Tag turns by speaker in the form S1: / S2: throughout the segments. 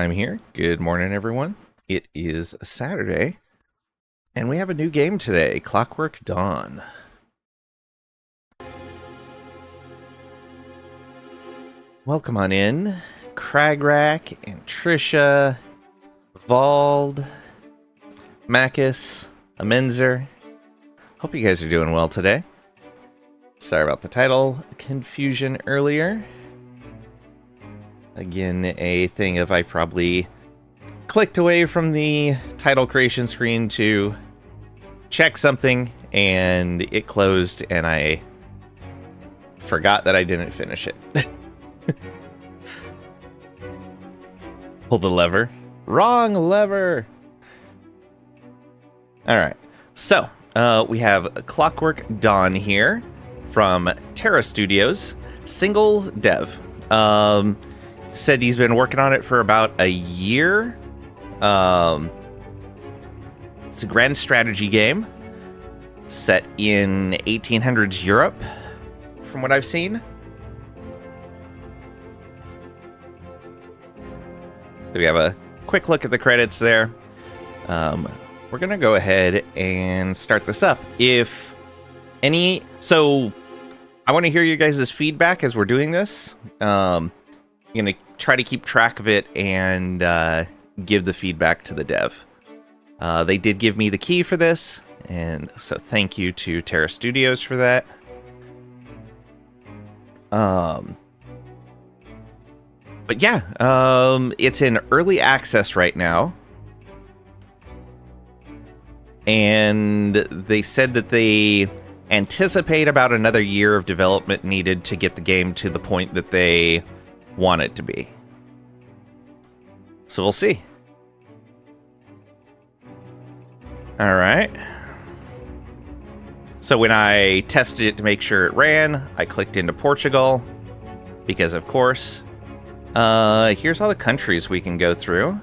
S1: I'm here. Good morning, everyone. It is Saturday, and we have a new game today, Clockwork Dawn. Welcome on in, Cragrack and Trisha, Vald, Macus, Amenzer. Hope you guys are doing well today. Sorry about the title confusion earlier. Again, a thing of I probably clicked away from the title creation screen to check something, and it closed, and I forgot that I didn't finish it. Pull the lever. Wrong lever! Alright, so we have Clockwork Dawn here from Terra Studios, single dev. Said he's been working on it for about a year. It's a grand strategy game set in 1800s Europe, from what I've seen. So we have a quick look at the credits there. We're gonna go ahead and start this up. So I want to hear you guys' feedback as we're doing this. I'm gonna try to keep track of it and give the feedback to the dev. They did give me the key for this, and so thank you to Terra Studios for that. But yeah, it's in early access right now. And they said that they anticipate about another year of development needed to get the game to the point that they want it to be. So we'll see. All right. So when I tested it to make sure it ran, I clicked into Portugal because, of course. Here's all the countries we can go through.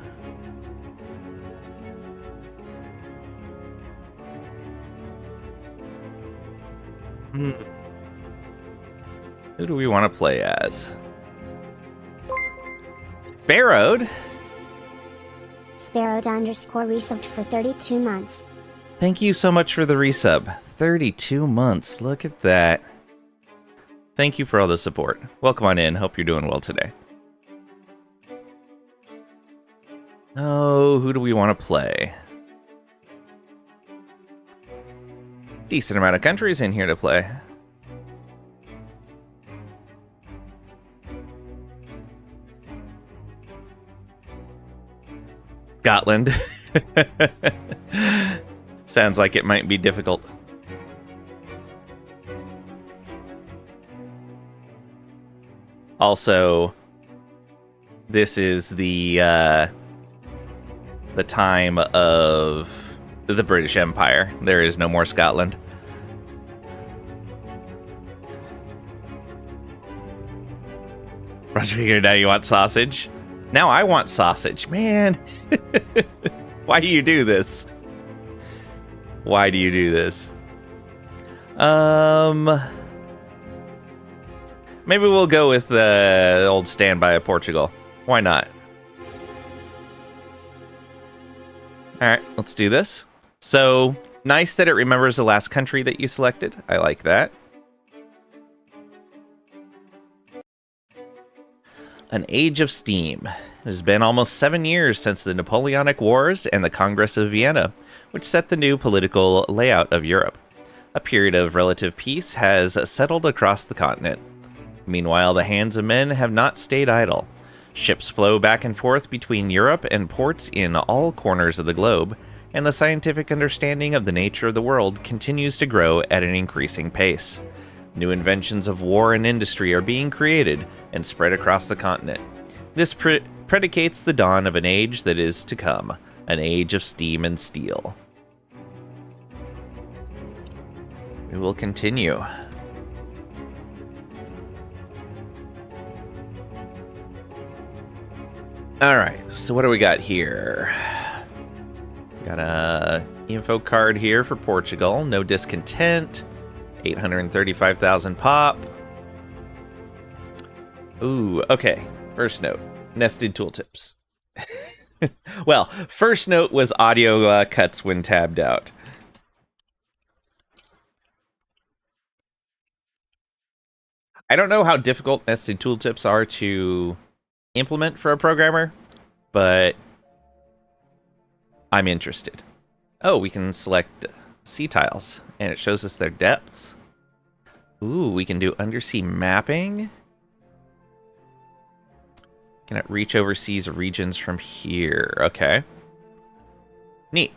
S1: Who do we want to play as? Sparrowed.
S2: Sparrowed _ resubbed for 32 months.
S1: Thank you so much for the resub. 32 months. Look at that. Thank you for all the support. Welcome on in. Hope you're doing well today. Oh, who do we want to play? Decent amount of countries in here to play. Scotland. Sounds like it might be difficult. Also, this is the time of the British Empire. There is no more Scotland. Roger, now you want sausage? Now I want sausage, man. Why do you do this? Why do you do this? Maybe we'll go with the old standby of Portugal. Why not? Alright, let's do this. So, nice that it remembers the last country that you selected. I like that. An Age of Steam. It has been almost 7 years since the Napoleonic Wars and the Congress of Vienna, which set the new political layout of Europe. A period of relative peace has settled across the continent. Meanwhile, the hands of men have not stayed idle. Ships flow back and forth between Europe and ports in all corners of the globe, and the scientific understanding of the nature of the world continues to grow at an increasing pace. New inventions of war and industry are being created and spread across the continent. This predicates the dawn of an age that is to come, an age of steam and steel. We will continue. Alright, so what do we got here? Got a info card here for Portugal. No discontent. 835,000 pop. Ooh, okay. First note. Nested tooltips. Well, first note was audio cuts when tabbed out. I don't know how difficult nested tooltips are to implement for a programmer, but I'm interested. Oh, we can select sea tiles, and it shows us their depths. Ooh, we can do undersea mapping. Can it reach overseas regions from here? Okay. Neat.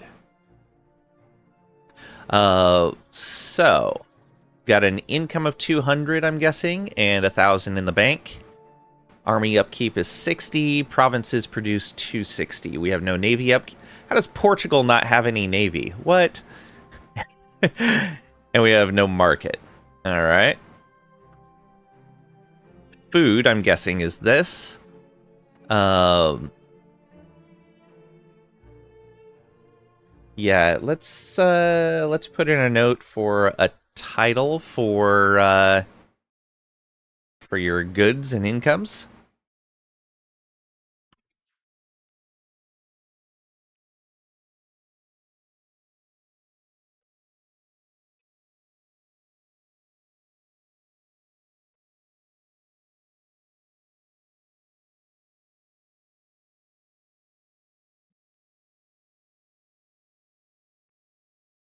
S1: So, got an income of 200, I'm guessing, and 1,000 in the bank. Army upkeep is 60. Provinces produce 260. We have no navy upkeep. How does Portugal not have any navy? What? And we have no market. All right. Food, I'm guessing, is this. Yeah, let's put in a note for a title for your goods and incomes.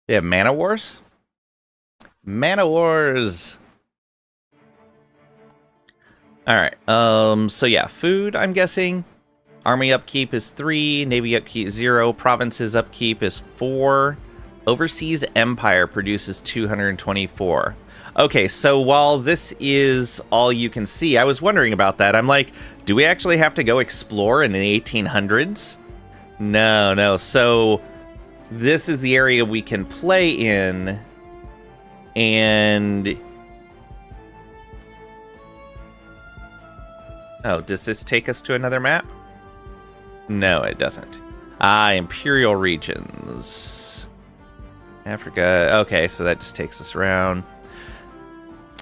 S1: They have Mana Wars? Mana Wars! Alright, so yeah, food, I'm guessing. Army upkeep is 3, Navy upkeep 0, Provinces upkeep is 4. Overseas Empire produces 224. Okay, so while this is all you can see, I was wondering about that. I'm like, do we actually have to go explore in the 1800s? No, so this is the area we can play in, and oh, does this take us to another map? No, it doesn't. Imperial regions. Africa. Okay, so that just takes us around.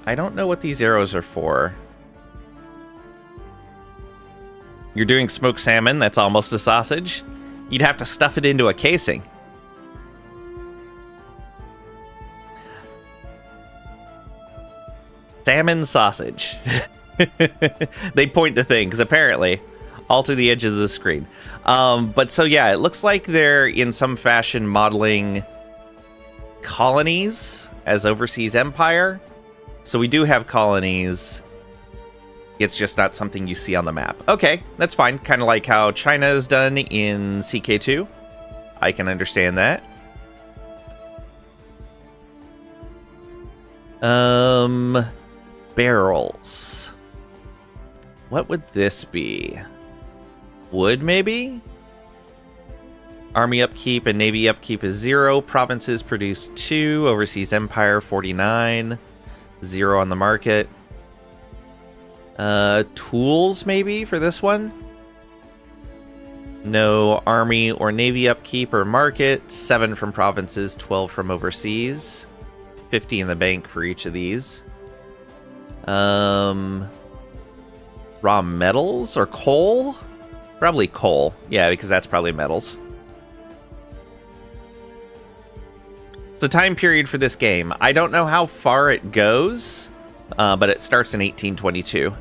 S1: I don't know what these arrows are for. You're doing smoked salmon, that's almost a sausage. You'd have to stuff it into a casing. Salmon sausage. They point to things, apparently. All to the edge of the screen. But so yeah, it looks like they're in some fashion modeling colonies as overseas empire. So we do have colonies. It's just not something you see on the map. Okay, that's fine. Kind of like how China is done in CK2. I can understand that. Barrels. What would this be? Wood, maybe? Army upkeep and navy upkeep is 0. Provinces produce 2. Overseas empire 49. 0 on the market. Tools, maybe, for this one? No army or navy upkeep or market. 7 from provinces, 12 from overseas. 50 in the bank for each of these. Raw metals or coal? Probably coal. Yeah, because that's probably metals. It's a time period for this game. I don't know how far it goes, but it starts in 1822.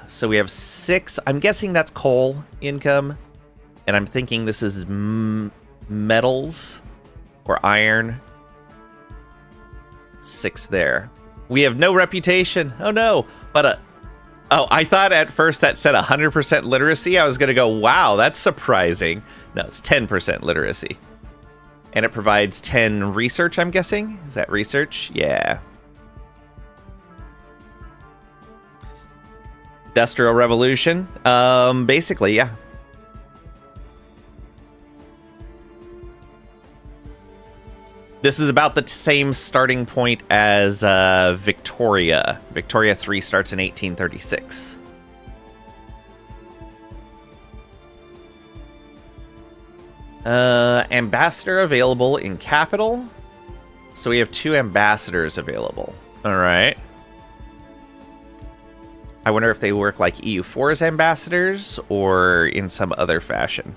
S1: So we have 6. I'm guessing that's coal income. And I'm thinking this is metals or iron. 6 there. We have no reputation. Oh no. But I thought at first that said 100% literacy. I was going to go, wow, that's surprising. No, it's 10% literacy. And it provides 10 research, I'm guessing. Is that research? Yeah. Industrial Revolution. Basically, yeah. This is about the same starting point as Victoria. Victoria 3 starts in 1836. Ambassador available in capital. So we have 2 ambassadors available. All right. I wonder if they work like EU4's ambassadors or in some other fashion.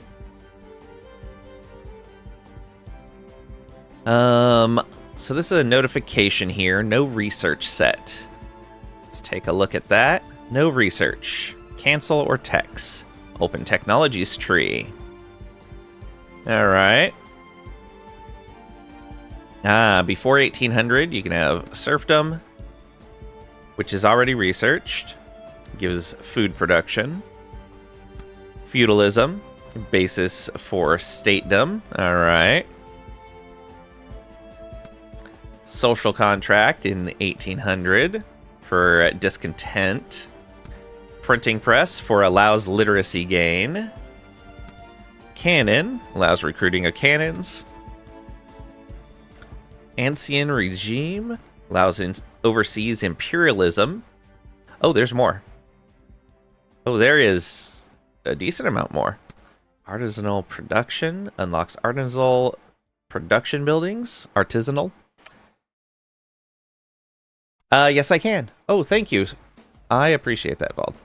S1: So this is a notification here. No research set. Let's take a look at that. No research. Cancel or text. Open technologies tree. All right. Before 1800, you can have serfdom, which is already researched. Gives food production. Feudalism, basis for statedom. All right. Social contract in 1800 for discontent. Printing press for allows literacy gain. Cannon allows recruiting of cannons. Ancien regime allows overseas imperialism. Oh, there's more. Oh, there is a decent amount more. Artisanal production unlocks artisanal production buildings. Artisanal. Yes, I can. Oh, thank you. I appreciate that, Vald.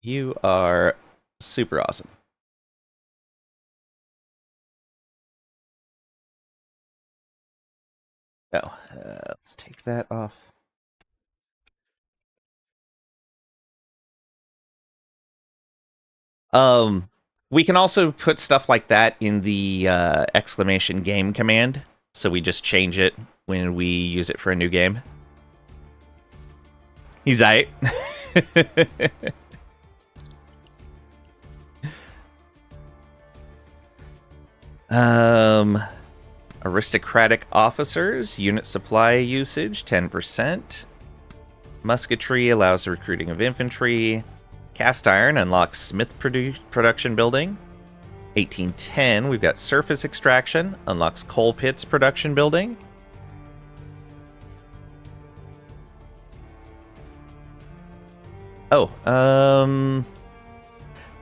S1: You are super awesome. Oh, let's take that off. We can also put stuff like that in the exclamation game command. So we just change it when we use it for a new game. He's aight. Aristocratic officers, unit supply usage, 10%. Musketry allows the recruiting of infantry. Cast iron unlocks smith production building. 1810, we've got surface extraction, unlocks coal pits production building. Oh,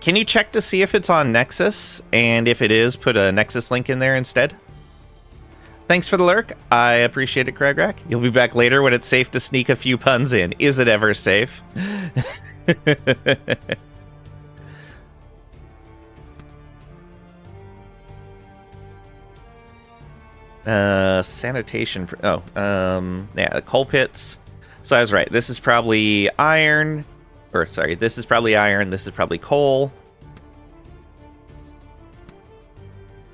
S1: can you check to see if it's on Nexus? And if it is, put a Nexus link in there instead. Thanks for the lurk. I appreciate it, Cragrack. You'll be back later when it's safe to sneak a few puns in. Is it ever safe? Sanitation. Yeah, the coal pits. So I was right. This is probably iron. Or, sorry, this is probably iron. This is probably coal.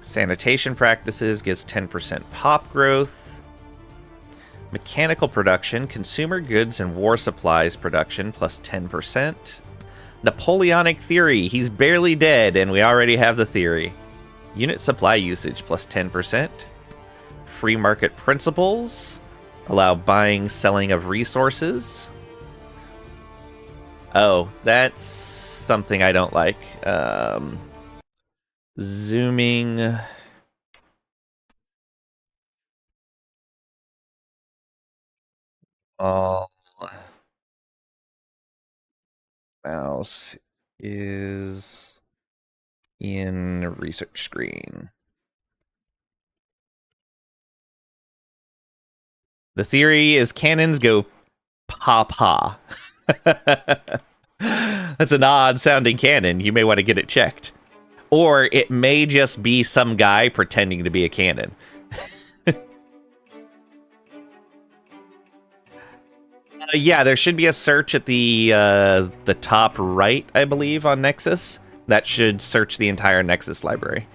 S1: Sanitation practices gives 10% pop growth. Mechanical production, consumer goods and war supplies production plus 10%. Napoleonic theory, he's barely dead and we already have the theory. Unit supply usage plus 10%. Free market principles allow buying, selling of resources. Oh, that's something I don't like. Zooming. All mouse is in research screen. The theory is cannons go pa-pa. That's an odd sounding cannon. You may want to get it checked. Or it may just be some guy pretending to be a cannon. Yeah, there should be a search at the top right, I believe, on Nexus. That should search the entire Nexus library.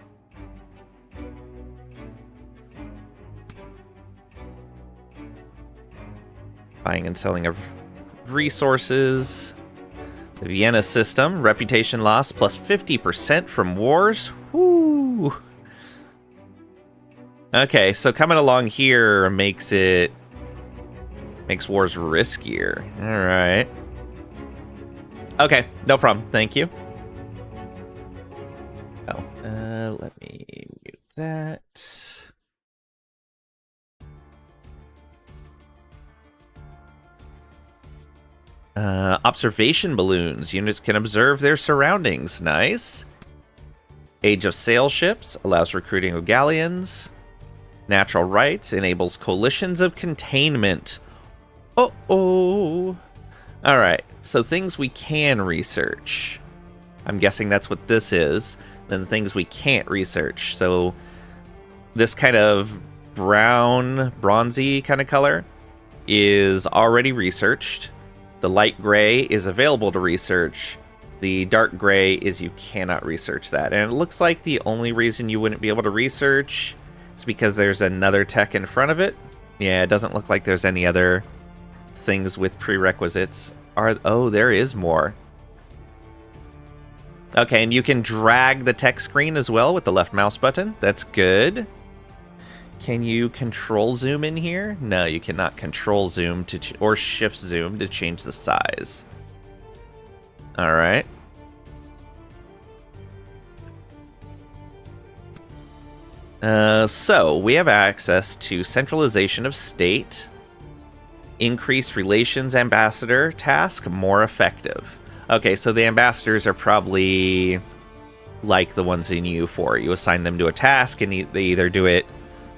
S1: Buying and selling of resources. The Vienna system, reputation loss plus 50% from wars. Woo! Okay, so coming along here makes wars riskier. All right. Okay, no problem. Thank you. Oh, let me mute that. Observation balloons. Units can observe their surroundings. Nice. Age of Sail ships allows recruiting of galleons. Natural rights enables coalitions of containment. Uh-oh. Alright, so things we can research. I'm guessing that's what this is. Then things we can't research. So this kind of brown, bronzy kind of color is already researched. The light gray is available to research. The dark gray is you cannot research that. And it looks like the only reason you wouldn't be able to research is because there's another tech in front of it. Yeah, it doesn't look like there's any other things with prerequisites. Oh, there is more. Okay, and you can drag the tech screen as well with the left mouse button. That's good. Can you control zoom in here? No, you cannot control zoom or shift zoom to change the size. All right. So we have access to centralization of state, increase relations ambassador task, more effective. Okay, so the ambassadors are probably like the ones in U4. You assign them to a task and they either do it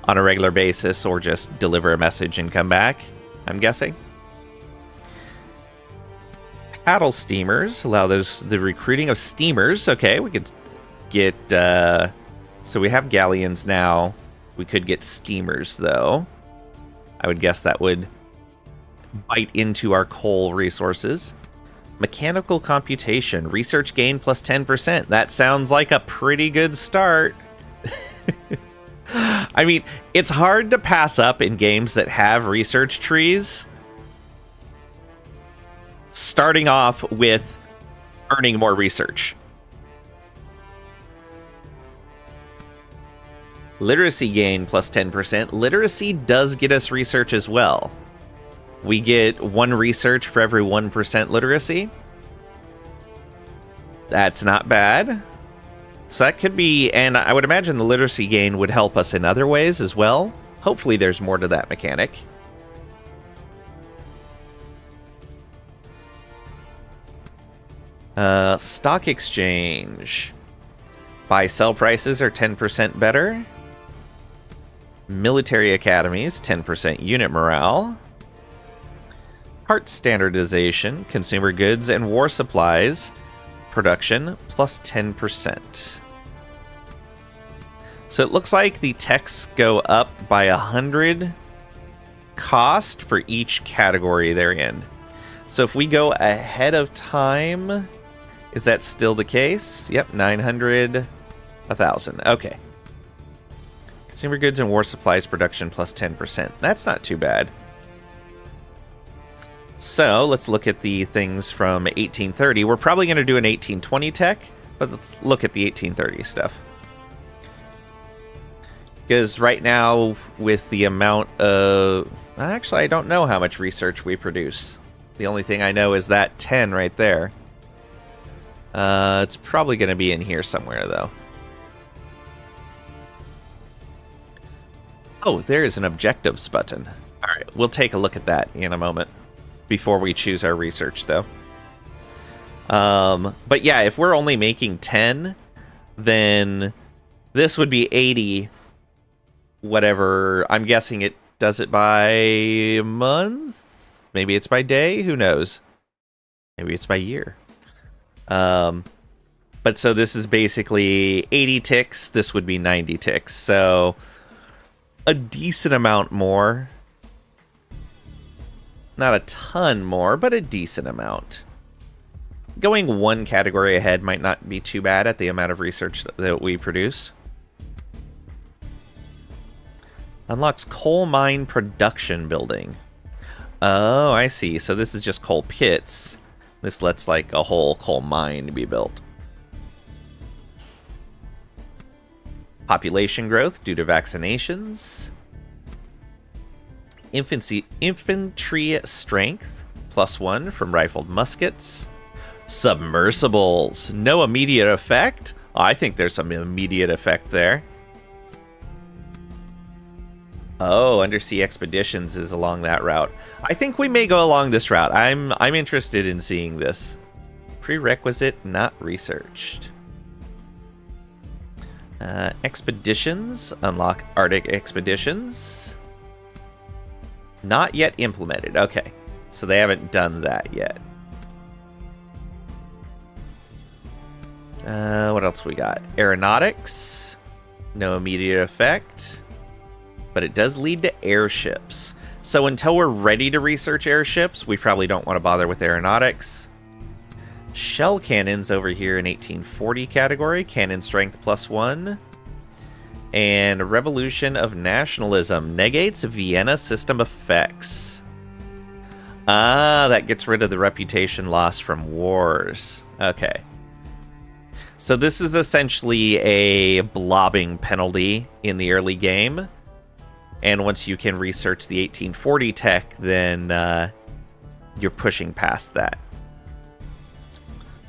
S1: on a regular basis or just deliver a message and come back, I'm guessing. Paddle steamers allow the recruiting of steamers. Okay, we could get... so we have galleons now. We could get steamers, though. I would guess that would bite into our coal resources. Mechanical computation. Research gain plus 10%. That sounds like a pretty good start. I mean, it's hard to pass up in games that have research trees. Starting off with earning more research. Literacy gain plus 10%. Literacy does get us research as well. We get 1 research for every 1% literacy. That's not bad. So that could be, and I would imagine the literacy gain would help us in other ways as well. Hopefully there's more to that mechanic. Stock exchange. Buy-sell prices are 10% better. Military academies, 10% unit morale. Part standardization, consumer goods and war supplies production, plus 10%. So it looks like the techs go up by 100 cost for each category they're in. So if we go ahead of time, is that still the case? Yep, 900, 1,000. Okay. Consumer goods and war supplies production plus 10%. That's not too bad. So let's look at the things from 1830. We're probably going to do an 1820 tech, but let's look at the 1830 stuff. Because right now, with the amount of... Actually, I don't know how much research we produce. The only thing I know is that 10 right there. It's probably going to be in here somewhere, though. Oh, there is an objectives button. All right, we'll take a look at that in a moment before we choose our research, though. But yeah, if we're only making 10, then this would be 80, whatever. I'm guessing it does it by month? Maybe it's by day? Who knows? Maybe it's by year. But so this is basically 80 ticks. This would be 90 ticks. So a decent amount more. Not a ton more, but a decent amount. Going one category ahead might not be too bad at the amount of research that we produce. Unlocks coal mine production building. Oh, I see. So this is just coal pits. This lets like a whole coal mine be built. Population growth due to vaccinations. Infantry strength +1 from rifled muskets. Submersibles. No immediate effect? Oh, I think there's some immediate effect there. Oh, undersea expeditions is along that route. I think we may go along this route. I'm interested in seeing this. Prerequisite not researched. Expeditions. Unlock Arctic expeditions. Not yet implemented. Okay. So they haven't done that yet. What else we got? Aeronautics. No immediate effect. But it does lead to airships. So until we're ready to research airships, we probably don't want to bother with aeronautics. Shell cannons over here in 1840 category. Cannon strength +1. And Revolution of Nationalism. Negates Vienna system effects. Ah, that gets rid of the reputation loss from wars. Okay. So this is essentially a blobbing penalty in the early game. And once you can research the 1840 tech, then you're pushing past that.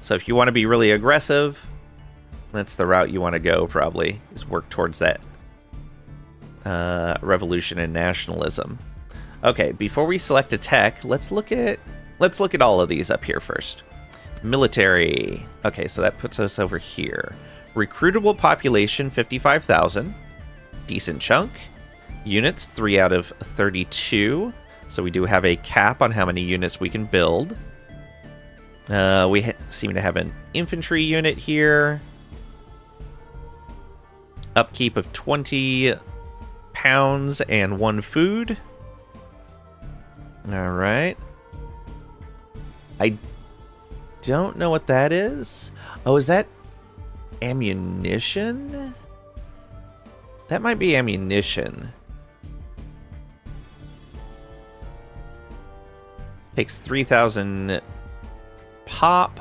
S1: So if you want to be really aggressive, that's the route you want to go, probably, is work towards that revolution and nationalism. Okay, before we select a tech, let's look at all of these up here first. Military. Okay, so that puts us over here. Recruitable population 55,000. Decent chunk. Units 3 out of 32. So we do have a cap on how many units we can build. We seem to have an infantry unit here. Upkeep of 20 pounds and 1 food. All right. I don't know what that is. Oh, is that ammunition? That might be ammunition. Takes 3,000 pop.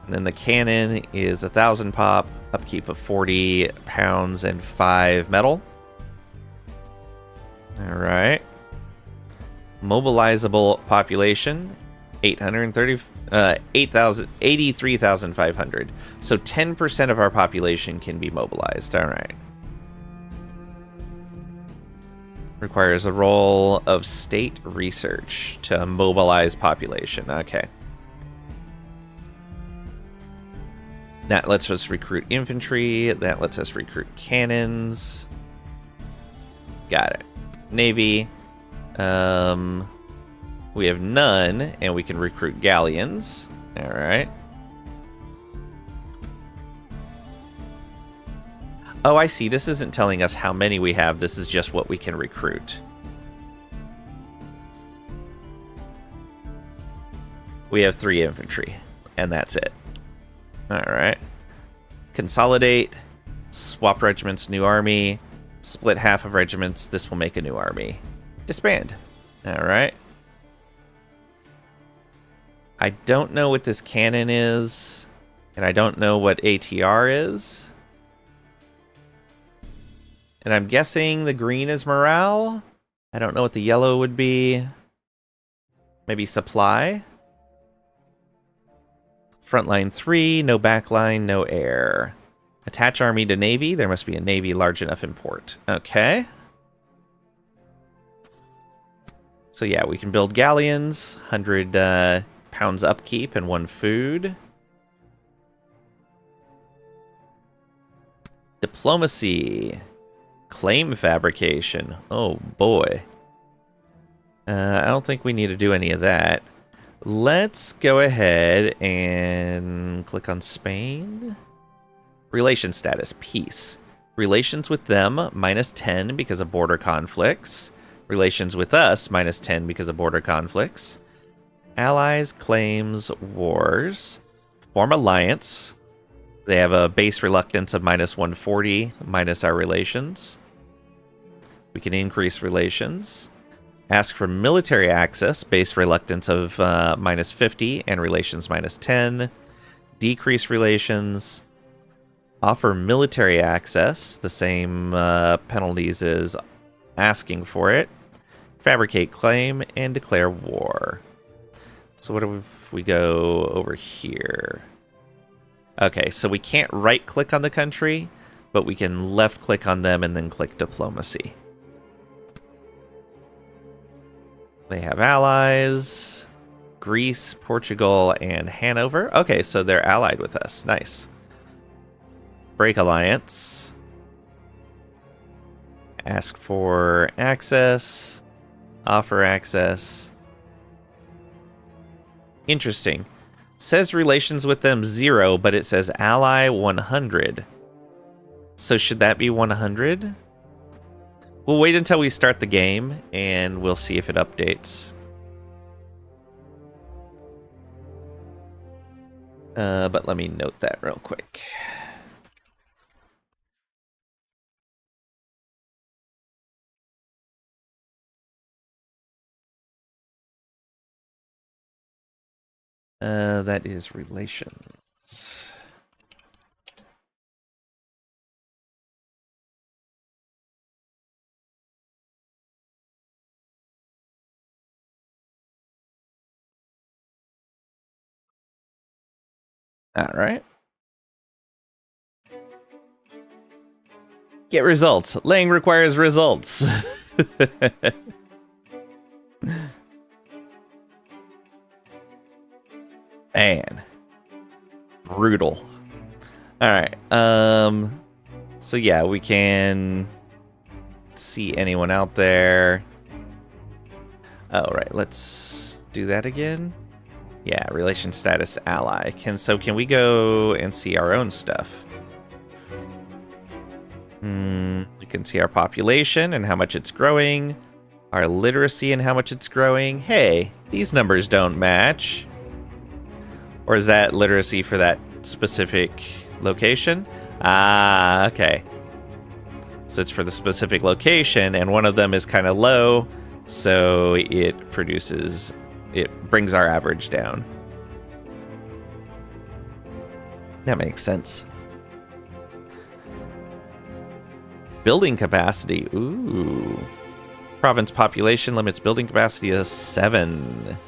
S1: And then the cannon is 1,000 pop. Upkeep of 40 pounds and 5 metal. All right. Mobilizable population 83,500. So 10% of our population can be mobilized. All right. Requires a roll of state research to mobilize population. Okay. That lets us recruit infantry. That lets us recruit cannons. Got it. Navy. We have none, and we can recruit galleons. All right. Oh, I see. This isn't telling us how many we have. This is just what we can recruit. We have 3 infantry, and that's it. Alright. Consolidate. Swap regiments, new army. Split half of regiments. This will make a new army. Disband. Alright. I don't know what this cannon is, and I don't know what ATR is. And I'm guessing the green is morale. I don't know what the yellow would be. Maybe supply. Frontline 3, no backline, no air. Attach army to navy. There must be a navy large enough in port. Okay. So yeah, we can build galleons. 100 pounds upkeep and 1 food. Diplomacy. Claim fabrication. Oh boy. I don't think we need to do any of that. Let's go ahead and click on Spain. Relation status, peace. Relations with them, -10 because of border conflicts. Relations with us, -10 because of border conflicts. Allies, claims, wars. Form alliance. They have a base reluctance of -140, minus our relations. We can increase relations. Ask for military access, base reluctance of -50 and relations -10. Decrease relations. Offer military access, the same penalties as asking for it. Fabricate claim and declare war. So what if we go over here? Okay, so we can't right-click on the country, but we can left-click on them and then click diplomacy. They have allies, Greece, Portugal, and Hanover. Okay, so they're allied with us. Nice. Break alliance. Ask for access. Offer access. Interesting. Says relations with them 0, but it says ally 100. So should that be 100? We'll wait until we start the game, and we'll see if it updates. But let me note that real quick. That is relations. All right. Get results. Laying requires results. Man. Brutal. Alright. So yeah, we can see anyone out there. Oh, right. Let's do that again. Yeah, relation status ally. Can we go and see our own stuff? We can see our population and how much it's growing. Our literacy and how much it's growing. Hey, these numbers don't match. Or is that literacy for that specific location? Ah, okay. So it's for the specific location, and one of them is kind of low, so it brings our average down. That makes sense. Building capacity. Ooh. Province population limits building capacity to 7.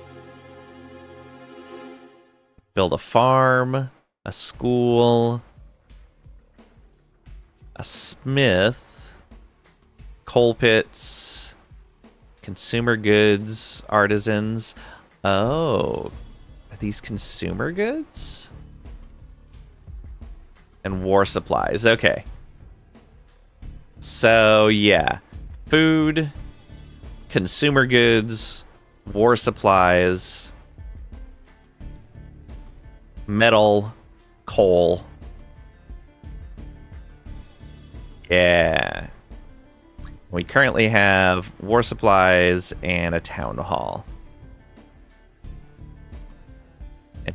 S1: Build a farm, a school, a smith, coal pits, consumer goods, artisans. Oh, are these consumer goods? And war supplies. Okay. So, yeah. Food, consumer goods, war supplies, metal, coal. Yeah. We currently have war supplies and a town hall.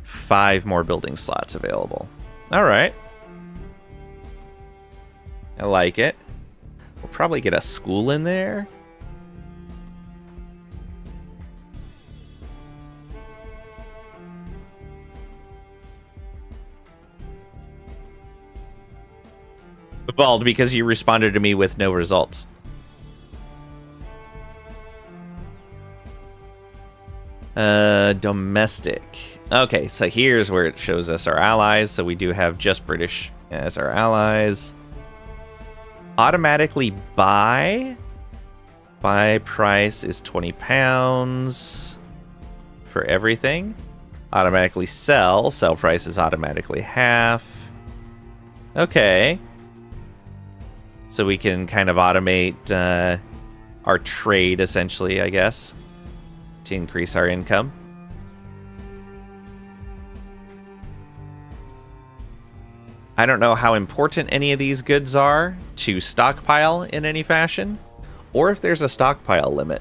S1: 5 more building slots available. All right. I like it. We'll probably get a school in there. Bald, because you responded to me with no results. Domestic. Okay, so here's where it shows us our allies. So we do have just British as our allies. Automatically buy. Buy price is £20 for everything. Automatically sell. Sell price is automatically half. Okay. So we can kind of automate our trade, essentially, I guess, to increase our income. I don't know how important any of these goods are to stockpile in any fashion, or if there's a stockpile limit.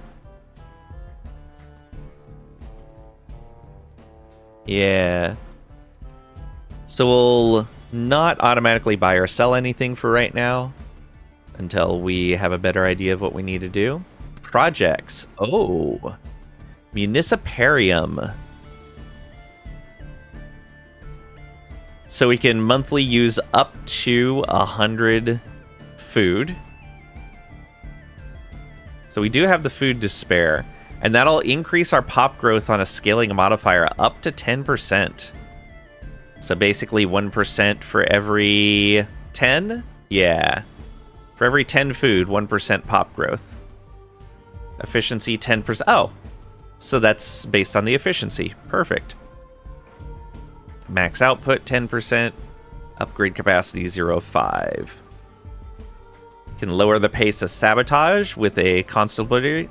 S1: Yeah. So we'll not automatically buy or sell anything for right now until we have a better idea of what we need to do. Projects. Oh. Municiparium. So we can monthly use up to 100 food. So we do have the food to spare. And that'll increase our pop growth on a scaling modifier up to 10%. So basically 1% for every 10? Yeah. For every 10 food, 1% pop growth. Efficiency 10%. Oh, so that's based on the efficiency. Perfect. Max output 10%. Upgrade capacity 0.5. Can lower the pace of sabotage with a constabulary.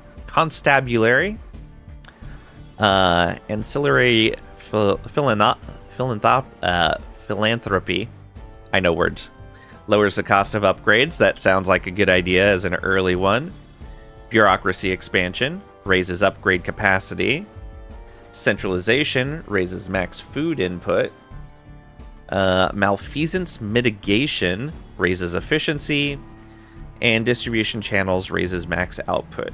S1: Ancillary philanthropy. I know words. Lowers the cost of upgrades. That sounds like a good idea as an early one. Bureaucracy expansion. Raises upgrade capacity. Centralization. Raises max food input. Malfeasance mitigation. Raises efficiency. And distribution channels raises max output.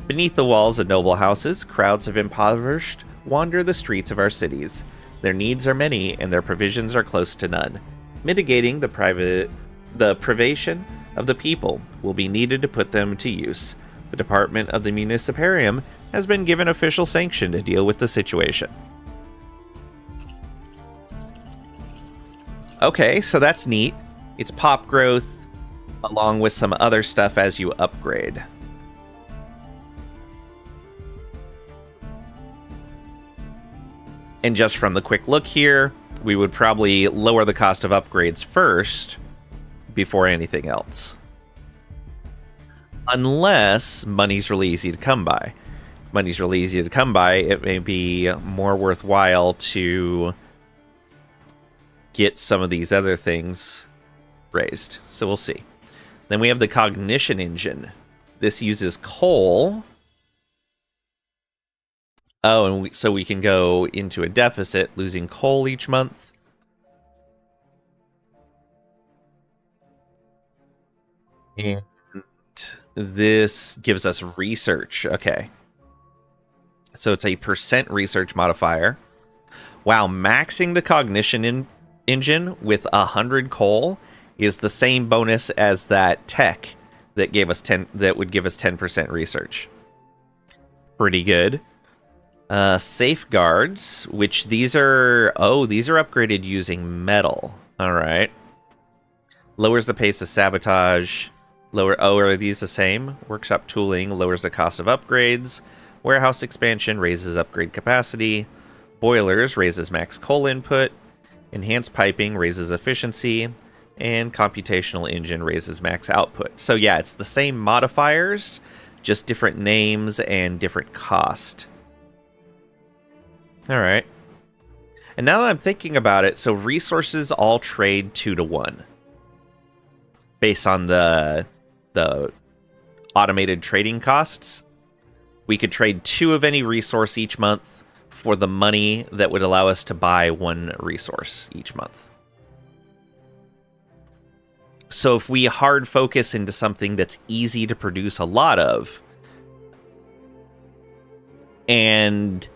S1: Beneath the walls of noble houses, crowds of impoverished wander the streets of our cities. Their needs are many, and their provisions are close to none. Mitigating the privation of the people will be needed to put them to use. The Department of the Municiparium has been given official sanction to deal with the situation. Okay, so that's neat. It's pop growth along with some other stuff as you upgrade. And just from the quick look here, we would probably lower the cost of upgrades first before anything else. Unless money's really easy to come by. If money's really easy to come by, it may be more worthwhile to get some of these other things raised. So we'll see. Then we have the cognition engine. This uses coal. Oh, and so we can go into a deficit, losing coal each month. And this gives us research. Okay. So it's a % research modifier. Wow, maxing the cognition engine with 100 coal is the same bonus as that tech that gave us 10. That would give us 10% research. Pretty good. Safeguards, which these are upgraded using metal. All right. Lowers the pace of sabotage. Are these the same? Workshop tooling lowers the cost of upgrades. Warehouse expansion raises upgrade capacity. Boilers raises max coal input. Enhanced piping raises efficiency. And computational engine raises max output. So yeah, it's the same modifiers, just different names and different cost. All right. And now that I'm thinking about it, so resources all trade 2 to 1. Based on the automated trading costs. We could trade 2 of any resource each month for the money that would allow us to buy one resource each month. So if we hard focus into something that's easy to produce a lot of, and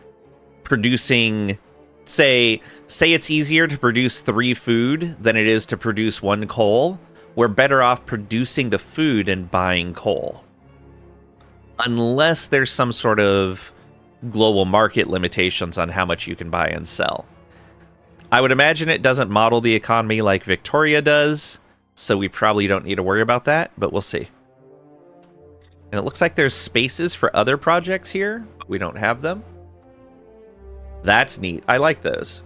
S1: producing, say it's easier to produce 3 food than it is to produce 1 coal, we're better off producing the food and buying coal. Unless there's some sort of global market limitations on how much you can buy and sell. I would imagine it doesn't model the economy like Victoria does, so we probably don't need to worry about that, but we'll see. And it looks like there's spaces for other projects here, but we don't have them. That's neat. I like those.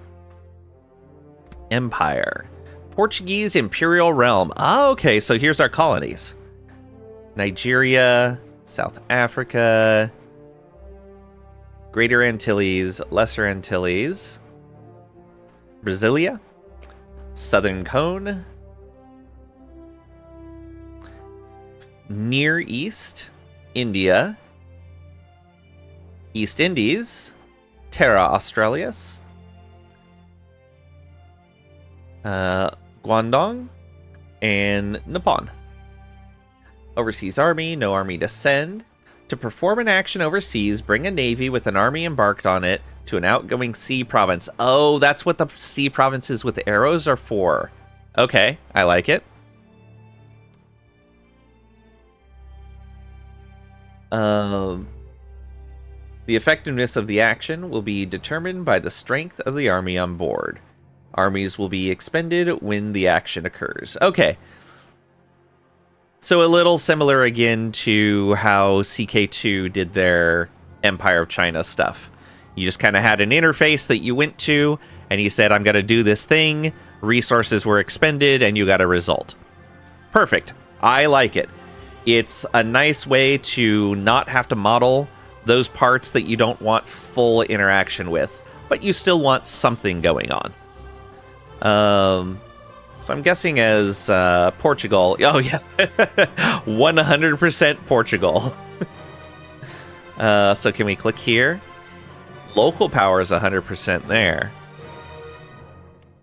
S1: Empire. Portuguese Imperial Realm. Oh, okay, so here's our colonies. Nigeria, South Africa, Greater Antilles, Lesser Antilles, Brasilia, Southern Cone, Near East, India, East Indies, Terra Australis, Guangdong, and Nippon. Overseas army, no army to send. To perform an action overseas, bring a navy with an army embarked on it to an outgoing sea province. Oh, that's what the sea provinces with arrows are for. Okay, I like it. The effectiveness of the action will be determined by the strength of the army on board. Armies will be expended when the action occurs. Okay. So a little similar again to how CK2 did their Empire of China stuff. You just kind of had an interface that you went to, and you said, I'm going to do this thing. Resources were expended, and you got a result. Perfect. I like it. It's a nice way to not have to model those parts that you don't want full interaction with, but you still want something going on. So I'm guessing as Portugal. Oh, yeah. 100% Portugal. So can we click here? Local power is 100% there.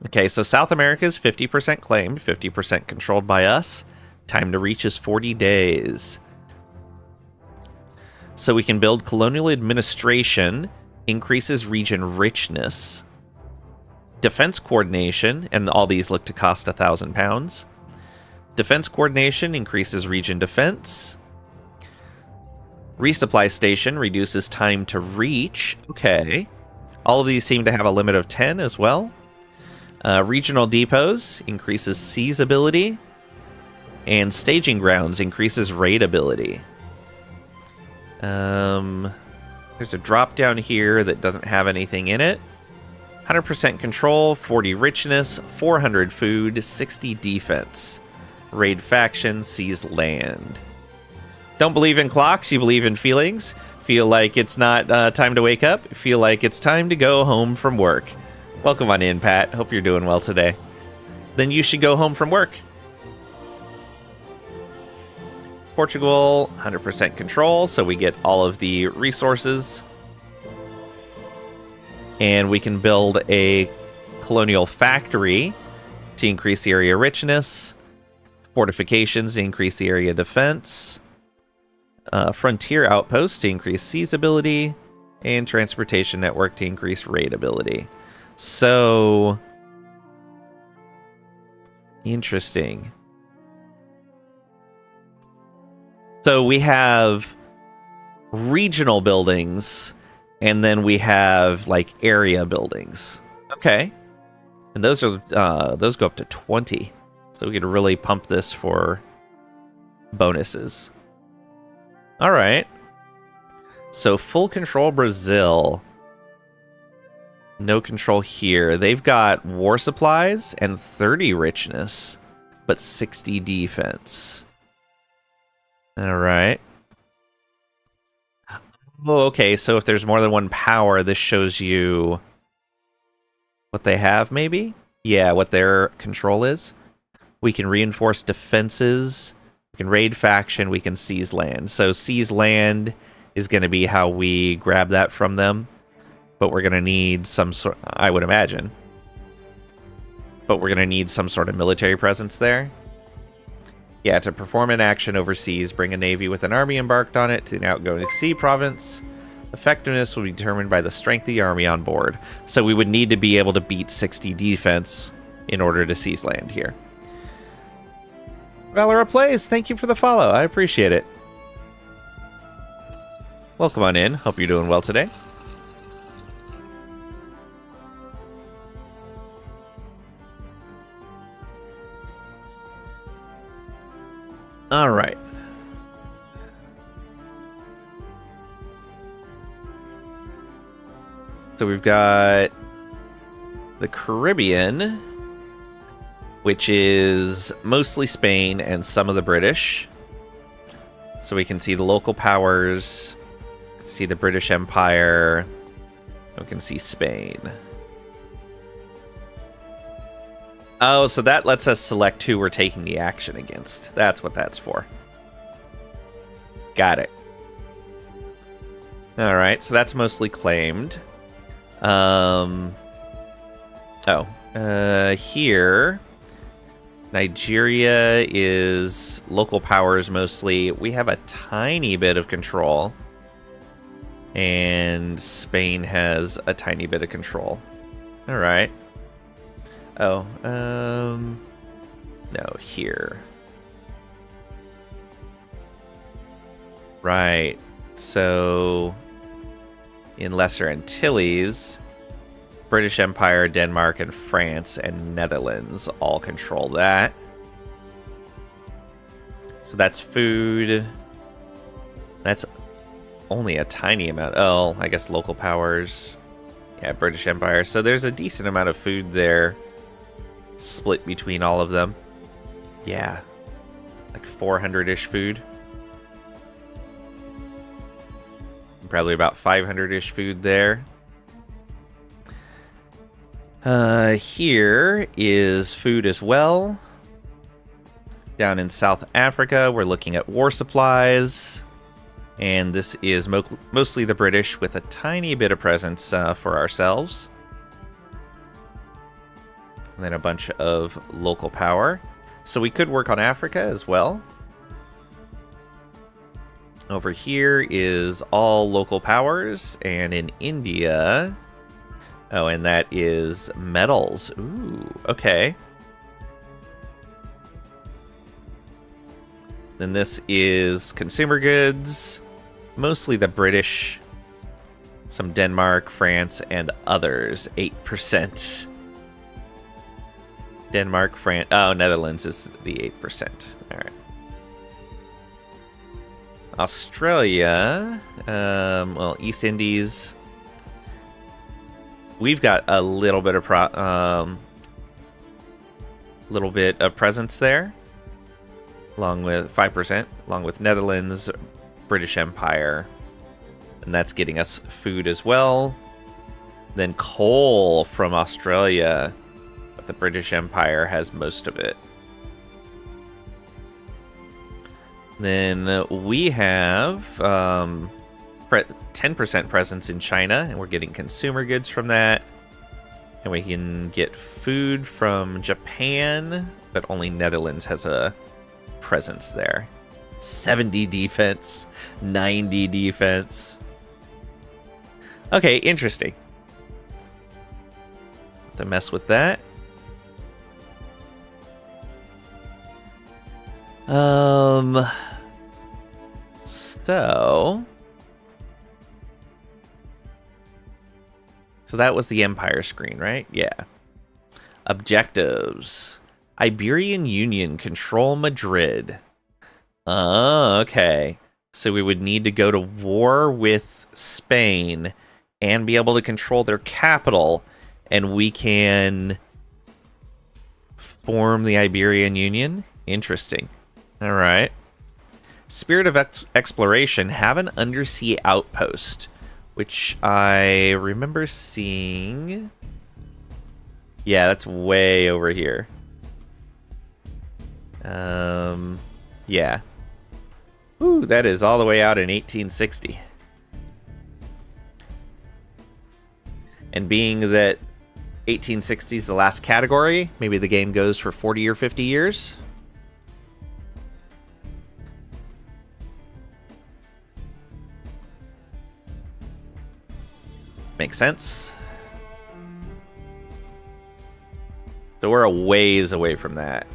S1: Okay, so South America is 50% claimed, 50% controlled by us. Time to reach is 40 days. So we can build colonial administration, increases region richness, defense coordination, and all these look to cost 1,000 pounds. Defense coordination increases region defense. Resupply station reduces time to reach. Okay. All of these seem to have a limit of 10 as well. Regional depots increases seize ability. And staging grounds increases raid ability. There's a drop down here that doesn't have anything in it. 100% control, 40 richness, 400 food, 60 defense. Raid faction, seize land. Don't believe in clocks, you believe in feelings. Feel like it's not time to wake up. Feel like it's time to go home from work. Welcome on in, Pat. Hope you're doing well today. Then you should go home from work. Portugal, 100% control, so we get all of the resources. And we can build a colonial factory to increase the area richness. Fortifications to increase the area defense. Frontier outposts to increase seize ability. And transportation network to increase raid ability. So, interesting. So we have regional buildings, and then we have like area buildings. Okay, and those go up to 20, so we could really pump this for bonuses. All right. So full control Brazil. No control here. They've got war supplies and 30 richness, but 60 defense. All right. Oh, okay. So if there's more than one power, this shows you what they have, maybe? Yeah, what their control is. We can reinforce defenses. We can raid faction. We can seize land. So seize land is going to be how we grab that from them. but we're going to need some sort, I would imagine, but we're going to need some sort of military presence there. Yeah, to perform an action overseas, bring a navy with an army embarked on it to an outgoing sea province. Effectiveness will be determined by the strength of the army on board. So we would need to be able to beat 60 defense in order to seize land here. Valora Plays, thank you for the follow. I appreciate it. Welcome on in. Hope you're doing well today. All right. So we've got the Caribbean, which is mostly Spain and some of the British. So we can see the local powers, see the British Empire, we can see Spain. Oh, so that lets us select who we're taking the action against. That's what that's for. Got it. All right, so that's mostly claimed. Here, Nigeria is local powers mostly. We have a tiny bit of control. And Spain has a tiny bit of control. All right. Oh, no, here. Right. So, in Lesser Antilles, British Empire, Denmark, and France, and Netherlands all control that. So that's food. That's only a tiny amount. Oh, I guess local powers. Yeah, British Empire. So there's a decent amount of food there. Split between all of them. Yeah. Like 400-ish food. Probably about 500-ish food there. Here is food as well. Down in South Africa, we're looking at war supplies. And this is mostly the British with a tiny bit of presence for ourselves. And then a bunch of local power. So we could work on Africa as well. Over here is all local powers. And in India... Oh, and that is metals. Ooh, okay. Then this is consumer goods. Mostly the British. Some Denmark, France, and others. 8%. Denmark, France... Oh, Netherlands is the 8%. Alright. Australia. Well, East Indies... We've got a little bit of presence there, along with 5%, along with Netherlands, British Empire, and that's getting us food as well. Then coal from Australia, but the British Empire has most of it. Then we have 10% presence in China, and we're getting consumer goods from that. And we can get food from Japan, but only Netherlands has a presence there. 70 defense, 90 defense. Okay, interesting. To mess with that. So that was the Empire screen, right? Yeah. Objectives. Iberian Union, control Madrid. Oh, okay. So we would need to go to war with Spain and be able to control their capital, and we can form the Iberian Union? Interesting. All right. Spirit of Exploration, have an undersea outpost. Which I remember seeing. Yeah, that's way over here. Yeah. Ooh, that is all the way out in 1860. And being that 1860 is the last category, maybe the game goes for 40 or 50 years. Makes sense. So we're a ways away from that.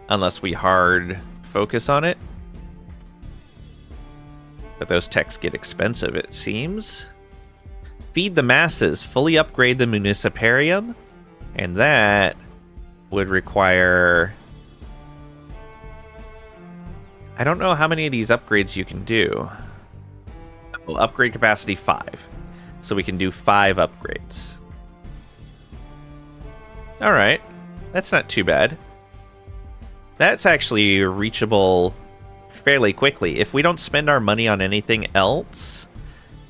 S1: Unless we hard focus on it. But those techs get expensive, it seems. Feed the masses. Fully upgrade the municiparium. And that would require... I don't know how many of these upgrades you can do. Well, upgrade capacity 5. So we can do 5 upgrades. Alright. That's not too bad. That's actually reachable fairly quickly. If we don't spend our money on anything else,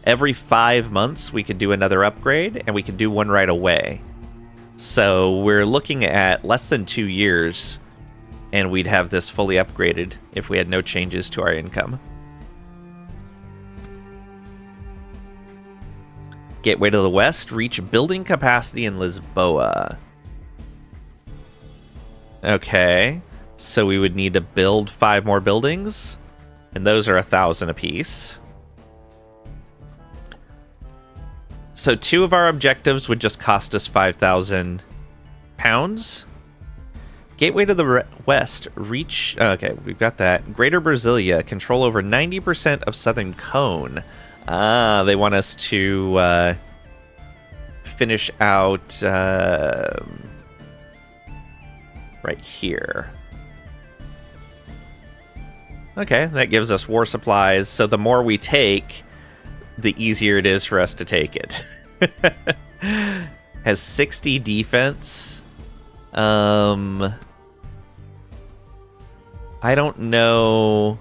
S1: every 5 months we could do another upgrade, and we could do one right away. So we're looking at less than 2 years, and we'd have this fully upgraded if we had no changes to our income. Gateway to the west, reach building capacity in Lisboa. Okay, so we would need to build 5 more buildings, and those are 1,000 apiece. So 2 of our objectives would just cost us 5,000 pounds. Gateway to the west, reach... Okay, we've got that. Greater Brasilia, control over 90% of Southern Cone. Ah, they want us to finish out right here. Okay, that gives us war supplies, so the more we take, the easier it is for us to take it. Has 60 defense. I don't know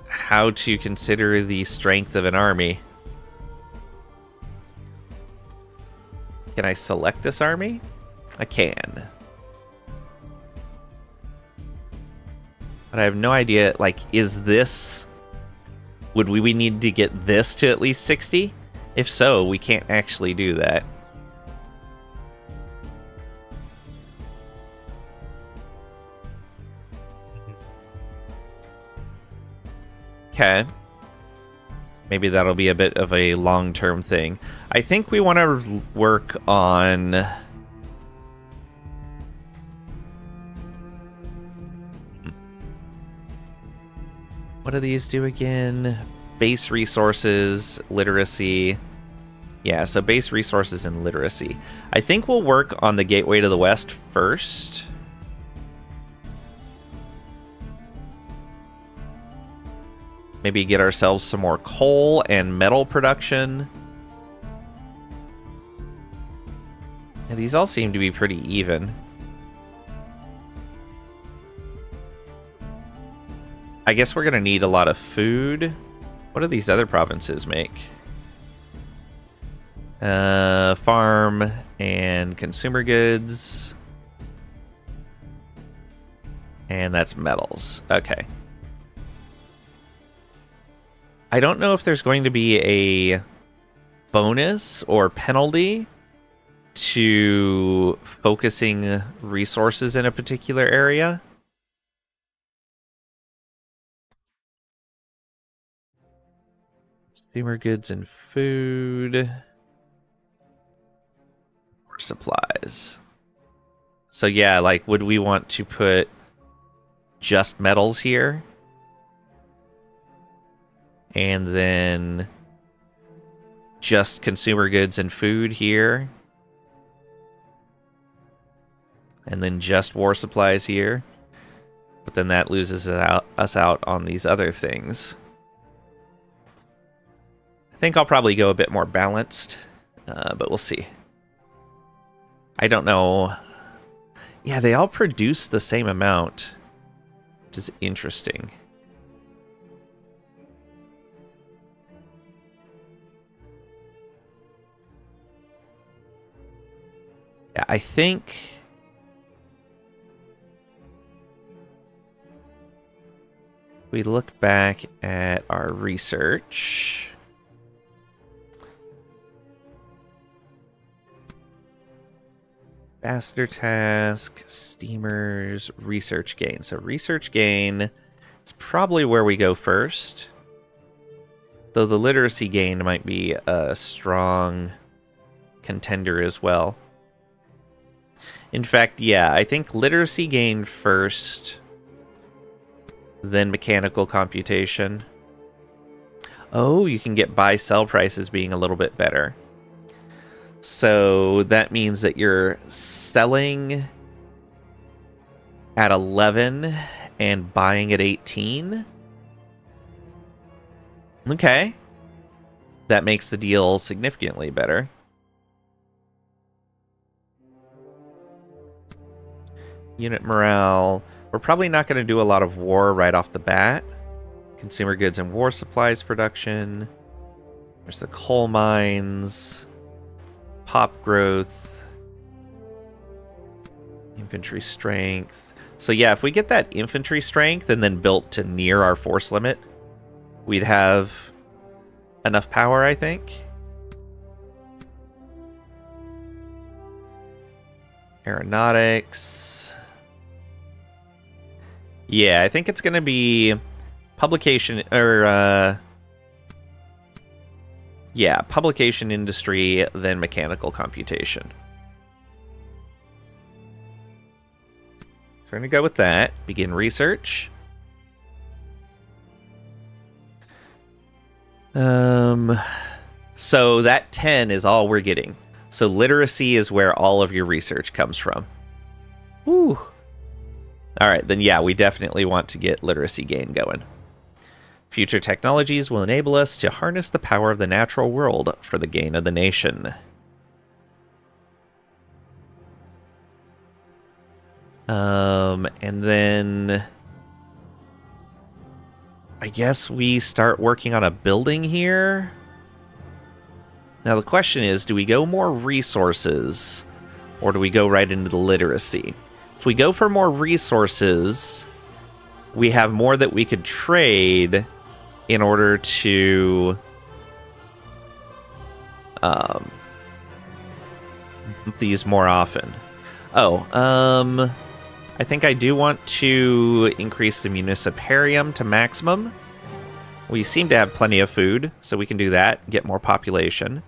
S1: how to consider the strength of an army. Can I select this army? I can. But I have no idea, like, is this... Would we need to get this to at least 60? If so, we can't actually do that. Okay. Maybe that'll be a bit of a long-term thing. I think we want to work on... What do these do again? Base resources, literacy. Yeah, so base resources and literacy. I think we'll work on the Gateway to the West first. Maybe get ourselves some more coal and metal production. Yeah, these all seem to be pretty even. I guess we're going to need a lot of food. What do these other provinces make? Farm and consumer goods. And that's metals. Okay. I don't know if there's going to be a bonus or penalty to focusing resources in a particular area. Consumer goods and food. Or supplies. So yeah, like, would we want to put just metals here? And then just consumer goods and food here. And then just war supplies here. But then that loses us out on these other things. I think I'll probably go a bit more balanced, but we'll see. I don't know. Yeah, they all produce the same amount, which is interesting. Yeah, I think... we look back at our research. Ambassador task, steamers, research gain. So research gain is probably where we go first. Though the literacy gain might be a strong contender as well. In fact, yeah, I think literacy gain first, then mechanical computation. Oh, you can get buy-sell prices being a little bit better. So that means that you're selling at 11 and buying at 18. Okay. That makes the deal significantly better. Unit morale. We're probably not going to do a lot of war right off the bat. Consumer goods and war supplies production. There's the coal mines. Pop growth. Infantry strength. So yeah, if we get that infantry strength and then built to near our force limit, we'd have enough power, I think. Aeronautics. Yeah, I think it's going to be publication, or, yeah, publication industry, then mechanical computation. So we're going to go with that. Begin research. So that 10 is all we're getting. So literacy is where all of your research comes from. Whew. All right, then yeah, we definitely want to get literacy gain going. Future technologies will enable us to harness the power of the natural world for the gain of the nation. And then I guess we start working on a building here. Now the question is, do we go more resources or do we go right into the literacy? If we go for more resources, we have more that we could trade in order to bump these more often. I think I do want to increase the municiparium to maximum. We seem to have plenty of food, so we can do that, get more population.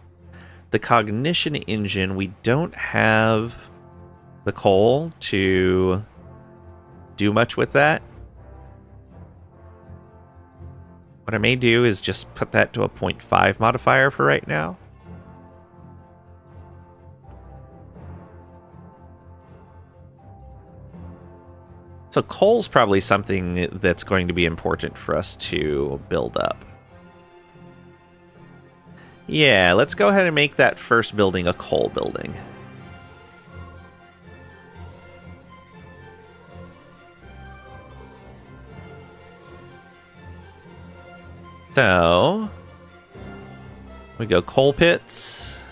S1: The cognition engine, we don't have the coal to do much with that. What I may do is just put that to a 0.5 modifier for right now. So coal's probably something that's going to be important for us to build up. Yeah, let's go ahead and make that first building a coal building. So, we go coal pits.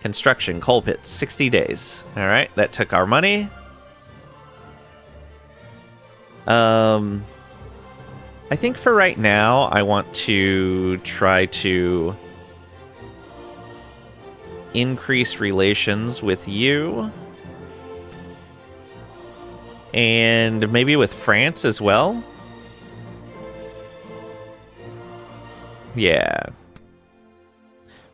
S1: Construction, coal pits, 60 days. All right, that took our money. I think for right now, I want to try to increase relations with you. And maybe with France as well. Yeah.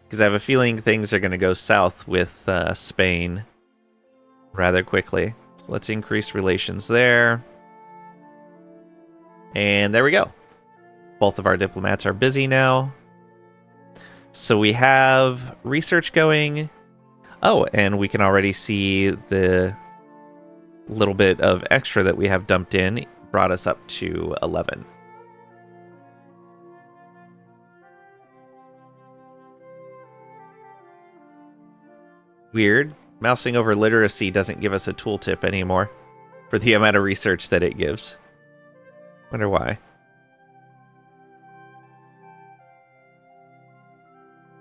S1: Because I have a feeling things are going to go south with Spain rather quickly. So let's increase relations there. And there we go. Both of our diplomats are busy now. So we have research going. Oh, and we can already see the little bit of extra that we have dumped in brought us up to 11. Weird. Mousing over literacy doesn't give us a tooltip anymore for the amount of research that it gives. Wonder why.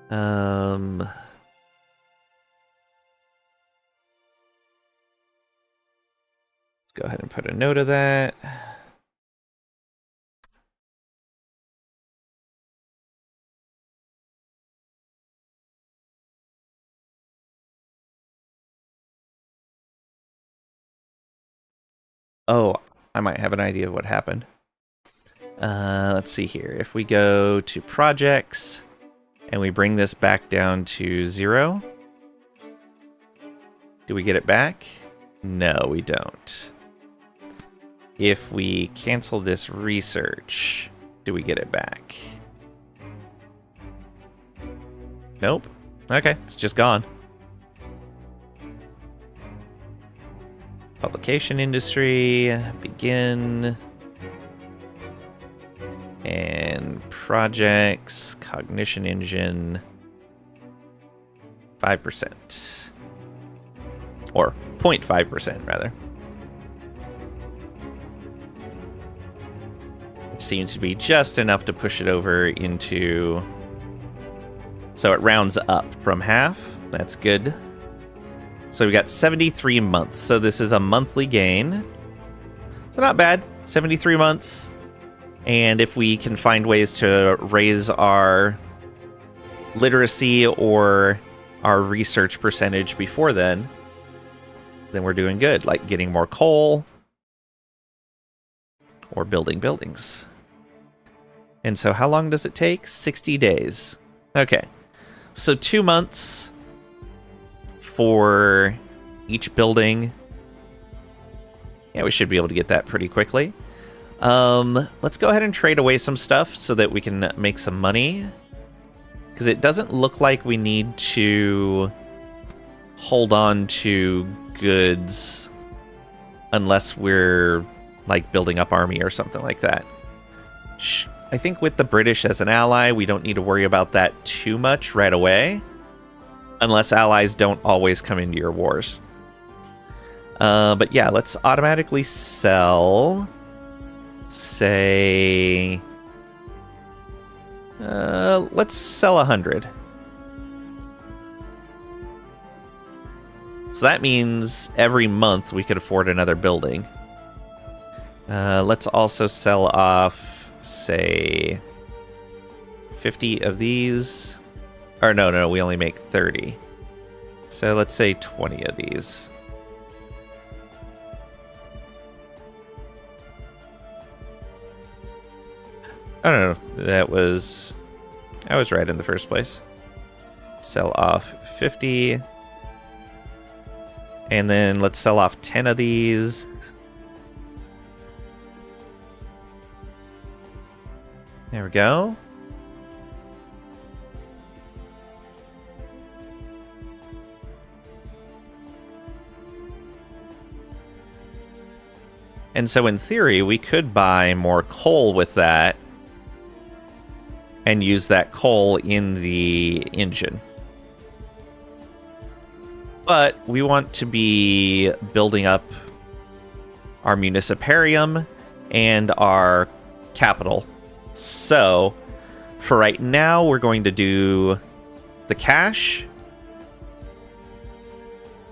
S1: Let's go ahead and put a note of that. Oh, I might have an idea of what happened. Let's see here. If we go to projects and we bring this back down to 0, do we get it back? No, we don't. If we cancel this research, do we get it back? Nope. Okay, it's just gone. Publication industry, begin. And projects, cognition engine, 5%. Or 0.5% rather. Which seems to be just enough to push it over into... So it rounds up from half. That's good. So we got 73 months. So this is a monthly gain. So not bad. 73 months. And if we can find ways to raise our literacy or our research percentage before then we're doing good. Like getting more coal or building buildings. And so how long does it take? 60 days. Okay. So 2 months for each building. Yeah, we should be able to get that pretty quickly. Let's go ahead and trade away some stuff so that we can make some money. Because it doesn't look like we need to hold on to goods unless we're like building up army or something like that. I think with the British as an ally, we don't need to worry about that too much right away. Unless allies don't always come into your wars. But yeah, let's automatically sell... Say... let's sell 100. So that means every month we could afford another building. Let's also sell off, say, 50 of these. Or no, we only make 30. So let's say 20 of these. I don't know. I was right in the first place. Sell off 50. And then let's sell off 10 of these. There we go. And so in theory, we could buy more coal with that and use that coal in the engine. But we want to be building up our municiparium and our capital. So for right now, we're going to do the cash.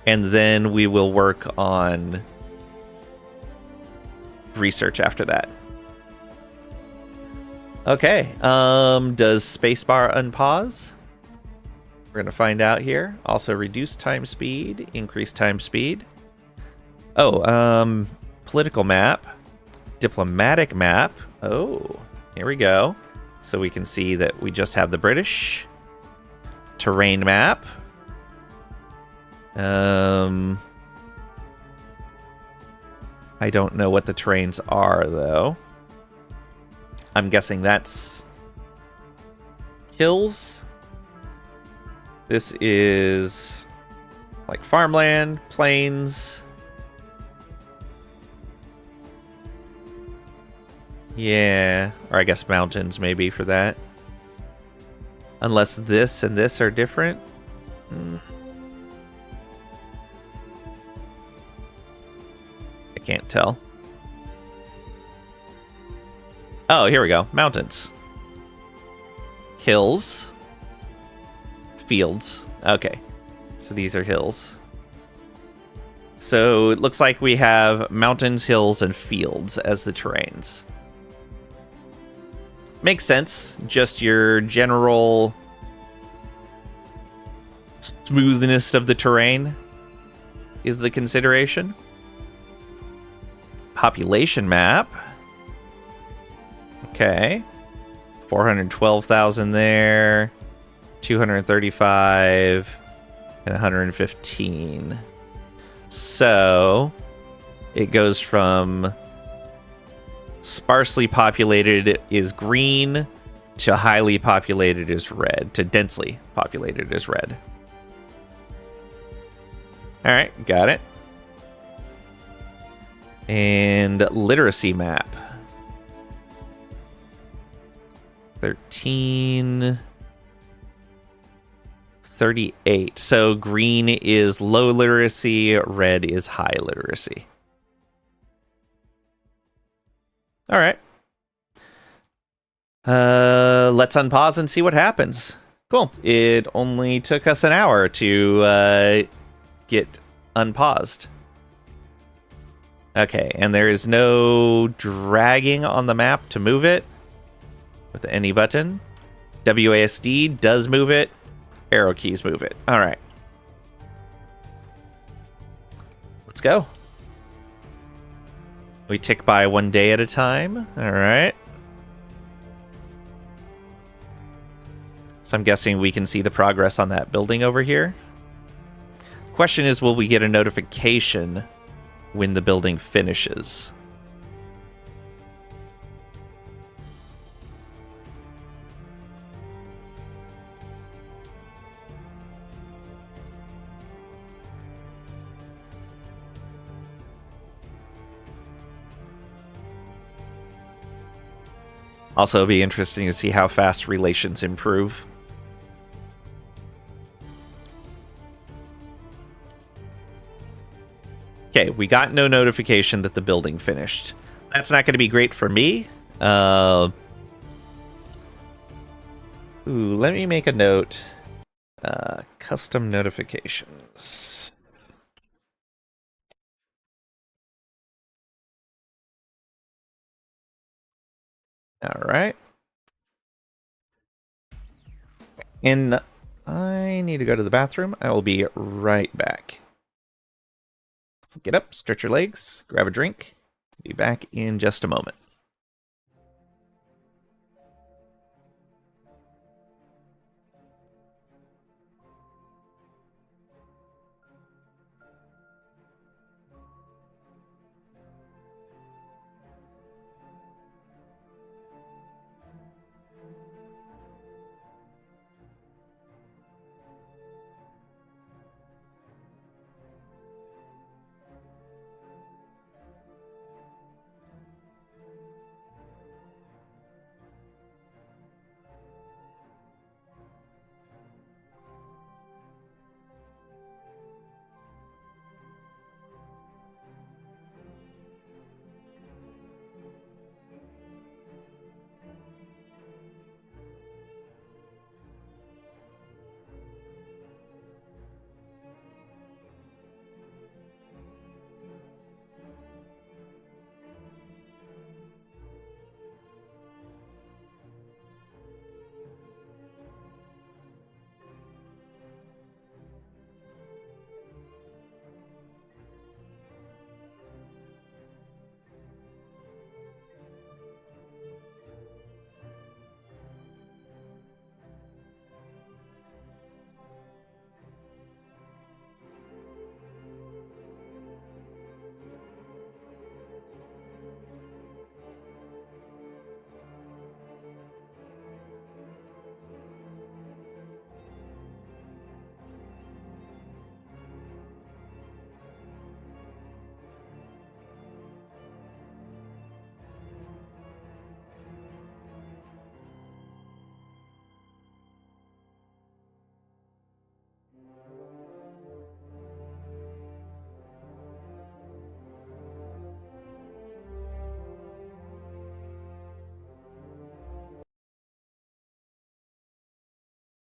S1: And then we will work on research after that. Okay, does spacebar unpause? We're gonna find out here. Also reduce time speed, increase time speed. Oh, political map, diplomatic map. Oh, here we go. So we can see that we just have the British. Terrain map. I don't know what the terrains are, though. I'm guessing that's hills. This is like farmland, plains. Yeah, or I guess mountains maybe for that. Unless this and this are different. I can't tell. Oh, here we go. Mountains. Hills. Fields. Okay. So these are hills. So it looks like we have mountains, hills, and fields as the terrains. Makes sense. Just your general smoothness of the terrain is the consideration. population map. Okay. 412,000 there. 235 and 115. So it goes from sparsely populated is green to highly populated is red to densely populated is red. All right, got it. And literacy map. 1338. So green is low literacy, red is high literacy. All right. Let's unpause and see what happens. Cool. It only took us an hour to get unpaused. Okay, and there is no dragging on the map to move it with any button. WASD does move it. Arrow keys move it. All right. Let's go. We tick by 1 day at a time. All right. So I'm guessing we can see the progress on that building over here. Question is, will we get a notification when the building finishes? Also, it'll be interesting to see how fast relations improve. Okay, we got no notification that the building finished. That's not going to be great for me. Let me make a note. Custom notifications. All right. And I need to go to the bathroom. I will be right back. Get up, stretch your legs, grab a drink. Be back in just a moment.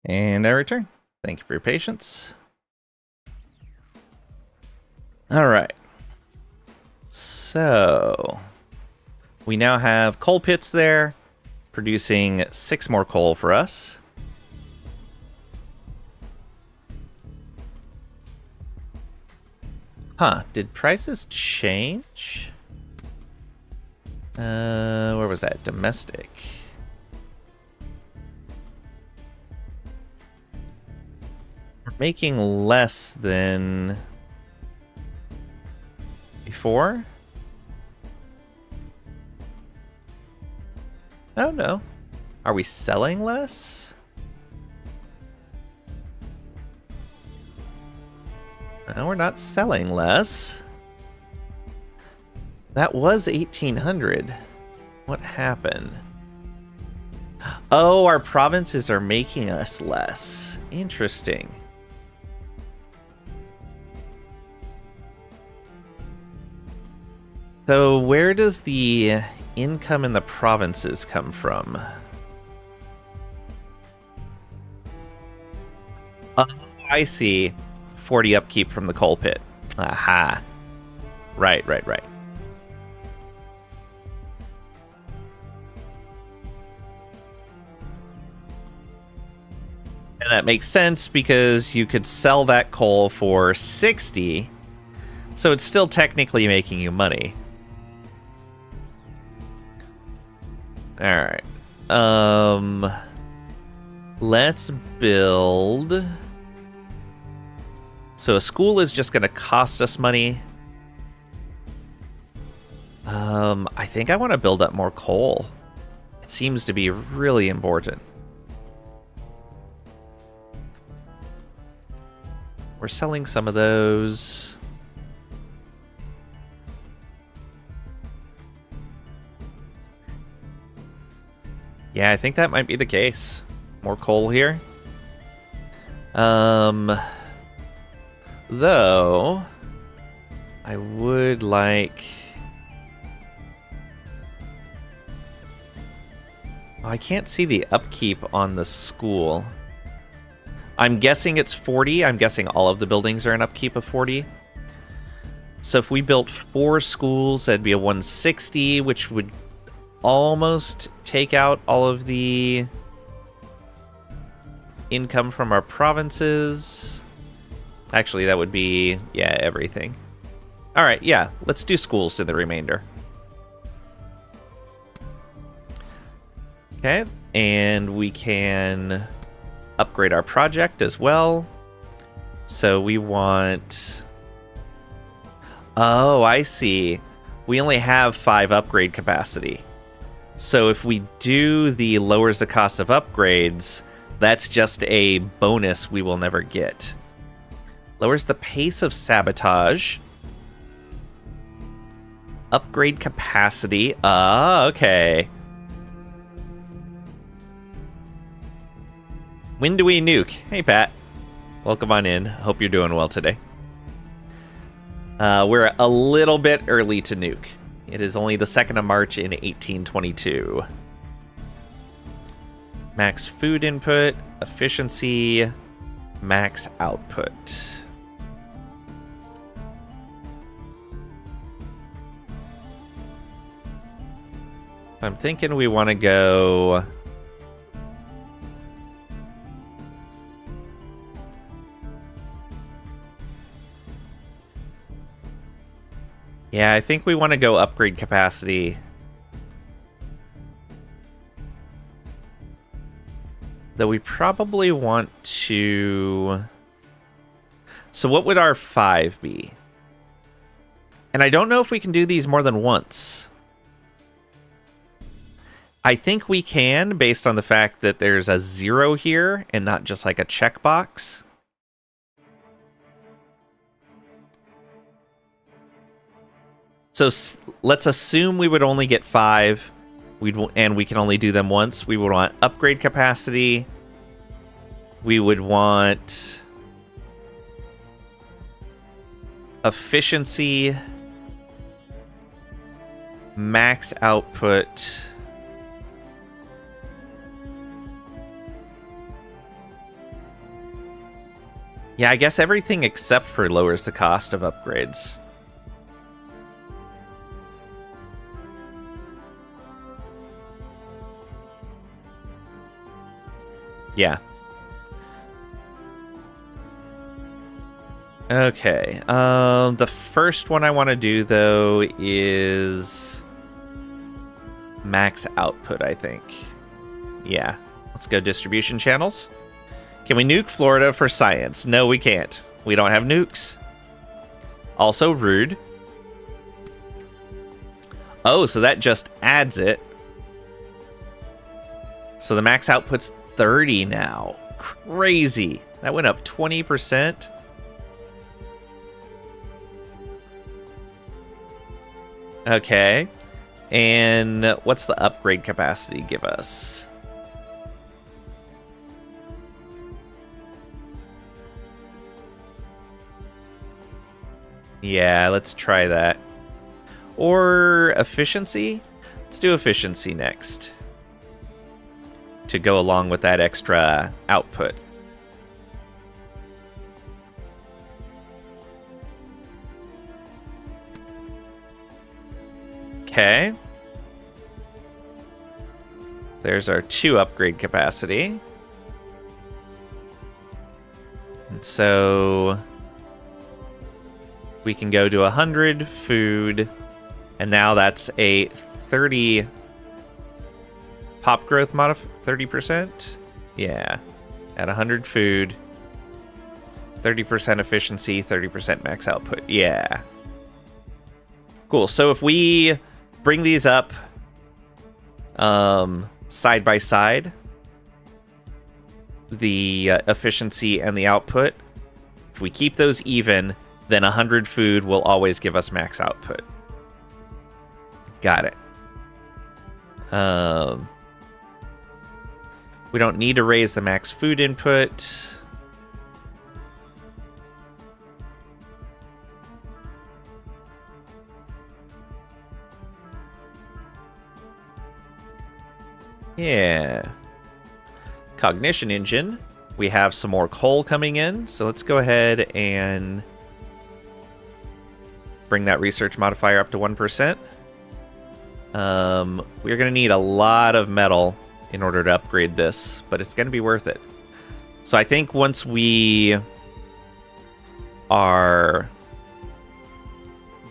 S1: And I return. Thank you for your patience. All right. So we now have coal pits there, producing 6 more coal for us. Huh, did prices change? Where was that? Domestic. We're making less than before? Oh, no. Are we selling less? No, we're not selling less. That was 1,800. What happened? Oh, our provinces are making us less. Interesting. So where does the income in the provinces come from? Oh, I see. 40 upkeep from the coal pit. Aha. Right. And that makes sense because you could sell that coal for 60, so it's still technically making you money. Alright. Let's build. So a school is just going to cost us money. I think I want to build up more coal. It seems to be really important. We're selling some of those. Yeah, I think that might be the case. More coal here. Though, I would like... Oh, I can't see the upkeep on the school. I'm guessing it's 40. I'm guessing all of the buildings are an upkeep of 40. So if we built 4 schools, that'd be a 160, which would almost take out all of the income from our provinces. Actually, that would be, yeah, everything. All right, yeah, let's do schools in the remainder. Okay, and we can upgrade our project as well. So we want... Oh, I see. We only have 5 upgrade capacity. So if we do the lowers the cost of upgrades, that's just a bonus we will never get. Lowers the pace of sabotage. Upgrade capacity. Ah, okay. When do we nuke? Hey, Pat. Welcome on in. Hope you're doing well today. We're a little bit early to nuke. It is only the 2nd of March in 1822. Max food input, efficiency, max output. I'm thinking we want to go... Yeah, I think we want to go upgrade capacity. Though we probably want to... So what would our 5 be? And I don't know if we can do these more than once. I think we can, based on the fact that there's a 0 here and not just like a checkbox. So let's assume we would only get 5, and we can only do them once. We would want upgrade capacity. We would want efficiency, max output, yeah, I guess everything except for lowers the cost of upgrades. Yeah. Okay. The first one I want to do, though, is max output, I think. Yeah. Let's go distribution channels. Can we nuke Florida for science? No, we can't. We don't have nukes. Also rude. Oh, so that just adds it. So the max output's 30 now. Crazy. That went up 20%. Okay. And what's the upgrade capacity give us? Yeah, let's try that. Or efficiency? Let's do efficiency next. To go along with that extra output. Okay. There's our 2 upgrade capacity. And so we can go to 100 food, and now that's a 30 pop growth 30%. Yeah, at 100 food, 30% efficiency, 30% max output. Yeah, cool. So if we bring these up side by side, the efficiency and the output, if we keep those even, then 100 food will always give us max output. Got it. We don't need to raise the max food input. Yeah. Cognition engine. We have some more coal coming in, so let's go ahead and bring that research modifier up to 1%. We're going to need a lot of metal in order to upgrade this, but it's going to be worth it. So I think once we are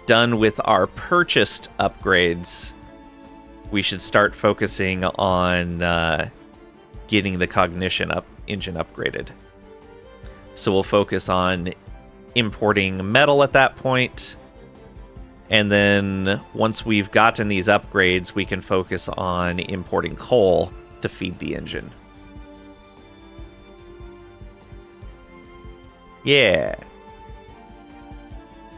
S1: done with our purchased upgrades, we should start focusing on getting the cognition engine upgraded. So we'll focus on importing metal at that point. And then once we've gotten these upgrades, we can focus on importing coal to feed the engine. Yeah.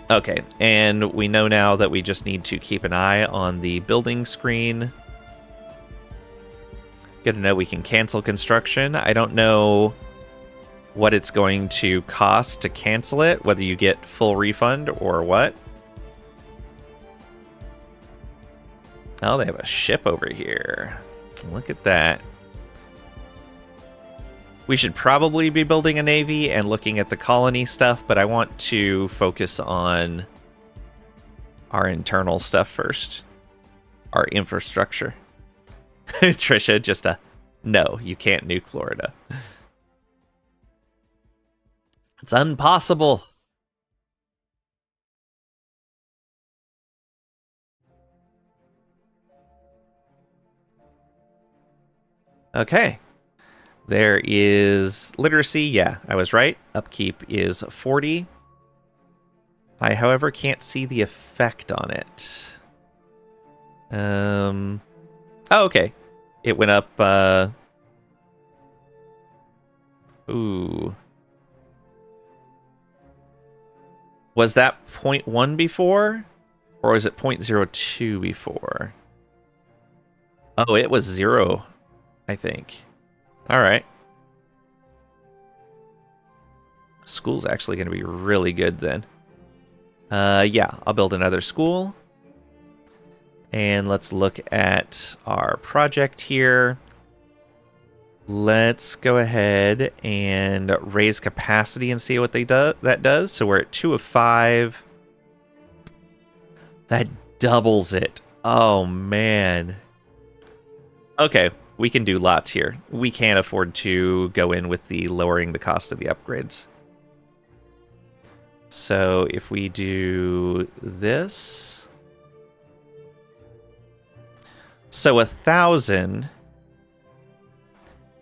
S1: Okay, and we know now that we just need to keep an eye on the building screen. Good to know we can cancel construction. I don't know what it's going to cost to cancel it, whether you get full refund or what. Oh, they have a ship over here. Look at that. We should probably be building a navy and looking at the colony stuff, but I want to focus on our internal stuff first. Our infrastructure. Trisha, just no, you can't nuke Florida. It's impossible. Okay. There is literacy. Yeah, I was right. Upkeep is 40. I, however, can't see the effect on it. Oh, okay. It went up, ooh. Was that 0.1 before? Or was it 0.02 before? Oh, it was 0, I think. Alright. School's actually going to be really good then. Yeah, I'll build another school. And let's look at our project here. Let's go ahead and raise capacity and see what that does. So we're at 2 of 5. That doubles it. Oh, man. Okay, we can do lots here. We can't afford to go in with the lowering the cost of the upgrades. So if we do this... So 1,000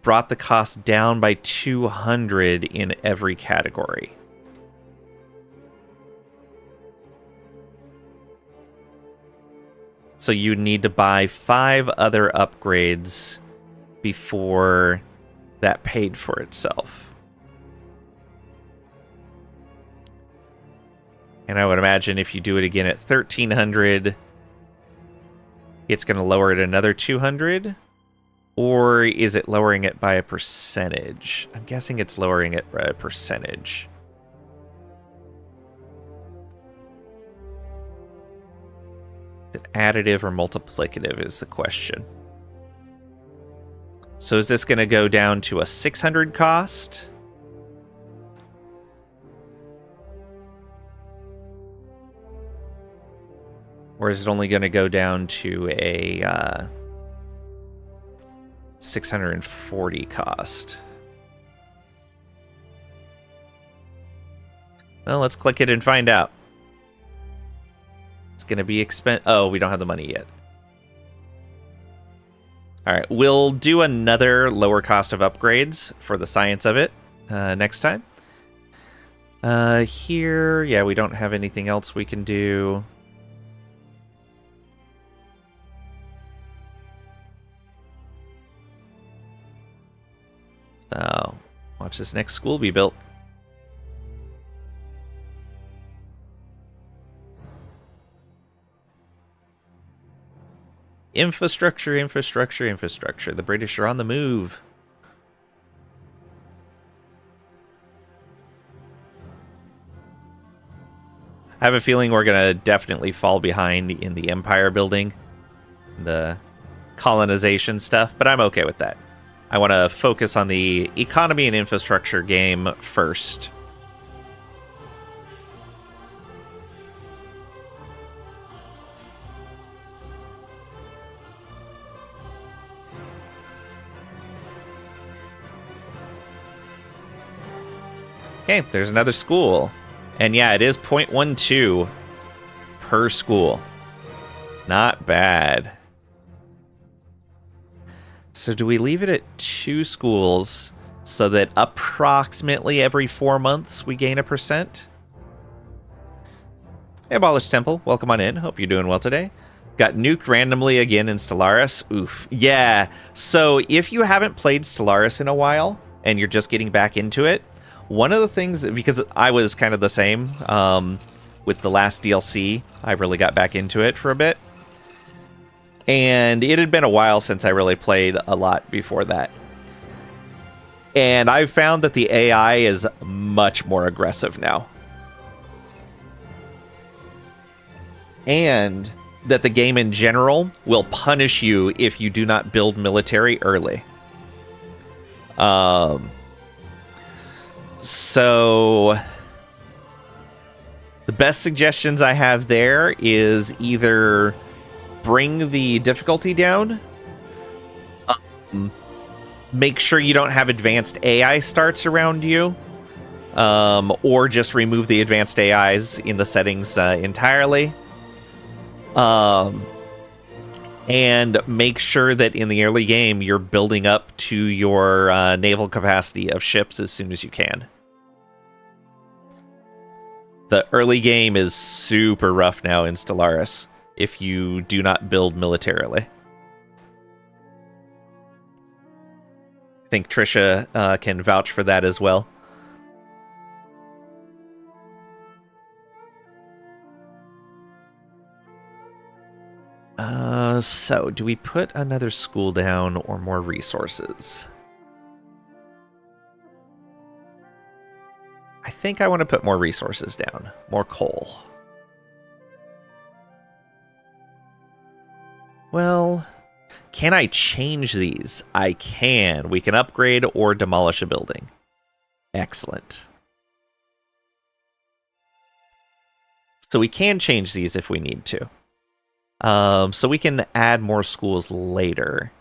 S1: brought the cost down by 200 in every category. So you need to buy 5 other upgrades before that paid for itself. And I would imagine if you do it again at 1,300, it's going to lower it another 200. Or is it lowering it by a percentage? I'm guessing it's lowering it by a percentage. Is it additive or multiplicative is the question. So is this going to go down to a 600 cost? Or is it only going to go down to a 640 cost? Well, let's click it and find out. It's going to be Oh, we don't have the money yet. All right, we'll do another lower cost of upgrades for the science of it next time. Here, yeah, we don't have anything else we can do. So, watch this next school be built. Infrastructure, infrastructure, infrastructure. The British are on the move. I have a feeling we're going to definitely fall behind in the empire building, the colonization stuff, but I'm okay with that. I want to focus on the economy and infrastructure game first. Okay, there's another school. And yeah, it is 0.12 per school. Not bad. So do we leave it at 2 schools so that approximately every 4 months we gain a percent? Hey, Abolished Temple, welcome on in. Hope you're doing well today. Got nuked randomly again in Stellaris. Oof. Yeah, so if you haven't played Stellaris in a while and you're just getting back into it, one of the things, because I was kind of the same with the last DLC, I really got back into it for a bit. And it had been a while since I really played a lot before that. And I've found that the AI is much more aggressive now. And that the game in general will punish you if you do not build military early. So the best suggestions I have there is either bring the difficulty down, make sure you don't have advanced AI starts around you, or just remove the advanced AIs in the settings entirely. And make sure that in the early game you're building up to your naval capacity of ships as soon as you can. The early game is super rough now in Stellaris if you do not build militarily. I think Trisha can vouch for that as well. So, do we put another school down or more resources? I think I want to put more resources down. More coal. Well, can I change these? I can. We can upgrade or demolish a building. Excellent. So we can change these if we need to. So we can add more schools later.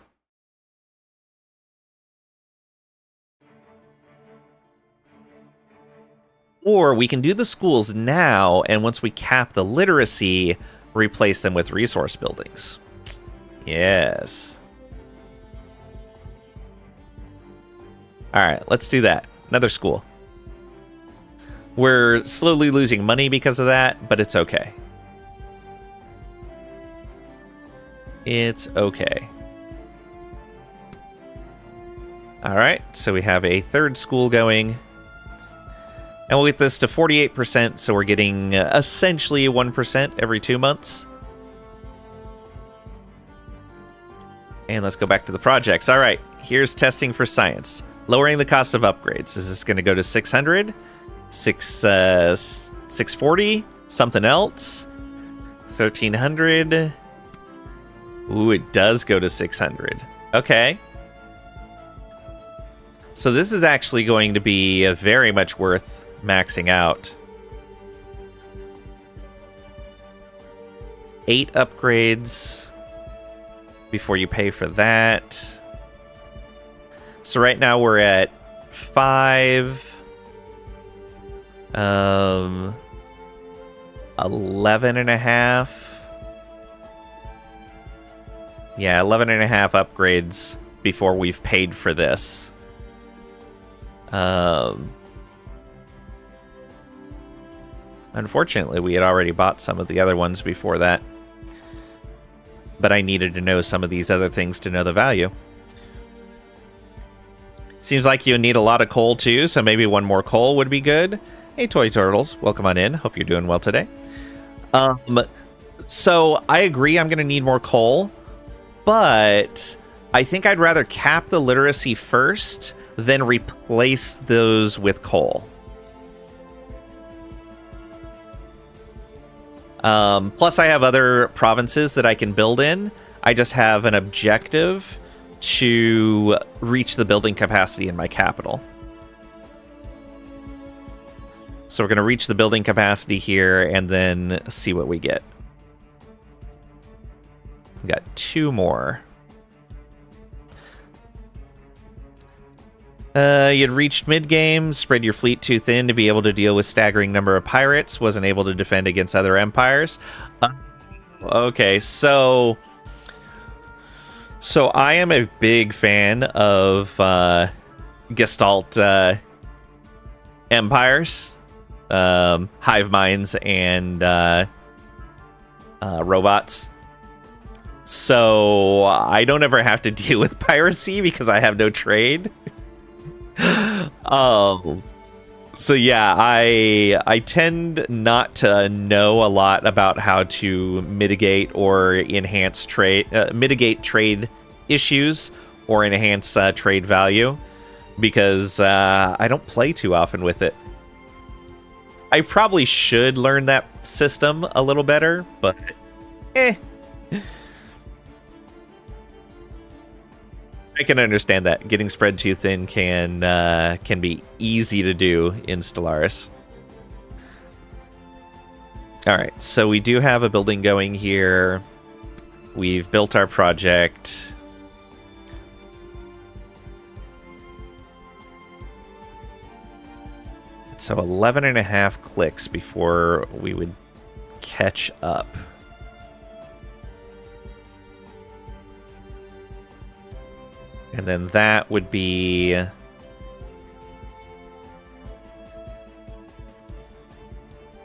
S1: Or we can do the schools now, and once we cap the literacy, replace them with resource buildings. Yes. All right, let's do that. Another school. We're slowly losing money because of that, but it's okay. It's okay. All right, so we have a third school going. And we'll get this to 48%, so we're getting essentially 1% every 2 months. And let's go back to the projects. All right, here's testing for science. Lowering the cost of upgrades. Is this going to go to 600? 640? Something else? 1300? Ooh, it does go to 600. Okay. So this is actually going to be very much worth maxing out. 8 upgrades before you pay for that. So right now we're at 5. 11 and a half. Yeah, 11 and a half upgrades before we've paid for this. Unfortunately, we had already bought some of the other ones before that. But I needed to know some of these other things to know the value. Seems like you need a lot of coal too, so maybe one more coal would be good. Hey, Toy Turtles, welcome on in. Hope you're doing well today. So I agree I'm going to need more coal, but I think I'd rather cap the literacy first than replace those with coal. Plus, I have other provinces that I can build in. I just have an objective to reach the building capacity in my capital. So we're going to reach the building capacity here and then see what we get. We got 2 more. You'd reached mid-game, spread your fleet too thin to be able to deal with staggering number of pirates, wasn't able to defend against other empires. Okay, so I am a big fan of Gestalt empires, hive minds, and robots. So I don't ever have to deal with piracy because I have no trade. So yeah, I tend not to know a lot about how to mitigate or enhance mitigate trade issues or enhance trade value because I don't play too often with it. I probably should learn that system a little better, but I can understand that. Getting spread too thin can be easy to do in Stellaris. Alright, so we do have a building going here. We've built our project. So 11 and a half clicks before we would catch up. And then that would be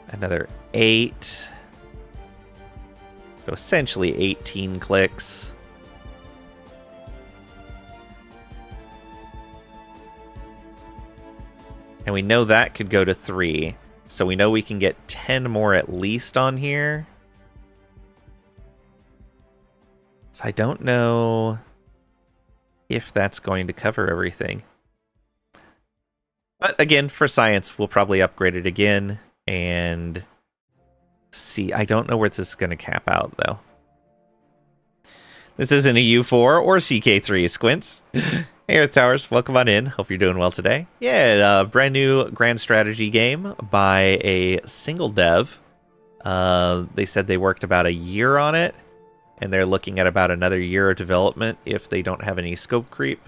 S1: another 8. So essentially 18 clicks. And we know that could go to 3. So we know we can get 10 more at least on here. So I don't know if that's going to cover everything. But again, for science, we'll probably upgrade it again and see. I don't know where this is going to cap out, though. This isn't a U4 or CK3, Squints. Hey, Earth Towers, welcome on in. Hope you're doing well today. Yeah, brand new grand strategy game by a single dev. They said they worked about a year on it, and they're looking at about another year of development if they don't have any scope creep.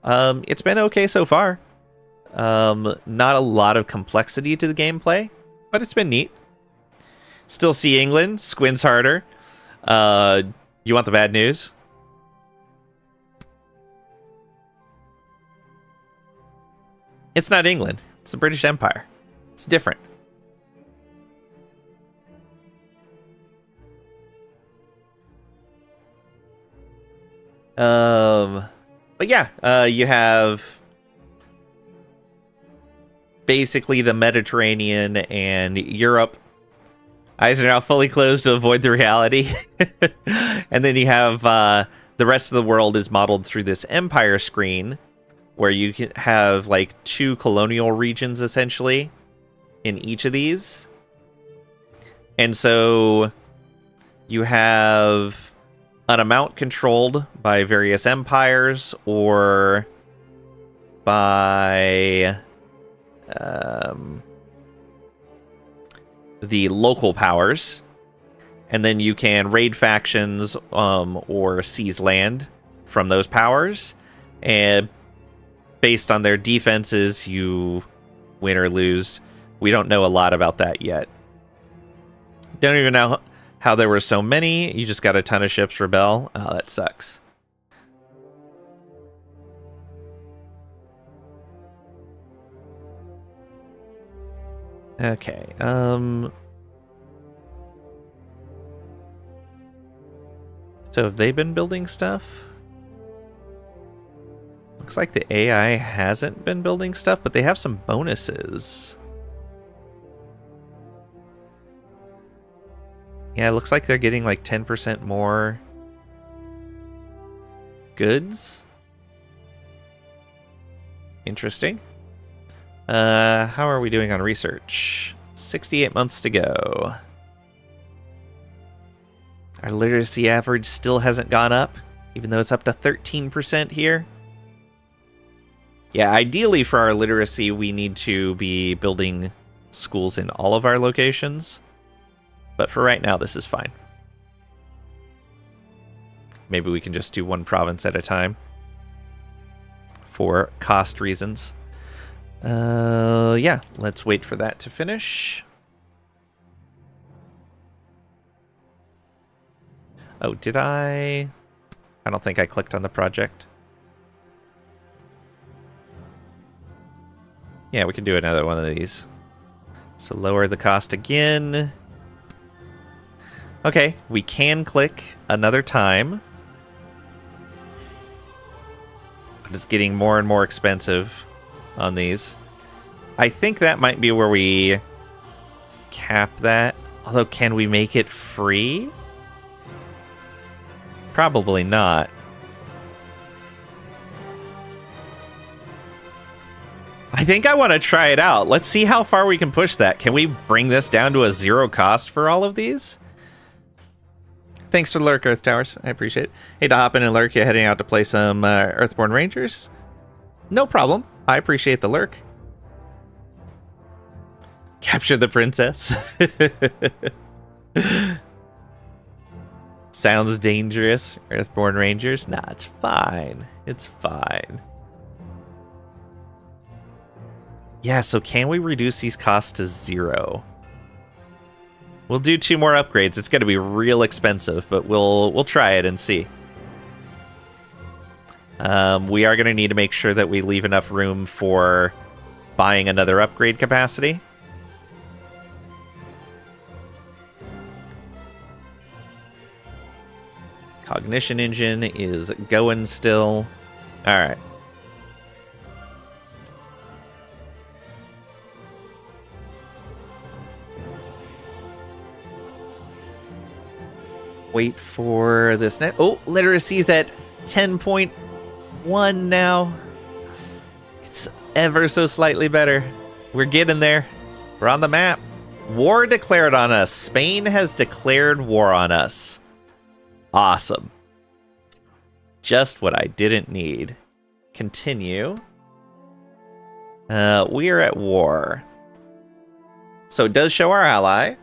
S1: It's been okay so far. Not a lot of complexity to the gameplay, but it's been neat. Still see England, squints harder. You want the bad news? It's not England. It's the British Empire. It's different. But yeah, you have basically the Mediterranean and Europe. Eyes are now fully closed to avoid the reality. And then you have the rest of the world is modeled through this empire screen where you can have like 2 colonial regions essentially in each of these. And so you have an amount controlled by various empires or by the local powers, and then you can raid factions or seize land from those powers, and based on their defenses you win or lose. We don't know a lot about that yet. Don't even know how there were so many. You just got a ton of ships rebel. Oh, that sucks. Okay, so have they been building stuff? Looks like the AI hasn't been building stuff, but they have some bonuses. Yeah, it looks like they're getting like 10% more goods. Interesting. How are we doing on research? 68 months to go. Our literacy average still hasn't gone up, even though it's up to 13% here. Yeah, ideally for our literacy, we need to be building schools in all of our locations. But for right now, this is fine. Maybe we can just do one province at a time for cost reasons. Yeah, let's wait for that to finish. Oh, did I don't think I clicked on the project. Yeah, we can do another one of these. So lower the cost again. Okay, we can click another time. It's getting more and more expensive on these. I think that might be where we cap that. Although, can we make it free? Probably not. I think I want to try it out. Let's see how far we can push that. Can we bring this down to a 0 cost for all of these? Thanks for the lurk, Earth Towers. I appreciate it. Hey, to hop in and lurk, you heading out to play some Earthborn Rangers? No problem. I appreciate the lurk. Capture the princess. Sounds dangerous. Earthborn Rangers? Nah, it's fine. It's fine. Yeah, so can we reduce these costs to 0? We'll do 2 more upgrades. It's going to be real expensive, but we'll try it and see. We are going to need to make sure that we leave enough room for buying another upgrade capacity. Cognition engine is going still. All right. Wait for this net. Oh, literacy's at 10.1 now. It's ever so slightly better. We're getting there. We're on the map. War declared on us. Spain has declared war on us. Awesome. Just what I didn't need. Continue. We are at war. So it does show our ally.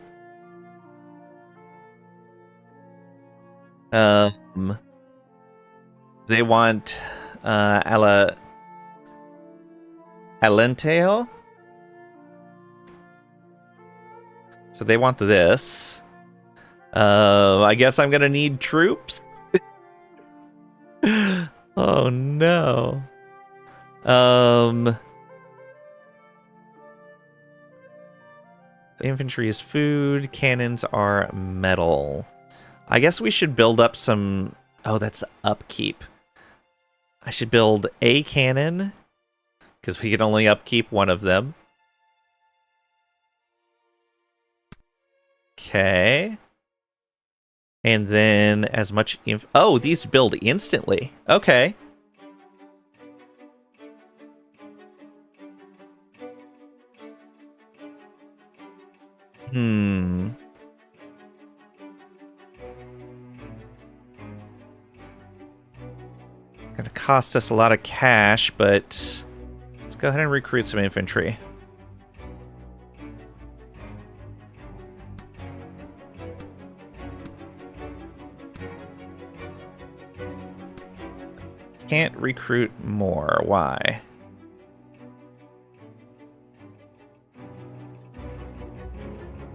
S1: They want Alentejo. So they want this. I guess I'm gonna need troops. Oh no. Um, infantry is food, cannons are metal. I guess we should build up some... Oh, that's upkeep. I should build a cannon, because we can only upkeep one of them. Okay. And then as much oh, these build instantly. Okay. Hmm. Gonna cost us a lot of cash, but let's go ahead and recruit some infantry. Can't recruit more. Why?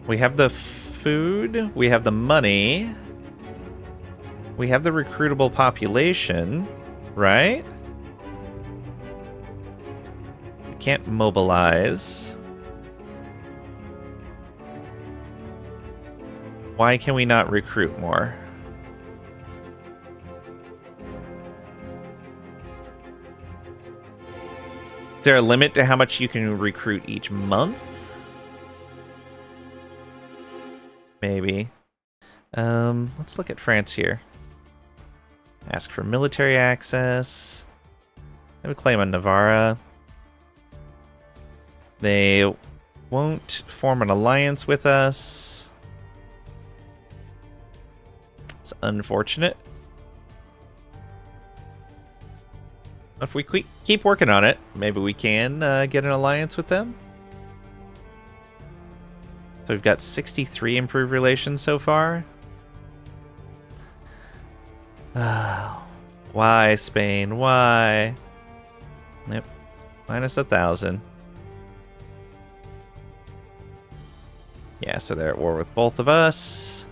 S1: We have the food. We have the money. We have the recruitable population, right? Can't mobilize. Why can we not recruit more? Is there a limit to how much you can recruit each month? Maybe. Let's look at France here. Ask for military access. They have a claim on Navarra. They won't form an alliance with us. It's unfortunate. If we keep working on it, maybe we can get an alliance with them. So we've got 63 improved relations so far. Why, Spain? Why? Yep. Minus 1,000. Yeah, so they're at war with both of us.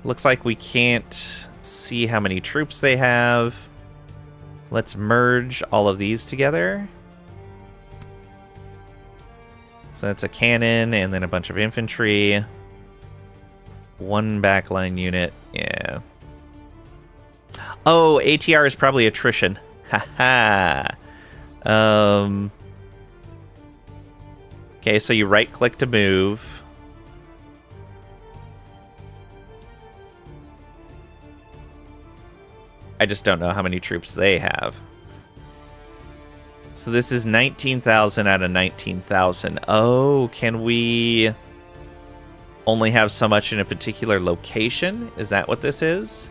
S1: Looks like we can't see how many troops they have. Let's merge all of these together. So that's a cannon and then a bunch of infantry. One backline unit. Yeah. Oh, ATR is probably attrition. Haha. Okay, so you right-click to move. I just don't know how many troops they have. So this is 19,000 out of 19,000. Oh, can we only have so much in a particular location? Is that what this is?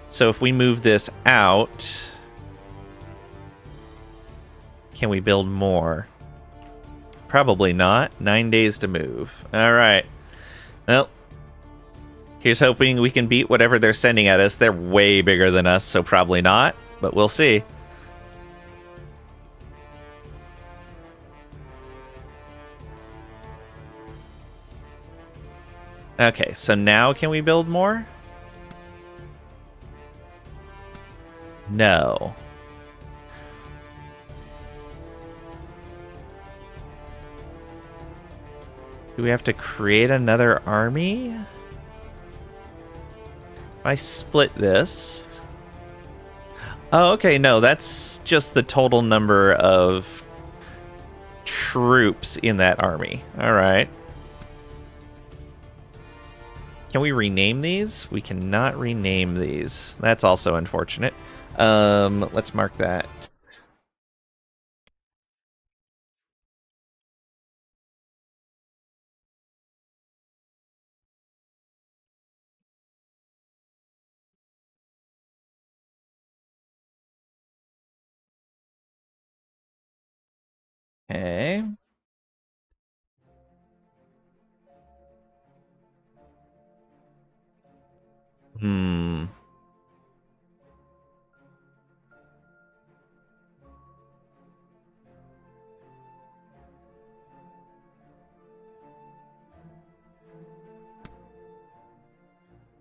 S1: So if we move this out, can we build more? Probably not. 9 days to move. All right. Well, here's hoping we can beat whatever they're sending at us. They're way bigger than us, so probably not, but we'll see. Okay, so now can we build more? No. Do we have to create another army? If I split this... Oh, okay, no, that's just the total number of troops in that army. All right. Can we rename these? We cannot rename these. That's also unfortunate. Let's mark that. Okay. Hmm.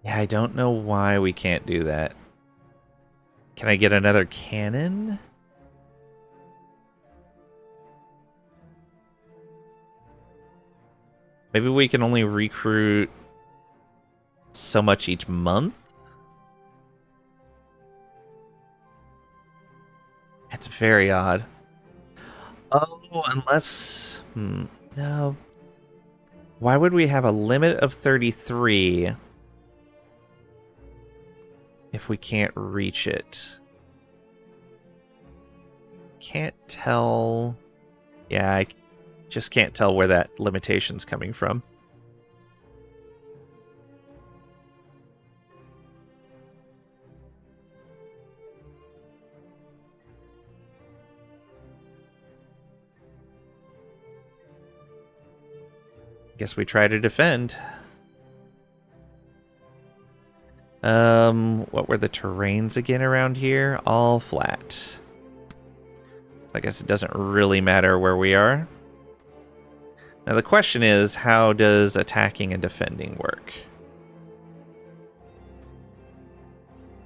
S1: Yeah, I don't know why we can't do that. Can I get another cannon? Maybe we can only recruit so much each month? It's very odd. Oh, unless... no. Why would we have a limit of 33 if we can't reach it? Can't tell... Yeah, I just can't tell where that limitation's coming from. Guess we try to defend. What were the terrains again around here? All flat. I guess it doesn't really matter where we are. Now the question is, how does attacking and defending work?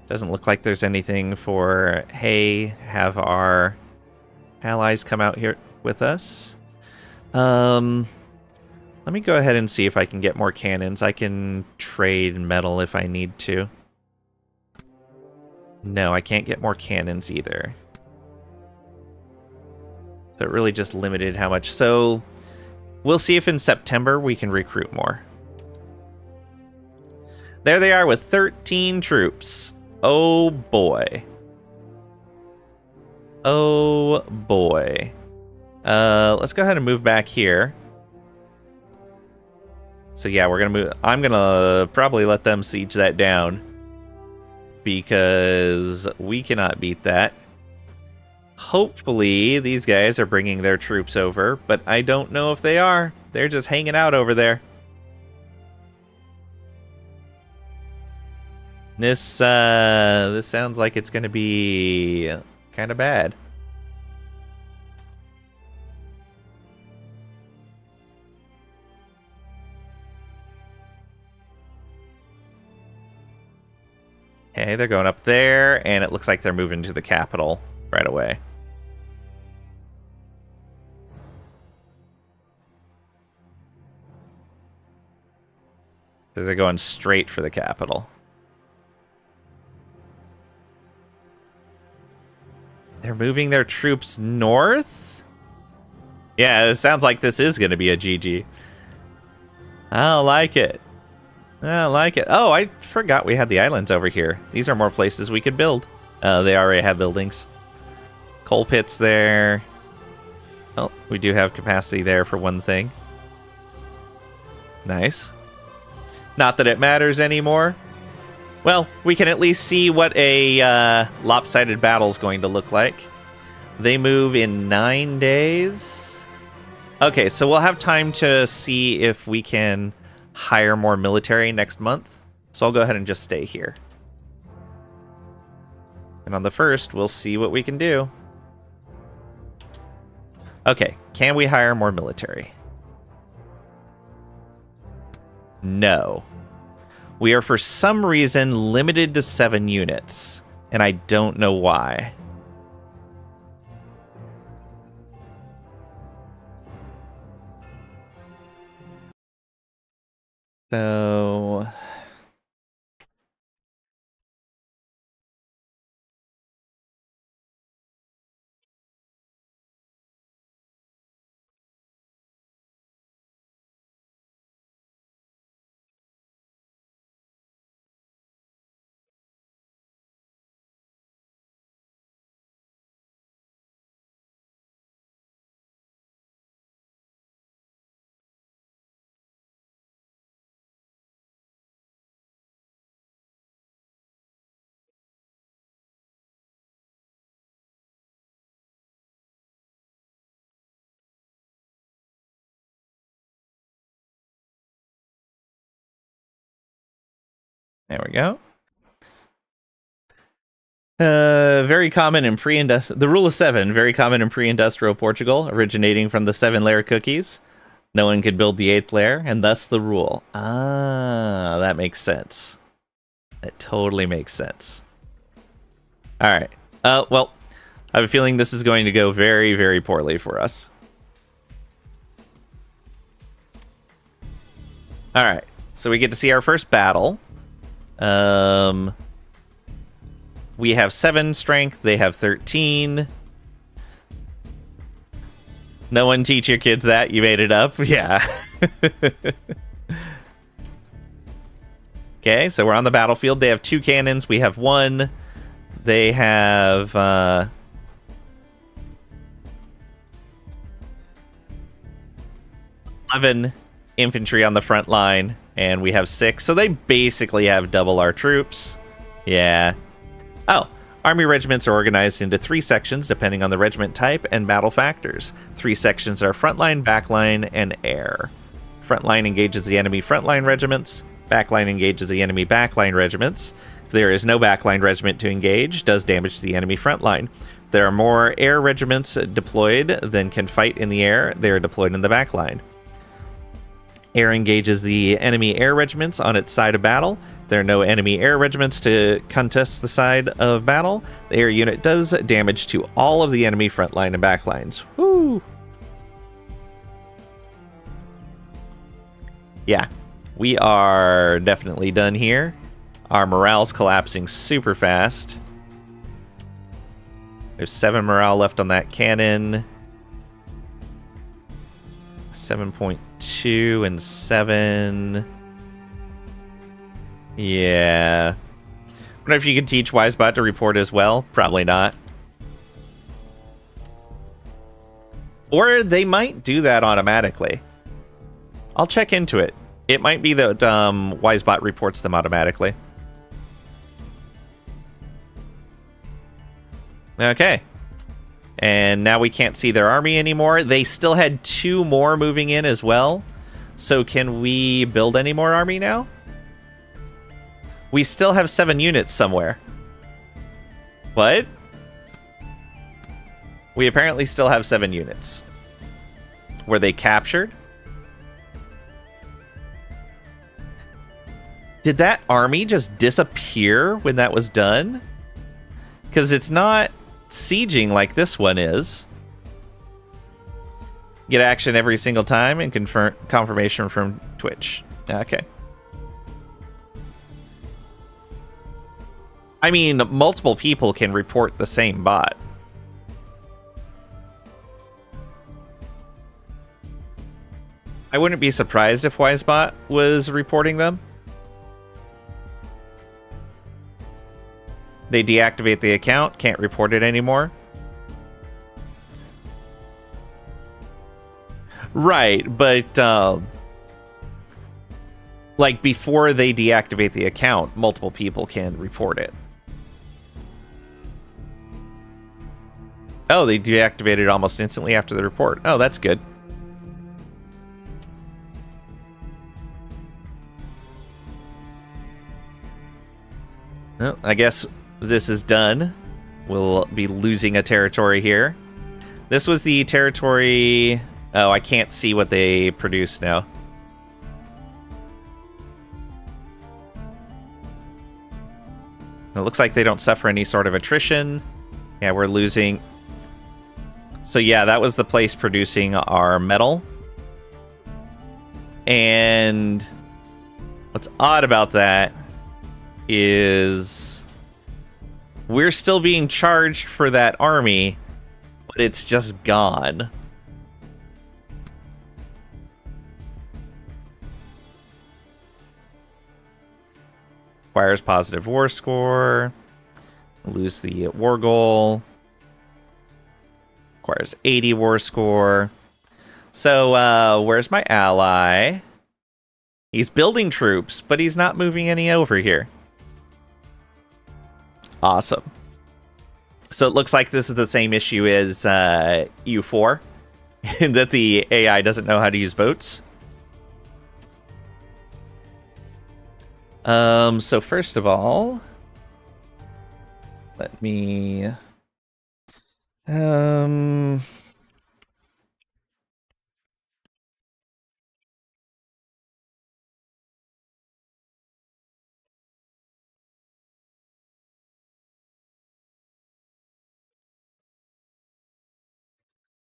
S1: Doesn't look like there's anything for, hey, have our allies come out here with us. Let me go ahead and see if I can get more cannons. I can trade metal if I need to. No, I can't get more cannons either. So it really just limited how much. So we'll see if in September we can recruit more. There they are with 13 troops. Oh boy. Oh boy. Let's go ahead and move back here. So yeah, we're gonna move. I'm gonna probably let them siege that down because we cannot beat that. Hopefully these guys are bringing their troops over, but I don't know if they are. They're just hanging out over there. This sounds like it's gonna be kind of bad. Okay, they're going up there, and it looks like they're moving to the capital right away. So they're going straight for the capital. They're moving their troops north? Yeah, it sounds like this is going to be a GG. I don't like it. I like it. Oh, I forgot we had the islands over here. These are more places we could build. They already have buildings. Coal pits there. Oh, we do have capacity there for one thing. Nice. Not that it matters anymore. Well, we can at least see what a lopsided battle is going to look like. They move in 9 days. Okay, so we'll have time to see if we can hire more military next month. So I'll go ahead and just stay here. And on the 1st, we'll see what we can do. Okay, can we hire more military? No. We are for some reason limited to 7 units, and I don't know why. So there we go. Very common in pre-industrial. The rule of 7, very common in pre-industrial Portugal, originating from the 7-layer cookies. No one could build the 8th layer, and thus the rule. Ah, that makes sense. That totally makes sense. All right. Well, I have a feeling this is going to go very, very poorly for us. All right. So we get to see our first battle. We have 7 strength. They have 13. No one teach your kids that. You made it up. Yeah. Okay, so we're on the battlefield. They have 2 cannons. We have 1. They have 11 infantry on the front line, and we have 6. So they basically have double our troops. Yeah. Oh, army regiments are organized into 3 sections depending on the regiment type and battle factors. 3 sections are frontline, backline, and air. Frontline engages the enemy frontline regiments. Backline engages the enemy backline regiments. If there is no backline regiment to engage, does damage to the enemy frontline. If there are more air regiments deployed than can fight in the air, they are deployed in the backline. Air engages the enemy air regiments on its side of battle. If there are no enemy air regiments to contest the side of battle, the air unit does damage to all of the enemy frontline and backlines. Woo! Yeah. We are definitely done here. Our morale's collapsing super fast. There's 7 morale left on that cannon. 7.2 and 7. Yeah. Wonder if you could teach Wisebot to report as well. Probably not. Or they might do that automatically. I'll check into it. It might be that Wisebot reports them automatically. Okay. And now we can't see their army anymore. They still had 2 more moving in as well. So can we build any more army now? We still have 7 units somewhere. What? We apparently still have 7 units. Were they captured? Did that army just disappear when that was done? Because it's not sieging like this one is. Get action every single time and confirmation from Twitch. Okay. I mean, multiple people can report the same bot. I wouldn't be surprised if Wisebot was reporting them. They deactivate the account, can't report it anymore. Right, but like before they deactivate the account, multiple people can report it. Oh, they deactivated almost instantly after the report. Oh, that's good. Well, I guess this is done. We'll be losing a territory here. This was the territory... Oh, I can't see what they produce now. It looks like they don't suffer any sort of attrition. Yeah, we're losing... So yeah, that was the place producing our metal. And what's odd about that is we're still being charged for that army, but it's just gone. Acquires positive war score. Lose the war goal. Acquires 80 war score. So, where's my ally? He's building troops, but he's not moving any over here. Awesome. So it looks like this is the same issue as U4, in that the AI doesn't know how to use boats. So first of all, let me...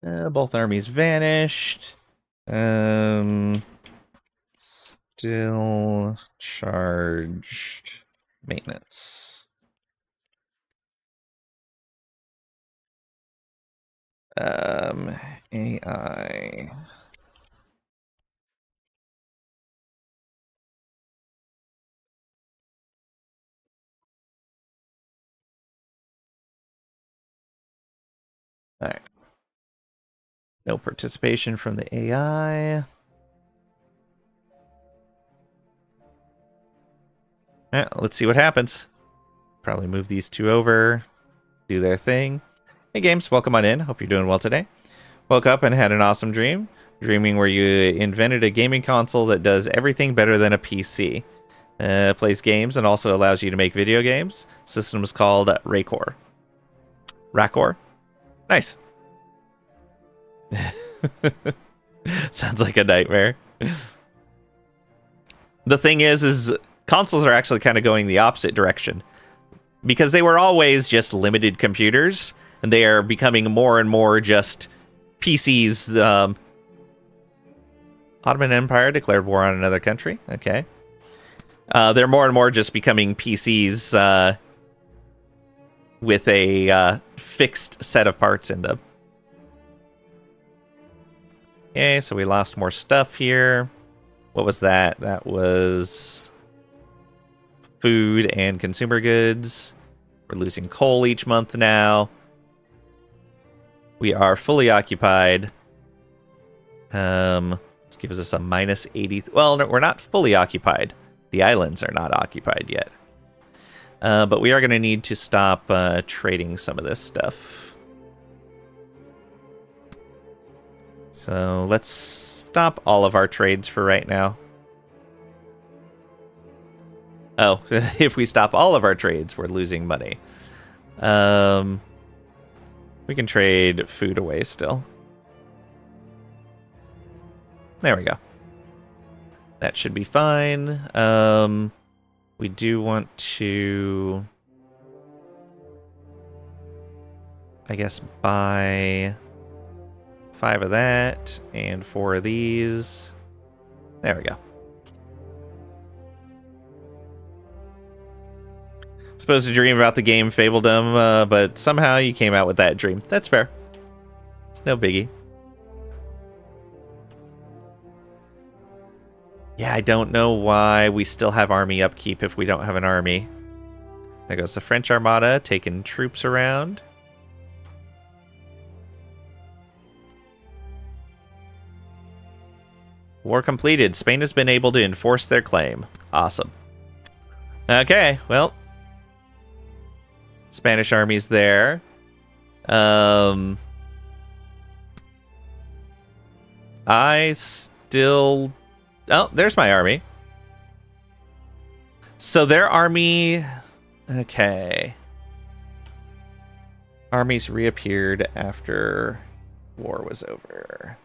S1: Both armies vanished. Still charged. Maintenance. AI. All right. No participation from the AI. Yeah, let's see what happens. Probably move these two over, do their thing. Hey, games, welcome on in. Hope you're doing well today. Woke up and had an awesome dream. Dreaming where you invented a gaming console that does everything better than a PC. Plays games and also allows you to make video games. System is called Racor. Racor? Nice. Sounds like a nightmare. The thing is consoles are actually kind of going the opposite direction. Because they were always just limited computers, and they are becoming more and more just PCs. Ottoman Empire declared war on another country. Okay. They're more and more just becoming PCs with a fixed set of parts in them. Okay, so we lost more stuff here. What was that? That was food and consumer goods. We're losing coal each month now. We are fully occupied. Gives us a minus 80. Well, no, we're not fully occupied. The islands are not occupied yet. But we are going to need to stop trading some of this stuff. So let's stop all of our trades for right now. Oh, if we stop all of our trades, we're losing money. We can trade food away still. There we go. That should be fine. We do want to, I guess, buy 5 of that and 4 of these. There we go. Supposed to dream about the game Fabledom, but somehow you came out with that dream. That's fair. It's no biggie. Yeah, I don't know why we still have army upkeep if we don't have an army. There goes the French Armada, taking troops around. War completed. Spain has been able to enforce their claim. Awesome. Okay, well. Spanish army's there. I still... Oh, there's my army. So their army... Okay. Armies reappeared after war was over.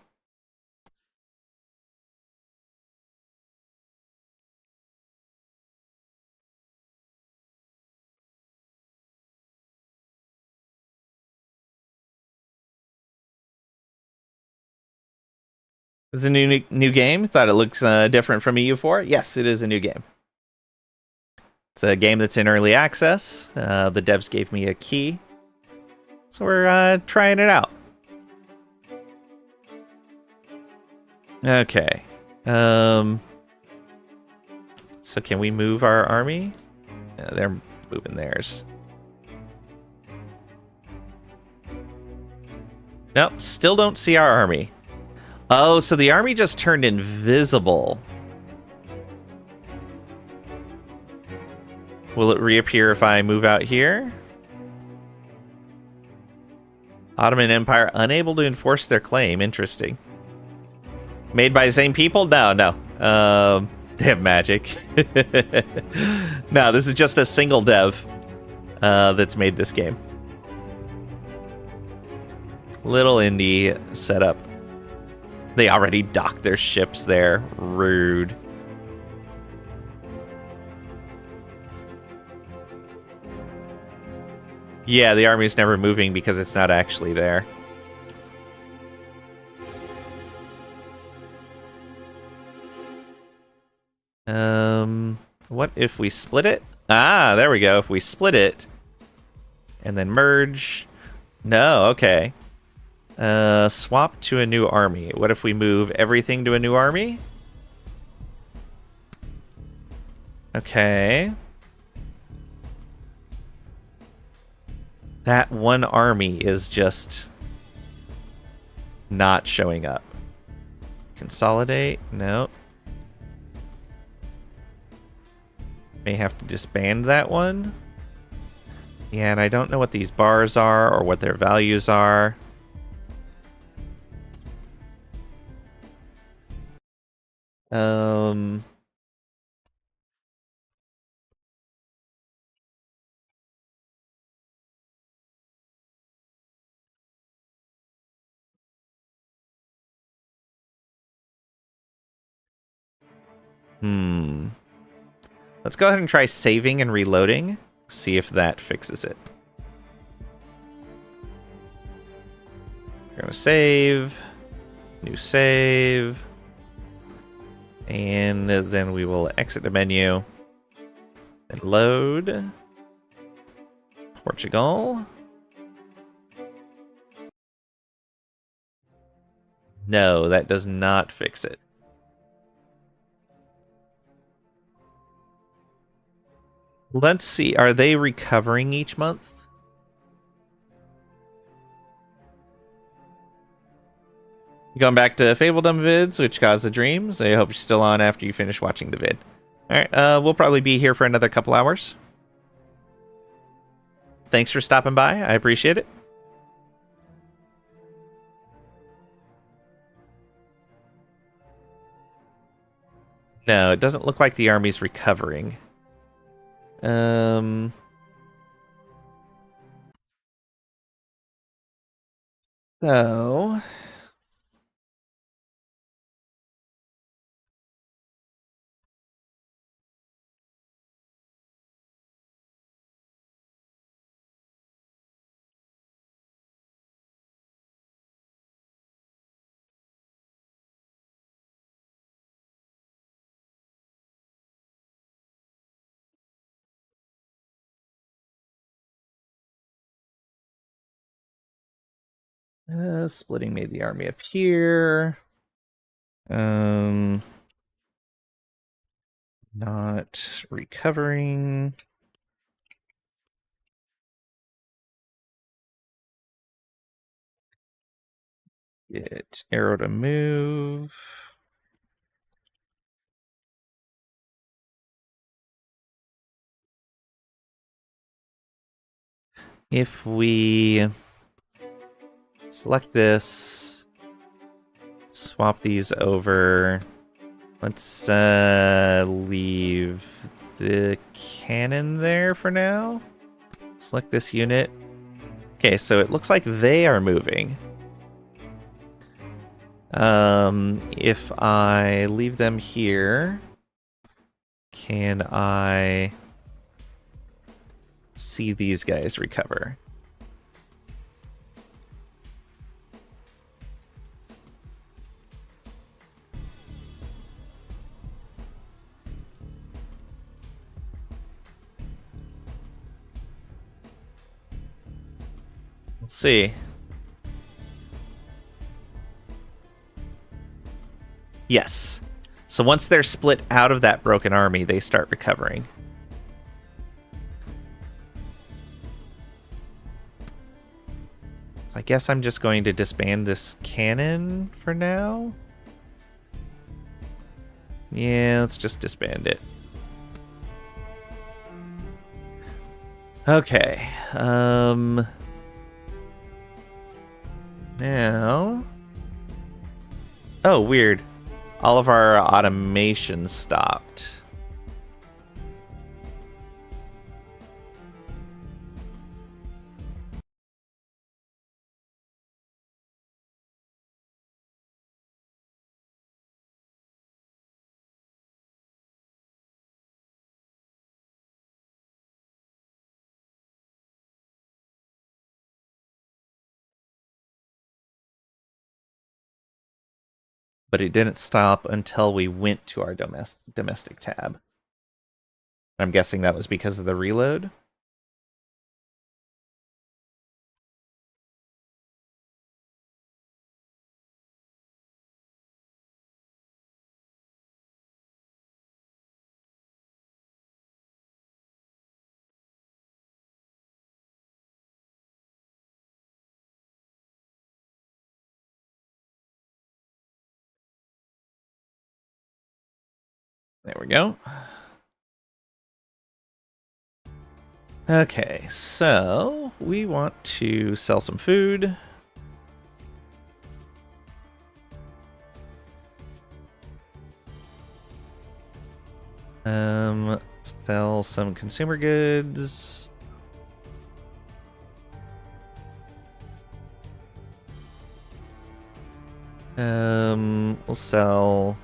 S1: Is it a new game? Thought it looks different from EU4? Yes, it is a new game. It's a game that's in early access. The devs gave me a key. So we're trying it out. Okay. So can we move our army? They're moving theirs. Nope, still don't see our army. Oh, so the army just turned invisible. Will it reappear if I move out here? Ottoman Empire unable to enforce their claim. Interesting. Made by the same people? No. They have magic. No, this is just a single dev that's made this game. Little indie setup. They already docked their ships there. Rude. Yeah, the army's never moving because it's not actually there. What if we split it? Ah, there we go. If we split it and then merge. No, okay. Swap to a new army. What if we move everything to a new army? Okay. That one army is just not showing up. Consolidate? No. May have to disband that one. Yeah, and I don't know what these bars are or what their values are. Um... Hmm. Let's go ahead and try saving and reloading. See if that fixes it. We're gonna save. New save. And then we will exit the menu. And load. Portugal. No, that does not fix it. Let's see. Are they recovering each month? Going back to Fabledom vids, which caused the dreams. I hope you're still on after you finish watching the vid. Alright, we'll probably be here for another couple hours. Thanks for stopping by. I appreciate it. No, it doesn't look like the army's recovering. So... splitting made the army appear. Not recovering. Get arrow to move. If we select this, swap these over, let's leave the cannon there for now. Select this unit. Okay, so it looks like they are moving. If I leave them here, can I see these guys recover? Let's see. Yes. So once they're split out of that broken army, they start recovering. So I guess I'm just going to disband this cannon for now. Yeah, let's just disband it. Okay. Now... Oh, weird. All of our automation stopped. but it didn't stop until we went to our domestic tab. I'm guessing that was because of the reload. There we go. Okay, so we want to sell some food. Sell some consumer goods. We'll sell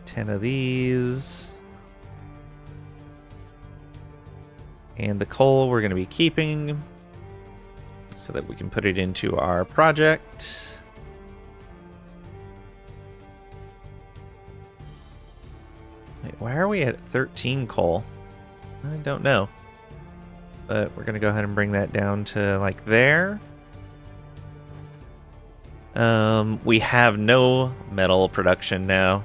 S1: 10 of these. And the coal we're going to be keeping so that we can put it into our project. Wait, why are we at 13 coal? I don't know. But we're going to go ahead and bring that down to like there. We have no metal production now.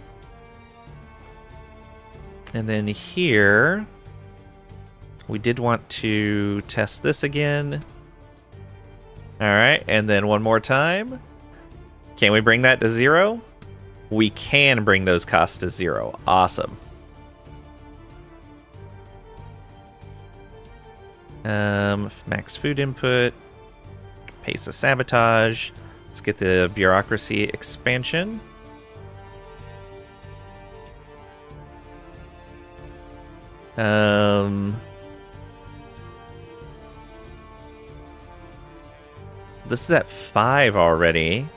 S1: And then here, we did want to test this again. All right, and then one more time. Can we bring that to 0? We can bring those costs to 0. Awesome. Max food input. Pace of sabotage. Let's get the bureaucracy expansion. This is at 5 already,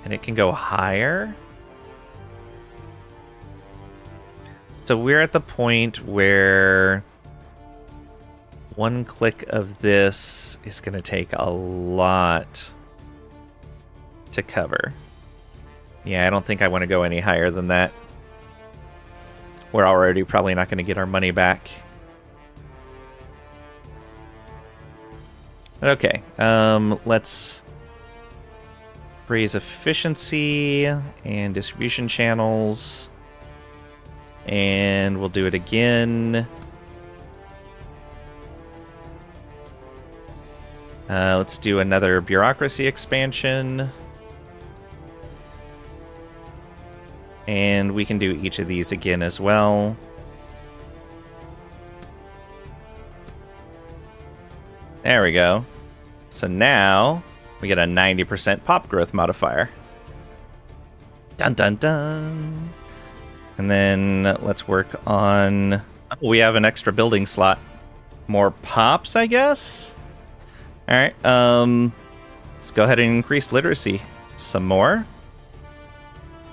S1: and it can go higher. So we're at the point where one click of this is going to take a lot to cover. Yeah, I don't think I want to go any higher than that. We're already probably not going to get our money back. Okay, let's raise efficiency and distribution channels. And we'll do it again. Let's do another bureaucracy expansion. And we can do each of these again as well. There we go. So now we get a 90% pop growth modifier. Dun dun dun. And then let's work on... Oh, we have an extra building slot. More pops, I guess? Alright, let's go ahead and increase literacy some more.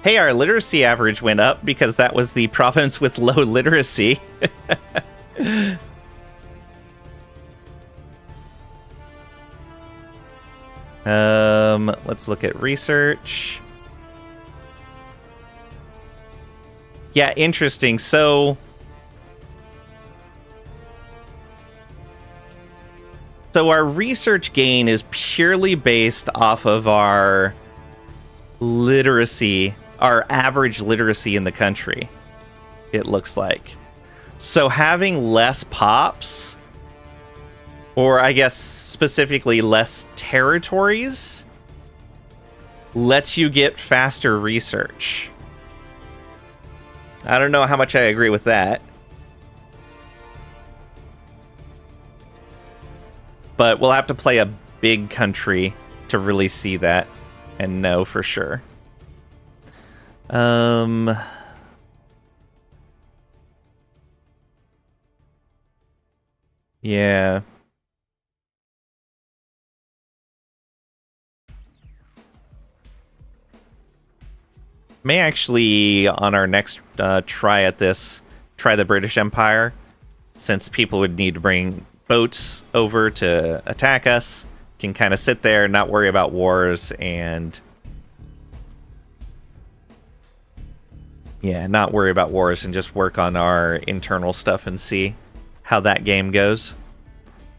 S1: Hey, our literacy average went up because that was the province with low literacy. Let's look at research. Yeah, interesting. So our research gain is purely based off of our literacy, our average literacy in the country, it looks like. So having less pops, or I guess specifically less territories, lets you get faster research. I don't know how much I agree with that. But we'll have to play a big country to really see that and know for sure. Yeah. May actually, on our next try at this, try the British Empire, since people would need to bring boats over to attack us, can kind of sit there, not worry about wars, and Yeah, not worry about wars and just work on our internal stuff and see how that game goes.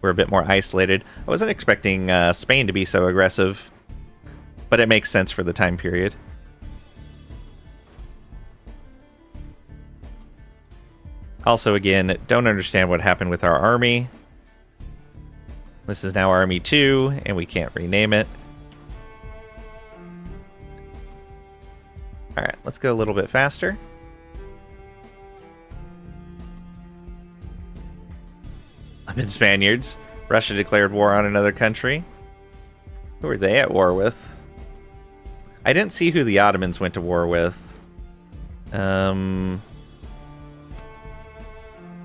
S1: We're a bit more isolated. I wasn't expecting Spain to be so aggressive, but it makes sense for the time period. Also, again, don't understand what happened with our army. This is now Army 2, and we can't rename it. Alright, let's go a little bit faster. London Spaniards. Russia declared war on another country. Who are they at war with? I didn't see who the Ottomans went to war with.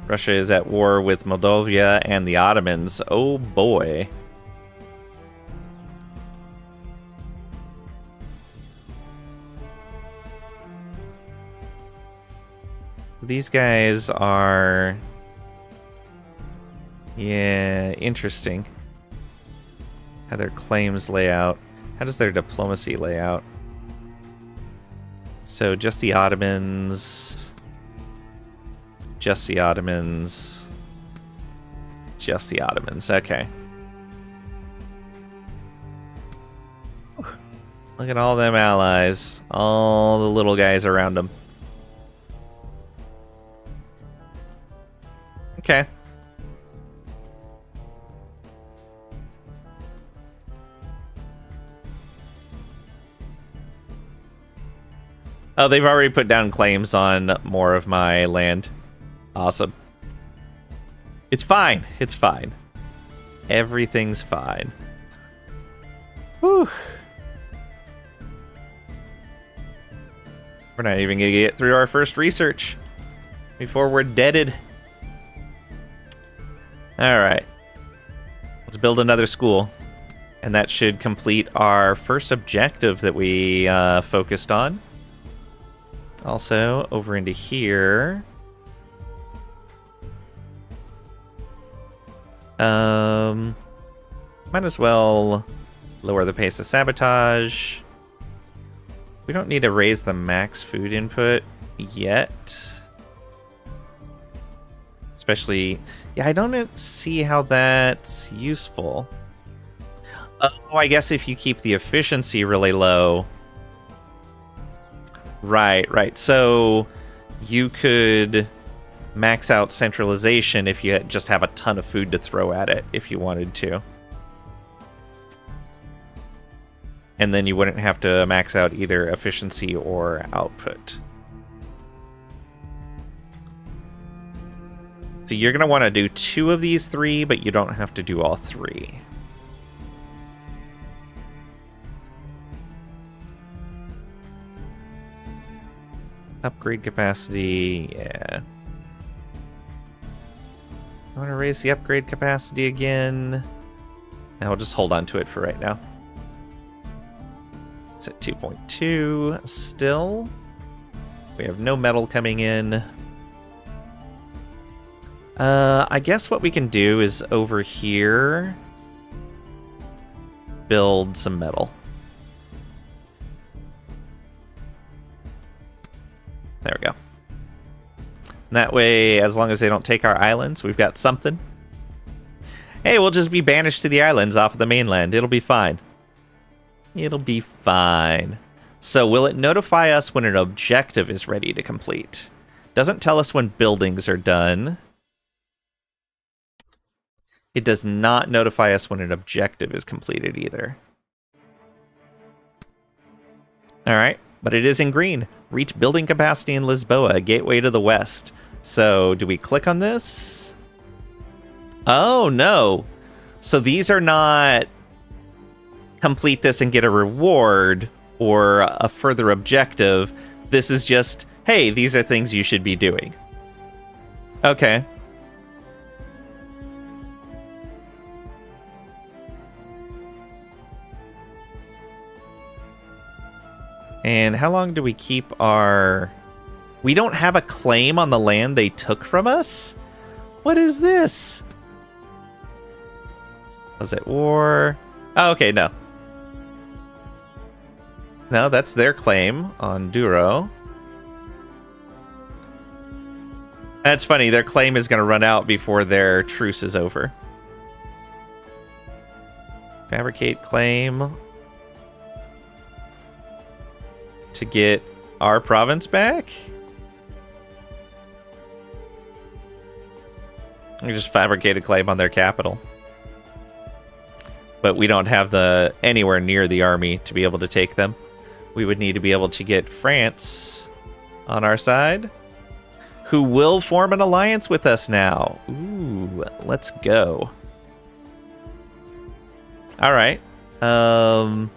S1: Russia is at war with Moldavia and the Ottomans. Oh boy. These guys are... yeah, interesting. How their claims lay out. How does their diplomacy lay out? So just the Ottomans... just the Ottomans. Just the Ottomans. Okay. Look at all them allies. All the little guys around them. Okay. Oh, they've already put down claims on more of my land. Awesome. It's fine. It's fine. Everything's fine. Whew. We're not even going to get through our first research before we're deaded. Alright. Let's build another school. And that should complete our first objective that we focused on. Also, over into here... might as well lower the pace of sabotage. We don't need to raise the max food input yet. Especially, yeah, I don't see how that's useful. Oh, I guess if you keep the efficiency really low. Right. So you could max out centralization if you just have a ton of food to throw at it if you wanted to. And then you wouldn't have to max out either efficiency or output. So you're going to want to do 2 of these 3, but you don't have to do all 3. Upgrade capacity, yeah. I want to raise the upgrade capacity again. And we'll just hold on to it for right now. It's at 2.2 still. We have no metal coming in. I guess what we can do is over here build some metal. There we go. And that way, as long as they don't take our islands, we've got something. Hey, we'll just be banished to the islands off of the mainland. It'll be fine. It'll be fine. So will it notify us when an objective is ready to complete? Doesn't tell us when buildings are done. It does not notify us when an objective is completed either. All right, but it is in green. Reach building capacity in Lisboa, gateway to the west. So do we click on this? Oh, no. So these are not complete this and get a reward or a further objective. This is just, hey, these are things you should be doing. Okay. And how long do we keep our... We don't have a claim on the land they took from us? What is this? Was it war? Oh, okay, no. No, that's their claim on Douro. That's funny. Their claim is going to run out before their truce is over. Fabricate claim to get our province back. We just fabricate a claim on their capital. But we don't have the anywhere near the army to be able to take them. We would need to be able to get France on our side, who will form an alliance with us now. Ooh, let's go. All right. Then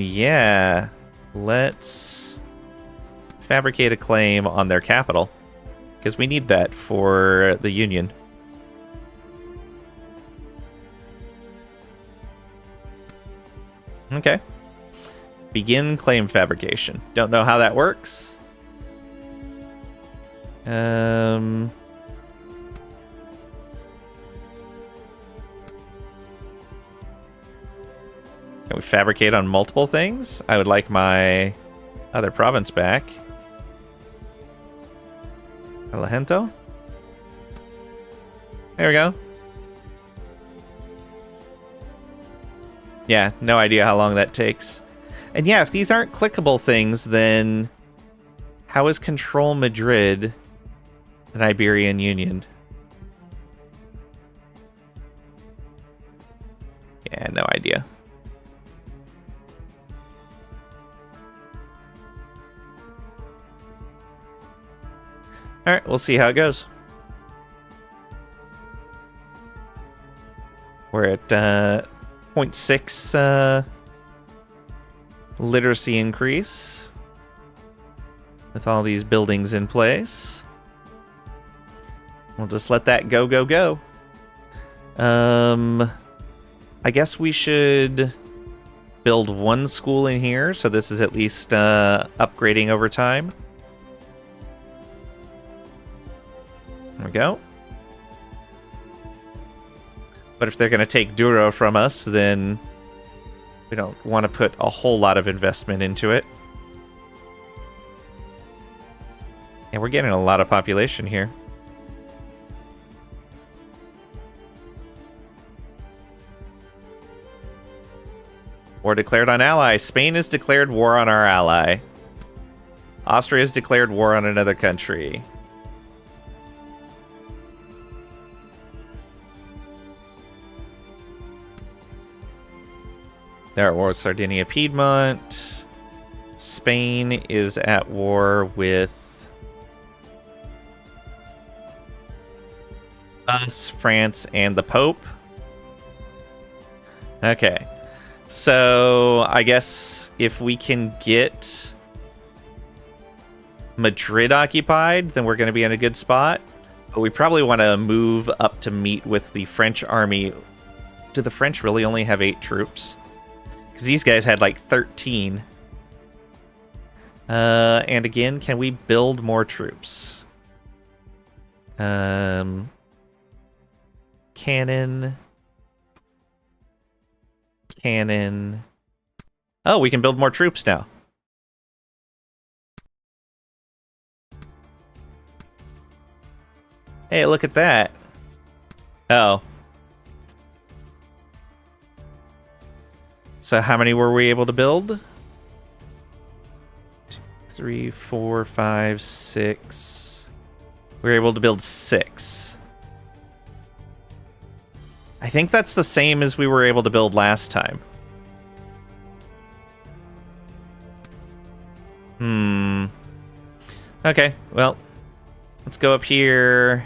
S1: yeah, let's fabricate a claim on their capital, because we need that for the Union. Okay. Begin claim fabrication. Don't know how that works. Can we fabricate on multiple things? I would like my other province back. Alejento? There we go. Yeah, no idea how long that takes. And yeah, if these aren't clickable things, then how is Control Madrid an Iberian Union? Yeah, no idea. Alright, we'll see how it goes. We're at 0.6 literacy increase with all these buildings in place. We'll just let that go, go, go. I guess we should build one school in here, so this is at least upgrading over time. There we go. But if they're going to take Douro from us, then we don't want to put a whole lot of investment into it. And we're getting a lot of population here. War declared on ally. Spain has declared war on our ally. Austria has declared war on another country. They're at war with Sardinia, Piedmont. Spain is at war with us, France, and the Pope. Okay. So, I guess if we can get Madrid occupied, then we're going to be in a good spot. But we probably want to move up to meet with the French army. Do the French really only have 8 troops? Because these guys had like 13. And again, can we build more troops? Cannon. Cannon. Oh, we can build more troops now. Hey, look at that. Oh. So how many were we able to build? 2, 3, 4, 5, 6. We were able to build 6. I think that's the same as we were able to build last time. Okay, well, let's go up here.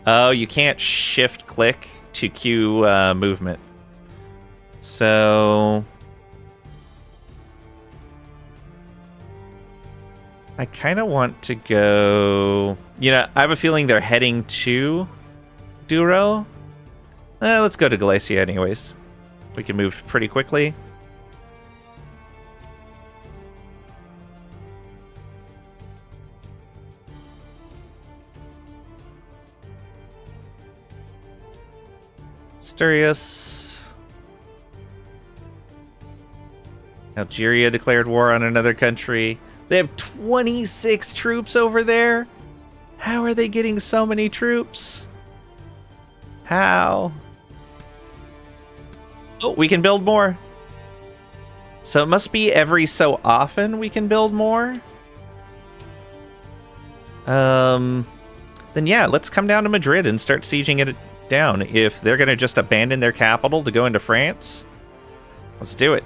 S1: Oh, you can't shift click to queue movement. So I kind of want to go... You know, I have a feeling they're heading to Douro. Let's go to Galicia anyways. We can move pretty quickly. Asturias. Algeria declared war on another country. They have 26 troops over there. How are they getting so many troops? How? Oh, we can build more. So it must be every so often we can build more. Then yeah, let's come down to Madrid and start sieging it down. If they're going to just abandon their capital to go into France, let's do it.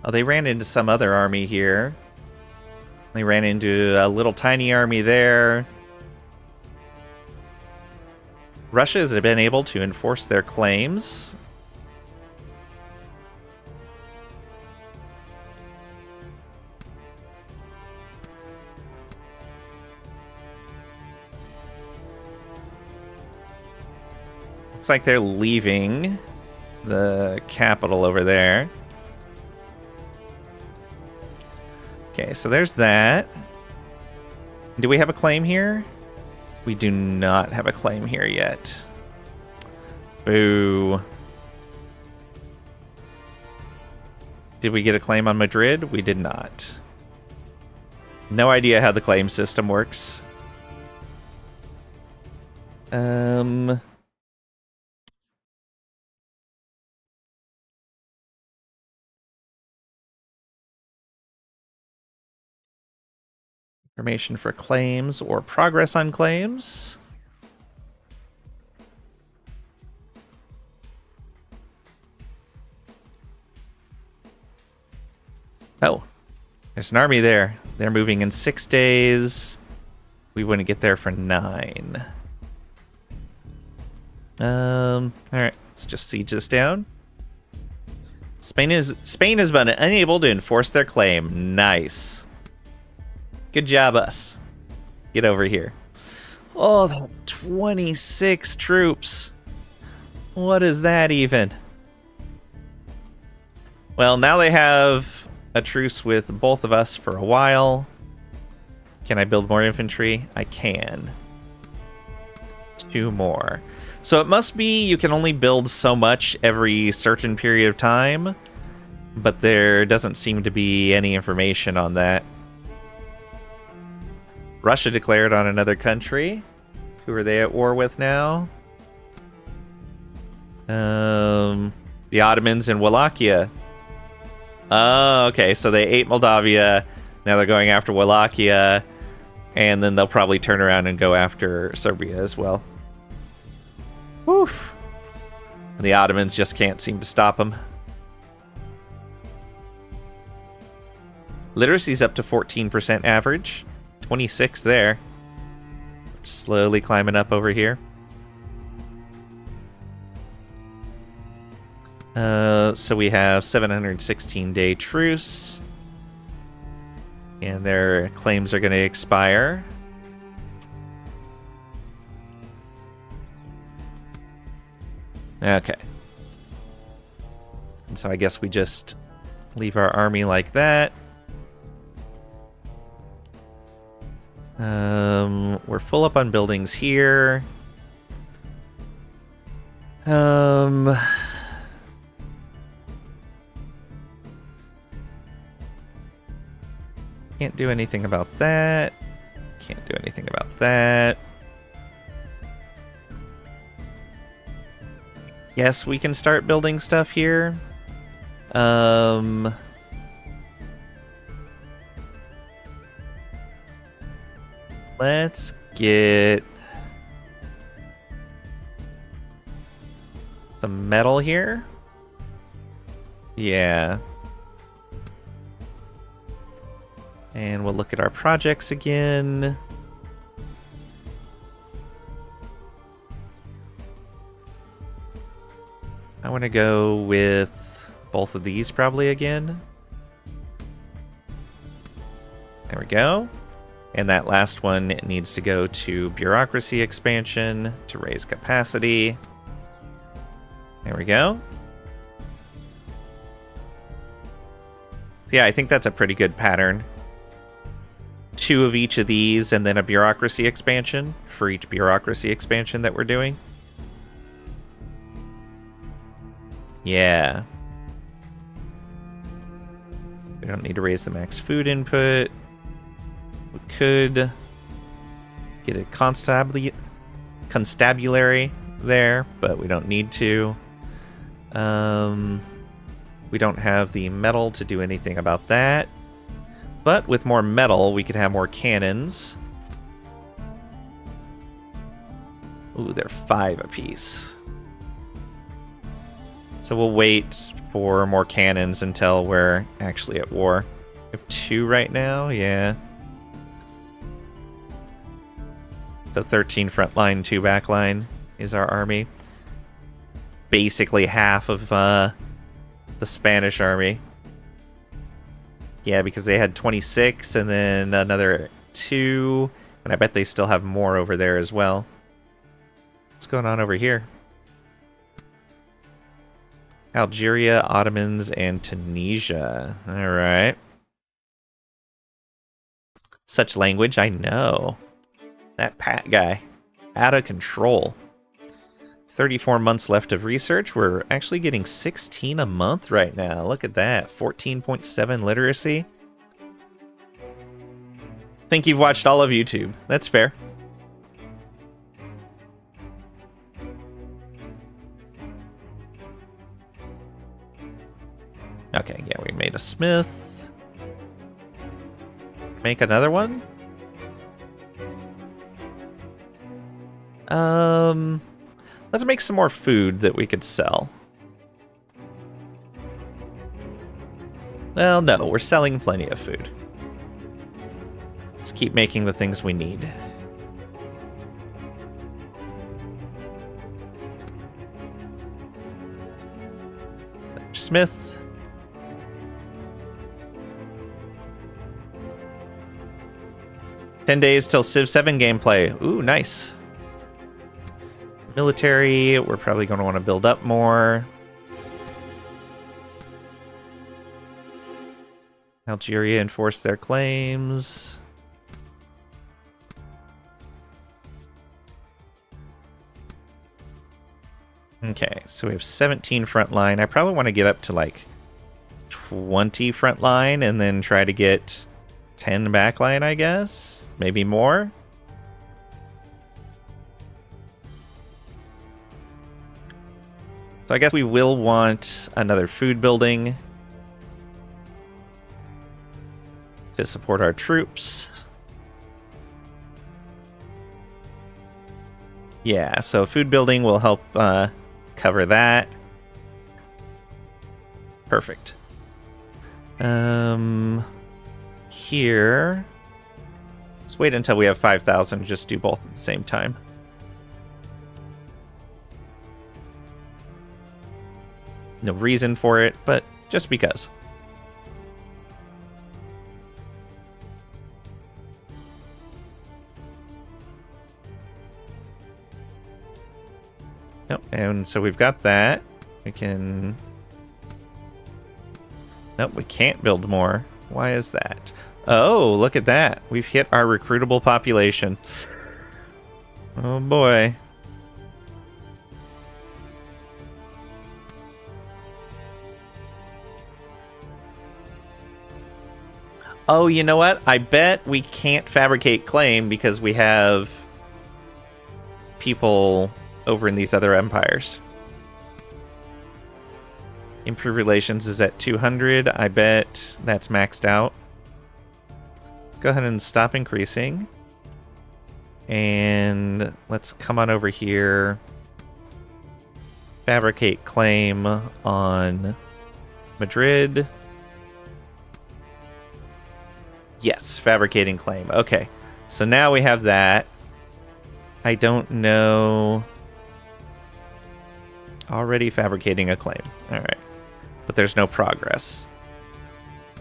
S1: Oh, they ran into some other army here. They ran into a little tiny army there. Russia has been able to enforce their claims. Looks like they're leaving the capital over there. Okay, so there's that. Do we have a claim here? We do not have a claim here yet. Boo. Did we get a claim on Madrid? We did not. No idea how the claim system works. Information for claims or progress on claims. Oh, there's an army there. They're moving in 6 days. We wouldn't get there for 9. All right, let's just siege this down. Spain has been unable to enforce their claim. Nice. Good job, us. Get over here. Oh, 26 troops. What is that even? Well, now they have a truce with both of us for a while. Can I build more infantry? I can. 2 more. So it must be you can only build so much every certain period of time, but there doesn't seem to be any information on that. Russia declared on another country. Who are they at war with now? The Ottomans in Wallachia. Oh, okay. So they ate Moldavia. Now they're going after Wallachia. And then they'll probably turn around and go after Serbia as well. Woof. And the Ottomans just can't seem to stop them. Literacy's up to 14% average. 26 there. Slowly climbing up over here. So we have 716-day truce. And their claims are going to expire. Okay. And so I guess we just leave our army like that. We're full up on buildings here. Can't do anything about that. Can't do anything about that. Yes, we can start building stuff here. Let's get some metal here. Yeah. And we'll look at our projects again. I want to go with both of these probably again. There we go. And that last one needs to go to bureaucracy expansion to raise capacity. There we go. Yeah, I think that's a pretty good pattern. 2 of each of these and then a bureaucracy expansion for each bureaucracy expansion that we're doing. Yeah. We don't need to raise the max food input. We could get a constabulary there, but we don't need to. We don't have the metal to do anything about that. But with more metal, we could have more cannons. Ooh, they're 5 apiece. So we'll wait for more cannons until we're actually at war. We have 2 right now, yeah. The 13 front line, 2 back line is our army. Basically half of the Spanish army. Yeah, because they had 26 and then another 2. And I bet they still have more over there as well. What's going on over here? Algeria, Ottomans, and Tunisia. Alright. Such language, I know. That Pat guy. Out of control. 34 months left of research. We're actually getting 16 a month right now. Look at that. 14.7 literacy. Think you've watched all of YouTube. That's fair. Okay, yeah, we made a smith. Make another one? Let's make some more food that we could sell. Well, no, we're selling plenty of food. Let's keep making the things we need. Smith. "10 days till Civ 7 gameplay." Ooh, nice. Military, we're probably going to want to build up more. Algeria enforce their claims. Okay, so we have 17 front line. I probably want to get up to like 20 front line and then try to get 10 back line, I guess. Maybe more. So I guess we will want another food building to support our troops. Yeah, so food building will help cover that. Perfect. Here, let's wait until we have 5,000 and just do both at the same time. No reason for it, but just because. Nope, and so we've got that. We can... Nope, we can't build more. Why is that? Oh, look at that. We've hit our recruitable population. Oh boy. Oh, you know what? I bet we can't fabricate claim because we have people over in these other empires. Improve relations is at 200. I bet that's maxed out. Let's go ahead and stop increasing. And let's come on over here. Fabricate claim on Madrid. Yes, fabricating claim. Okay, so now we have that. I don't know. Already fabricating a claim. All right, but there's no progress.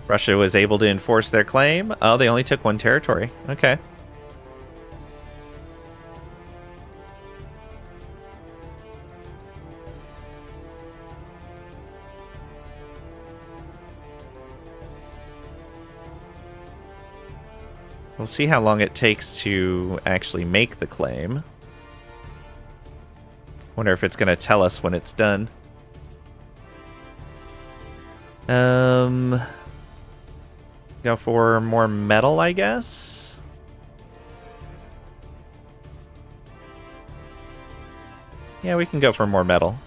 S1: Russia was able to enforce their claim. Oh, they only took 1 territory. Okay. We'll see how long it takes to actually make the claim. Wonder if it's going to tell us when it's done. Go for more metal, I guess. Yeah, we can go for more metal.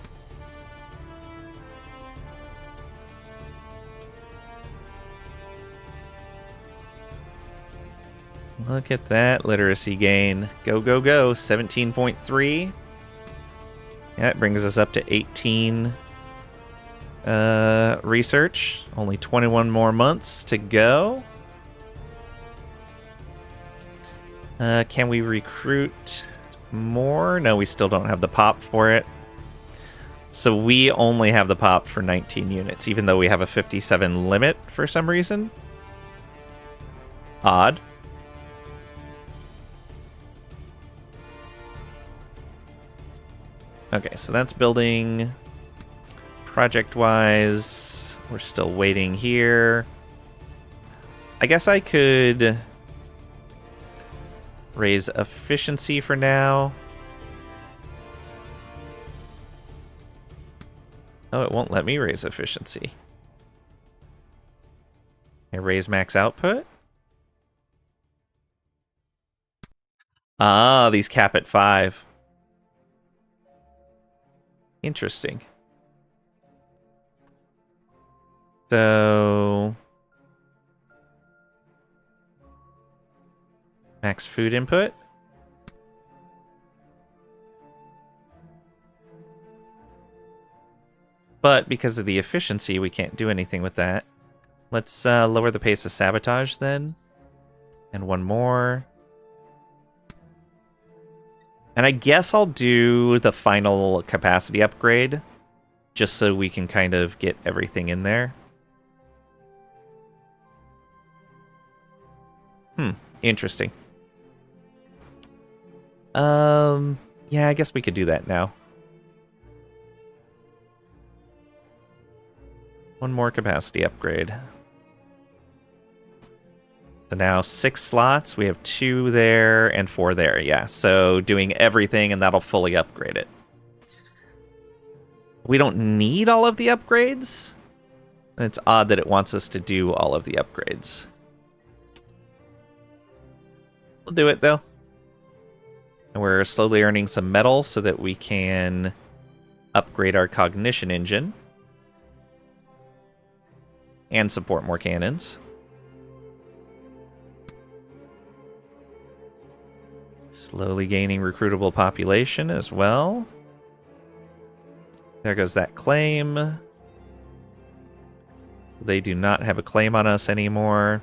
S1: Look at that literacy gain. Go, go, go. 17.3. That brings us up to 18 research. Only 21 more months to go. Can we recruit more? No, we still don't have the pop for it. So we only have the pop for 19 units, even though we have a 57 limit for some reason. Odd. Okay, so that's building. Project-wise, we're still waiting here. I guess I could raise efficiency for now. Oh, it won't let me raise efficiency. Can I raise max output? Ah, these cap at 5. Interesting. So max food input. But because of the efficiency, we can't do anything with that. Let's lower the pace of sabotage then. And one more. And I guess I'll do the final capacity upgrade, just so we can kind of get everything in there. Interesting. Yeah, I guess we could do that now. One more capacity upgrade. So now 6 slots. We have 2 there and 4 there. Yeah, so doing everything, and that'll fully upgrade it. We don't need all of the upgrades. And it's odd that it wants us to do all of the upgrades. We'll do it, though. And we're slowly earning some metal so that we can upgrade our cognition engine. And support more cannons. Slowly gaining recruitable population as well. There goes that claim. They do not have a claim on us anymore.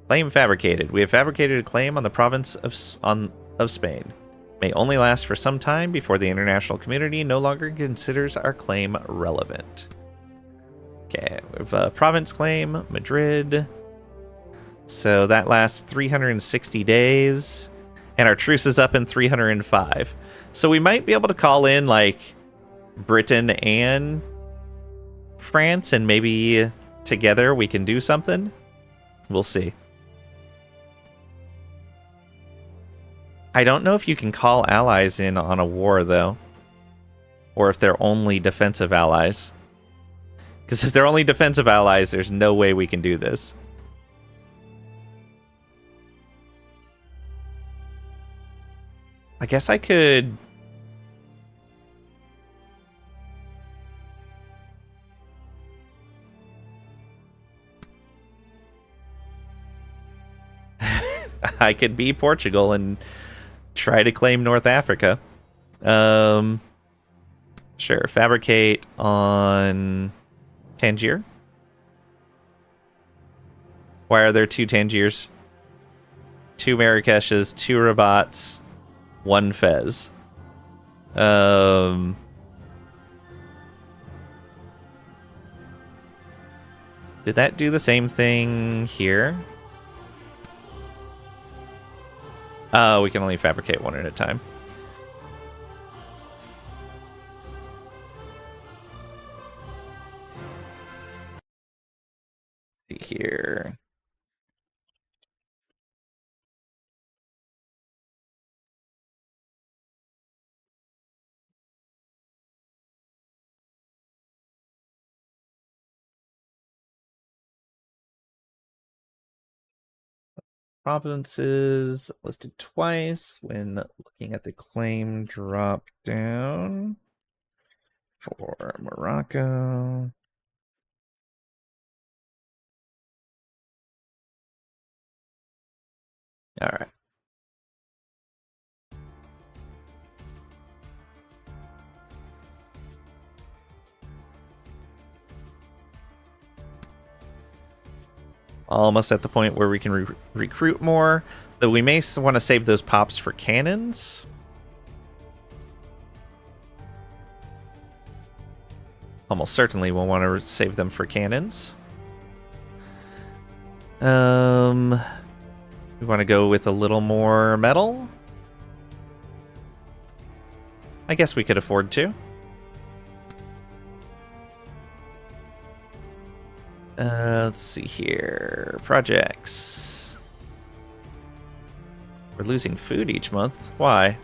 S1: Claim fabricated. We have fabricated a claim on the province of Spain. May only last for some time before the international community no longer considers our claim relevant. Okay, we have a province claim, Madrid. So that lasts 360 days, and our truce is up in 305. So we might be able to call in, like, Britain and France, and maybe together we can do something. We'll see. I don't know if you can call allies in on a war, though. Or if they're only defensive allies. Because if they're only defensive allies, there's no way we can do this. I guess I could... I could be Portugal and try to claim North Africa. Sure, fabricate on Tangier. Why are there 2 Tangiers? 2 Marrakeshes, 2 Rabats, 1 Fez. Did that do the same thing here? Oh, we can only fabricate 1 at a time. See here. provinces listed twice when looking at the claim drop down for Morocco. All right. Almost at the point where we can recruit more, though we may want to save those pops for cannons. Almost certainly we'll want to save them for cannons. We want to go with a little more metal. I guess we could afford to. Let's see here. Projects. We're losing food each month. Why?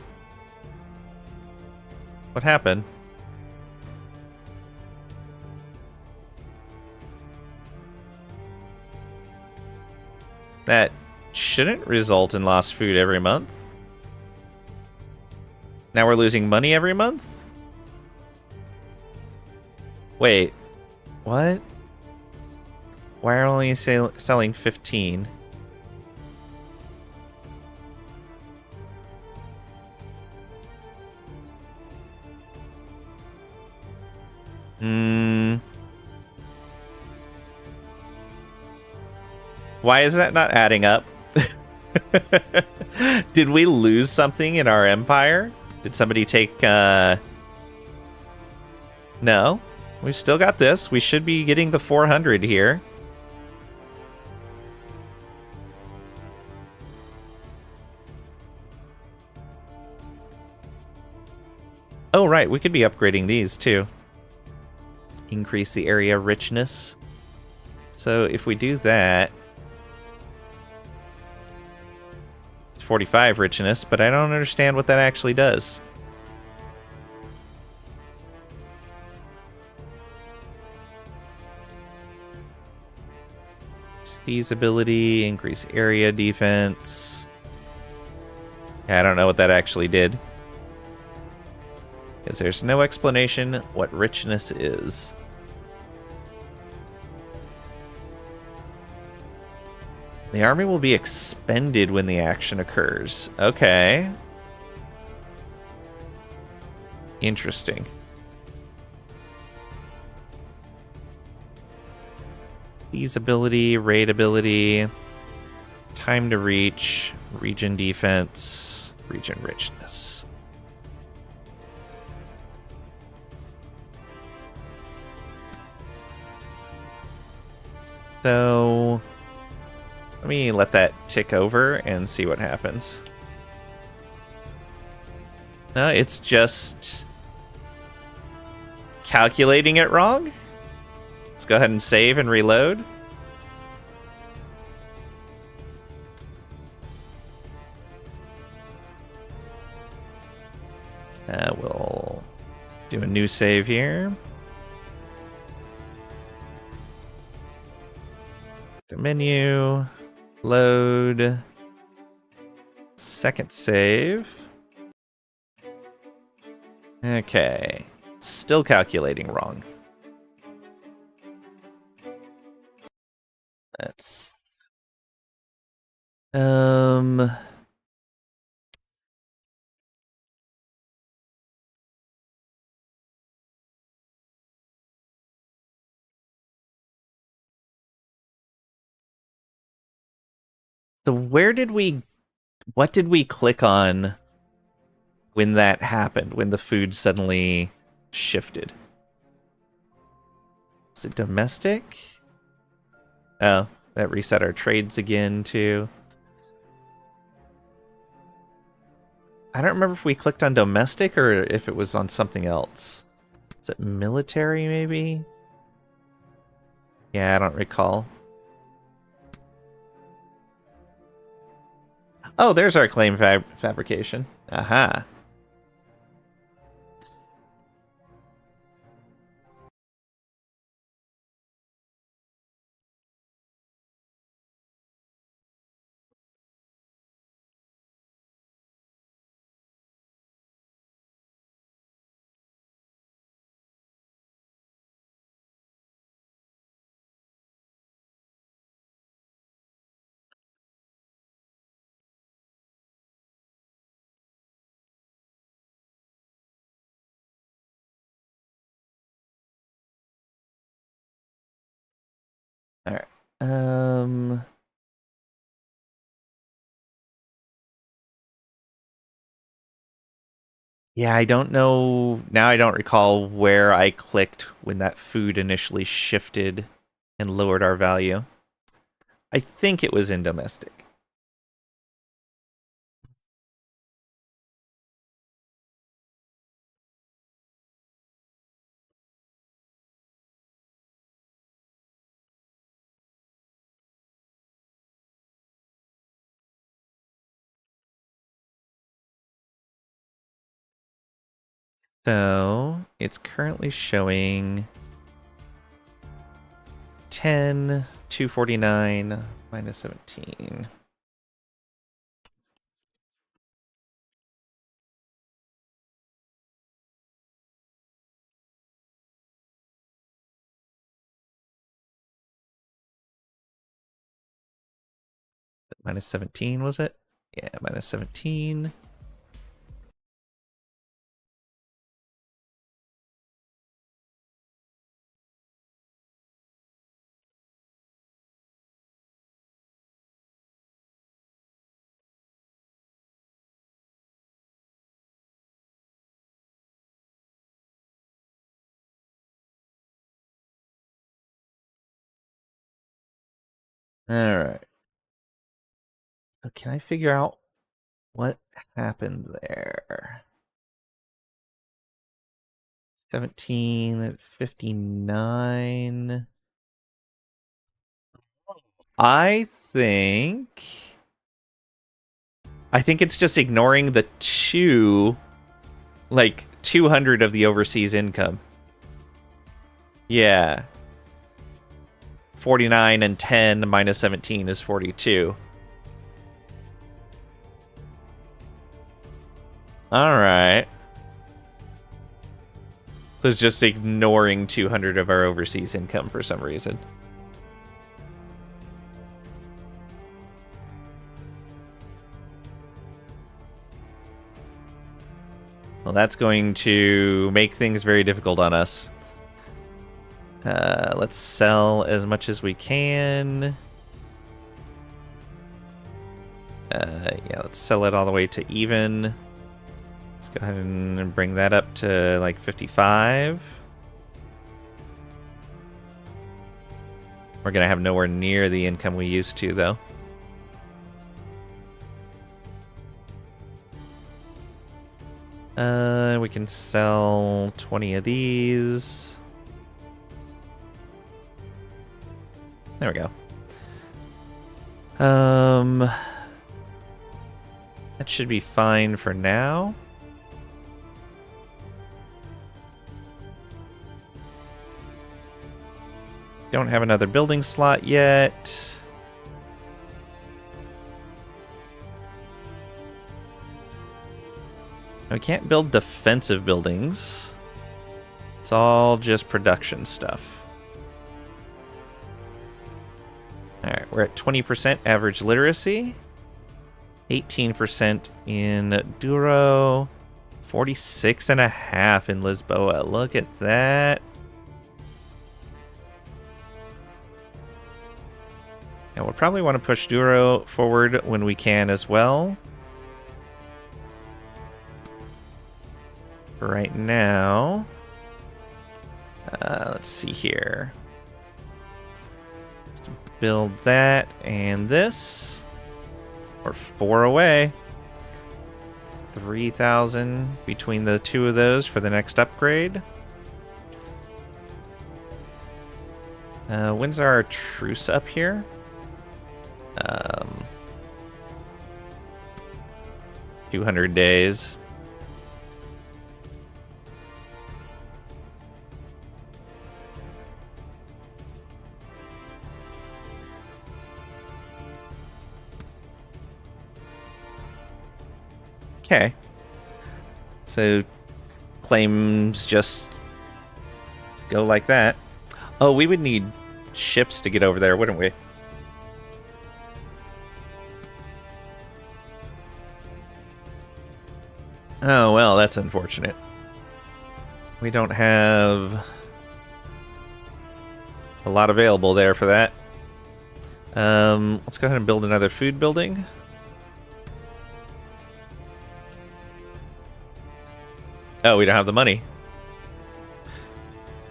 S1: What happened? That shouldn't result in lost food every month. Now we're losing money every month? Wait. What? Why are only selling 15? Why is that not adding up? Did we lose something in our empire? Did somebody take, No. We've still got this. We should be getting the 400 here. Oh, right. We could be upgrading these, too. Increase the area richness. So if we do that... It's 45 richness, but I don't understand what that actually does. Seize ability, increase area defense. Yeah, I don't know what that actually did. Because there's no explanation what richness is. The army will be expended when the action occurs. Okay. Interesting. These ability, raid ability, time to reach, region defense, region richness. So, let me let that tick over and see what happens. No, it's just calculating it wrong. Let's go ahead and save and reload. We'll do a new save here. The menu, load, second save. Okay, still calculating wrong. That's so what did we click on when that happened, when the food suddenly shifted? Was it domestic? Oh, that reset our trades again, too. I don't remember if we clicked on domestic or if it was on something else. Is it military, maybe? Yeah, I don't recall. Oh, there's our claim fabrication. Aha. Um... Yeah, I don't know. Now I don't recall where I clicked when that food initially shifted and lowered our value. I think it was in domestic. So it's currently showing 10, 249, minus 17. Minus 17, was it? Yeah, minus 17. All right. So can I figure out what happened there? 17, 59. I think it's just ignoring the like 200 of the overseas income. Yeah. 49 and 10 minus 17 is 42. All right. So it's just ignoring 200 of our overseas income for some reason. Well, that's going to make things very difficult on us. Let's sell as much as we can. Yeah, let's sell it all the way to even. Let's go ahead and bring that up to like 55. We're going to have nowhere near the income we used to, though. We can sell 20 of these. There we go. That should be fine for now. Don't have another building slot yet. We can't build defensive buildings. It's all just production stuff. Alright, we're at 20% average literacy. 18% in Douro. 46.5 in Lisboa. Look at that. And we'll probably want to push Douro forward when we can as well. For right now, let's see here. Let's build that and this. We're 4 away. 3,000 between the two of those for the next upgrade. When's our truce up here? 200 days. Okay. So claims just go like that. Oh, we would need ships to get over there, wouldn't we? Oh, well, that's unfortunate. We don't have a lot available there for that. Let's go ahead and build another food building. Oh, we don't have the money.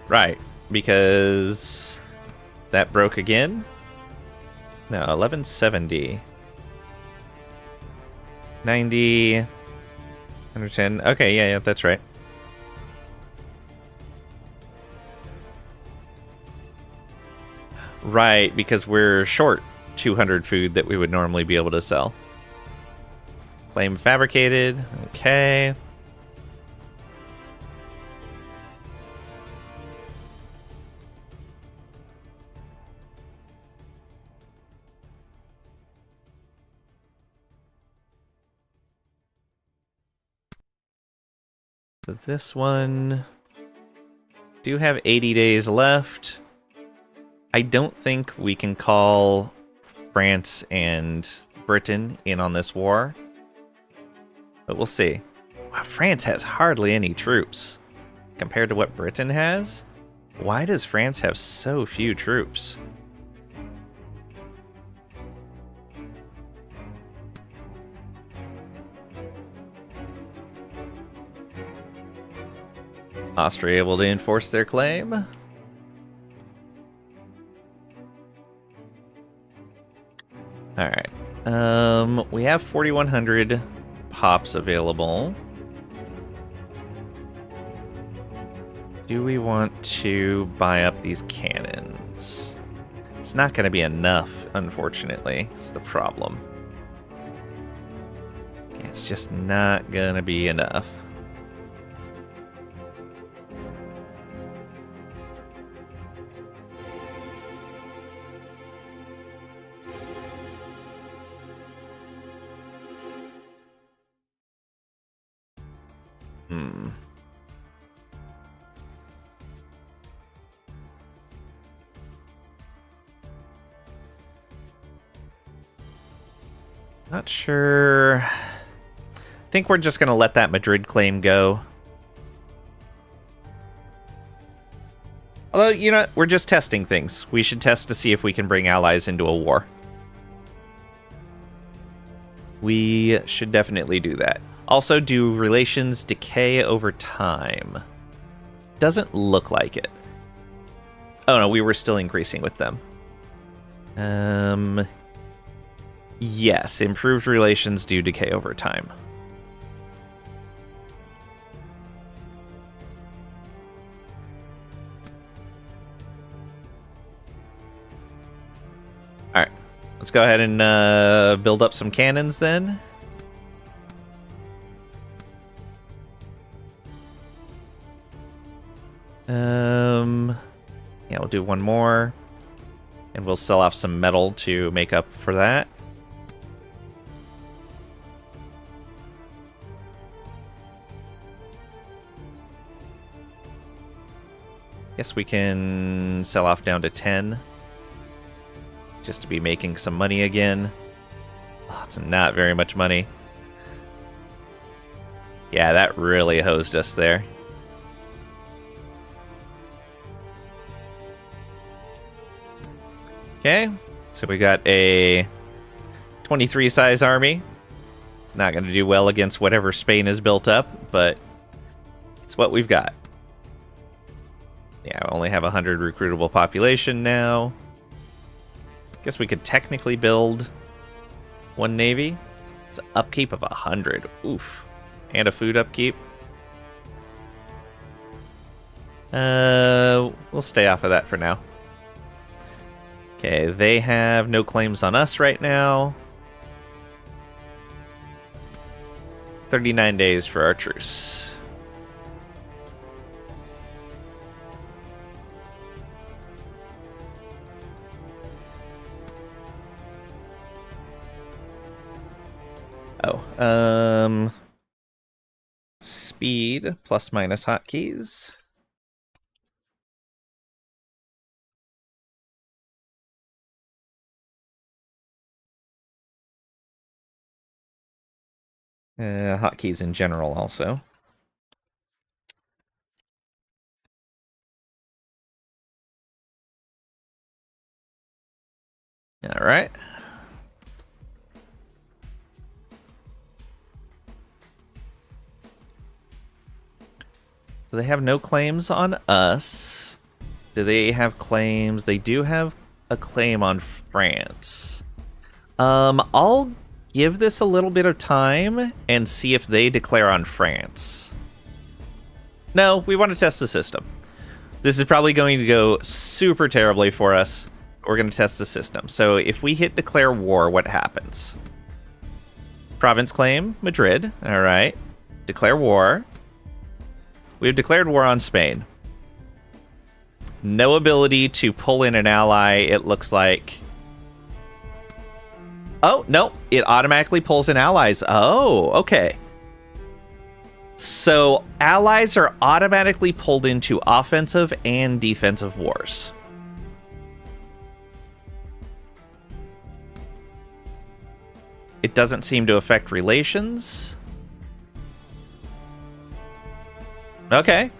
S1: Right, because that broke again. No, 1170. 90. 110. Okay, yeah, that's right. Right, because we're short 200 food that we would normally be able to sell. Claim fabricated. Okay. So this one do have 80 days left. I don't think we can call France and Britain in on this war, but we'll see. Wow, France has hardly any troops compared to what Britain has. Why does France have so few troops? Austria able to enforce their claim. Alright. We have 4,100 pops available. Do we want to buy up these cannons? It's not going to be enough, unfortunately. It's the problem. It's just not going to be enough. Not sure. I think we're just going to let that Madrid claim go. Although, you know, we're just testing things. We should test to see if we can bring allies into a war. We should definitely do that. Also, do relations decay over time? Doesn't look like it. Oh no, we were still increasing with them. Yes, improved relations do decay over time. Alright, let's go ahead and build up some cannons then. Yeah, we'll do one more. And we'll sell off some metal to make up for that. Guess we can sell off down to 10. Just to be making some money again. Oh, it's not very much money. Yeah, that really hosed us there. Okay, so we got a 23 size army. It's not going to do well against whatever Spain has built up, but it's what we've got. Yeah, we only have 100 recruitable population now. Guess we could technically build one navy. It's an upkeep of 100. Oof. And a food upkeep. We'll stay off of that for now. Okay, they have no claims on us right now. 39 days for our truce. Oh, speed plus minus hotkeys. Hotkeys in general also. All right. So they have no claims on us. Do they have claims? They do have a claim on France. I'll give this a little bit of time and see if they declare on France. No, we want to test the system. This is probably going to go super terribly for us. We're going to test the system. So if we hit declare war, what happens? Province claim, Madrid. All right. Declare war. We've declared war on Spain. No ability to pull in an ally, it looks like. Oh, no. It automatically pulls in allies. Oh, okay. So allies are automatically pulled into offensive and defensive wars. It doesn't seem to affect relations. Okay.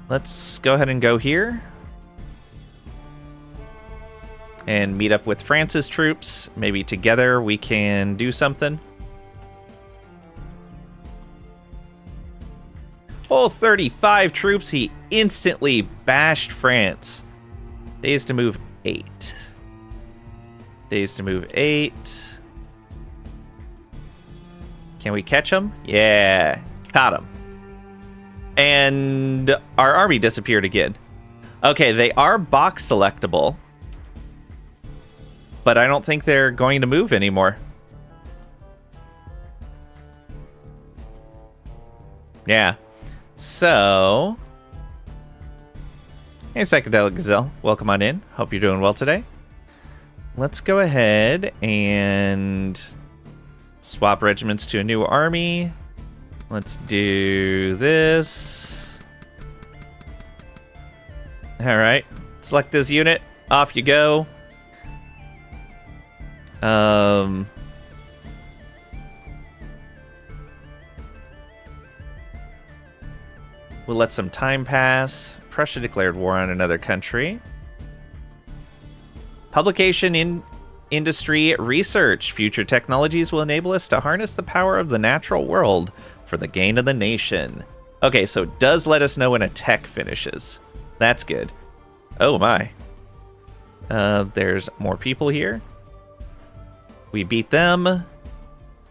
S1: Let's go ahead and go here. And meet up with France's troops. Maybe together we can do something. Oh, 35 troops. He instantly bashed France. Days to move 8. Days to move 8. Can we catch him? Yeah. Caught him. And our army disappeared again. Okay, they are box selectable. But I don't think they're going to move anymore. Yeah. So... Hey, Psychedelic Gazelle. Welcome on in. Hope you're doing well today. Let's go ahead and swap regiments to a new army. Let's do this. All right. Select this unit. Off you go. We'll let some time pass. Prussia declared war on another country. Publication in industry research. Future technologies will enable us to harness the power of the natural world for the gain of the nation. Okay, so it does let us know when a tech finishes. That's good. Oh my. There's more people here. We beat them.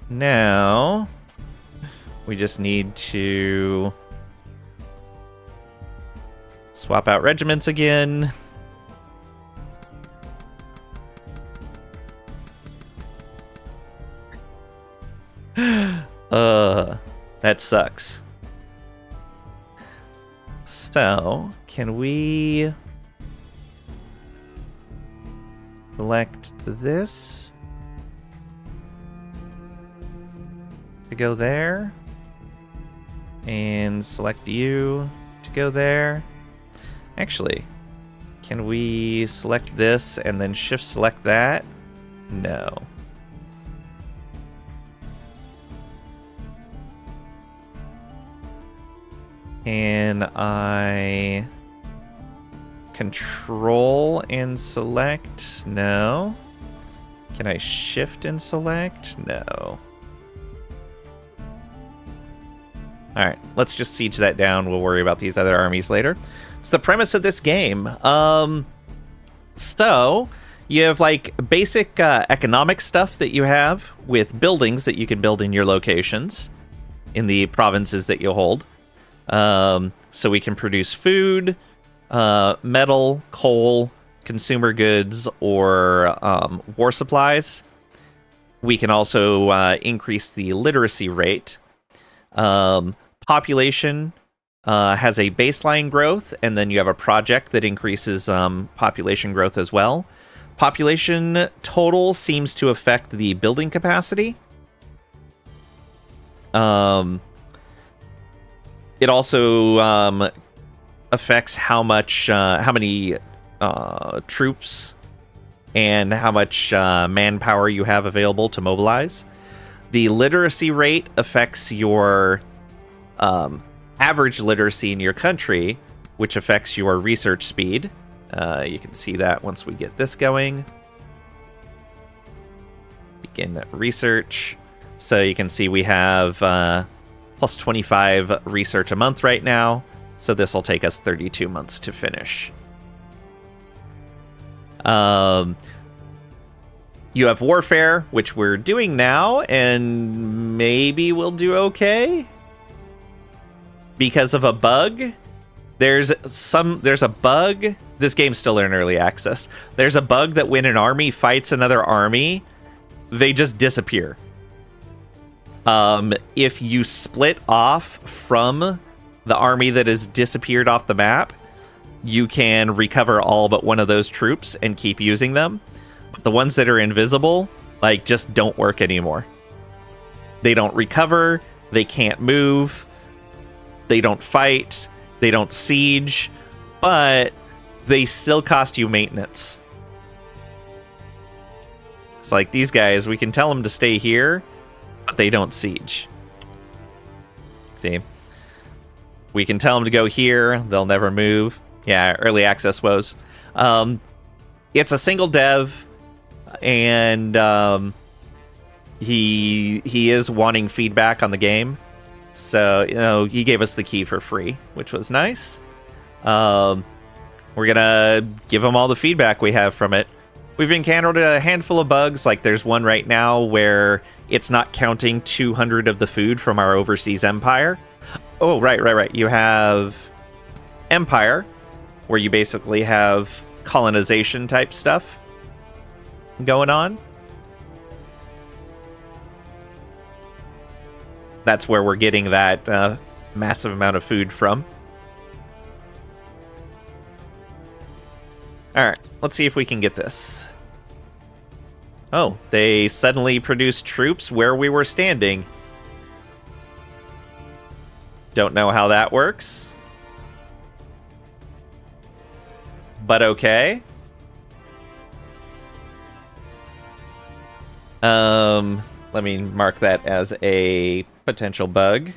S1: Now, we just need to swap out regiments again. That sucks. So, can we select this to go there? And select you to go there? Actually, can we select this and then shift select that? No. Can I control and select? No. Can I shift and select? No. Alright, let's just siege that down. We'll worry about these other armies later. It's the premise of this game. So, you have like basic economic stuff that you have with buildings that you can build in your locations in the provinces that you hold. So we can produce food, metal, coal, consumer goods, or war supplies. We can also increase the literacy rate. Population has a baseline growth, and then you have a project that increases population growth as well. Population total seems to affect the building capacity. It also affects how many troops and how much manpower you have available to mobilize. The literacy rate affects your average literacy in your country, which affects your research speed. You can see that once we get this going. Begin research. So you can see we have plus 25 research a month right now. So this will take us 32 months to finish. You have warfare, which we're doing now, and maybe we'll do okay because of a bug. There's a bug. This game's still in early access. There's a bug that when an army fights another army, they just disappear. If you split off from the army that has disappeared off the map, you can recover all but one of those troops and keep using them. But the ones that are invisible, like, just don't work anymore. They don't recover, they can't move, they don't fight, they don't siege, but they still cost you maintenance. It's like these guys, we can tell them to stay here, but they don't siege. See? We can tell them to go here, they'll never move. Yeah, early access woes. It's a single dev, and he is wanting feedback on the game. So, you know, he gave us the key for free, which was nice. We're gonna give him all the feedback we have from it. We've encountered a handful of bugs, like there's one right now where it's not counting 200 of the food from our overseas empire. Oh, right. You have Empire, where you basically have colonization type stuff going on. That's where we're getting that massive amount of food from. Alright, let's see if we can get this. Oh, they suddenly produced troops where we were standing. Don't know how that works. But okay. Let me mark that as a potential bug.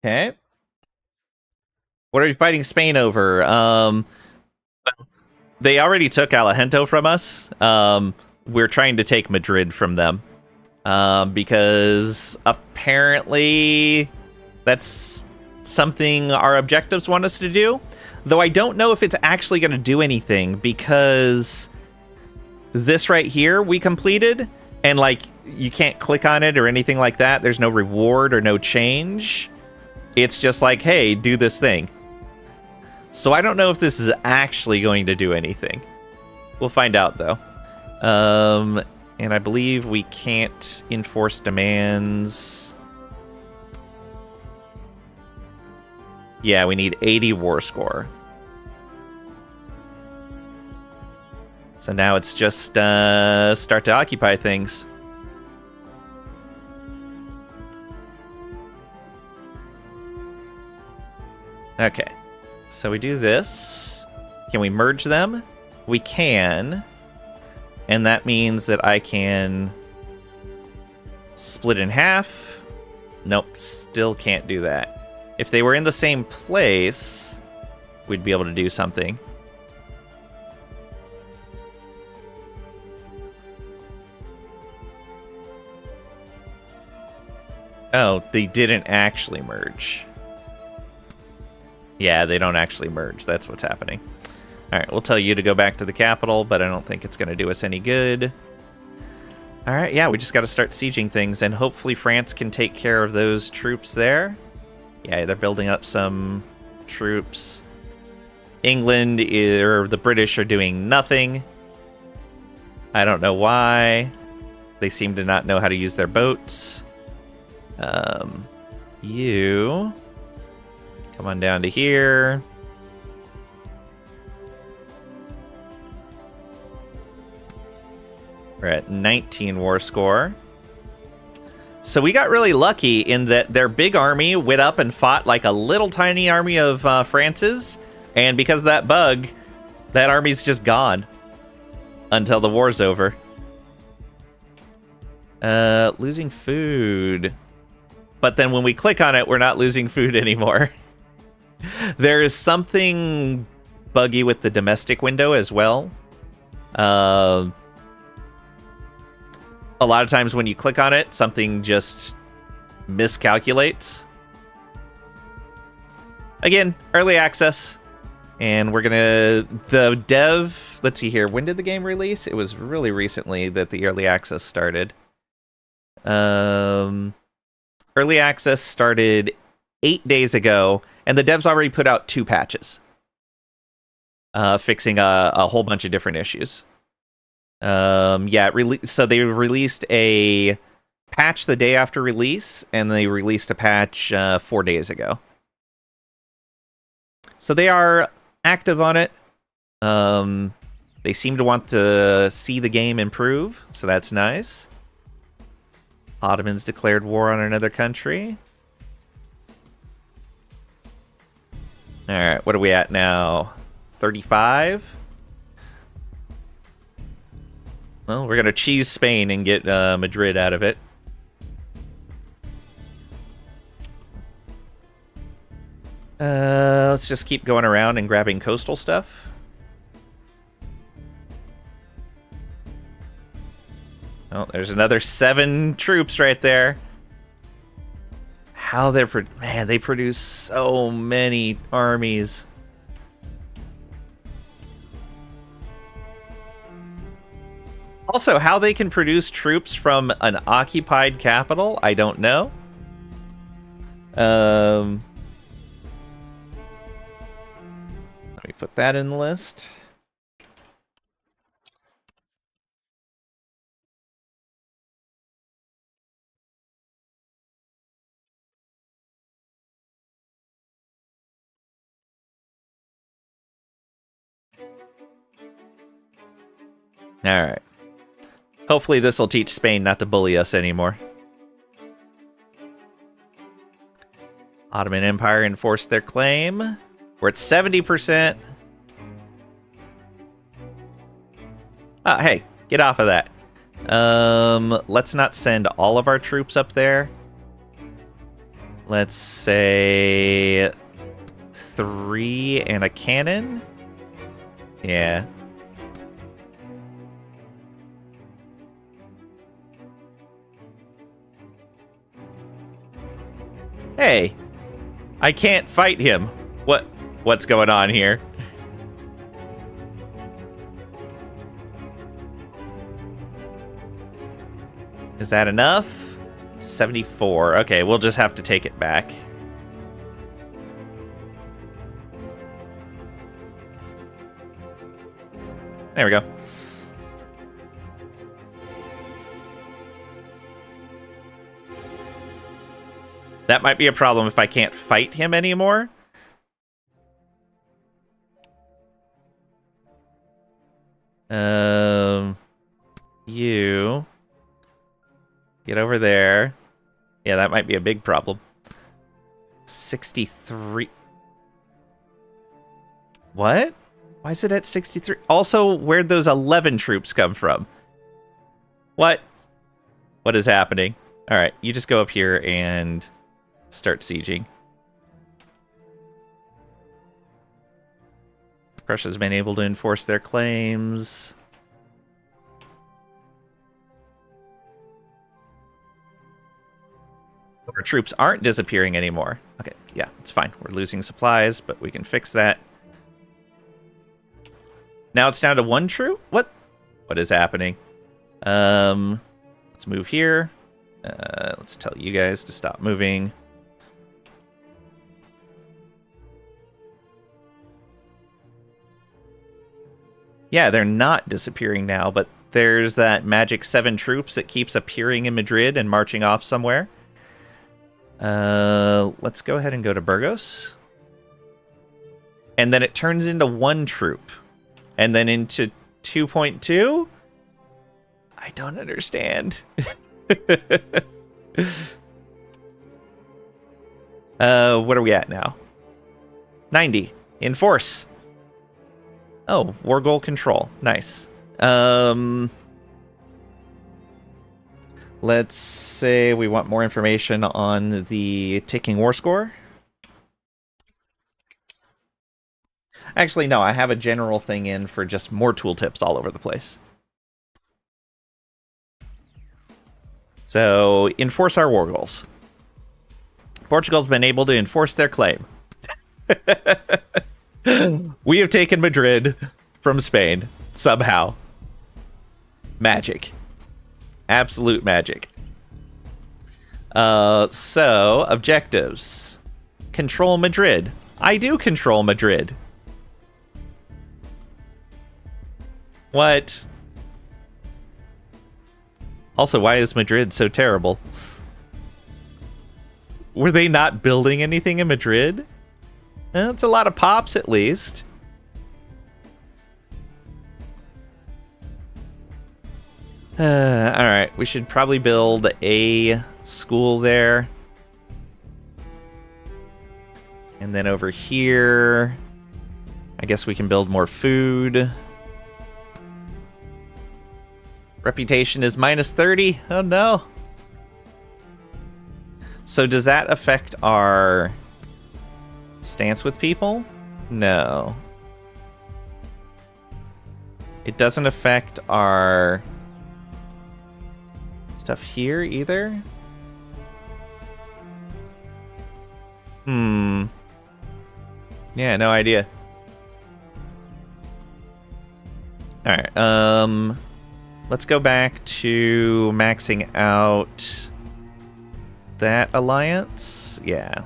S1: Okay. What are you fighting Spain over? They already took Alejandro from us. We're trying to take Madrid from them. Because apparently that's something our objectives want us to do. Though I don't know if it's actually going to do anything, because this right here we completed, and like you can't click on it or anything like that. There's no reward or no change. It's just like, hey, do this thing. So I don't know if this is actually going to do anything. We'll find out, though. And I believe we can't enforce demands. Yeah, we need 80 war score. So now it's just start to occupy things. Okay. So we do this. Can we merge them? We can. And that means that I can split in half. Nope, still can't do that. If they were in the same place, we'd be able to do something. Oh, they didn't actually merge. Yeah, they don't actually merge. That's what's happening. Alright, we'll tell you to go back to the capital, but I don't think it's going to do us any good. Alright, yeah, we just got to start sieging things, and hopefully France can take care of those troops there. Yeah, they're building up some troops. England, or the British, are doing nothing. I don't know why. They seem to not know how to use their boats. You... come on down to here. We're at 19 war score. So we got really lucky in that their big army went up and fought like a little tiny army of France's, and because of that bug, that army's just gone until the war's over. Losing food. But then when we click on it, we're not losing food anymore. There is something buggy with the domestic window as well. A lot of times when you click on it, something just miscalculates. Again, early access. And we're gonna... The dev... Let's see here. When did the game release? It was really recently that the early access started. Early access started 8 days ago, and the devs already put out 2 patches. Fixing a whole bunch of different issues. So they released a patch the day after release, and they released a patch 4 days ago. So they are active on it. They seem to want to see the game improve, so that's nice. Ottomans declared war on another country. Alright, what are we at now? 35? Well, we're going to cheese Spain and get Madrid out of it. Let's just keep going around and grabbing coastal stuff. Oh, there's another 7 troops right there. How they're... Man, they produce so many armies. Also, how they can produce troops from an occupied capital, I don't know. Let me put that in the list. All right. Hopefully this will teach Spain not to bully us anymore. Ottoman Empire enforced their claim. We're at 70%. Oh, hey, get off of that. Let's not send all of our troops up there. Let's say 3 and a cannon. Yeah. Hey, I can't fight him. What's going on here? Is that enough? 74. Okay, we'll just have to take it back. There we go. That might be a problem if I can't fight him anymore. You get over there. Yeah, that might be a big problem. 63. What? Why is it at 63? Also, where'd those 11 troops come from? What? What is happening? All right, you just go up here and start sieging. Prussia's been able to enforce their claims. Our troops aren't disappearing anymore. Okay, yeah, it's fine. We're losing supplies, but we can fix that. Now it's down to 1 troop? What? What is happening? Let's move here. Let's tell you guys to stop moving. Yeah, they're not disappearing now, but there's that magic 7 troops that keeps appearing in Madrid and marching off somewhere. Let's go ahead and go to Burgos. And then it turns into 1 troop. And then into 2.2? I don't understand. What are we at now? 90. Enforce. Oh, war goal control. Nice. Let's say we want more information on the ticking war score. Actually, no, I have a general thing in for just more tooltips all over the place. So, enforce our war goals. Portugal's been able to enforce their claim. We have taken Madrid from Spain, somehow. Magic. Absolute magic. So, objectives. Control Madrid. I do control Madrid. What? Also, why is Madrid so terrible? Were they not building anything in Madrid? Well, it's a lot of pops, at least. Alright, we should probably build a school there. And then over here, I guess we can build more food. Reputation is minus 30. Oh no. So does that affect our stance with people? No. It doesn't affect our stuff here either? Yeah, no idea. Alright, let's go back to maxing out that alliance. Yeah.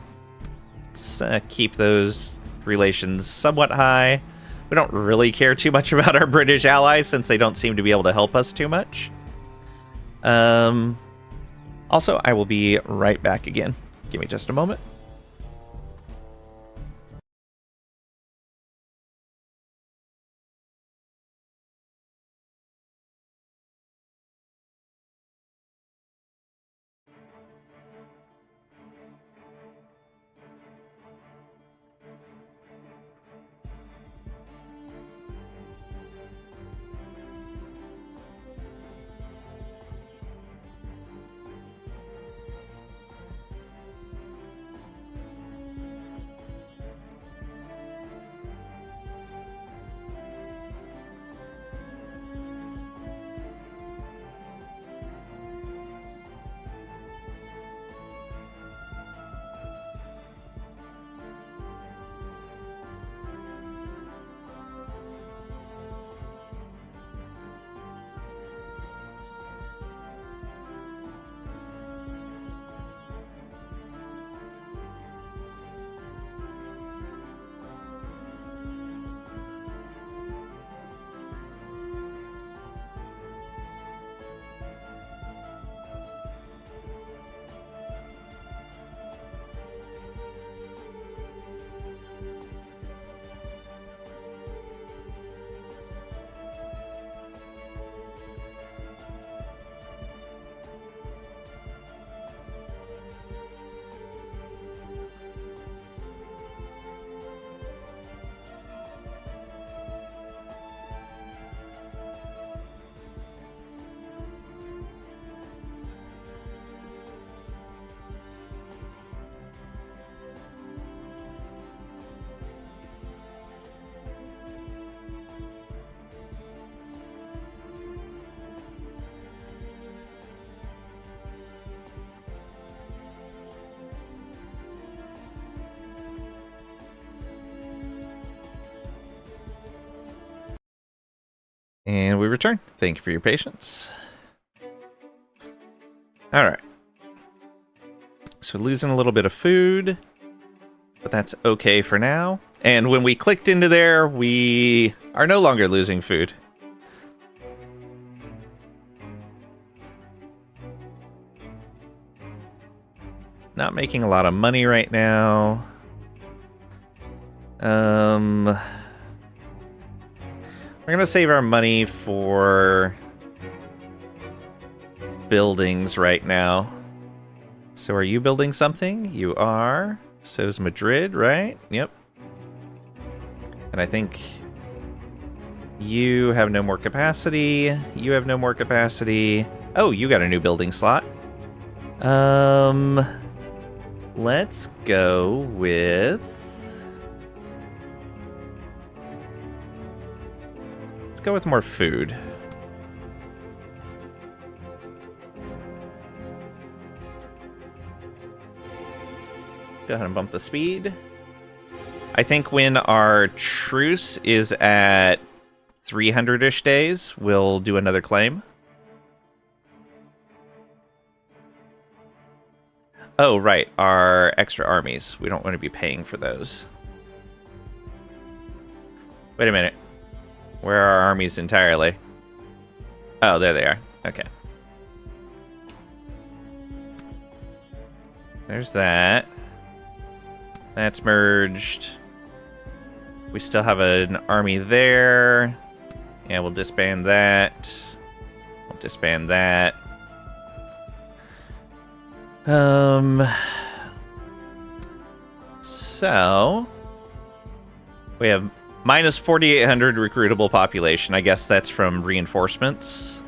S1: Let's keep those relations somewhat high. We don't really care too much about our British allies since they don't seem to be able to help us too much. Also, I will be right back again. Give me just a moment. And we return. Thank you for your patience. Alright. So losing a little bit of food, but that's okay for now. And when we clicked into there, we are no longer losing food. Not making a lot of money right now. We're gonna save our money for buildings right now. So are you building something? You are. So's Madrid, right? Yep. And I think you have no more capacity. You have no more capacity. Oh, you got a new building slot. Let's go with... Let's go with more food. Go ahead and bump the speed. I think when our truce is at 300-ish days, we'll do another claim. Oh, right, our extra armies. We don't want to be paying for those. Wait a minute. Where are our armies entirely? Oh, there they are. Okay. There's that. That's merged. We still have an army there. Yeah, we'll disband that. We'll disband that. So we have minus 4,800 recruitable population. I guess that's from reinforcements.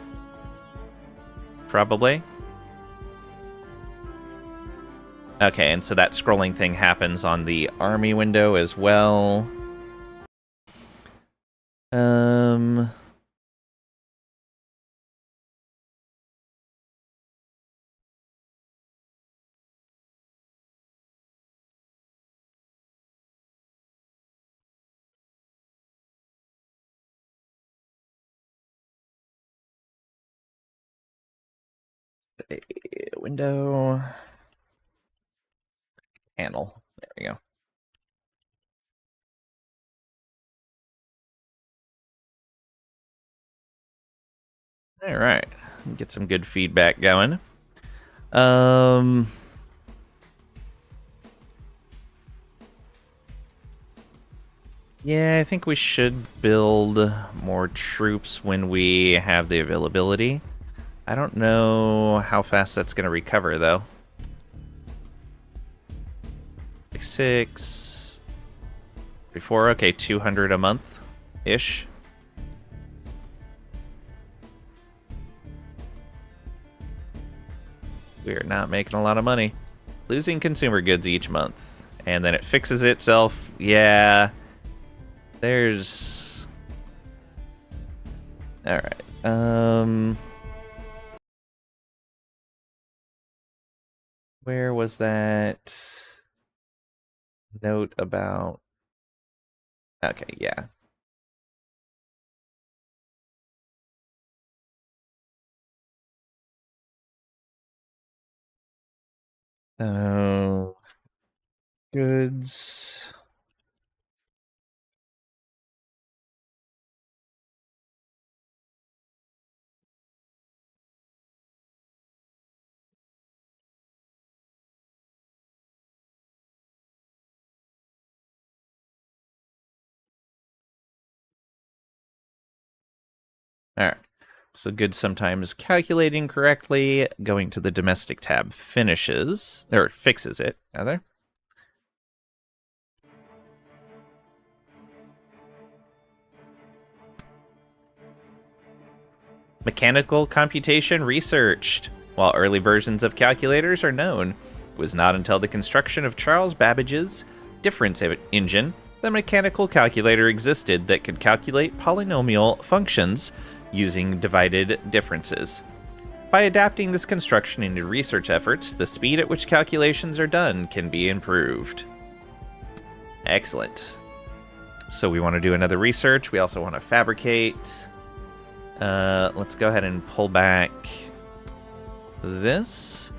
S1: Probably. Okay, and so that scrolling thing happens on the army window as well. Window. Panel. There we go. All right. Get some good feedback going. Yeah, I think we should build more troops when we have the availability. I don't know how fast that's going to recover, though. 6, 34, okay, 200 a month-ish. We're not making a lot of money. Losing consumer goods each month. And then it fixes itself. Yeah. There's... Alright. Where was that note about... Okay, yeah. Oh... Goods... Alright. So good sometimes calculating correctly, going to the domestic tab finishes, or fixes it, rather. Mechanical computation researched. While early versions of calculators are known, it was not until the construction of Charles Babbage's difference engine that a mechanical calculator existed that could calculate polynomial functions using divided differences. By adapting this construction into research efforts, the speed at which calculations are done can be improved. Excellent. So we want to do another research. We also want to fabricate. Let's go ahead and pull back this.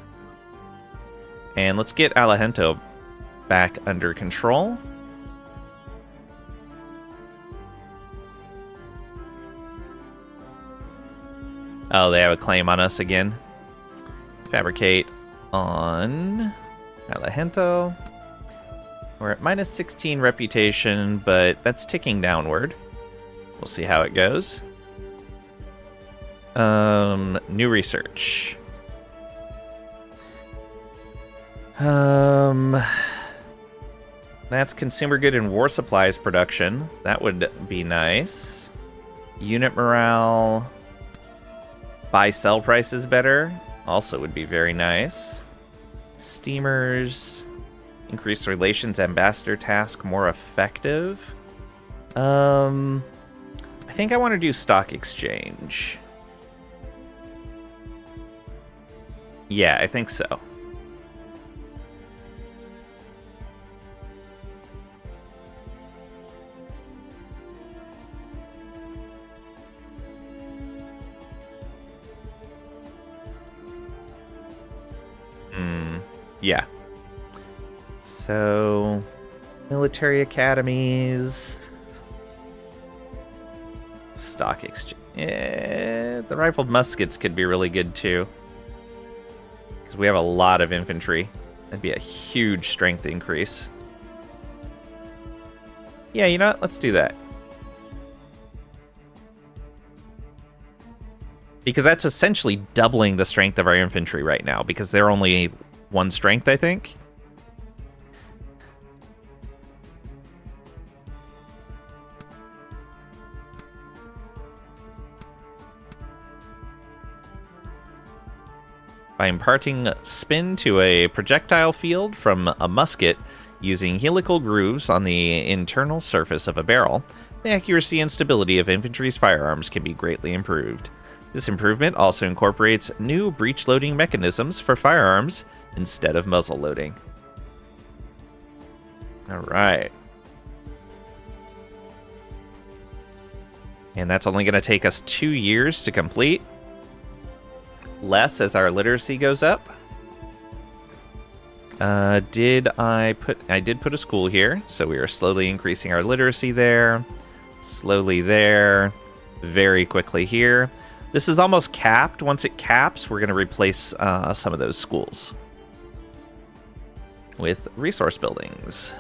S1: And let's get Alejandro back under control. Oh, they have a claim on us again. Fabricate on Alejandro. We're at minus 16 reputation, but that's ticking downward. We'll see how it goes. New research. That's consumer good and war supplies production. That would be nice. Unit morale. Buy sell prices better. Also would be very nice. Steamers. Increase relations ambassador task more effective. I think I want to do stock exchange. Yeah, I think so. Yeah. So, military academies, stock exchange. The rifled muskets could be really good too, because we have a lot of infantry. That'd be a huge strength increase. Yeah, you know what? Let's do that. Because that's essentially doubling the strength of our infantry right now, because they're only 1 strength, I think. By imparting spin to a projectile field from a musket using helical grooves on the internal surface of a barrel, the accuracy and stability of infantry's firearms can be greatly improved. This improvement also incorporates new breech loading mechanisms for firearms instead of muzzle loading. Alright. And that's only going to take us 2 years to complete. Less as our literacy goes up. I did put a school here, so we are slowly increasing our literacy there. Slowly there. Very quickly here. This is almost capped. Once it caps, we're going to replace some of those schools with resource buildings.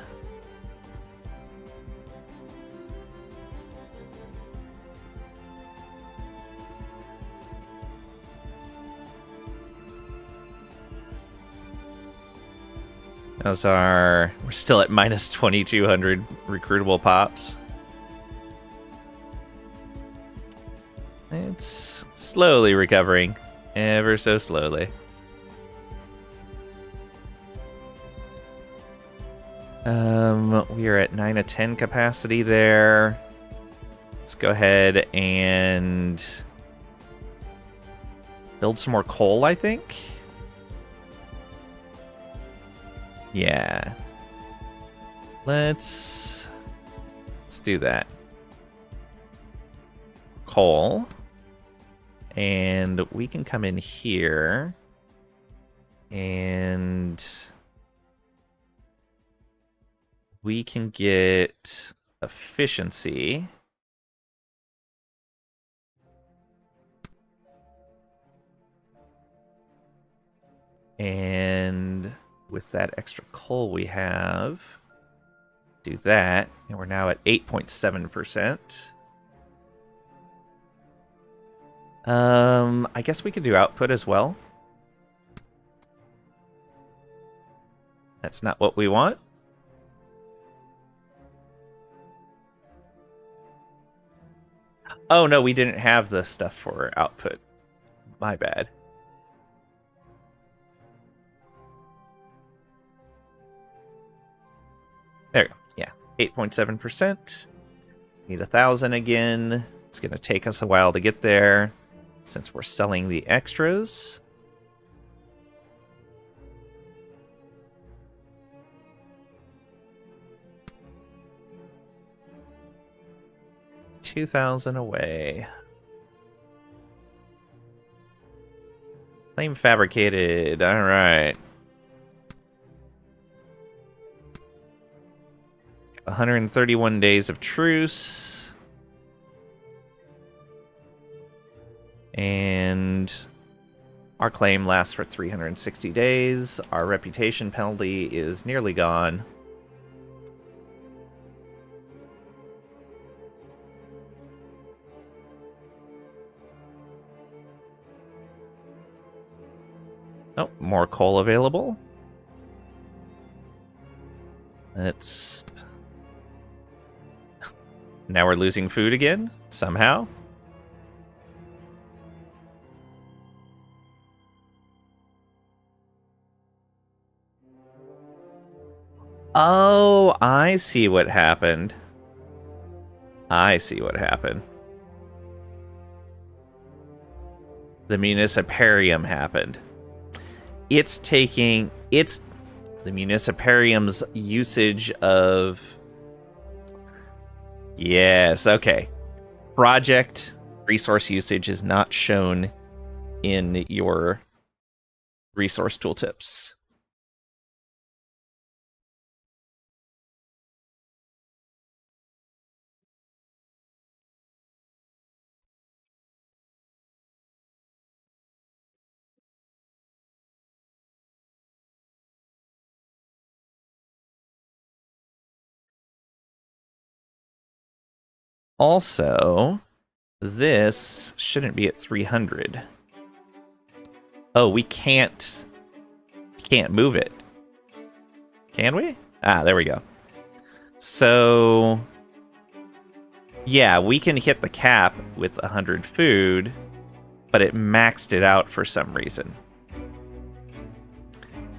S1: We're still at minus 2,200 recruitable pops. It's slowly recovering, ever so slowly. We are at 9 of 10 capacity there. Let's go ahead and build some more coal, I think. Yeah. Let's do that. Coal. And we can come in here and we can get efficiency. And with that extra coal we have, do that, and we're now at 8.7%. I guess we could do output as well. That's not what we want. Oh no, we didn't have the stuff for output. My bad. There we go. Yeah, 8.7%. Need 1,000 again. It's going to take us a while to get there since we're selling the extras. $2,000 away. Flame fabricated. All right. 131 days of truce. And our claim lasts for 360 days. Our reputation penalty is nearly gone. Oh, more coal available. Let's... Now we're losing food again, somehow. Oh, I see what happened. I see what happened. The municiparium happened. It's taking... the municiparium's usage of... Yes, okay. Project resource usage is not shown in your resource tooltips. Also, this shouldn't be at 300. Oh, we can't move it. Can we? Ah, there we go. So, yeah, we can hit the cap with 100 food, but it maxed it out for some reason.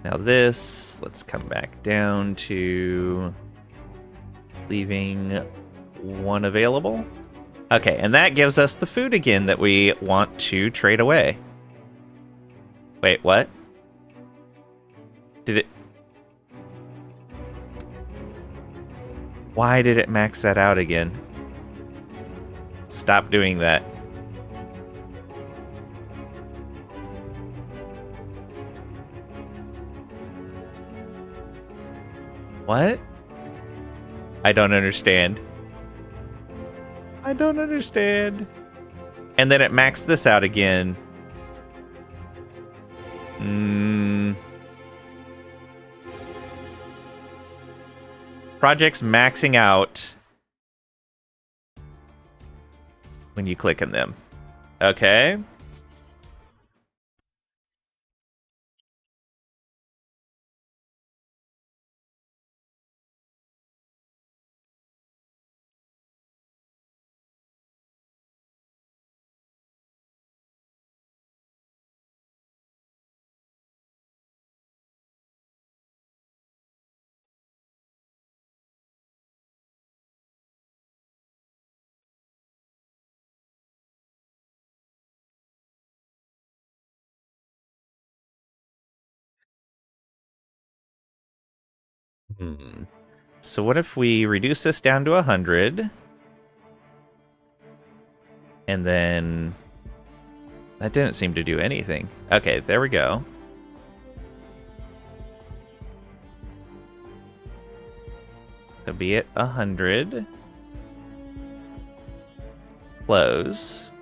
S1: Now this, let's come back down to leaving one available. Okay, and that gives us the food again that we want to trade away. Wait, what? Did it... Why did it max that out again? Stop doing that. What? I don't understand. I don't understand. And then it maxed this out again. Projects maxing out when you click on them. Okay. So what if we reduce this down to 100? And then... That didn't seem to do anything. Okay, there we go. So be it 100. Close.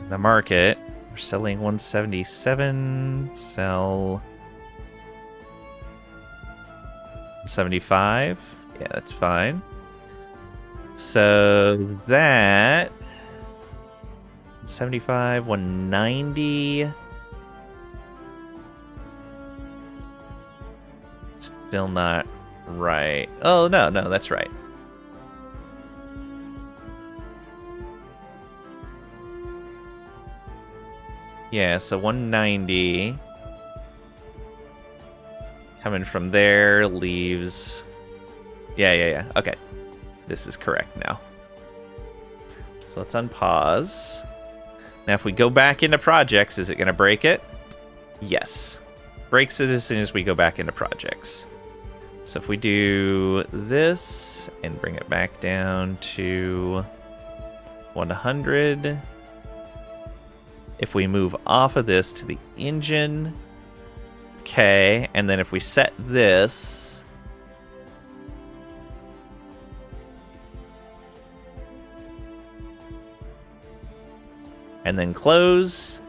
S1: The market. We're selling 177. Sell 75. Yeah, that's fine. So that 75, 190. Still not right. Oh, no, that's right. Yeah, so 190. Coming from there leaves... Yeah. Okay. This is correct now. So let's unpause. Now if we go back into projects, is it going to break it? Yes. Breaks it as soon as we go back into projects. So if we do this and bring it back down to 100. If we move off of this to the engine. Okay, and then if we set this... and then close.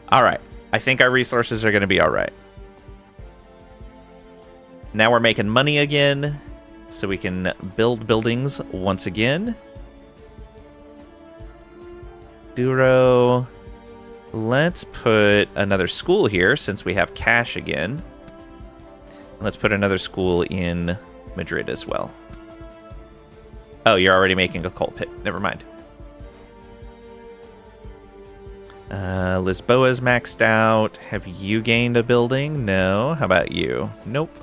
S1: All right. I think our resources are going to be all right. Now we're making money again, so we can build buildings once again. Duro. Let's put another school here since we have cash again. Let's put another school in Madrid as well. Oh, you're already making a coal pit. Never mind. Lisboa's maxed out. Have you gained a building? No. How about you? Nope.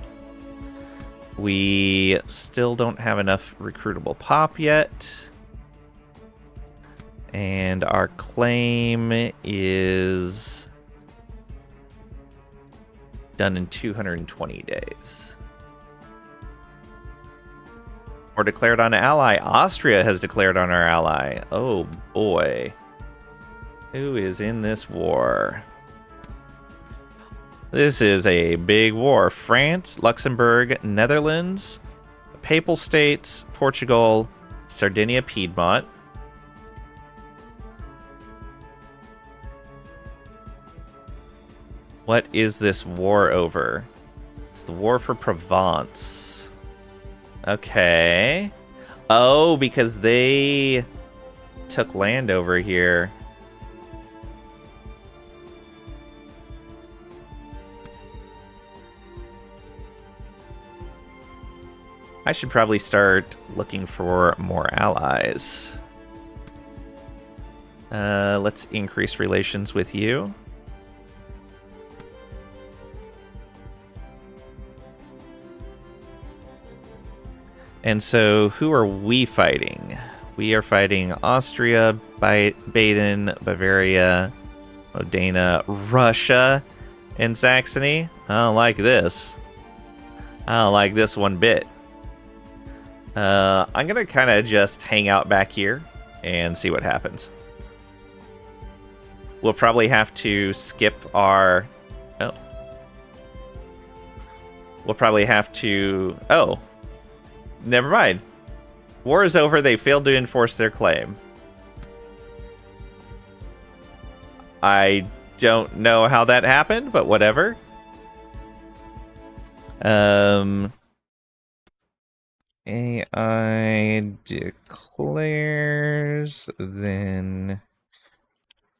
S1: We still don't have enough recruitable pop yet. And our claim is done in 220 days. Or declared on ally. Austria has declared on our ally. Oh boy. Who is in this war? This is a big war. France, Luxembourg, Netherlands, Papal States, Portugal, Sardinia, Piedmont. What is this war over? It's the war for Provence. Okay. Oh, because they took land over here. I should probably start looking for more allies. Let's increase relations with you. And so, who are we fighting? We are fighting Austria, Baden, Bavaria, Modena, Russia, and Saxony. I don't like this. I don't like this one bit. I'm gonna kind of just hang out back here and see what happens. We'll probably have to skip our... Oh. We'll probably have to... Oh. Never mind. War is over. They failed to enforce their claim. I don't know how that happened, but whatever. AI declares, then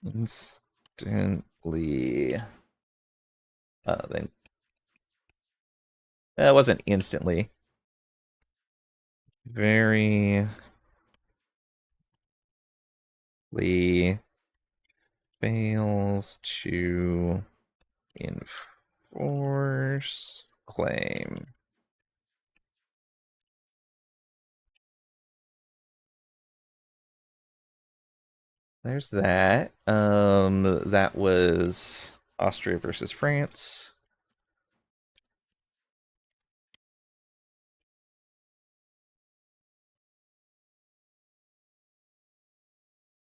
S1: instantly. Then that wasn't instantly. Very fails to enforce claim. There's that. That was Austria versus France.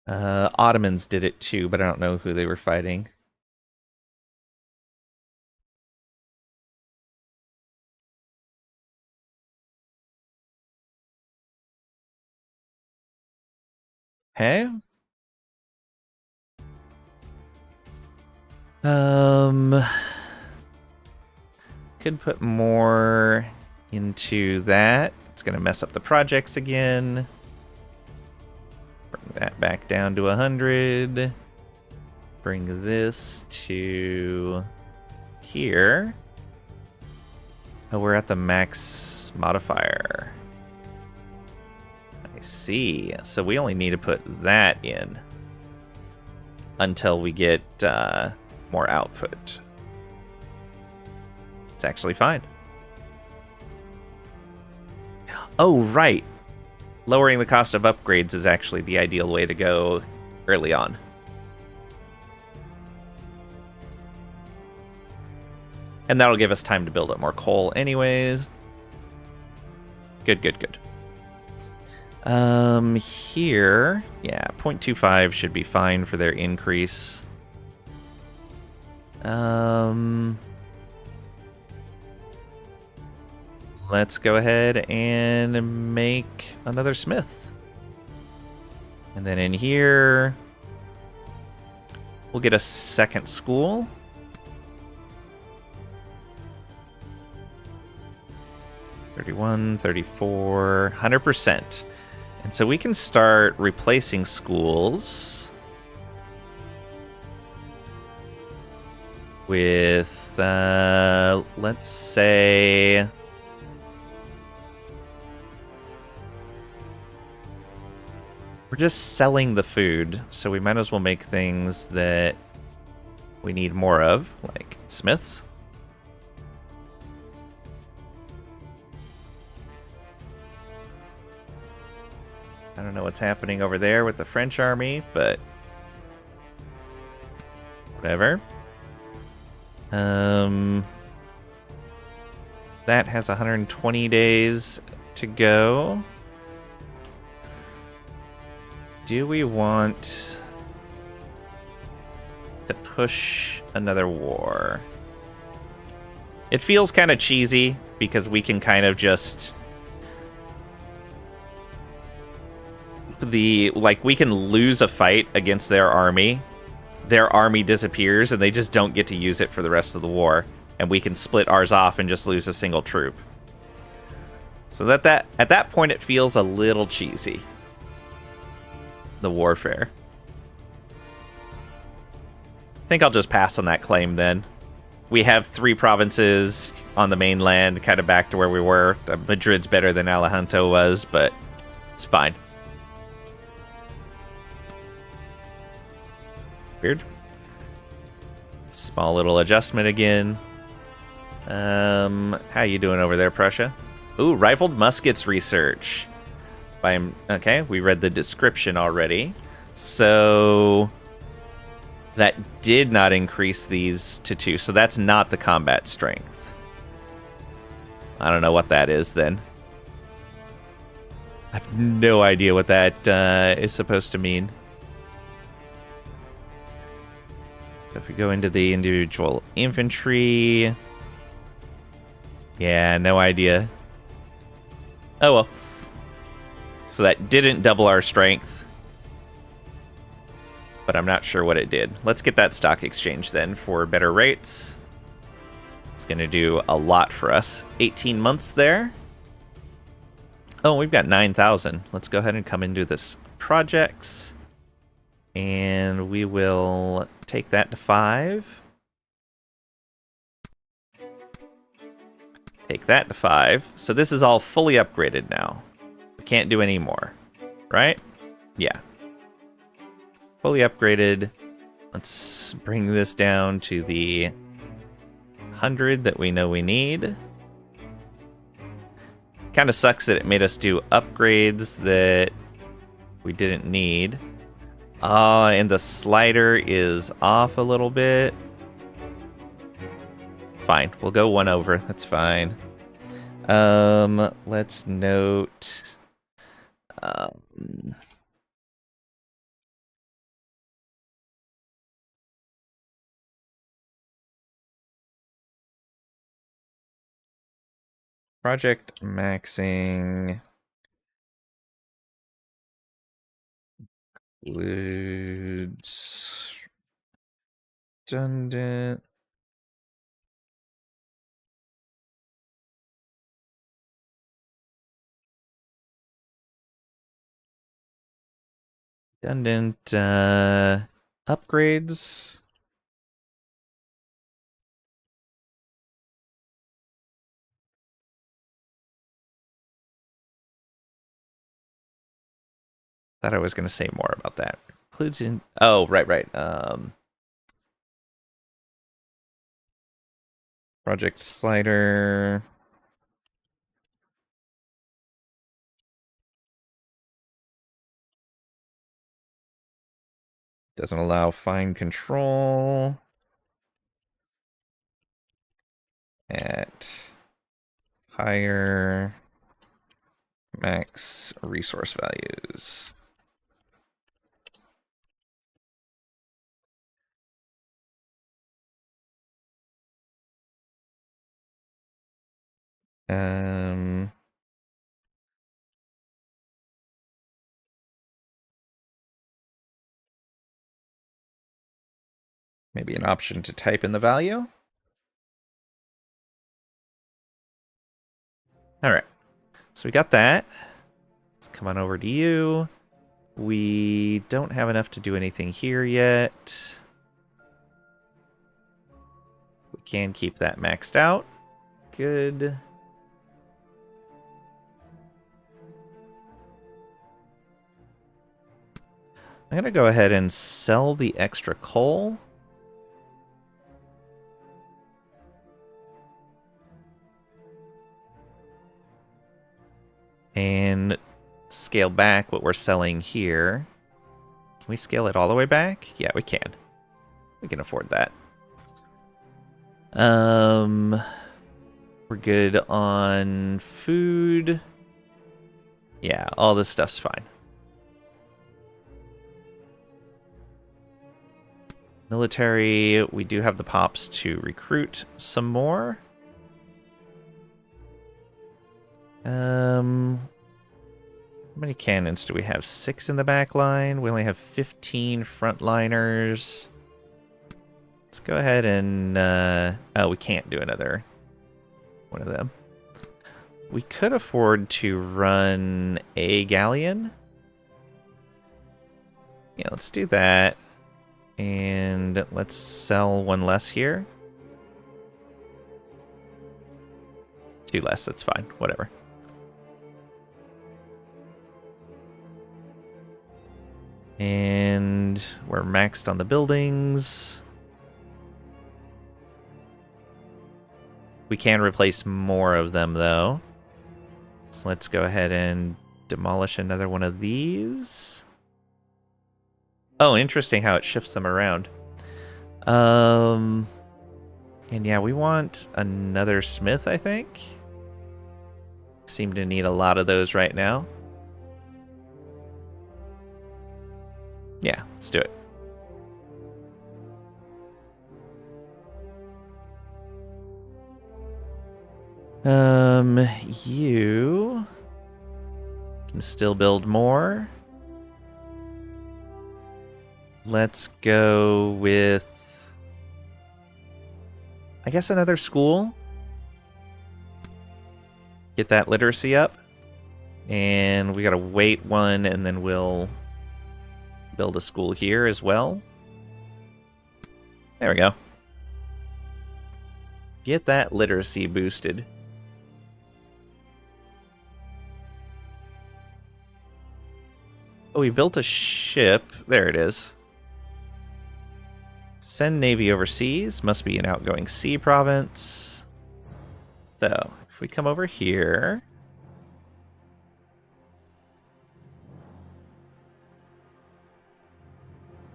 S1: Ottomans did it too, but I don't know who they were fighting. Hey? Could put more into that. It's gonna mess up the projects again. Bring that back down to 100. Bring this to here. Oh, we're at the max modifier. I see. So we only need to put that in until we get more output. It's actually fine. Oh, right. Lowering the cost of upgrades is actually the ideal way to go early on. And that'll give us time to build up more coal anyways. Good, good, good. Here, yeah, 0.25 should be fine for their increase. Let's go ahead and make another smith. And then in here, we'll get a second school. $31, $34, 100%. And so we can start replacing schools. with, let's say... We're just selling the food, so we might as well make things that we need more of, like smiths. I don't know what's happening over there with the French army, but whatever. That has 120 days to go. Do we want to push another war? It feels kind of cheesy because we can kind of just... we can lose a fight against their army disappears and they just don't get to use it for the rest of the war, and we can split ours off and just lose a single troop. So at that point it feels a little cheesy, the warfare. I think I'll just pass on that claim then. We have 3 provinces on the mainland, kind of back to where we were. Madrid's better than Alejandro was, but it's fine. Weird. Small little adjustment again. How you doing over there, Prussia? Ooh, rifled muskets research. Okay, we read the description already. So that did not increase these to 2. So that's not the combat strength. I don't know what that is then. I have no idea what that is supposed to mean. If we go into the individual infantry... Yeah, no idea. Oh well. So that didn't double our strength. But I'm not sure what it did. Let's get that stock exchange then for better rates. It's going to do a lot for us. 18 months there. Oh, we've got 9,000. Let's go ahead and come into this projects. And we will take that to 5. Take that to 5. So this is all fully upgraded now. We can't do any more, right? Yeah. Fully upgraded. Let's bring this down to the 100 that we know we need. Kind of sucks that it made us do upgrades that we didn't need. And the slider is off a little bit. Fine, we'll go 1 over. That's fine. Let's note... project maxing... includes... redundant... upgrades. Thought I was going to say more about that. Includes in... Oh, right. Project slider... Doesn't allow fine control at higher max resource values. Maybe an option to type in the value. All right, so we got that. Let's come on over to you. We don't have enough to do anything here yet. can keep that maxed out. Good. I'm going to go ahead and sell the extra coal. And scale back what we're selling here. Can we scale it all the way back? Yeah, we can. We can afford that. We're good on food. Yeah, all this stuff's fine. Military, we do have the pops to recruit some more. How many cannons do we have? 6 in the back line. We only have 15 frontliners. Let's go ahead and... oh, we can't do another one of them. We could afford to run a galleon. Yeah, let's do that. And let's sell one less here. 2 less, that's fine. Whatever. And we're maxed on the buildings. We can replace more of them, though. So let's go ahead and demolish another one of these. Oh, interesting how it shifts them around. And yeah, we want another smith, I think. Seem to need a lot of those right now. Yeah, let's do it. You can still build more. Let's go with, I guess, another school. Get that literacy up. And we gotta wait one, and then we'll build a school here as well. There we go. Get that literacy boosted. Oh, we built a ship. There it is. Send Navy overseas. Must be an outgoing sea province. So, if we come over here...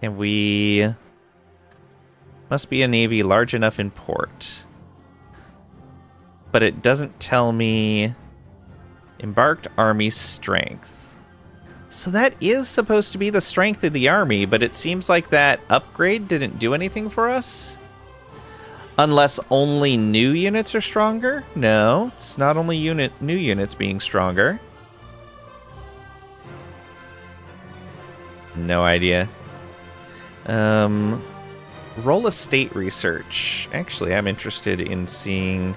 S1: And we... Must be a navy large enough in port. But it doesn't tell me... Embarked army strength. So that is supposed to be the strength of the army, but it seems like that upgrade didn't do anything for us. Unless only new units are stronger? No, it's not only new units being stronger. No idea. Roll a state research. Actually, I'm interested in seeing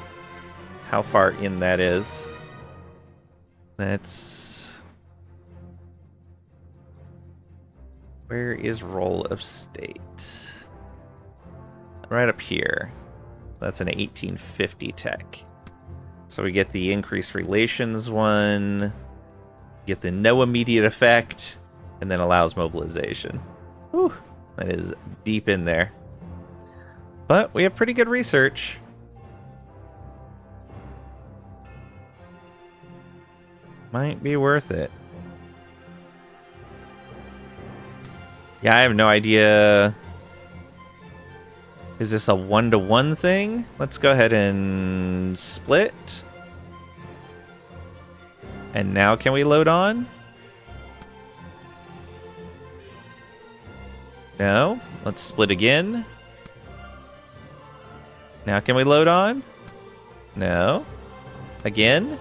S1: how far in that is. That's... Where is roll of state? Right up here. That's an 1850 tech. So we get the increased relations one, get the no immediate effect, and then allows mobilization. Whew, that is deep in there. But we have pretty good research. Might be worth it. Yeah, I have no idea. Is this a 1-to-1 thing? Let's go ahead and split. And now can we load on? No. Let's split again. Now can we load on? No. Again?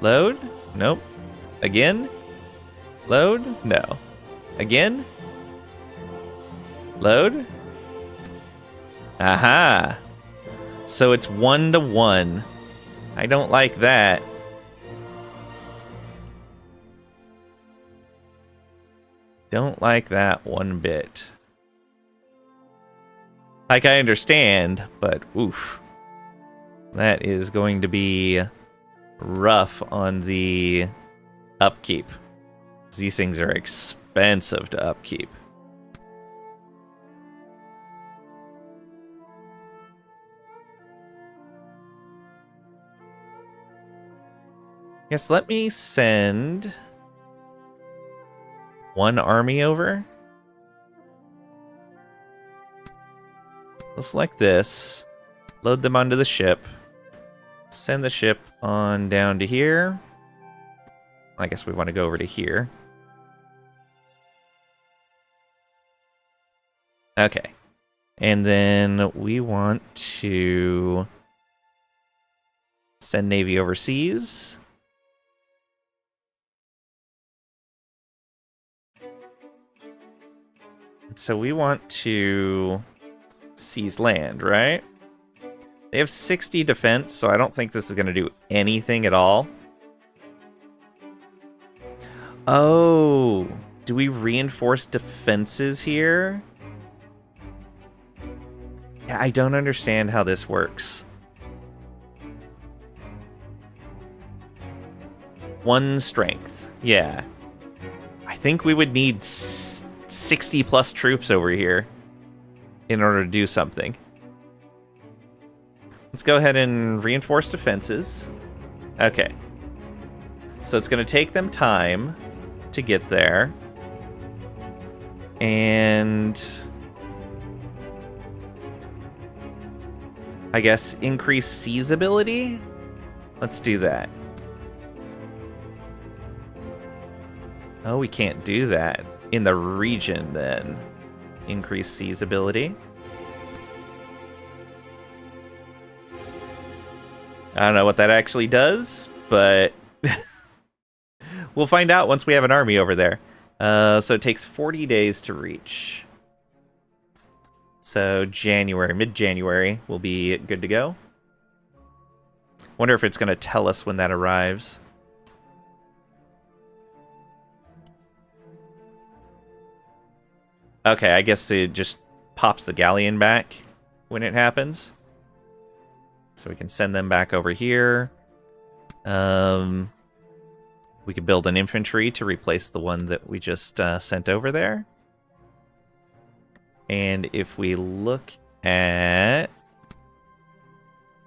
S1: Load? Nope. Again? Load? No. Again? Load? Aha! So it's 1-to-1. I don't like that. Don't like that one bit. Like, I understand, but oof. That is going to be rough on the upkeep. These things are expensive to upkeep. Yes, let me send one army over. Let's select this. Load them onto the ship. Send the ship on down to here. I guess we want to go over to here. Okay. And then we want to send Navy overseas. So we want to seize land, right? They have 60 defense, so I don't think this is going to do anything at all. Oh, do we reinforce defenses here? Yeah, I don't understand how this works. One strength. Yeah. I think we would need 60 plus troops over here in order to do something. Let's go ahead and reinforce defenses. Okay. So it's going to take them time to get there. And I guess increase seizability? Let's do that. Oh, we can't do that in the region then. Increase seizability. I don't know what that actually does, but we'll find out once we have an army over there. So it takes 40 days to reach. So January, mid-January, will be good to go. Wonder if it's going to tell us when that arrives. Okay, I guess it just pops the galleon back when it happens. So we can send them back over here. We could build an infantry to replace the one that we just sent over there. And if we look at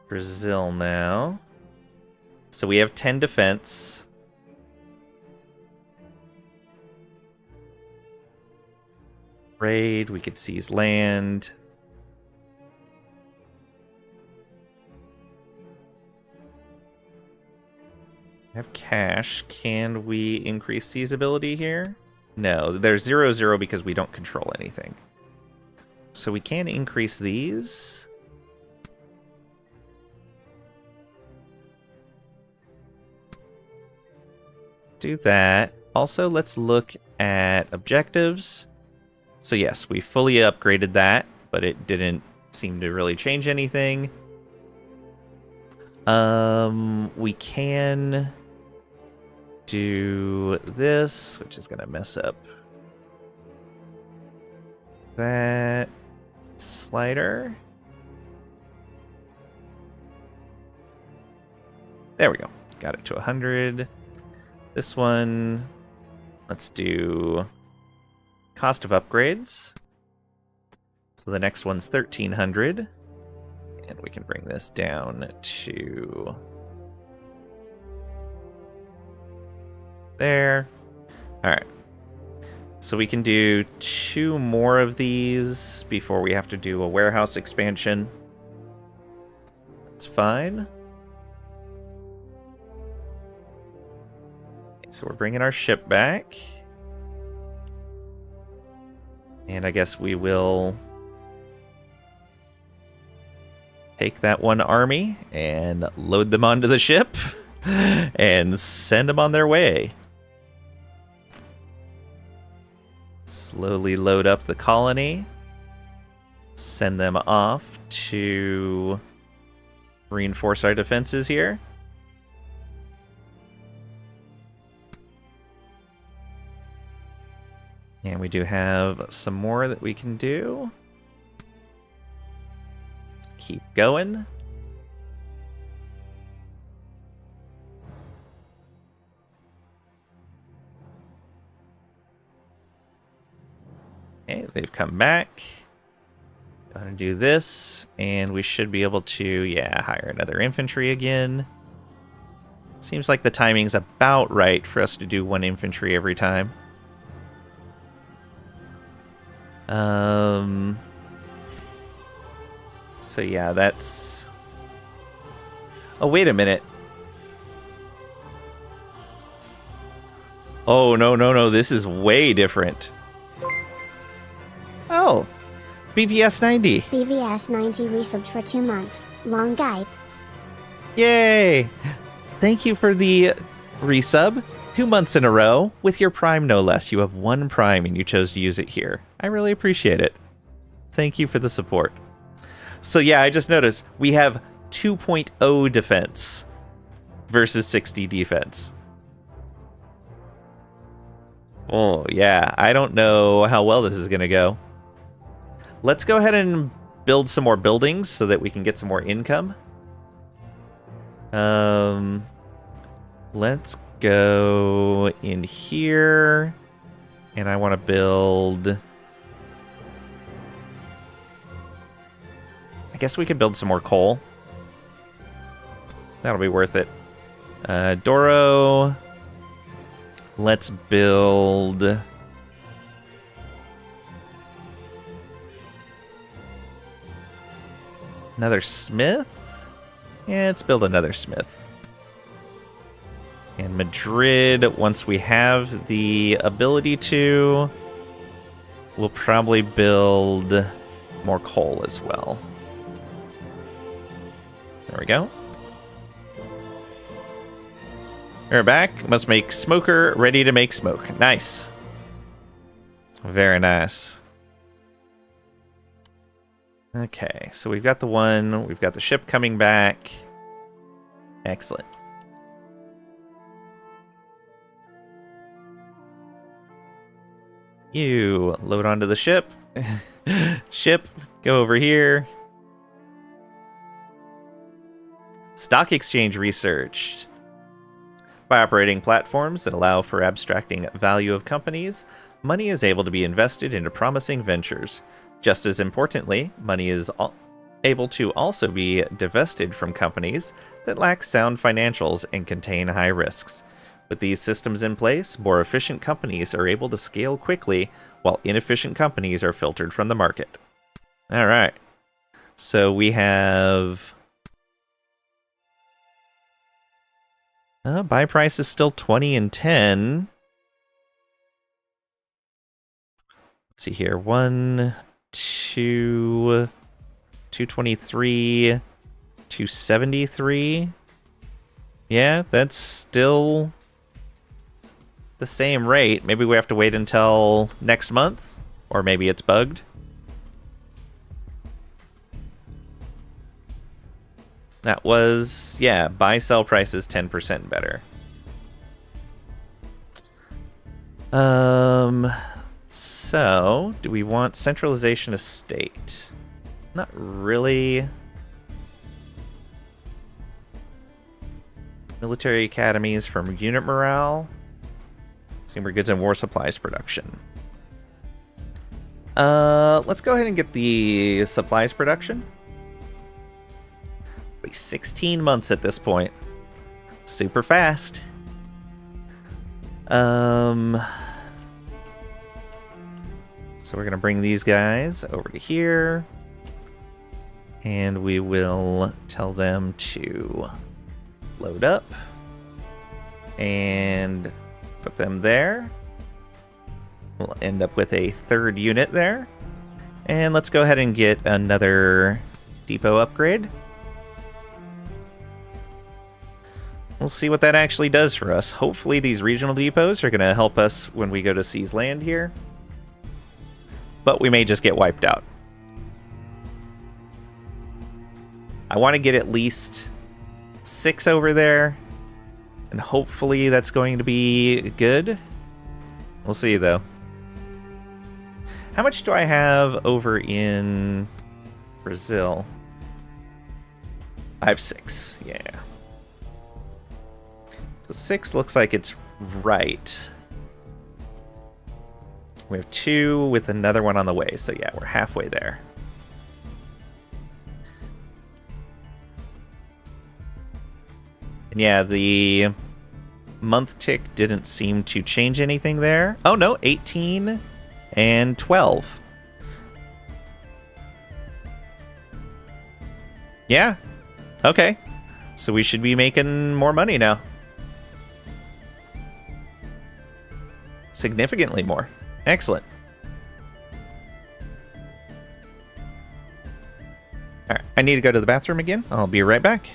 S1: Brazil now, so we have 10 defense. Raid, we could seize land. Have cash. Can we increase seizability here? No, there's 0-0 because we don't control anything. So we can increase these. Do that. Also, let's look at objectives. So yes, we fully upgraded that, but it didn't seem to really change anything. We can do this, which is going to mess up that slider. There we go. Got it to 100. This one, let's do cost of upgrades. So the next one's 1,300. And we can bring this down to there. All right. So we can do 2 more of these before we have to do a warehouse expansion. That's fine. So we're bringing our ship back. And I guess we will take that one army and load them onto the ship and send them on their way. Slowly load up the colony. Send them off to reinforce our defenses here. And we do have some more that we can do. keep going. Okay, they've come back. Go ahead and do this, and we should be able to, yeah, hire another infantry again. Seems like the timing's about right for us to do 1 infantry every time. So yeah, that's... Oh, wait a minute. Oh, no, this is way different. Oh, BVS 90.
S2: BVS 90 resubbed for 2 months. Long guide.
S1: Yay! Thank you for the resub. 2 months in a row. With your Prime, no less. You have 1 Prime and you chose to use it here. I really appreciate it. Thank you for the support. So yeah, I just noticed we have 2.0 defense versus 60 defense. Oh, yeah. I don't know how well this is going to go. Let's go ahead and build some more buildings so that we can get some more income. Let's go in here. And I want to build... I guess we could build some more coal. That'll be worth it. Doro... Let's build... Another smith? Yeah, let's build another smith. And Madrid, once we have the ability to, we'll probably build more coal as well. There we go. We're back. Must make smoker ready to make smoke. Nice. Very nice. Okay, so we've got the one. We've got the ship coming back. Excellent. You load onto the ship. Ship, go over here. Stock exchange researched. By operating platforms that allow for abstracting value of companies, money is able to be invested into promising ventures. Just as importantly, money is able to also be divested from companies that lack sound financials and contain high risks. With these systems in place, more efficient companies are able to scale quickly, while inefficient companies are filtered from the market. All right. So we have... buy price is still 20 and 10. Let's see here. 1, 2, 223, 273. Yeah, that's still the same rate. Maybe we have to wait until next month, or maybe it's bugged. That was, yeah, buy-sell price is 10% better. So, do we want centralization of state? Not really. Military academies from unit morale. Consumer goods and war supplies production. Let's go ahead and get the supplies production. 16 months at this point. Super fast. So we're going to bring these guys over to here. And we will tell them to load up. And put them there. We'll end up with a 3rd unit there. And let's go ahead and get another depot upgrade. We'll see what that actually does for us. Hopefully these regional depots are going to help us when we go to seize land here. But we may just get wiped out. I want to get at least 6 over there. And hopefully that's going to be good. We'll see, though. How much do I have over in Brazil? I have 6, yeah. The 6 looks like it's right. We have 2 with another one on the way, so yeah, we're halfway there. And yeah, the month tick didn't seem to change anything there. Oh no, 18 and 12. Yeah. Okay. So we should be making more money now. Significantly more. Excellent. Alright, I need to go to the bathroom again. I'll be right back.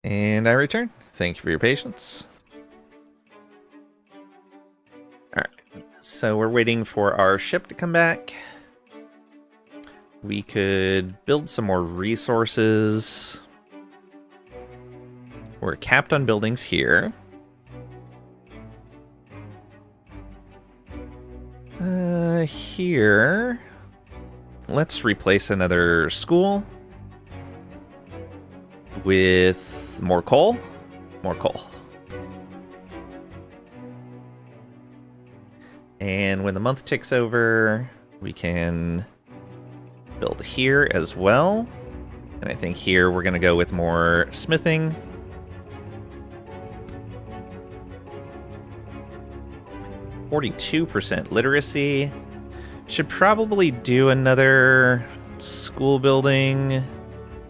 S1: And I return. Thank you for your patience. Alright, so we're waiting for our ship to come back. We could build some more resources. We're capped on buildings here. Here, let's replace another school with more coal. More coal. And when the month ticks over, we can build here as well. And I think here we're going to go with more smithing. %42 literacy. Should probably do another school building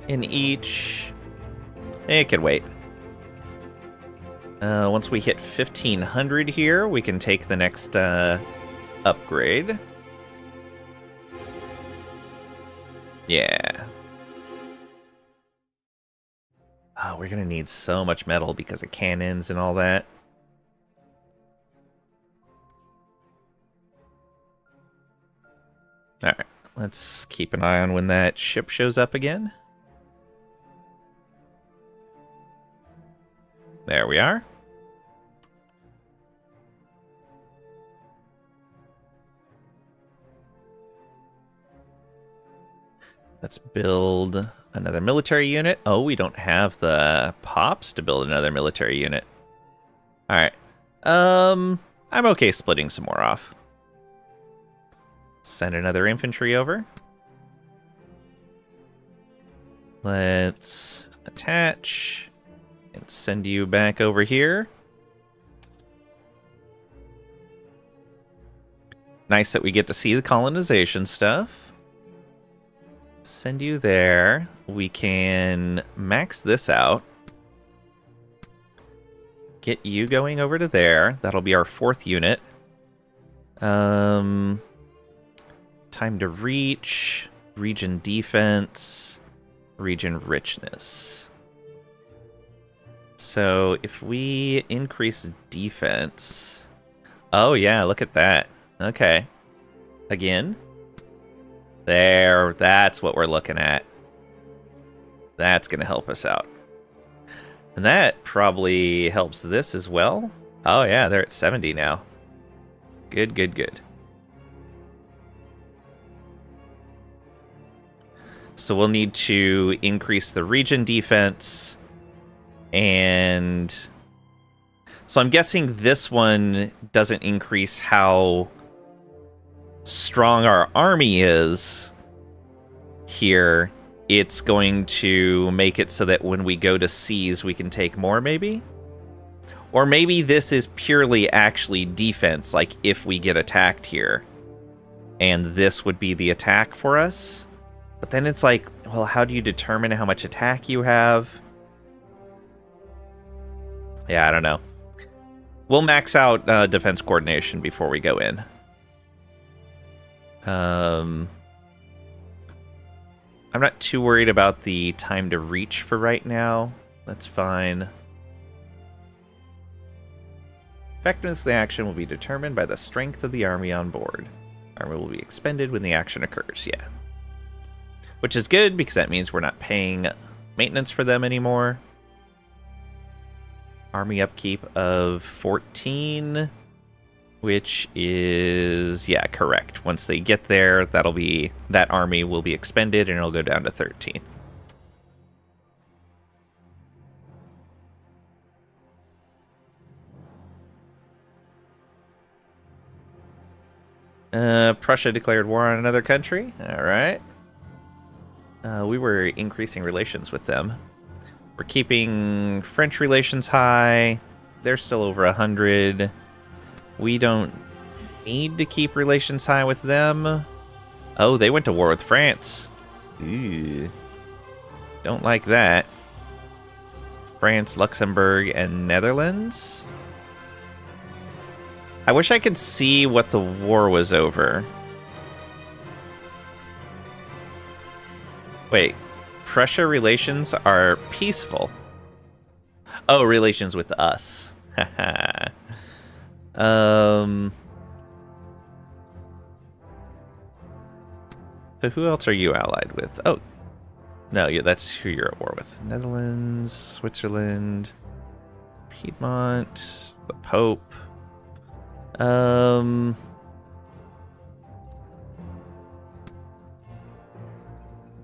S1: in each. It can wait. Once we hit 1500 here, we can take the next upgrade. Yeah. Oh, we're gonna need so much metal because of cannons and all that. Alright, let's keep an eye on when that ship shows up again. There we are. Let's build another military unit. Oh, we don't have the pops to build another military unit. Alright. I'm okay splitting some more off. Send another infantry over. Let's attach and send you back over here. Nice that we get to see the colonization stuff. Send you there. We can max this out. Get you going over to there. That'll be our 4th unit. Time to reach, region defense, region richness. So if we increase defense... Oh yeah, look at that. Okay. Again. There, that's what we're looking at. That's going to help us out. And that probably helps this as well. Oh yeah, they're at 70 now. Good, good, good. So we'll need to increase the region defense. And so I'm guessing this one doesn't increase how strong our army is here. It's going to make it so that when we go to seize, we can take more, maybe? Or maybe this is purely actually defense, like if we get attacked here. And this would be the attack for us. But then it's like, well, how do you determine how much attack you have? Yeah, I don't know. We'll max out defense coordination before we go in. I'm not too worried about the time to reach for right now. That's fine. Effectiveness of the action will be determined by the strength of the army on board. Army will be expended when the action occurs, yeah. Which is good, because that means we're not paying maintenance for them anymore. Army upkeep of 14, which is, yeah, correct. Once they get there, that army will be expended, and it'll go down to 13. Prussia declared war on another country. All right. We were increasing relations with them. We're keeping French relations high. They're still over 100. We don't need to keep relations high with them. Oh, they went to war with France. Ew. Don't like that. France, Luxembourg, and Netherlands. I wish I could see what the war was over. Wait, Prussia relations are peaceful. Oh, relations with us. So who else are you allied with? Oh, no, yeah, that's who you're at war with. Netherlands, Switzerland, Piedmont, the Pope.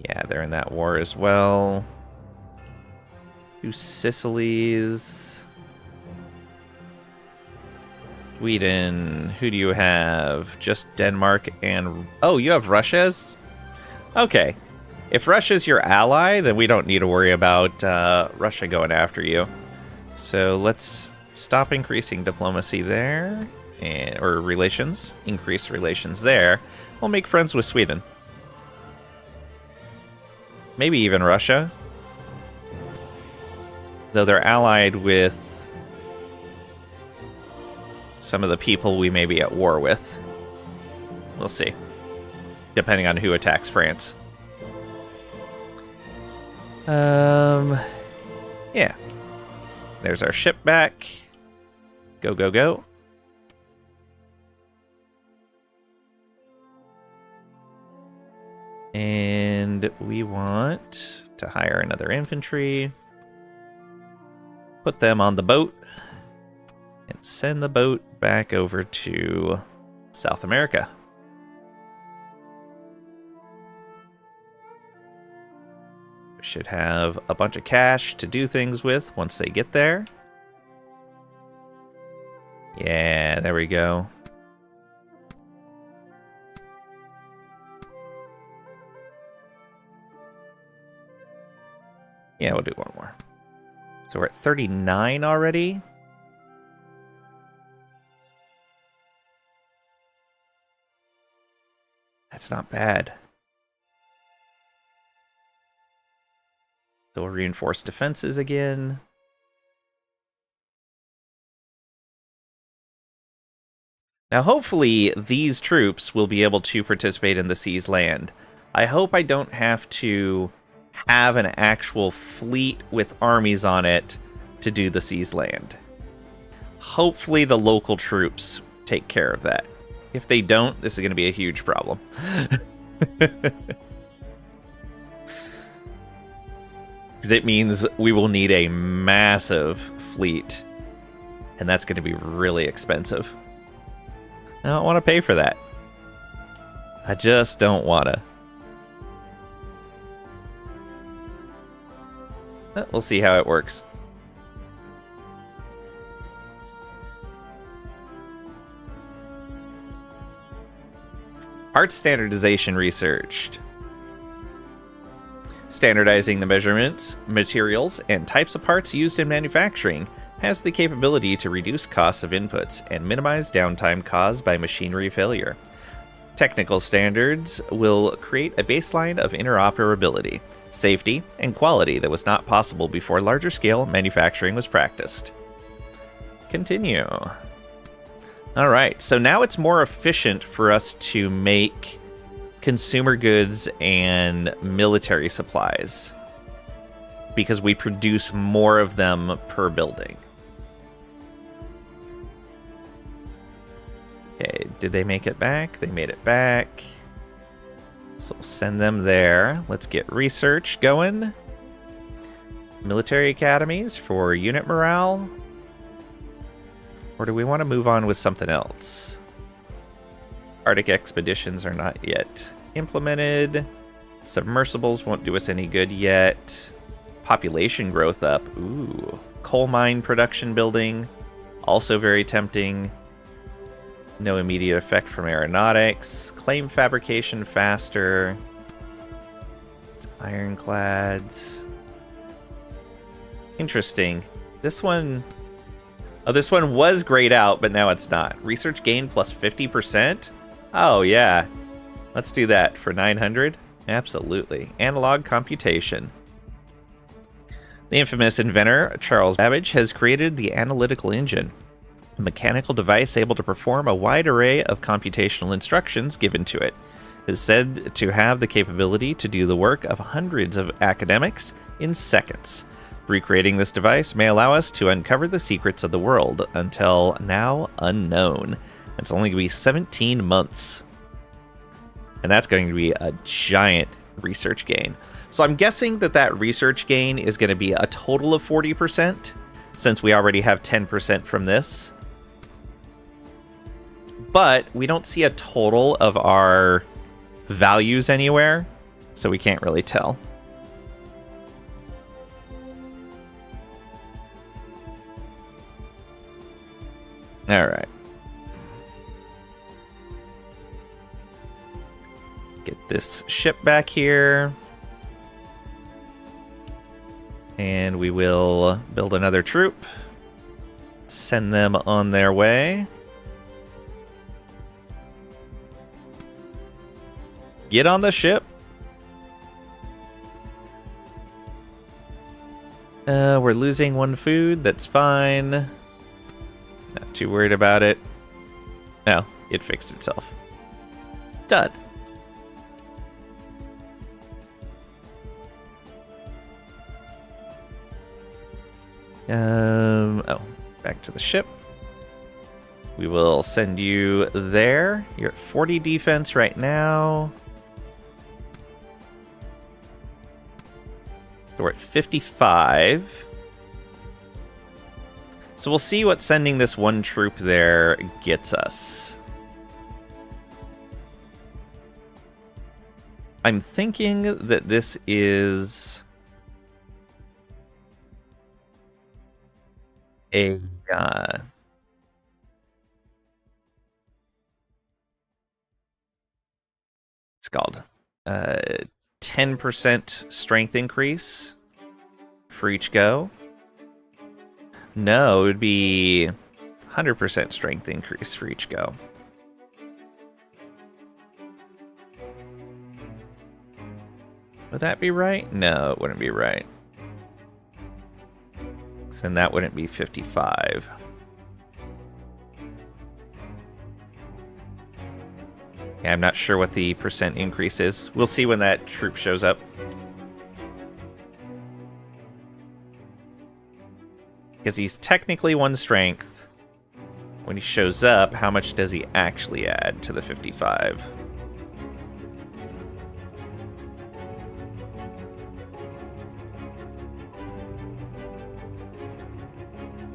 S1: Yeah, they're in that war as well. Two Sicilies. Sweden. Who do you have? Just Denmark and... Oh, you have Russia's? Okay. If Russia's your ally, then we don't need to worry about Russia going after you. So let's stop increasing diplomacy there. Or relations. Increase relations there. We'll make friends with Sweden. Maybe even Russia. Though they're allied with some of the people we may be at war with. We'll see. Depending on who attacks France. Yeah. There's our ship back. Go, go, go. And we want to hire another infantry. Put them on the boat. And send the boat back over to South America. We should have a bunch of cash to do things with once they get there. Yeah, there we go. Yeah, we'll do one more. So we're at 39 already. That's not bad. So we'll reinforce defenses again. Now, hopefully, these troops will be able to participate in the Sea's Land. I hope I don't have to have an actual fleet with armies on it to do the Sea's Land. Hopefully, the local troops take care of that. If they don't, this is going to be a huge problem. Because it means we will need a massive fleet, and that's going to be really expensive. I don't want to pay for that. I just don't want to. We'll see how it works. Part standardization researched. Standardizing the measurements, materials, and types of parts used in manufacturing has the capability to reduce costs of inputs and minimize downtime caused by machinery failure. Technical standards will create a baseline of interoperability, safety, and quality that was not possible before larger-scale manufacturing was practiced. Continue. Alright, so now it's more efficient for us to make consumer goods and military supplies because we produce more of them per building. Okay, did they make it back? They made it back. So we'll send them there. Let's get research going. Military academies for unit morale. Or do we want to move on with something else? Arctic expeditions are not yet implemented. Submersibles won't do us any good yet. Population growth up. Ooh. Coal mine production building. Also very tempting. No immediate effect from aeronautics. Claim fabrication faster. It's ironclads. Interesting. This one... Oh, this one was grayed out, but now it's not. Research gain plus 50%? Oh, yeah. Let's do that for 900. Absolutely. Analog computation. The infamous inventor, Charles Babbage, has created the analytical engine, a mechanical device able to perform a wide array of computational instructions given to it. It is said to have the capability to do the work of hundreds of academics in seconds. Recreating this device may allow us to uncover the secrets of the world, until now unknown. It's only going to be 17 months. And that's going to be a giant research gain. So I'm guessing that that research gain is going to be a total of 40%, since we already have 10% from this. But we don't see a total of our values anywhere, so we can't really tell. All right. Get this ship back here. And we will build another troop. Send them on their way. Get on the ship. We're losing one food. That's fine. Not too worried about it. No, it fixed itself. Done. Oh, back to the ship. We will send you there. You're at 40 defense right now. So we're at 55. So we'll see what sending this one troop there gets us. I'm thinking that this is a it's called 10% strength increase. for each go. No, it would be 100% strength increase for each go. Would that be right? No, it wouldn't be right. Then that wouldn't be 55. Yeah, I'm not sure what the percent increase is. We'll see when that troop shows up. Because he's technically 1 strength. When he shows up, how much does he actually add to the 55?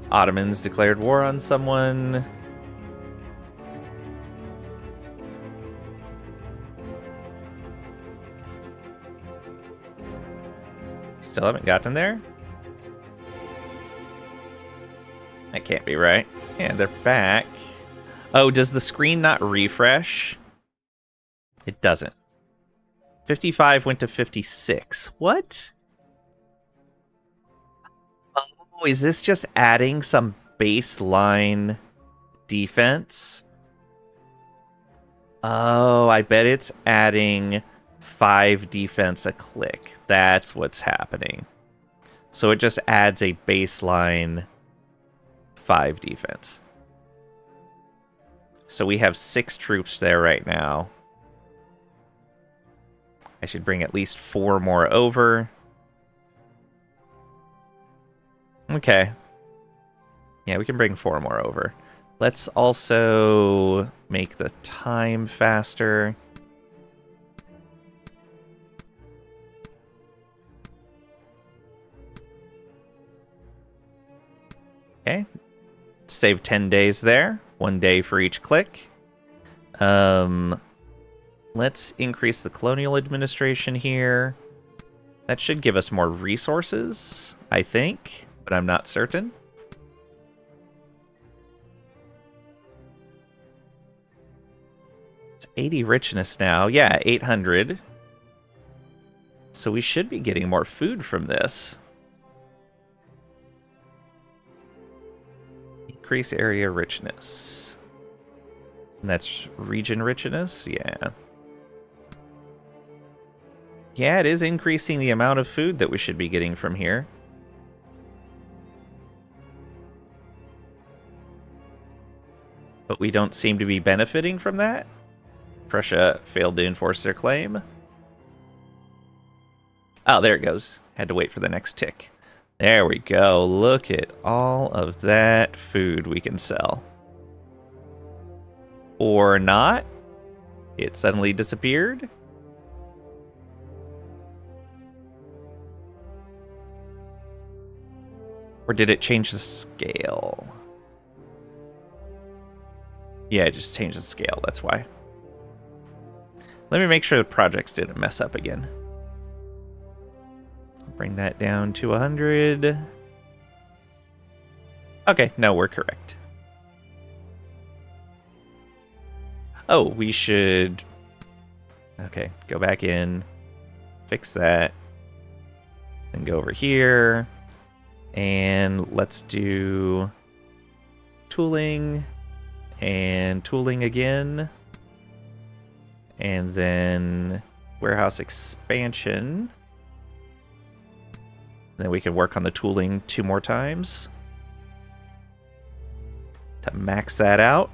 S1: Ottomans declared war on someone. Still haven't gotten there? That can't be right. Yeah, they're back. Oh, does the screen not refresh? It doesn't. 55 went to 56. What? Oh, is this just adding some baseline defense? Oh, I bet it's adding 5 defense a click. That's what's happening. So it just adds a baseline 5 defense. So we have 6 troops there right now. I should bring at least 4 more over. Okay. Yeah, we can bring 4 more over. Let's also make the time faster. Okay. Save 10 days there. 1 day for each click. Let's increase the colonial administration here. That should give us more resources, I think, but I'm not certain. It's 80 richness now. Yeah, 800. So we should be getting more food from this. Increase area richness. And that's region richness? Yeah. Yeah, it is increasing the amount of food that we should be getting from here. But we don't seem to be benefiting from that. Prussia failed to enforce their claim. Oh, there it goes. Had to wait for the next tick. There we go. Look at all of that food we can sell. Or not. It suddenly disappeared. Or did it change the scale? Yeah, it just changed the scale, that's why. Let me make sure the projects didn't mess up again. Bring that down to 100. Okay, no, we're correct. Oh, we should... Okay, go back in. Fix that. Then go over here. And let's do tooling and tooling again. And then warehouse expansion. Then we can work on the tooling 2 more times to max that out.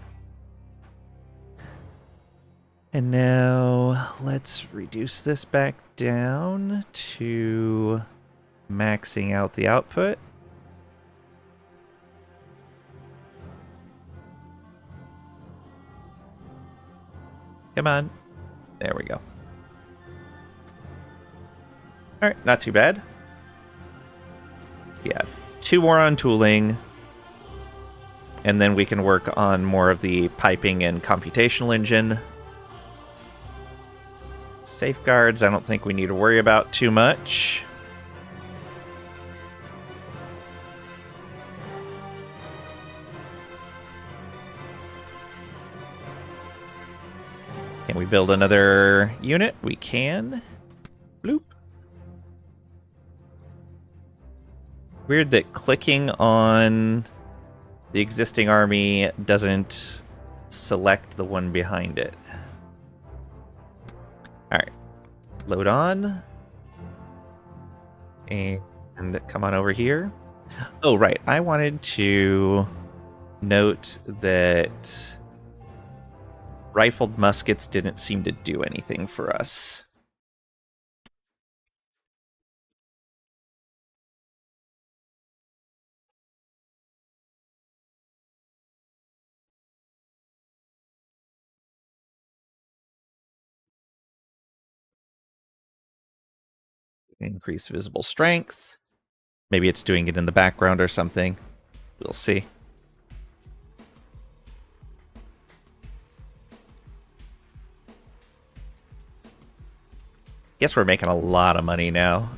S1: And now let's reduce this back down to maxing out the output. Come on. There we go. Alright, not too bad. Yeah, 2 more on tooling. And then we can work on more of the piping and computational engine. Safeguards, I don't think we need to worry about too much. Can we build another unit? We can. Bloop. Weird that clicking on the existing army doesn't select the one behind it. Alright. Load on. And come on over here. Oh, right. I wanted to note that rifled muskets didn't seem to do anything for us. Increase visible strength. Maybe it's doing it in the background or something. We'll see. Guess we're making a lot of money now.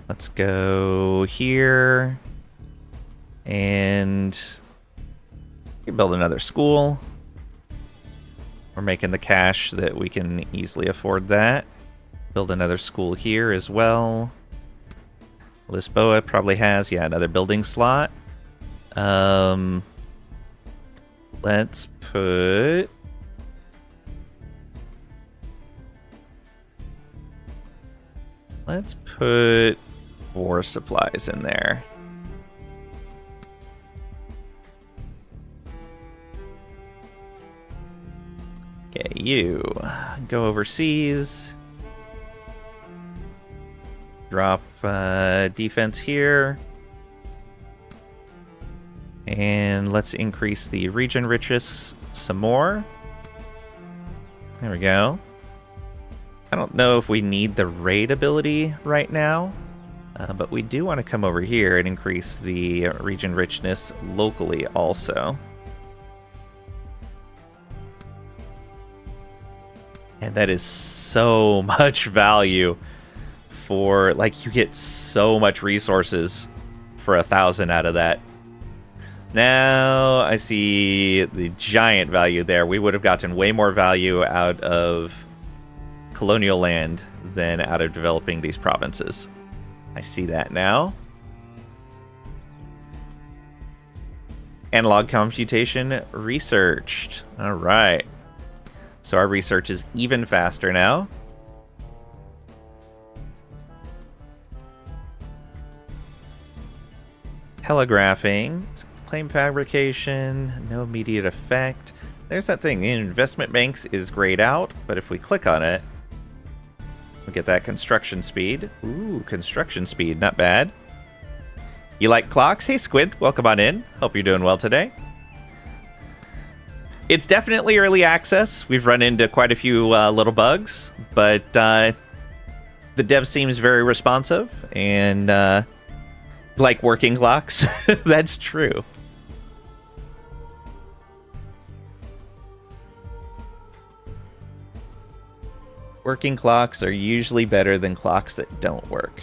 S1: Let's go here. And build another school. We're making the cash that we can easily afford that. Build another school here as well. Lisboa probably has, yeah, another building slot. Let's put... Let's put war supplies in there. Okay, you go overseas. Drop defense here. And let's increase the region richness some more. There we go. I don't know if we need the raid ability right now, but we do want to come over here and increase the region richness locally also. And that is so much value for, like, you get so much resources for 1,000 out of that. Now I see the giant value there. We would have gotten way more value out of colonial land than out of developing these provinces. I see that now. Analog computation researched. All right. So our research is even faster now. Telegraphing, claim fabrication, no immediate effect. There's that thing, investment banks is grayed out, but if we click on it, we get that construction speed. Ooh, construction speed, not bad. You like clocks? Hey Squid, welcome on in. Hope you're doing well today. It's definitely early access. We've run into quite a few little bugs, but the dev seems very responsive and like working clocks. That's true. Working clocks are usually better than clocks that don't work.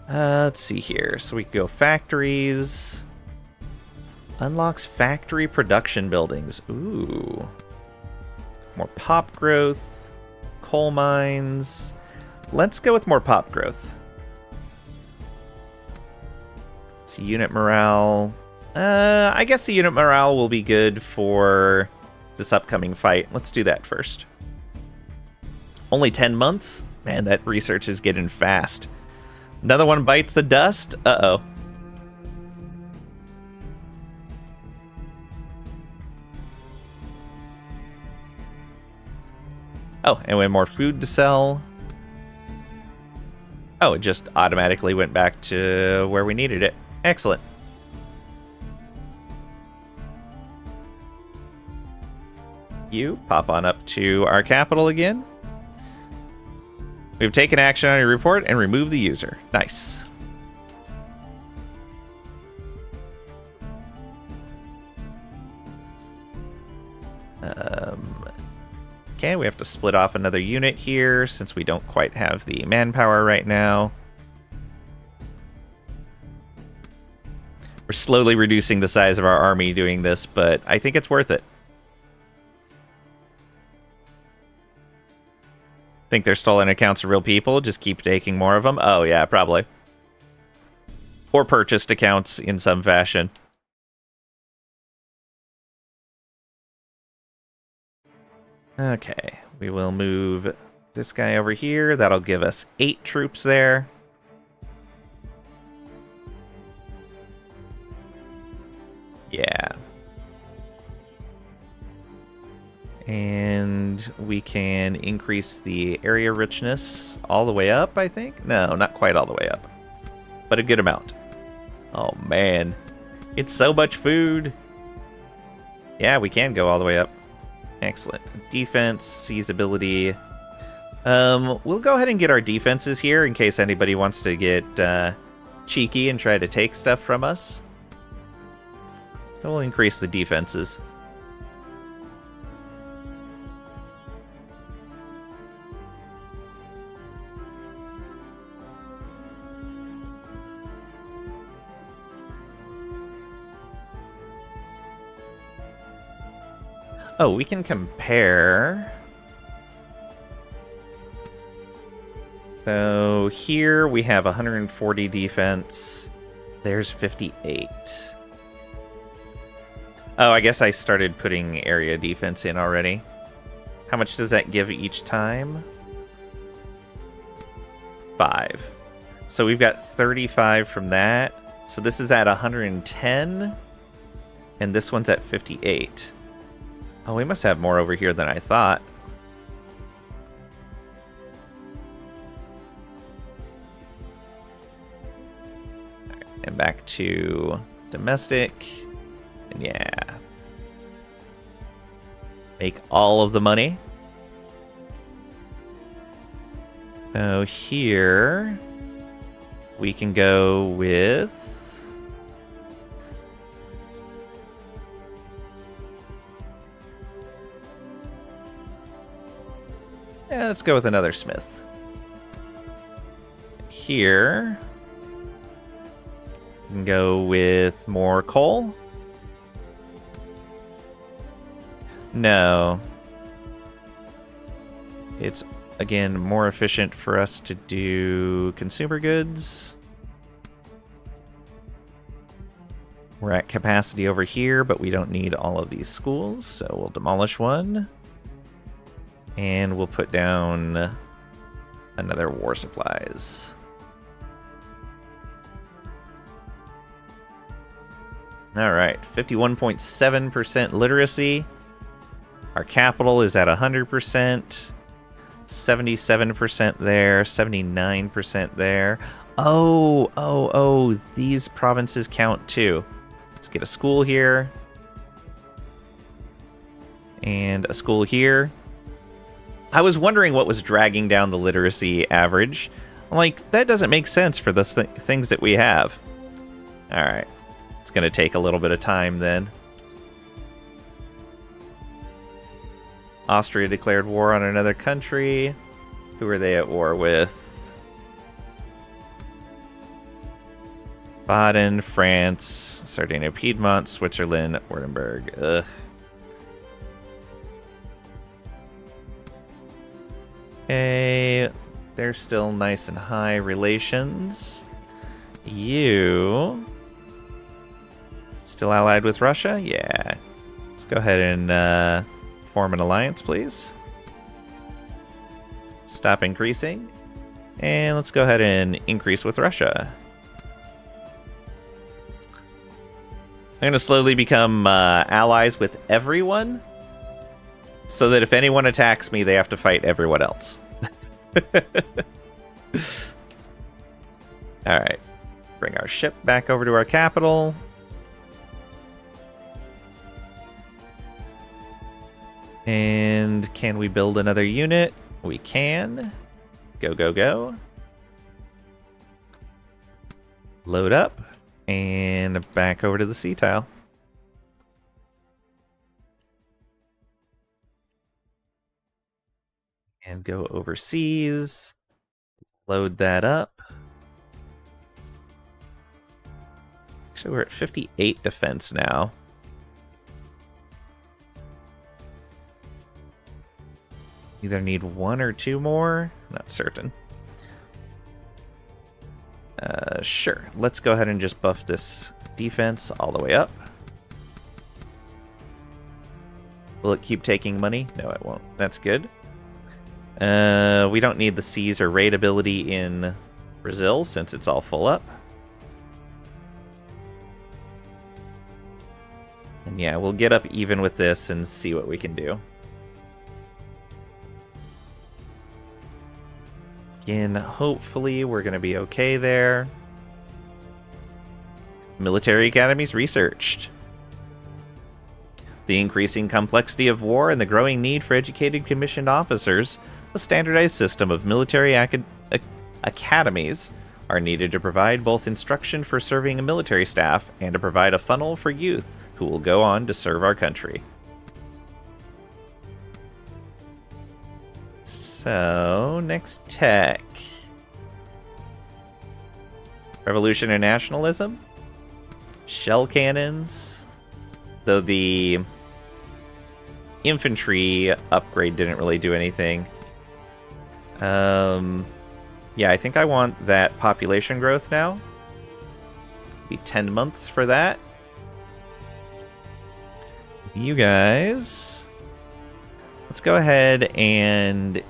S1: Let's see here. So we can go factories. Unlocks factory production buildings. Ooh. More pop growth. Coal mines. Let's go with more pop growth. It's unit morale. I guess the unit morale will be good for this upcoming fight. Let's do that first. Only 10 months? Man, that research is getting fast. Another one bites the dust? Uh-oh. Oh, and we have more food to sell. Oh, it just automatically went back to where we needed it. Excellent. You pop on up to our capital again. We've taken action on your report and removed the user. Nice. Okay, we have to split off another unit here since we don't quite have the manpower right now. We're slowly reducing the size of our army doing this, but I think it's worth it. Think they're stolen accounts of real people? Just keep taking more of them? Oh, yeah, probably. Or purchased accounts in some fashion. Okay, we will move this guy over here. That'll give us 8 troops there. Yeah. And we can increase the area richness all the way up, I think? No, not quite all the way up, but a good amount. Oh, man. It's so much food. Yeah, we can go all the way up. Excellent. Defense, seize ability. We'll go ahead and get our defenses here in case anybody wants to get cheeky and try to take stuff from us. So we'll increase the defenses. Oh, we can compare. So here we have 140 defense. There's 58. Oh, I guess I started putting area defense in already. How much does that give each time? 5. So we've got 35 from that. So this is at 110. And this one's at 58. Oh, we must have more over here than I thought. Right, and back to domestic. And yeah. Make all of the money. So here we can go with yeah, let's go with another smith. Here we can go with more coal. No. It's, again, more efficient for us to do consumer goods. We're at capacity over here, but we don't need all of these schools, so we'll demolish one. And we'll put down another war supplies. All right, 51.7% literacy. Our capital is at 100%. 77% there, 79% there. Oh, these provinces count too. Let's get a school here. And a school here. I was wondering what was dragging down the literacy average. I'm like, that doesn't make sense for the things that we have. All right. It's going to take a little bit of time then. Austria declared war on another country. Who are they at war with? Baden, France, Sardinia, Piedmont, Switzerland, Württemberg. Ugh. Okay, they're still nice and high relations. You still allied with Russia? Yeah. Let's go ahead and form an alliance, please. Stop increasing. And let's go ahead and increase with Russia. I'm going to slowly become allies with everyone, so that if anyone attacks me, they have to fight everyone else. Alright. Bring our ship back over to our capital. And can we build another unit? We can. Go, go, go. Load up. And back over to the sea tile. And go overseas. Load that up. Actually, we're at 58 defense now. Either need 1 or 2 more. Not certain. Sure. Let's go ahead and just buff this defense all the way up. Will it keep taking money? No, it won't. That's good. We don't need the seize or raid ability in Brazil since it's all full up. And yeah, we'll get up even with this and see what we can do. Again, hopefully we're going to be okay there. Military academies researched. The increasing complexity of war and the growing need for educated commissioned officers, a standardized system of military academies are needed to provide both instruction for serving a military staff and to provide a funnel for youth who will go on to serve our country. So, next tech. Revolution and nationalism. Shell cannons. Though the infantry upgrade didn't really do anything. Yeah, I think I want that population growth now. Be 10 months for that. You guys, let's go ahead and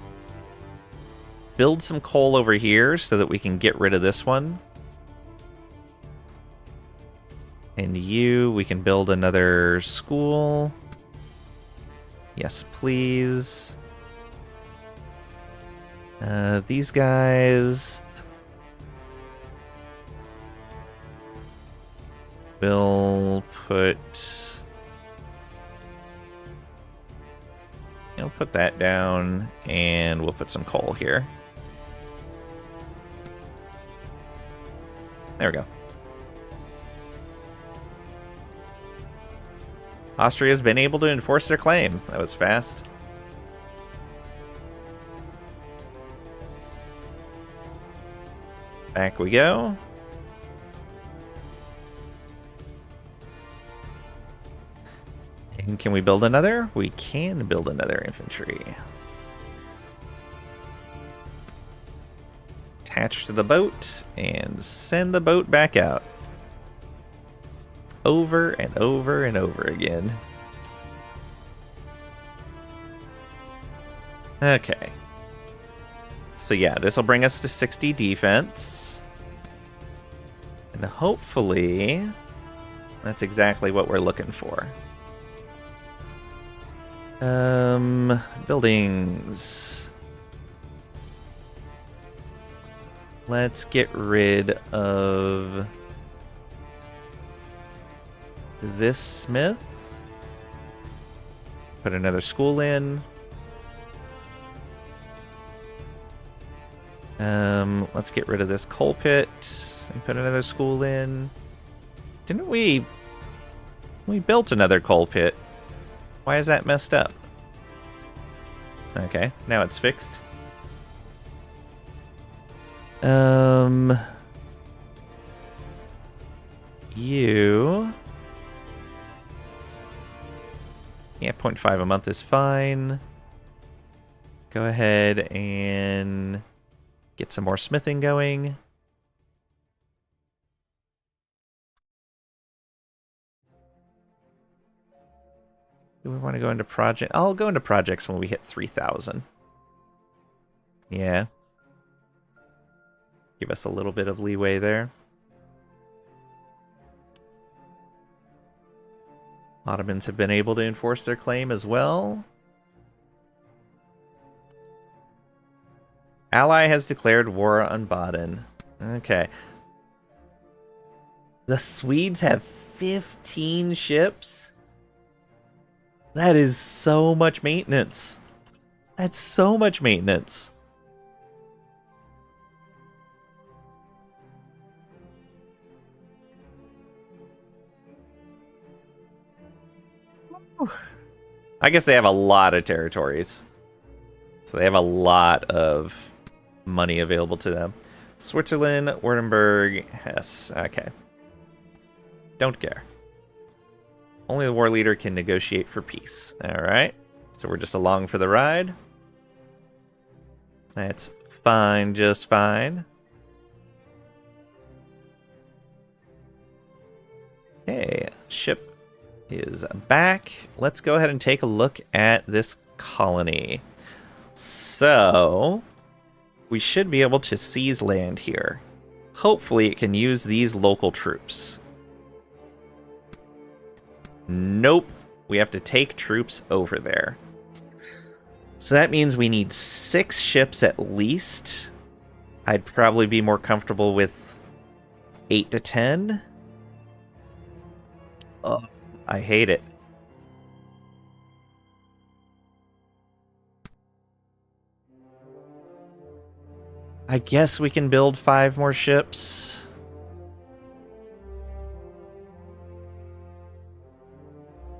S1: build some coal over here so that we can get rid of this one. And we can build another school. Yes, please. These guys will put... I'll put that down, and we'll put some coal here. There we go. Austria's been able to enforce their claims. That was fast. Back we go. And can we build another? We can build another infantry. Attach to the boat and send the boat back out. Over and over and over again. Okay. So yeah, this will bring us to 60 defense. And hopefully, that's exactly what we're looking for. Buildings. Let's get rid of this smith. Put another school in. Let's get rid of this coal pit and put another school in. Didn't we built another coal pit? Why is that messed up? Okay, now it's fixed. You... Yeah, 0.5 a month is fine. Go ahead and get some more smithing going. Do we want to go into project? I'll go into projects when we hit 3,000. Yeah. Give us a little bit of leeway there. Ottomans have been able to enforce their claim as well. Ally has declared war on Baden. Okay. The Swedes have 15 ships? That is so much maintenance. That's so much maintenance. I guess they have a lot of territories. So they have a lot of money available to them. Switzerland, Württemberg, Hesse. Okay. Don't care. Only the war leader can negotiate for peace. Alright. So we're just along for the ride. That's fine, just fine. Okay, ship is back. Let's go ahead and take a look at this colony. So, we should be able to seize land here. Hopefully it can use these local troops. Nope. We have to take troops over there. So that means we need 6 ships at least. I'd probably be more comfortable with 8 to 10. Oh, I hate it. I guess we can build 5 more ships.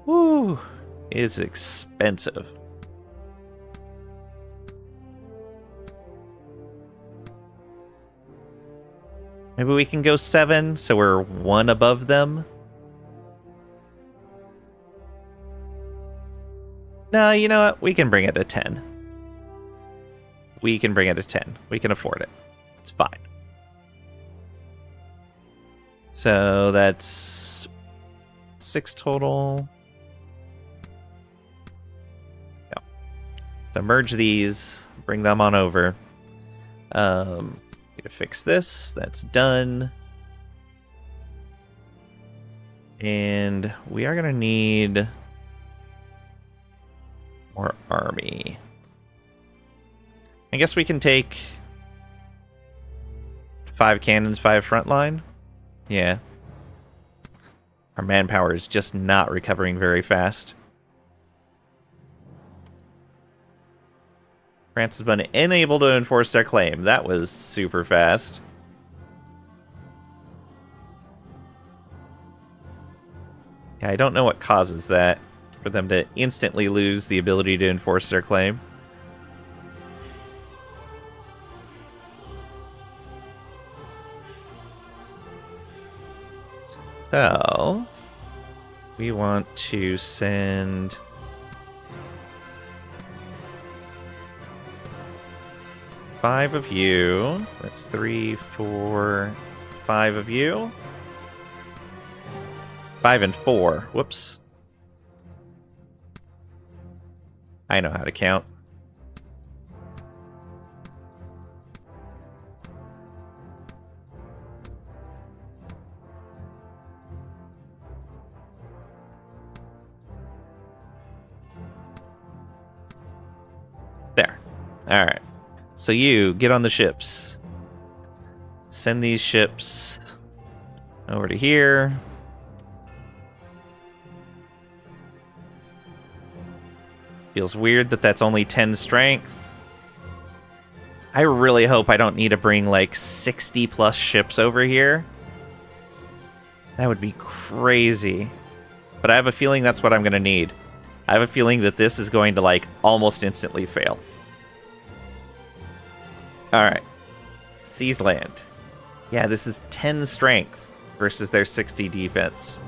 S1: Woo, it's expensive. Maybe we can go 7, so we're 1 above them. No, you know what? We can bring it to 10. We can bring it to 10. We can afford it. It's fine. So that's 6 total. Yeah. So merge these, bring them on over. Need to fix this. That's done. And we are going to need more army. I guess we can take 5 cannons, 5 frontline. Yeah. Our manpower is just not recovering very fast. France has been unable to enforce their claim. That was super fast. Yeah, I don't know what causes that, for them to instantly lose the ability to enforce their claim. So, we want to send 5 of you. That's 3, 4, 5 of you. 5 and 4. Whoops. I know how to count. There. All right. So you get on the ships. Send these ships over to here. Feels weird that that's only 10 strength. I really hope I don't need to bring like 60 plus ships over here. That would be crazy. But I have a feeling that's what I'm going to need. I have a feeling that this is going to like almost instantly fail. Alright. Seize land. Yeah, this is 10 strength versus their 60 defense.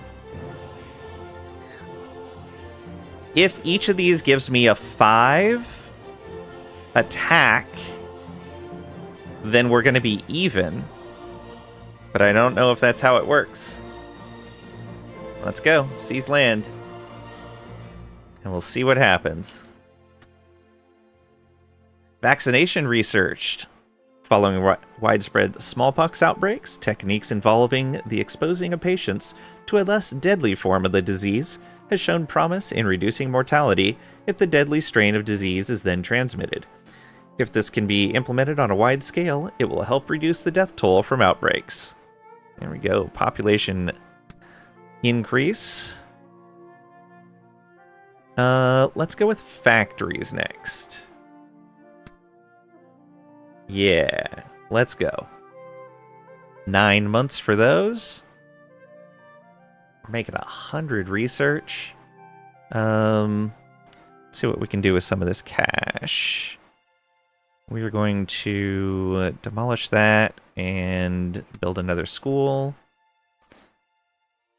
S1: If each of these gives me a 5 attack, then we're going to be even. But I don't know if that's how it works. Let's go. Seize land. And we'll see what happens. Vaccination researched. Following widespread smallpox outbreaks, techniques involving the exposing of patients to a less deadly form of the disease has shown promise in reducing mortality if the deadly strain of disease is then transmitted. If this can be implemented on a wide scale, it will help reduce the death toll from outbreaks. There we go. Population increase. Let's go with factories next. Yeah, let's go. 9 months for those. We're making 100 research. Let's see what we can do with some of this cash. We are going to demolish that and build another school.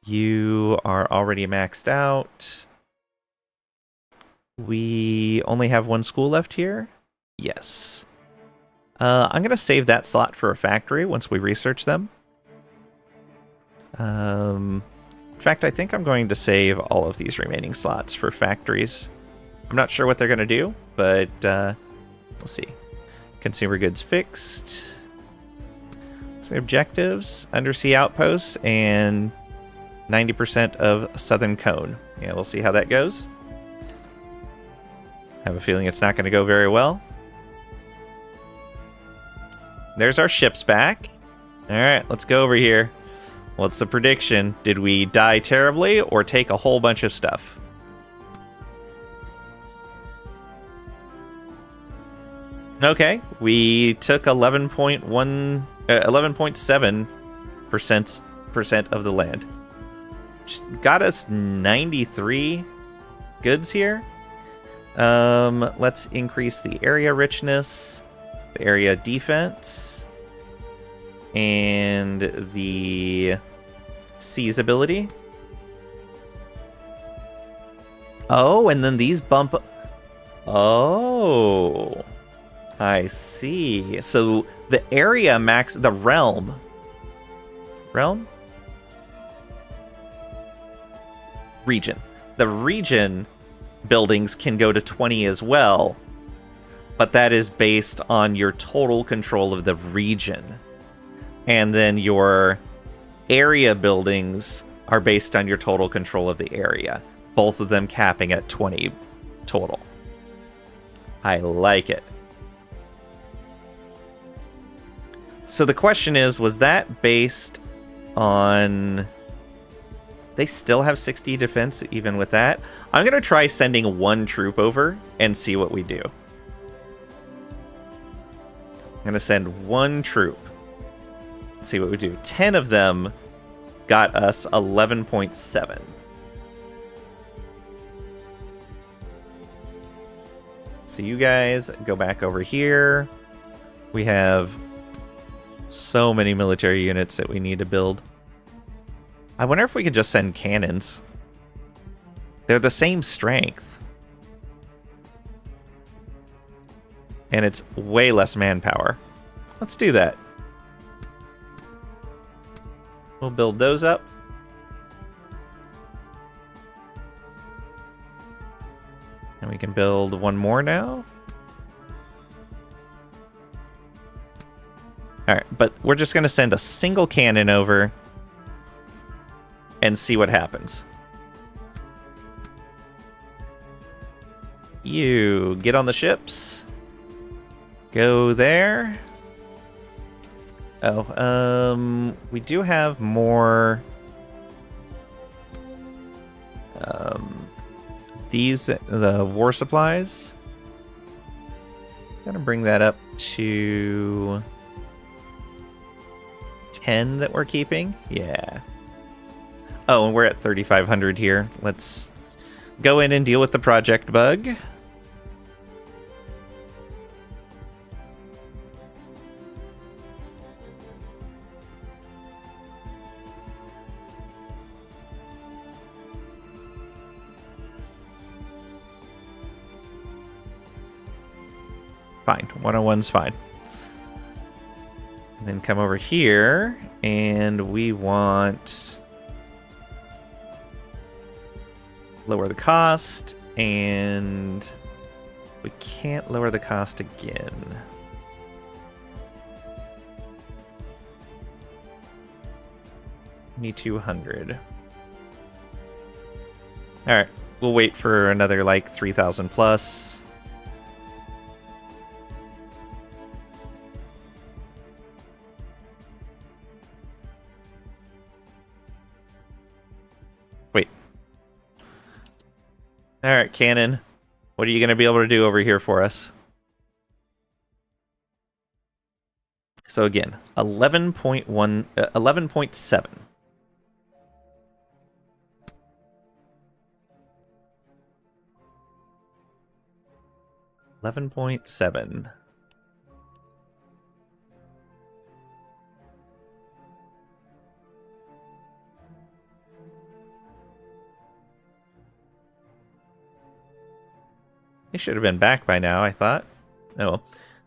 S1: You are already maxed out. We only have 1 school left here? Yes. I'm going to save that slot for a factory once we research them. In fact, I think I'm going to save all of these remaining slots for factories. I'm not sure what they're going to do, but we'll see. Consumer goods fixed. So objectives, undersea outposts, and 90% of southern cone. Yeah, we'll see how that goes. I have a feeling it's not going to go very well. There's our ships back. All right, let's go over here. What's the prediction? Did we die terribly or take a whole bunch of stuff? Okay, we took 11.7% of the land. Just got us 93 goods here. Let's increase the area richness, the area defense, and the seize ability. Oh, and then these bump. Oh, I see. So the area max, the realm. Region. The region buildings can go to 20 as well, but that is based on your total control of the region. And then your area buildings are based on your total control of the area, both of them capping at 20 total. I like it. So the question is, was that based on... They still have 60 defense even with that? I'm going to try sending one troop over and see what we do. I'm going to send one troop. See what we do. 10 of them got us 11.7. So you guys go back over here. We have so many military units that we need to build. I wonder if we could just send cannons. They're the same strength. And it's way less manpower. Let's do that. We'll build those up. And we can build one more now. Alright, but we're just going to send a single cannon over and see what happens. You get on the ships. Go there. Oh, we do have more. The war supplies. Gotta bring that up to 10 that we're keeping. Yeah. Oh, and we're at 3,500 here. Let's go in and deal with the project bug. Fine. 101's fine. And then come over here, and we want... lower the cost, and we can't lower the cost again. Need 200. Alright, we'll wait for another like 3,000 plus. Wait. Alright, Cannon. What are you going to be able to do over here for us? So again, 11.1, 11.7. $11.7. He should have been back by now, I thought. Oh well.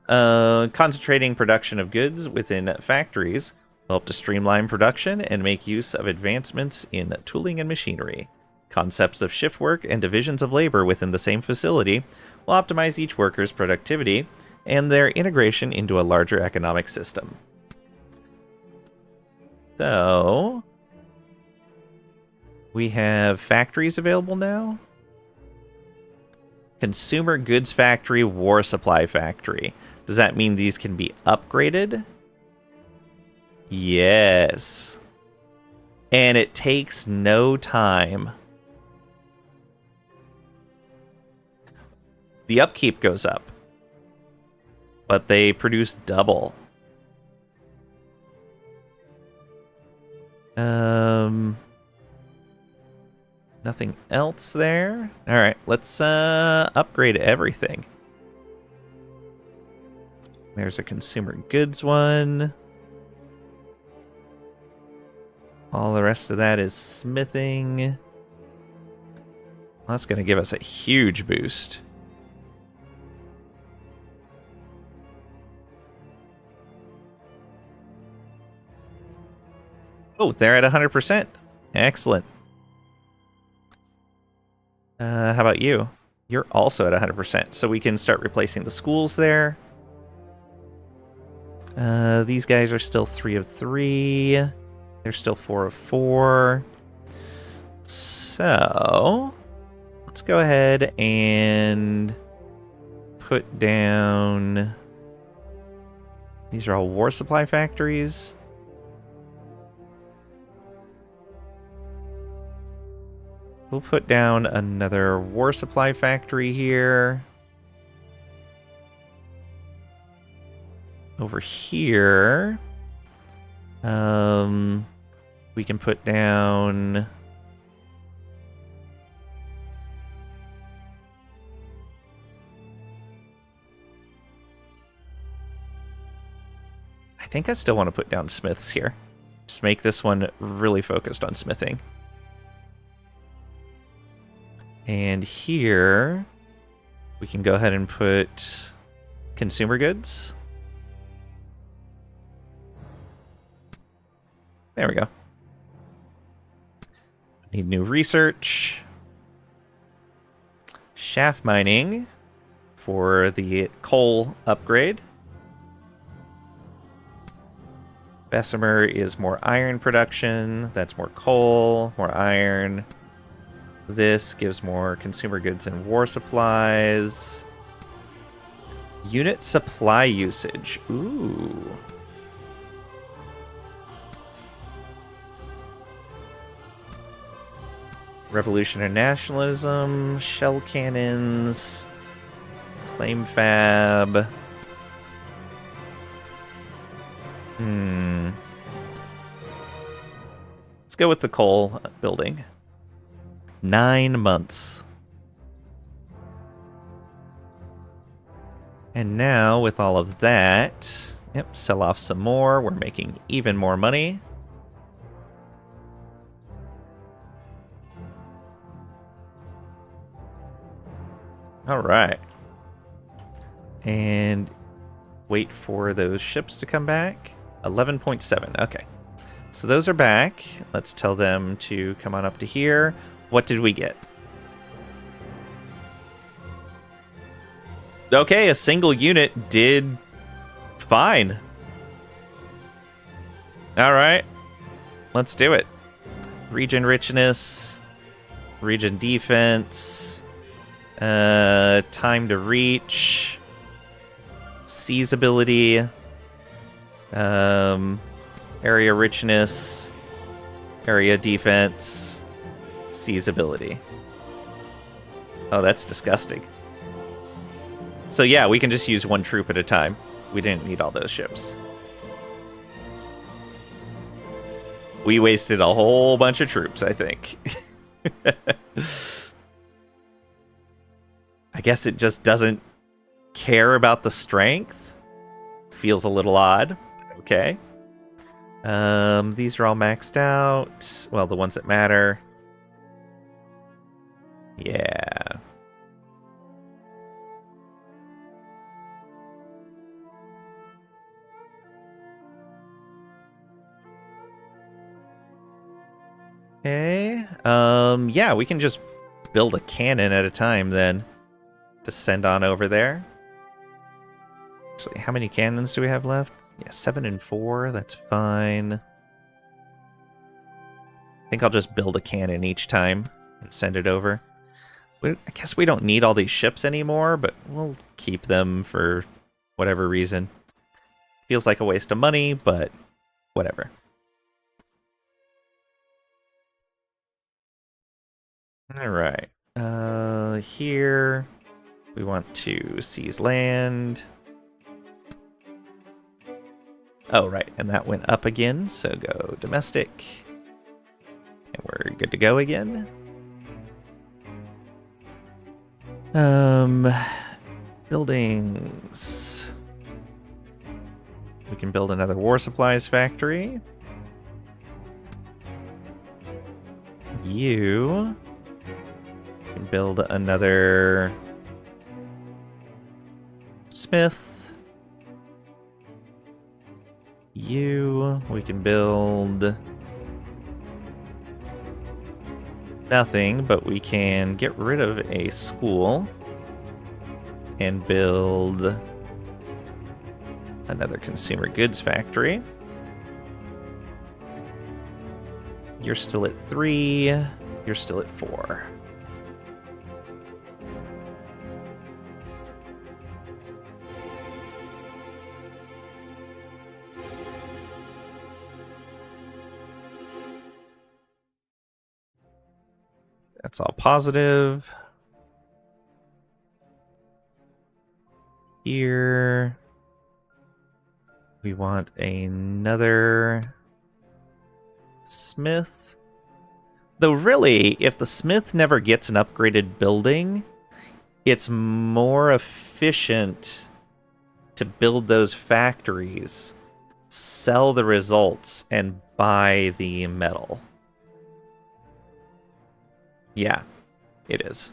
S1: Concentrating production of goods within factories will help to streamline production and make use of advancements in tooling and machinery. Concepts of shift work and divisions of labor within the same facility will optimize each worker's productivity and their integration into a larger economic system. So, we have factories available now. Consumer goods factory, war supply factory. Does that mean these can be upgraded? Yes. And it takes no time. The upkeep goes up, but they produce double. Nothing else there. All right, let's upgrade everything. There's a consumer goods one. All the rest of that is smithing. That's going to give us a huge boost. Oh, they're at 100%. Excellent. How about you? You're also at 100%, so we can start replacing the schools there. These guys are still 3 of 3. They're still 4 of 4. So, let's go ahead and put down... These are all war supply factories. We'll put down another war supply factory here. Over here, we can put down... I think I still want to put down smiths here. Just make this one really focused on smithing. And here, we can go ahead and put consumer goods. There we go. Need new research. Shaft mining for the coal upgrade. Bessemer is more iron production. That's more coal, more iron. This gives more consumer goods and war supplies. Unit supply usage. Ooh. Revolution and nationalism. Shell cannons. Flame fab. Let's go with the coal building. 9 months. And now, with all of that, yep, sell off some more. We're making even more money. All right. And wait for those ships to come back. 11.7. Okay. So those are back. Let's tell them to come on up to here. What did we get? Okay, a single unit did fine. All right. Let's do it. Region richness. Region defense. Time to reach. Seize ability. Area richness. Area defense. Seize ability. Oh, that's disgusting. So yeah, we can just use one troop at a time. We didn't need all those ships. We wasted a whole bunch of troops, I think. I guess it just doesn't care about the strength. Feels a little odd. Okay. These are all maxed out. Well, the ones that matter. Yeah. Okay. Yeah, we can just build a cannon at a time then to send on over there. Actually, how many cannons do we have left? Yeah, 7 and 4. That's fine. I think I'll just build a cannon each time and send it over. I guess we don't need all these ships anymore, but we'll keep them for whatever reason. Feels like a waste of money, but whatever. Alright. Here we want to seize land. Oh, right, and that went up again, so go domestic. And we're good to go again. Buildings. We can build another war supplies factory. You can build another smith. You, we can build nothing, but we can get rid of a school and build another consumer goods factory. You're still at 3. You're still at 4. That's all positive. Here we want another smith. Though really, if the smith never gets an upgraded building, it's more efficient to build those factories, sell the results, and buy the metal. Yeah, it is.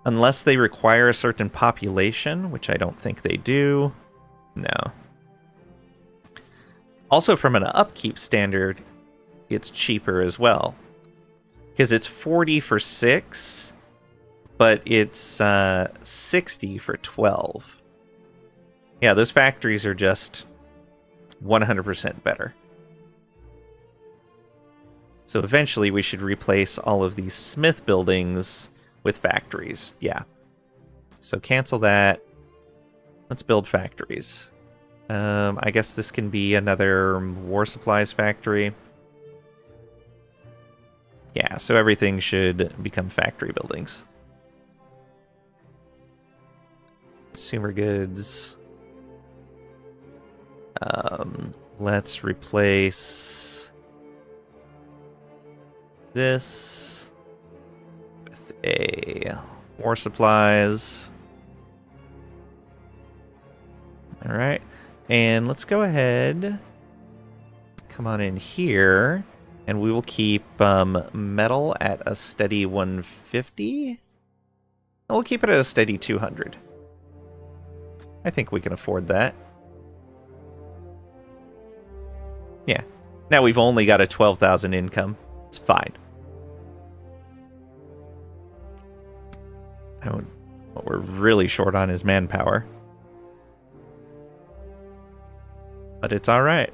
S1: Unless they require a certain population, which I don't think they do. No. Also, from an upkeep standard, it's cheaper as well. Because it's 40 for 6, but it's 60 for 12. Yeah, those factories are just 100% better. So eventually we should replace all of these smith buildings with factories. Yeah. So cancel that. Let's build factories. I guess this can be another war supplies factory. Yeah, so everything should become factory buildings. Consumer goods. Let's replace this with a war supplies. All right. And let's go ahead, come on in here, and we will keep metal at a steady 150. We'll keep it at a steady 200. I think we can afford that. Yeah. Now we've only got a 12,000 income. It's fine. What we're really short on is manpower. But it's alright.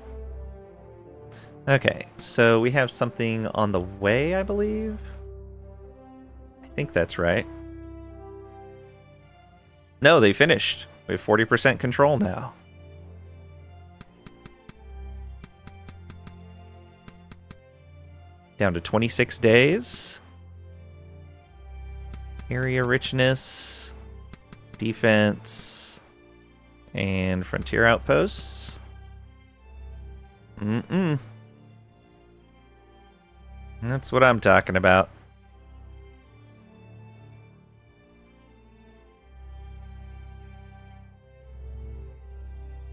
S1: Okay, so we have something on the way, I believe? I think that's right. No, they finished. We have 40% control now. Down to 26 days. Area richness, defense, and frontier outposts. That's what I'm talking about.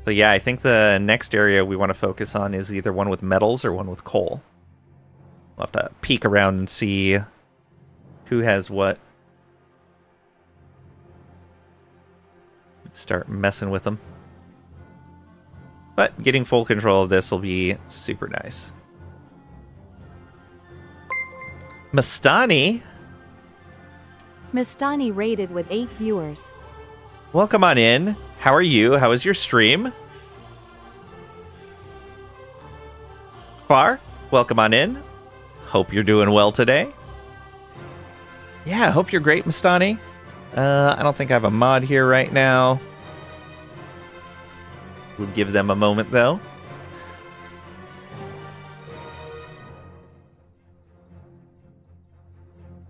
S1: So yeah, I think the next area we want to focus on is either one with metals or one with coal. We'll have to peek around and see who has what. Let's start messing with them. But getting full control of this will be super nice. Mastani,
S3: Mastani rated with 8 viewers.
S1: welcome on in. How are you? How was your stream? Far, welcome on in. Hope you're doing well today. Yeah, hope you're great, Mastani. I don't think I have a mod here right now. We'll give them a moment, though.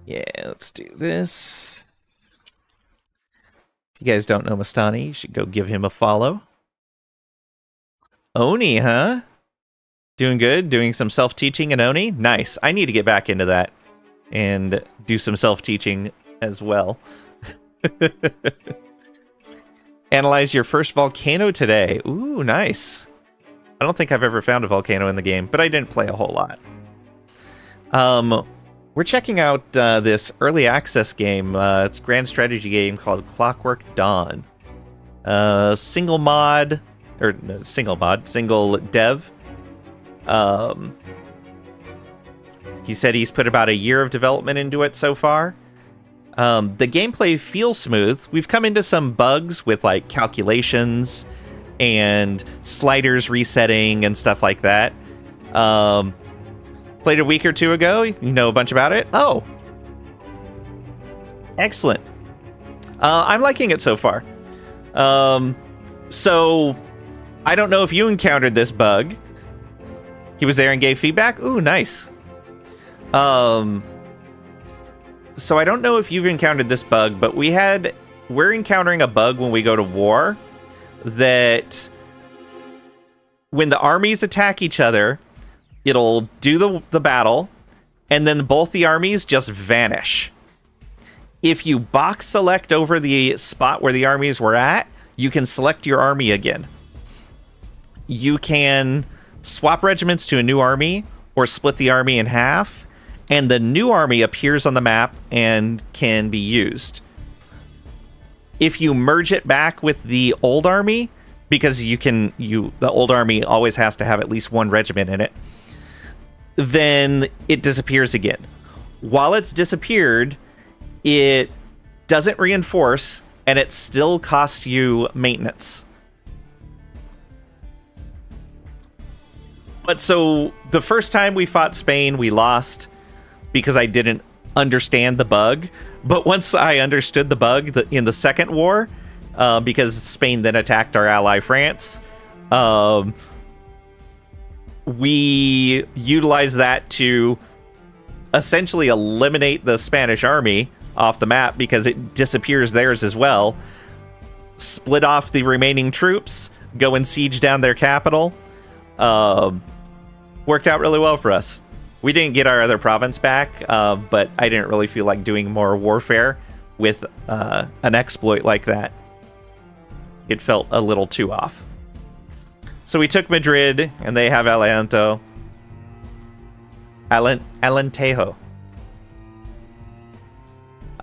S1: Yeah, let's do this. If you guys don't know Mastani, you should go give him a follow. Oni, huh? Doing good? Doing some self-teaching in Oni? Nice. I need to get back into that and do some self-teaching as well. Analyze your first volcano today. Ooh, nice. I don't think I've ever found a volcano in the game, but I didn't play a whole lot. We're checking out this early access game. It's a grand strategy game called Clockwork Dawn. Single dev. He said he's put about a year of development into it so far. The gameplay feels smooth. We've come into some bugs with like calculations and sliders resetting and stuff like that. Played a week or two ago. You know a bunch about it? Oh. Excellent. I'm liking it so far. So, I don't know if you encountered this bug. He was there and gave feedback? Ooh, nice. So I don't know if you've encountered this bug, but we're encountering a bug when we go to war that when the armies attack each other, it'll do the battle, and then both the armies just vanish. If you box select over the spot where the armies were at, you can select your army again. You can swap regiments to a new army, or split the army in half, and the new army appears on the map and can be used. If you merge it back with the old army, because the old army always has to have at least one regiment in it, then it disappears again. While it's disappeared, it doesn't reinforce, and it still costs you maintenance. But so, the first time we fought Spain, we lost because I didn't understand the bug. But once I understood the bug in the second war, because Spain then attacked our ally France, we utilized that to essentially eliminate the Spanish army off the map because it disappears theirs as well. Split off the remaining troops, go and siege down their capital. Worked out really well for us. We didn't get our other province back, but I didn't really feel like doing more warfare with an exploit like that. It felt a little too off. So we took Madrid, and they have Alentejo.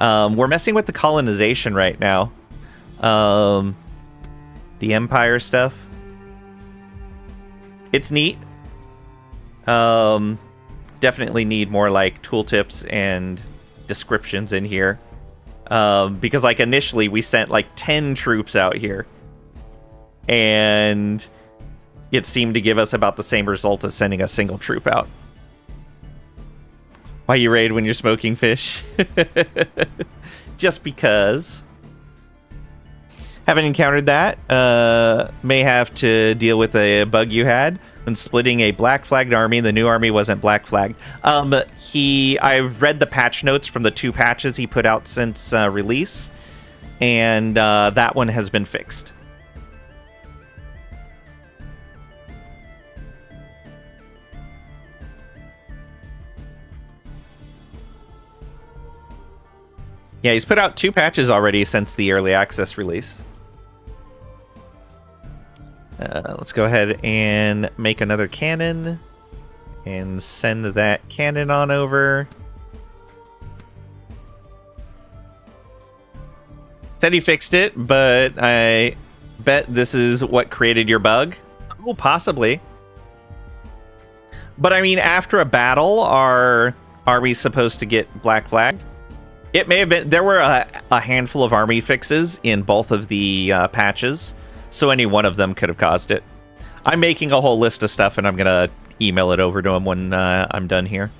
S1: We're messing with the colonization right now. The Empire stuff. It's neat. Definitely need more like tooltips and descriptions in here. Because like initially we sent like 10 troops out here. And it seemed to give us about the same result as sending a single troop out. Why you raid when you're smoking fish? Just because. Haven't encountered that. May have to deal with a bug you had. When splitting a black flagged army, the new army wasn't black flagged. I read the patch notes from the 2 patches he put out since release. And that one has been fixed. Yeah, he's put out 2 patches already since the early access release. Let's go ahead and make another cannon and send that cannon on over. Said he fixed it, but I bet this is what created your bug. Oh, possibly. But I mean, after a battle, are we supposed to get black flagged? It may have been. There were a handful of army fixes in both of the patches, so any one of them could have caused it. I'm making a whole list of stuff, and I'm gonna email it over to him when I'm done here.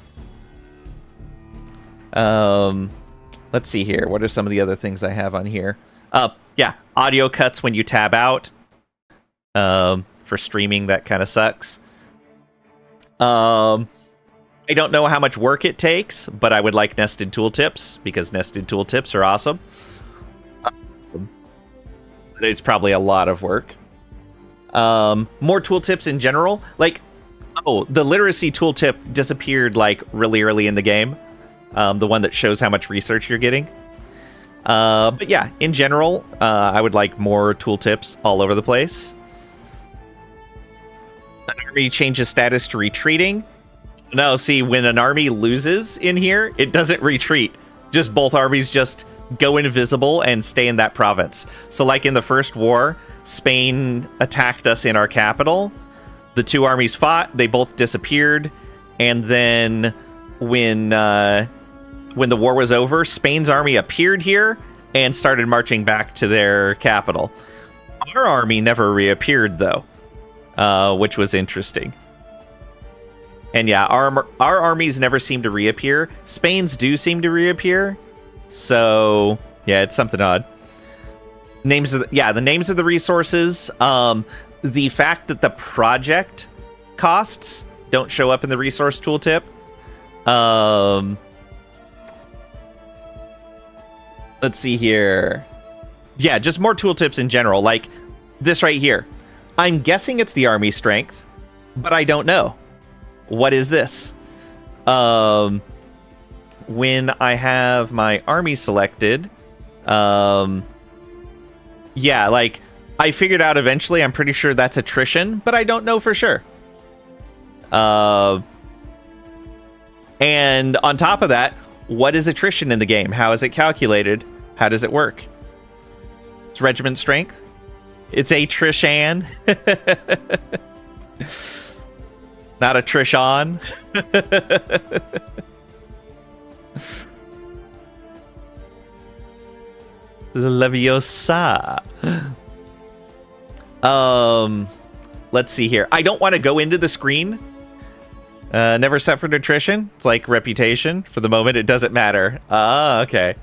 S1: Let's see here. What are some of the other things I have on here? Yeah, audio cuts when you tab out. For streaming, that kind of sucks. I don't know how much work it takes, but I would like nested tooltips, because nested tooltips are awesome. But it's probably a lot of work. More tooltips in general. Like, oh, the literacy tooltip disappeared, like, really early in the game. The one that shows how much research you're getting. But yeah, in general, I would like more tooltips all over the place. An army changes status to retreating. No, see, when an army loses in here, it doesn't retreat. Just both armies just go invisible and stay in that province. So like in the first war, Spain attacked us in our capital. The two armies fought, they both disappeared, and then when the war was over, Spain's army appeared here and started marching back to their capital. Our army never reappeared, though, which was interesting. And yeah, our armies never seem to reappear. Spain's do seem to reappear. So yeah, it's something odd. The names of the resources. The fact that the project costs don't show up in the resource tooltip. Let's see here. Yeah, just more tooltips in general. Like this right here. I'm guessing it's the army strength, but I don't know. What is this? When I have my army selected, yeah, like I figured out eventually. I'm pretty sure that's attrition, but I don't know for sure. And on top of that, what is attrition in the game? How is it calculated? How does it work? It's regiment strength. It's attrition. Not a Trish-on. Leviosa. Let's see here. I don't want to go into the screen. Never suffered attrition. It's like reputation. For the moment, it doesn't matter. Okay.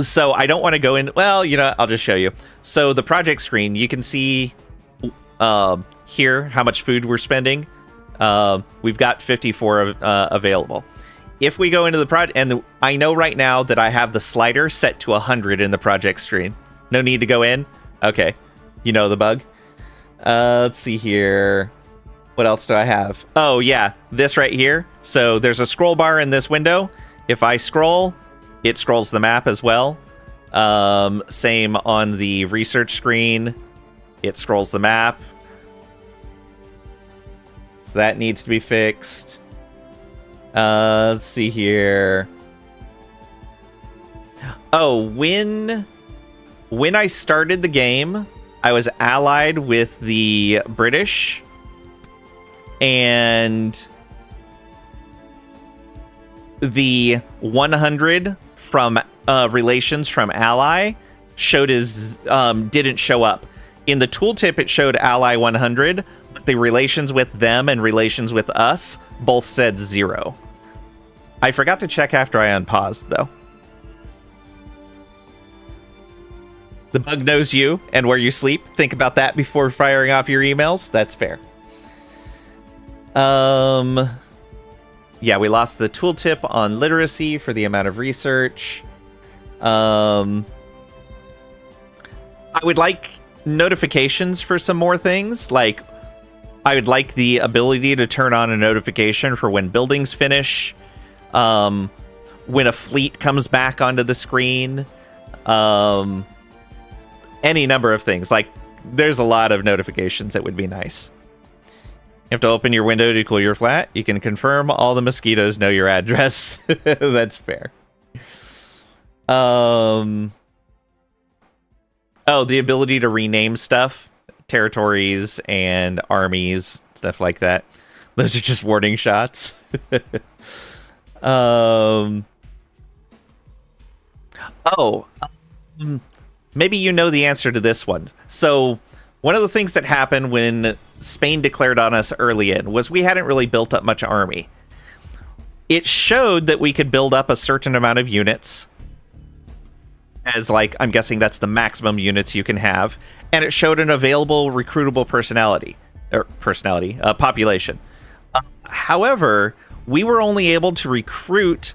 S1: So I don't want to go in. Well, you know, I'll just show you. So the project screen, you can see here how much food we're spending. We've got 54 available. If we go into the project, and I know right now that I have the slider set to 100 in the project screen. No need to go in. Okay, you know the bug. Let's see here. What else do I have? Oh yeah, this right here. So there's a scroll bar in this window. If I scroll, it scrolls the map as well. Same on the research screen. It scrolls the map. So that needs to be fixed. Let's see here. Oh, when I started the game, I was allied with the British, and the 100 from relations from ally showed as didn't show up. In the tooltip, it showed ally 100, but the relations with them and relations with us both said 0. I forgot to check after I unpaused, though. The bug knows you and where you sleep. Think about that before firing off your emails. That's fair. Yeah, we lost the tooltip on literacy for the amount of research. I would like notifications for some more things. Like, I would like the ability to turn on a notification for when buildings finish, when a fleet comes back onto the screen, any number of things. Like, there's a lot of notifications that would be nice. You have to open your window to cool your flat. You can confirm all the mosquitoes know your address. That's fair. Oh, the ability to rename stuff, territories and armies, stuff like that. Those are just warning shots. um. Oh, maybe you know the answer to this one. So, one of the things that happened when Spain declared on us early in was we hadn't really built up much army. It showed that we could build up a certain amount of units, as like, I'm guessing that's the maximum units you can have, and it showed an available recruitable population. However, we were only able to recruit,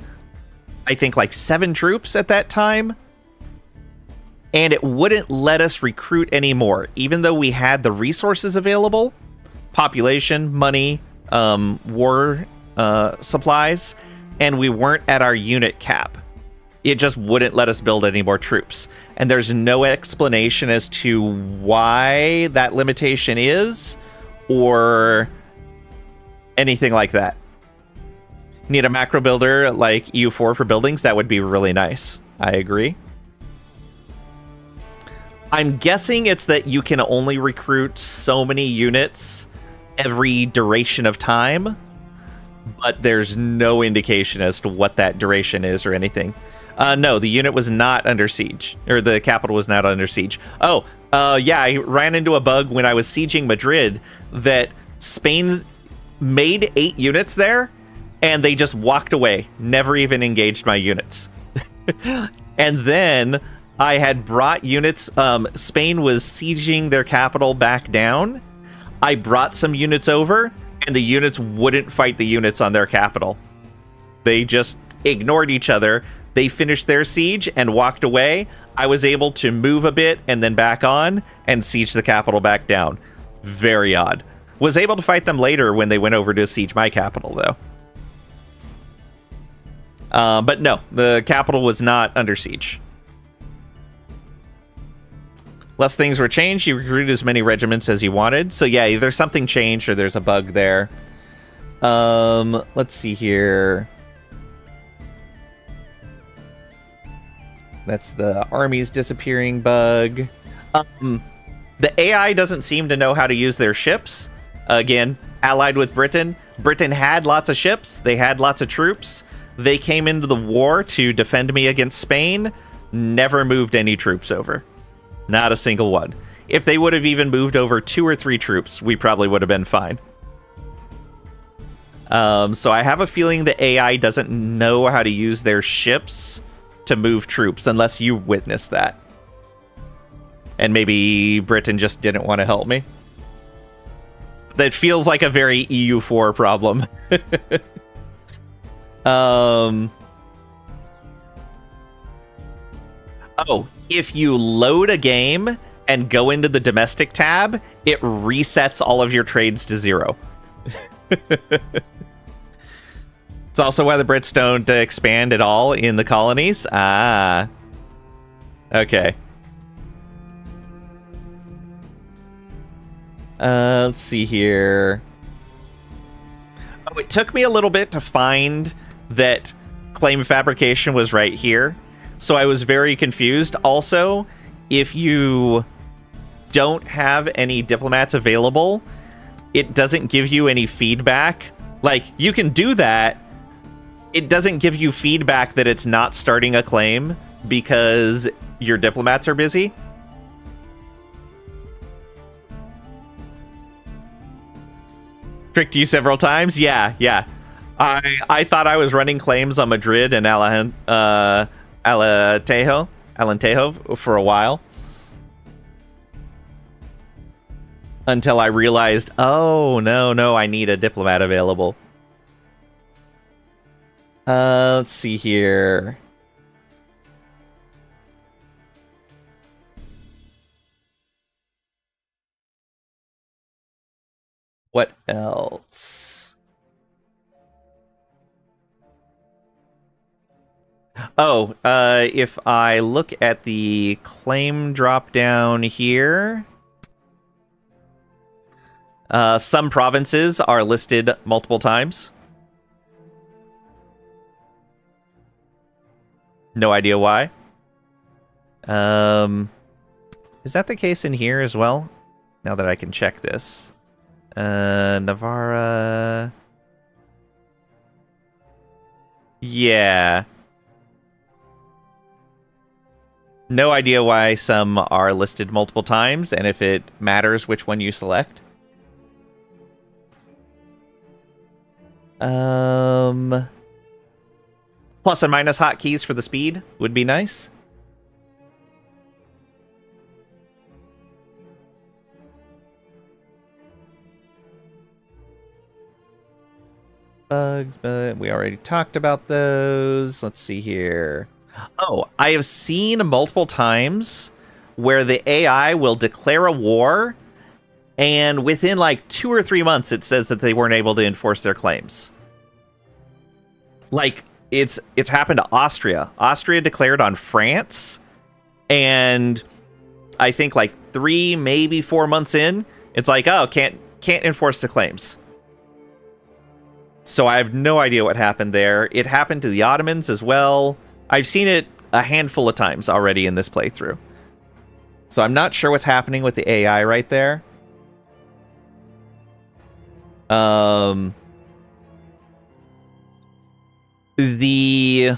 S1: I think, like 7 troops at that time, and it wouldn't let us recruit anymore, even though we had the resources available, population, money, war supplies, and we weren't at our unit cap. It just wouldn't let us build any more troops. And there's no explanation as to why that limitation is, or anything like that. Need a macro builder like EU4 for buildings? That would be really nice. I agree. I'm guessing it's that you can only recruit so many units every duration of time, but there's no indication as to what that duration is or anything. No, the unit was not under siege, or the capital was not under siege. Oh, yeah, I ran into a bug when I was sieging Madrid that Spain made 8 units there, and they just walked away, never even engaged my units. And then I had brought units, Spain was sieging their capital back down. I brought some units over, and the units wouldn't fight the units on their capital. They just ignored each other. They finished their siege and walked away. I was able to move a bit and then back on and siege the capital back down. Very odd. Was able to fight them later when they went over to siege my capital, though. But no, the capital was not under siege. Less things were changed. You recruited as many regiments as you wanted. So yeah, either something changed or there's a bug there. Let's see here. That's the armies disappearing bug. The AI doesn't seem to know how to use their ships. Again, allied with Britain. Britain had lots of ships. They had lots of troops. They came into the war to defend me against Spain. Never moved any troops over. Not a single one. If they would have even moved over 2 or 3 troops, we probably would have been fine. So I have a feeling the AI doesn't know how to use their ships to move troops, unless you witnessed that. And maybe Britain just didn't want to help me. That feels like a very EU4 problem. Oh, if you load a game and go into the domestic tab, it resets all of your trades to 0. It's also why the Brits don't expand at all in the colonies. Ah. Okay. Let's see here. Oh, it took me a little bit to find that claim fabrication was right here. So I was very confused. Also, if you don't have any diplomats available, it doesn't give you any feedback. Like, you can do that. It doesn't give you feedback that it's not starting a claim because your diplomats are busy. Tricked you several times? Yeah. I thought I was running claims on Madrid and Alentejo for a while. Until I realized, oh, no, I need a diplomat available. Let's see here. What else? Oh, if I look at the claim drop down here, some provinces are listed multiple times. No idea why. Is that the case in here as well? Now that I can check this. Navarra... Yeah. No idea why some are listed multiple times, and if it matters which one you select. Plus and minus hotkeys for the speed would be nice. Bugs, but we already talked about those. Let's see here. Oh, I have seen multiple times where the AI will declare a war, and within like 2 or 3 months, it says that they weren't able to enforce their claims. Like, it's happened to Austria. Austria declared on France, and I think like 3, maybe 4 months in, it's like, oh, can't enforce the claims. So I have no idea what happened there. It happened to the Ottomans as well. I've seen it a handful of times already in this playthrough. So I'm not sure what's happening with the AI right there. The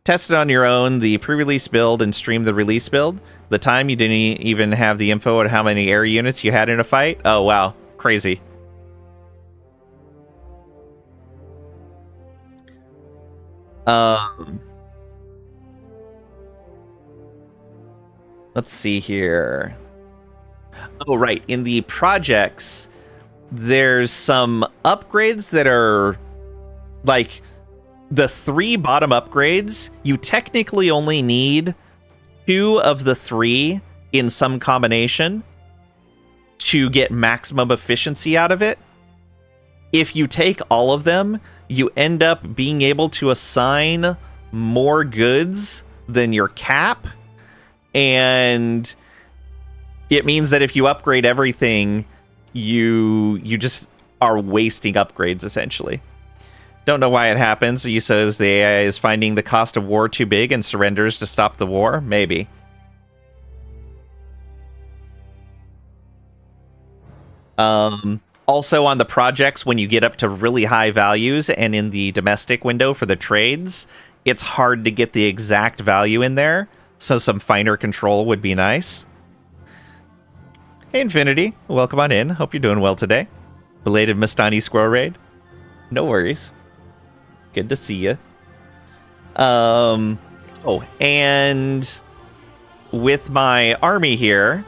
S1: test it on your own, the pre-release build, and stream the release build. The time you didn't even have the info on how many air units you had in a fight. Oh, wow. Crazy. Let's see here. Oh, right. In the projects, there's some upgrades that are like the 3 bottom upgrades. You technically only need 2 of the 3 in some combination to get maximum efficiency out of it. If you take all of them, you end up being able to assign more goods than your cap, and it means that if you upgrade everything, you just are wasting upgrades, essentially. Don't know why it happens. He says the AI is finding the cost of war too big and surrenders to stop the war. Maybe. Also on the projects, when you get up to really high values and in the domestic window for the trades, it's hard to get the exact value in there, so some finer control would be nice. Hey Infinity, welcome on in. Hope you're doing well today. Belated Mastani Squirrel Raid. No worries. Good to see you. Oh, and with my army here,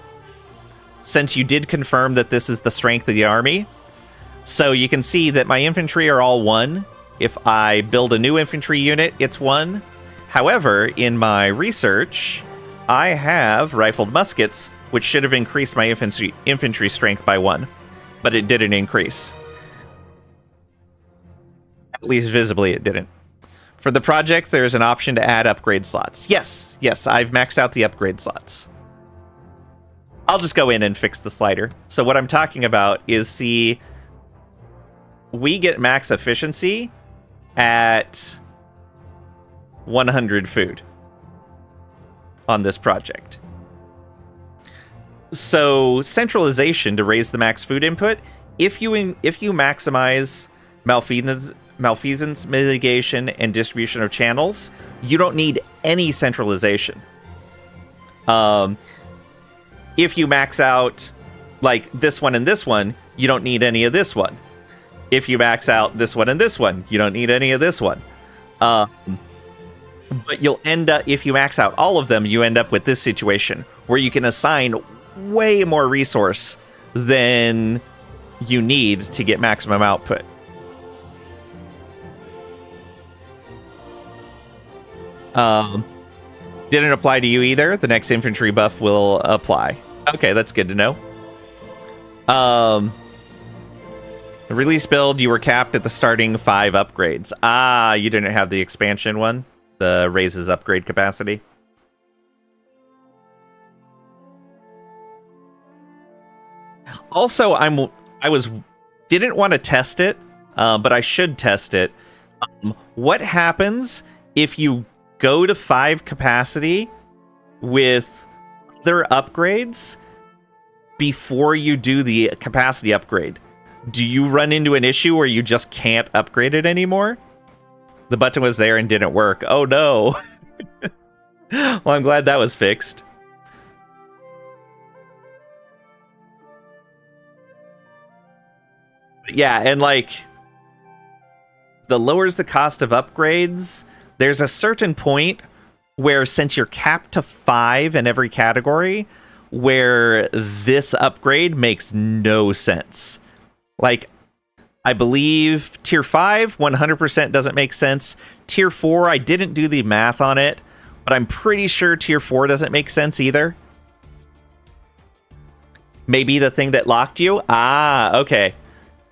S1: since you did confirm that this is the strength of the army, so you can see that my infantry are all 1. If I build a new infantry unit, it's 1. However, in my research, I have rifled muskets, which should have increased my infantry strength by 1, but it didn't increase. At least visibly it didn't. For the project, there's an option to add upgrade slots. Yes, I've maxed out the upgrade slots. I'll just go in and fix the slider. So what I'm talking about is, see, we get max efficiency at 100 food on this project. So centralization to raise the max food input, if you maximize malfeasance mitigation and distribution of channels, you don't need any centralization. If you max out like this one and this one, you don't need any of this one. If you max out this one and this one, you don't need any of this one. But you'll end up, if you max out all of them, you end up with this situation where you can assign way more resource than you need to get maximum output. Didn't apply to you either. The next infantry buff will apply. Okay, that's good to know. The release build, you were capped at the starting 5 upgrades. Ah, you didn't have the expansion one? The raises upgrade capacity? Also, didn't want to test it, but I should test it. What happens if you go to 5 capacity with other upgrades before you do the capacity upgrade, do you run into an issue where you just can't upgrade it anymore? The button was there and didn't work. Oh no. Well, I'm glad that was fixed. Yeah, and like, the lowers the cost of upgrades. There's a certain point where, since you're capped to 5 in every category, where this upgrade makes no sense. Like, I believe tier 5 100% doesn't make sense. Tier 4, I didn't do the math on it, but I'm pretty sure tier 4 doesn't make sense either. Maybe the thing that locked you? Ah, okay.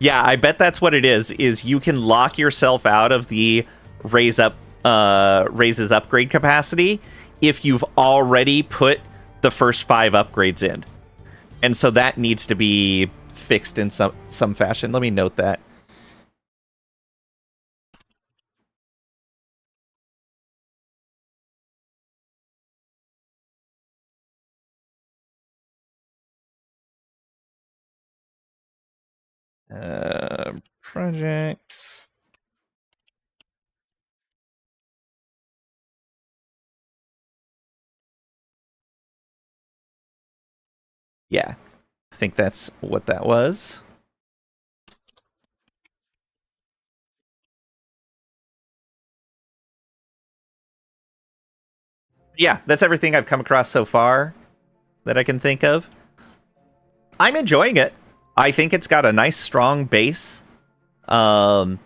S1: Yeah, I bet that's what it is you can lock yourself out of the raises upgrade capacity if you've already put the first 5 upgrades in. And so that needs to be fixed in some fashion. Let me note that. Projects. Yeah, I think that's what that was. Yeah, that's everything I've come across so far that I can think of. I'm enjoying it. I think it's got a nice, strong base. I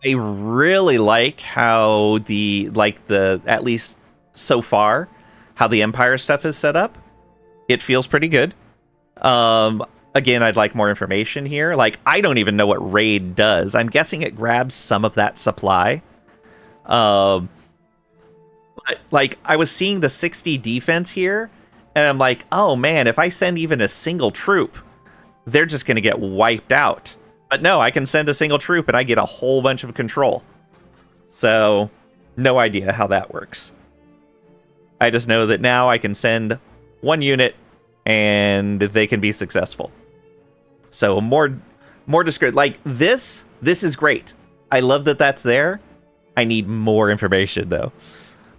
S1: really like how at least so far, how the Empire stuff is set up. It feels pretty good. Again, I'd like more information here. Like, I don't even know what raid does. I'm guessing it grabs some of that supply. But, like, I was seeing the 60 defense here, and I'm like, oh man, if I send even a single troop, they're just going to get wiped out. But no, I can send a single troop and I get a whole bunch of control. So, no idea how that works. I just know that now I can send one unit and they can be successful. So more discreet. Like, this is great. I love that that's there. I need more information though.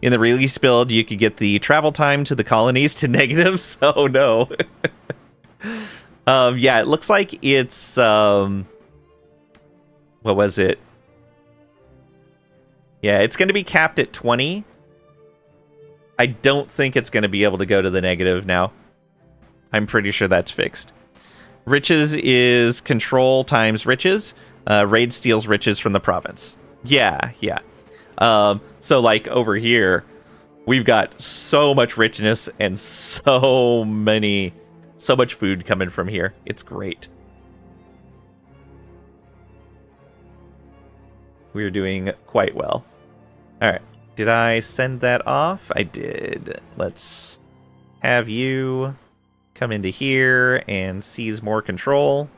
S1: In the release build, you could get the travel time to the colonies to negative, so no. Yeah, it looks like it's what was it? Yeah, it's going to be capped at 20. I don't think it's going to be able to go to the negative now. I'm pretty sure that's fixed. Riches is control times riches. Raid steals riches from the province. Yeah. So, like, over here, we've got so much richness and so much food coming from here. It's great. We're doing quite well. All right. Did I send that off? I did. Let's have you come into here and seize more control.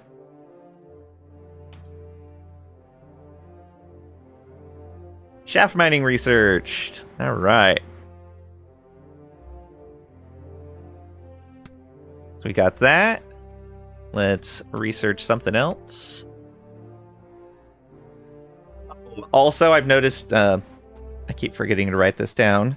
S1: Shaft mining researched. All right. So we got that. Let's research something else. Also, I've noticed, I keep forgetting to write this down.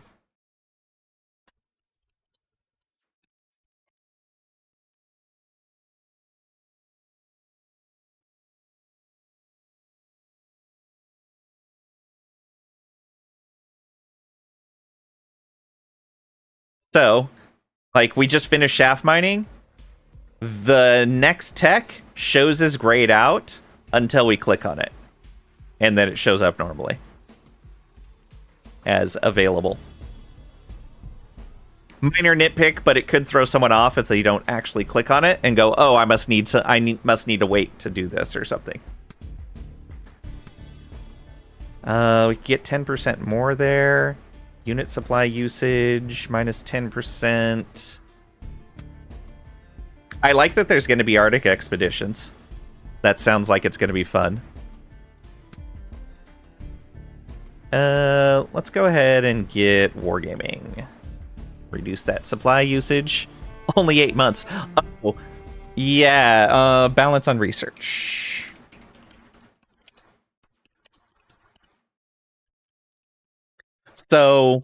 S1: So, like, we just finished shaft mining. The next tech shows as grayed out until we click on it. And then it shows up normally as available. Minor nitpick, but it could throw someone off if they don't actually click on it and go, "Oh, I must need to wait to do this or something." We get 10% more there. Unit supply usage minus 10%. I like that there's going to be Arctic expeditions. That sounds like it's going to be fun. Let's go ahead and get wargaming. Reduce that supply usage. Only 8 months. Oh, yeah. Balance on research. So,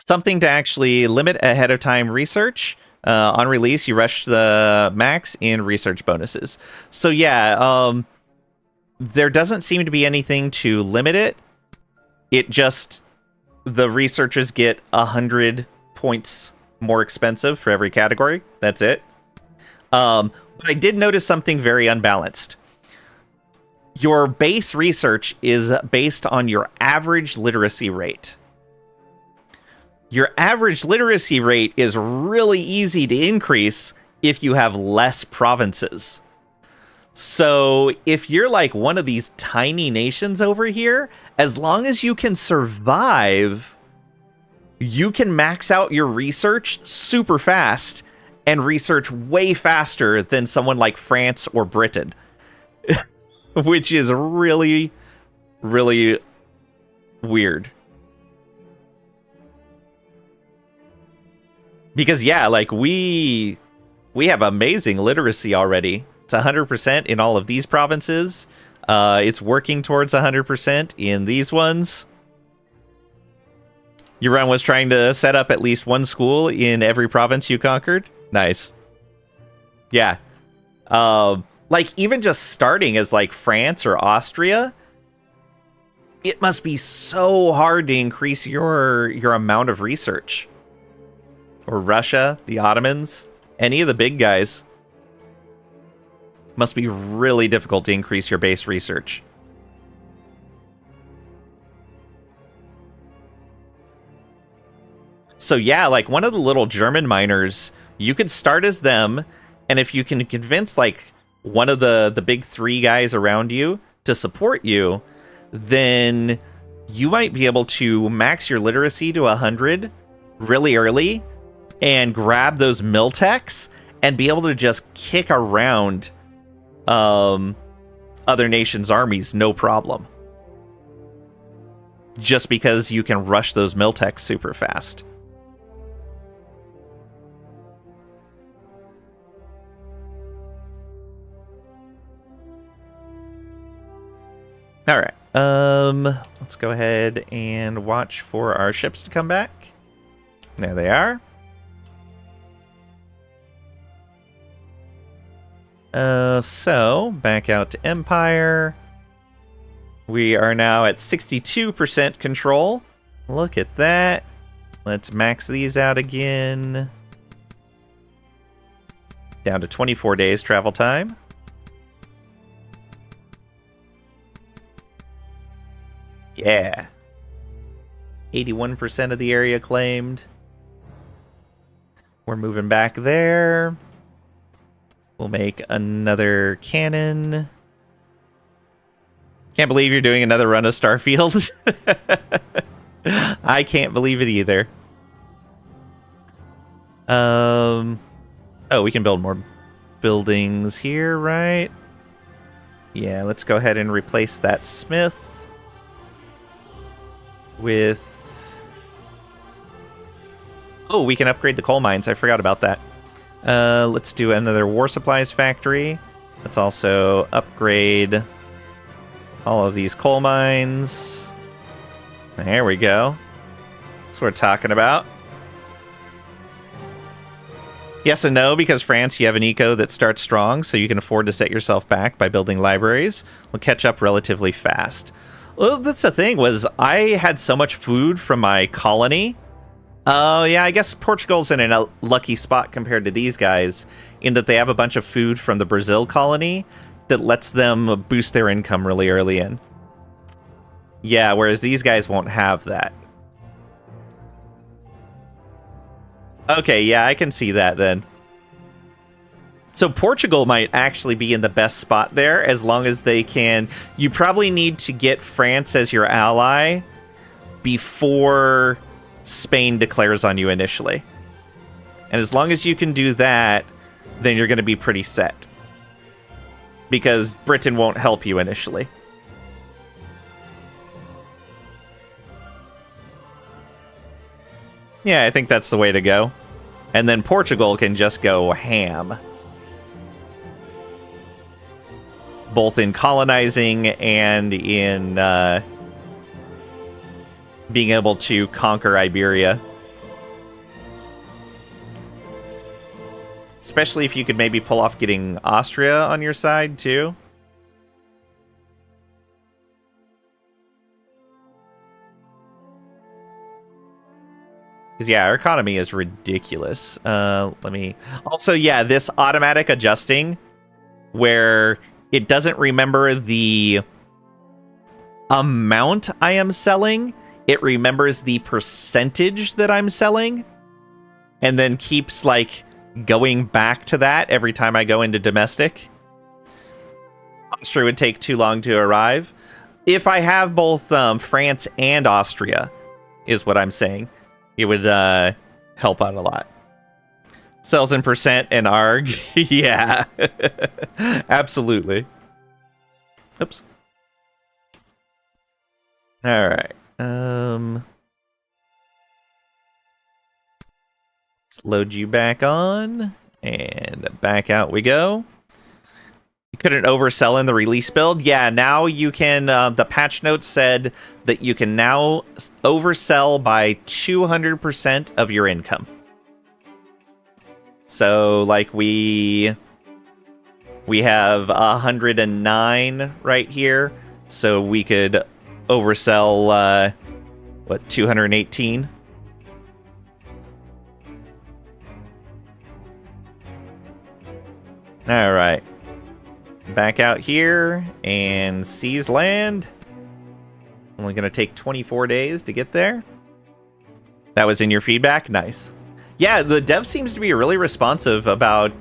S1: something to actually limit ahead of time research. On release, you rush the max in research bonuses. So yeah, there doesn't seem to be anything to limit it. It just, the researchers get 100 points more expensive for every category. That's it. But I did notice something very unbalanced. Your base research is based on your average literacy rate. Your average literacy rate is really easy to increase if you have less provinces. So if you're like one of these tiny nations over here, as long as you can survive, you can max out your research super fast and research way faster than someone like France or Britain. Which is really, really weird. Because yeah, like we have amazing literacy already. It's 100% in all of these provinces. It's working towards 100% in these ones. Your was trying to set up at least one school in every province you conquered. Nice. Yeah. Like even just starting as like France or Austria, it must be so hard to increase your amount of research. Or Russia, the Ottomans, any of the big guys. Must be really difficult to increase your base research. So yeah, like one of the little German miners, you could start as them, and if you can convince like one of the big three guys around you to support you, then you might be able to max your literacy to 100 really early and grab those mill techs and be able to just kick around other nations' armies no problem. Just because you can rush those mill techs super fast. All right. Let's go ahead and watch for our ships to come back. There they are. So back out to Empire. We are now at 62% control. Look at that. Let's max these out again. Down to 24 days travel time. Yeah. 81% of the area claimed. We're moving back there. We'll make another cannon. Can't believe you're doing another run of Starfield. I can't believe it either. Oh, we can build more buildings here, right? Yeah, let's go ahead and replace that smith with... Oh, we can upgrade the coal mines. I forgot about that. Let's do another war supplies factory. Let's also upgrade all of these coal mines. There we go. That's what we're talking about. Yes and no, because France, you have an eco that starts strong, so you can afford to set yourself back by building libraries. We'll catch up relatively fast. Well, that's the thing, was I had so much food from my colony. Oh, yeah, I guess Portugal's in a lucky spot compared to these guys, in that they have a bunch of food from the Brazil colony that lets them boost their income really early in. Yeah, whereas these guys won't have that. Okay, yeah, I can see that then. So Portugal might actually be in the best spot there, as long as they can... You probably need to get France as your ally before Spain declares on you initially. And as long as you can do that, then you're going to be pretty set. Because Britain won't help you initially. Yeah, I think that's the way to go. And then Portugal can just go ham. Both in colonizing and in being able to conquer Iberia. Especially if you could maybe pull off getting Austria on your side, too. Because, yeah, our economy is ridiculous. Let me... Also, yeah, this automatic adjusting, where it doesn't remember the amount I am selling, it remembers the percentage that I'm selling, and then keeps, like, going back to that every time I go into domestic. Austria would take too long to arrive. If I have both France and Austria, is what I'm saying, it would help out a lot. Sales in percent and ARG. Yeah. Absolutely. Oops. All right. Let's load you back on. And back out we go. You couldn't oversell in the release build. Yeah, now you can... the patch notes said that you can now oversell by 200% of your income. So, like, we have 109 right here. So we could oversell, 218? All right. Back out here and seize land. Only going to take 24 days to get there. That was in your feedback? Nice. Yeah, the dev seems to be really responsive about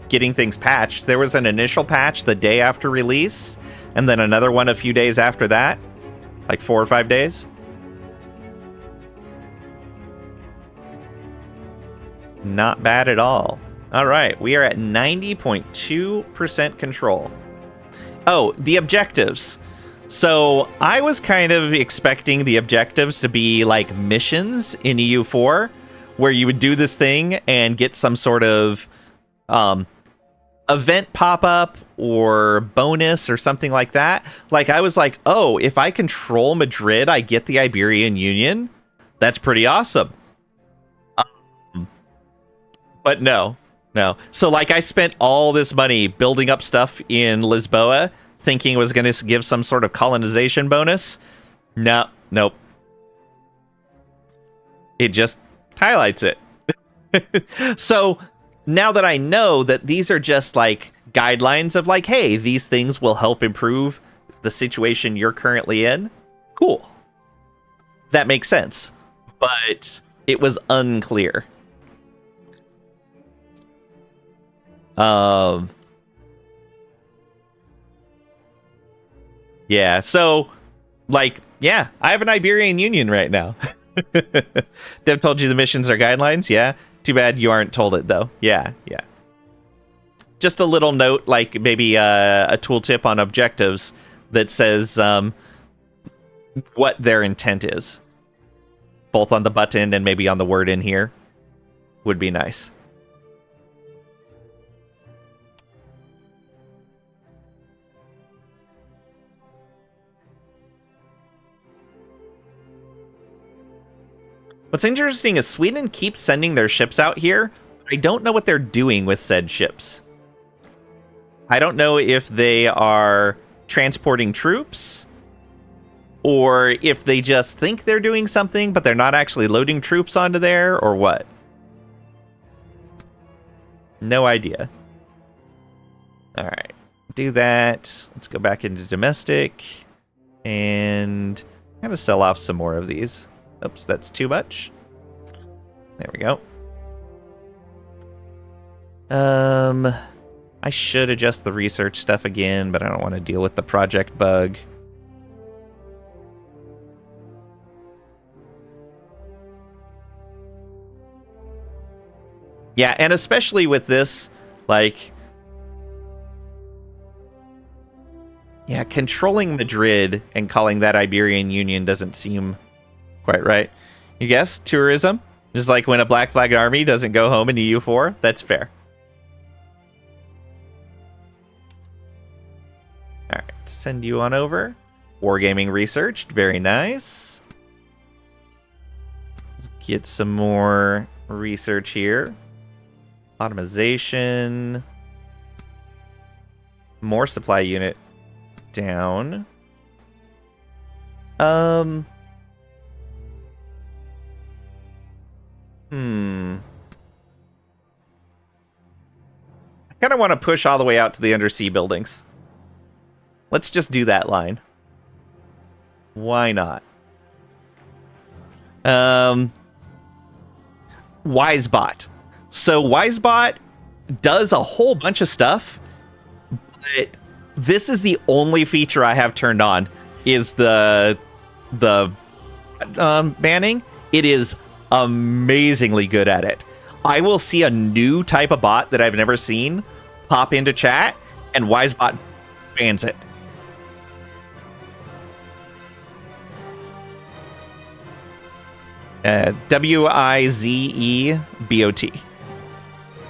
S1: getting things patched. There was an initial patch the day after release, and then another one a few days after that. Like 4 or 5 days. Not bad at all. All right, we are at 90.2% control. Oh, the objectives. So I was kind of expecting the objectives to be like missions in EU4, where you would do this thing and get some sort of event pop-up or bonus or something like that. Like, I was like, oh, if I control Madrid, I get the Iberian Union? That's pretty awesome. But no. So, like, I spent all this money building up stuff in Lisboa, thinking it was going to give some sort of colonization bonus. Nope. It just highlights it. So, now that I know that these are just, like, guidelines of, like, hey, these things will help improve the situation you're currently in, cool. That makes sense. But it was unclear. Yeah, so, like, yeah, I have an Iberian Union right now. Dev told you the missions are guidelines? Yeah. Too bad you aren't told it, though. Yeah. Just a little note, like maybe a tooltip on objectives that says what their intent is. Both on the button and maybe on the word in here would be nice. What's interesting is Sweden keeps sending their ships out here. I don't know what they're doing with said ships. I don't know if they are transporting troops, or if they just think they're doing something, but they're not actually loading troops onto there, or what. No idea. All right, do that. Let's go back into domestic, and I'm gonna sell off some more of these. Oops, that's too much. There we go. I should adjust the research stuff again, but I don't want to deal with the project bug. Yeah, and especially with this, like... Yeah, controlling Madrid and calling that Iberian Union doesn't seem quite right. You guess tourism, just like when a Black Flag army doesn't go home in EU4. That's fair. All right, send you on over. Wargaming researched, very nice. Let's get some more research here. Automation. More supply unit down. I kind of want to push all the way out to the undersea buildings. Let's just do that line. Why not? Wisebot. So Wisebot does a whole bunch of stuff, but this is the only feature I have turned on, is the banning. It is amazingly good at it. I will see a new type of bot that I've never seen pop into chat, and Wisebot bans it. Wizebot.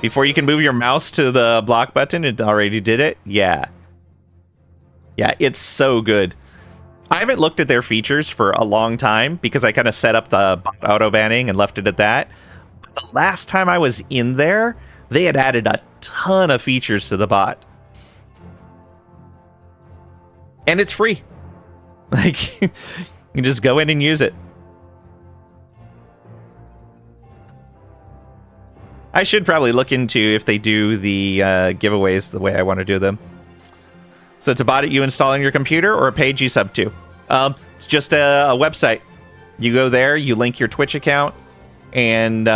S1: Before you can move your mouse to the block button, it already did it. Yeah, it's so good. I haven't looked at their features for a long time because I kind of set up the auto banning and left it at that. But the last time I was in there, they had added a ton of features to the bot. And it's free. Like, you can just go in and use it. I should probably look into if they do the giveaways the way I want to do them. So it's a bot that you install on your computer or a page you sub to. It's just a website. You go there, you link your Twitch account, and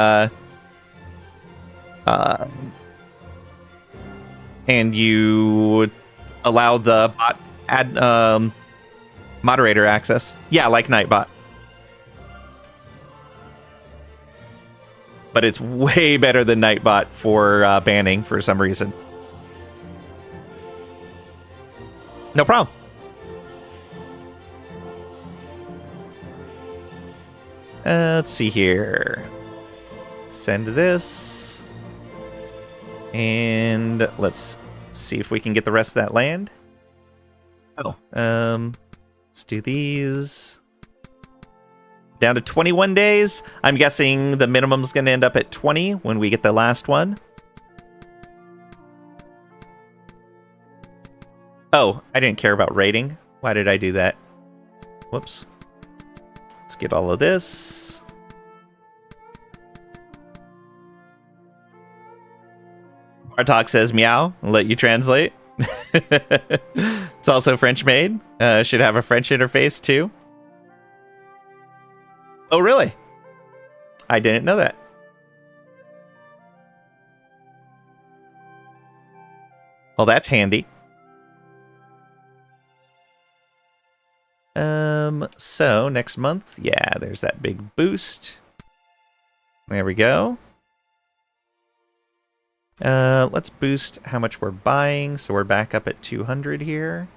S1: you allow the bot add moderator access. Yeah, like Nightbot. But it's way better than Nightbot for banning for some reason. No problem. Let's see here. Send this. And let's see if we can get the rest of that land. Oh, let's do these. Down to 21 days. I'm guessing the minimum's going to end up at 20 when we get the last one. Oh, I didn't care about rating. Why did I do that? Whoops. Let's get all of this. Bartok says meow. I'll let you translate. It's also French made. Should have a French interface too. Oh, really? I didn't know that. Well, that's handy. So next month, yeah, there's that big boost. There we go. Let's boost how much we're buying, so we're back up at 200 here.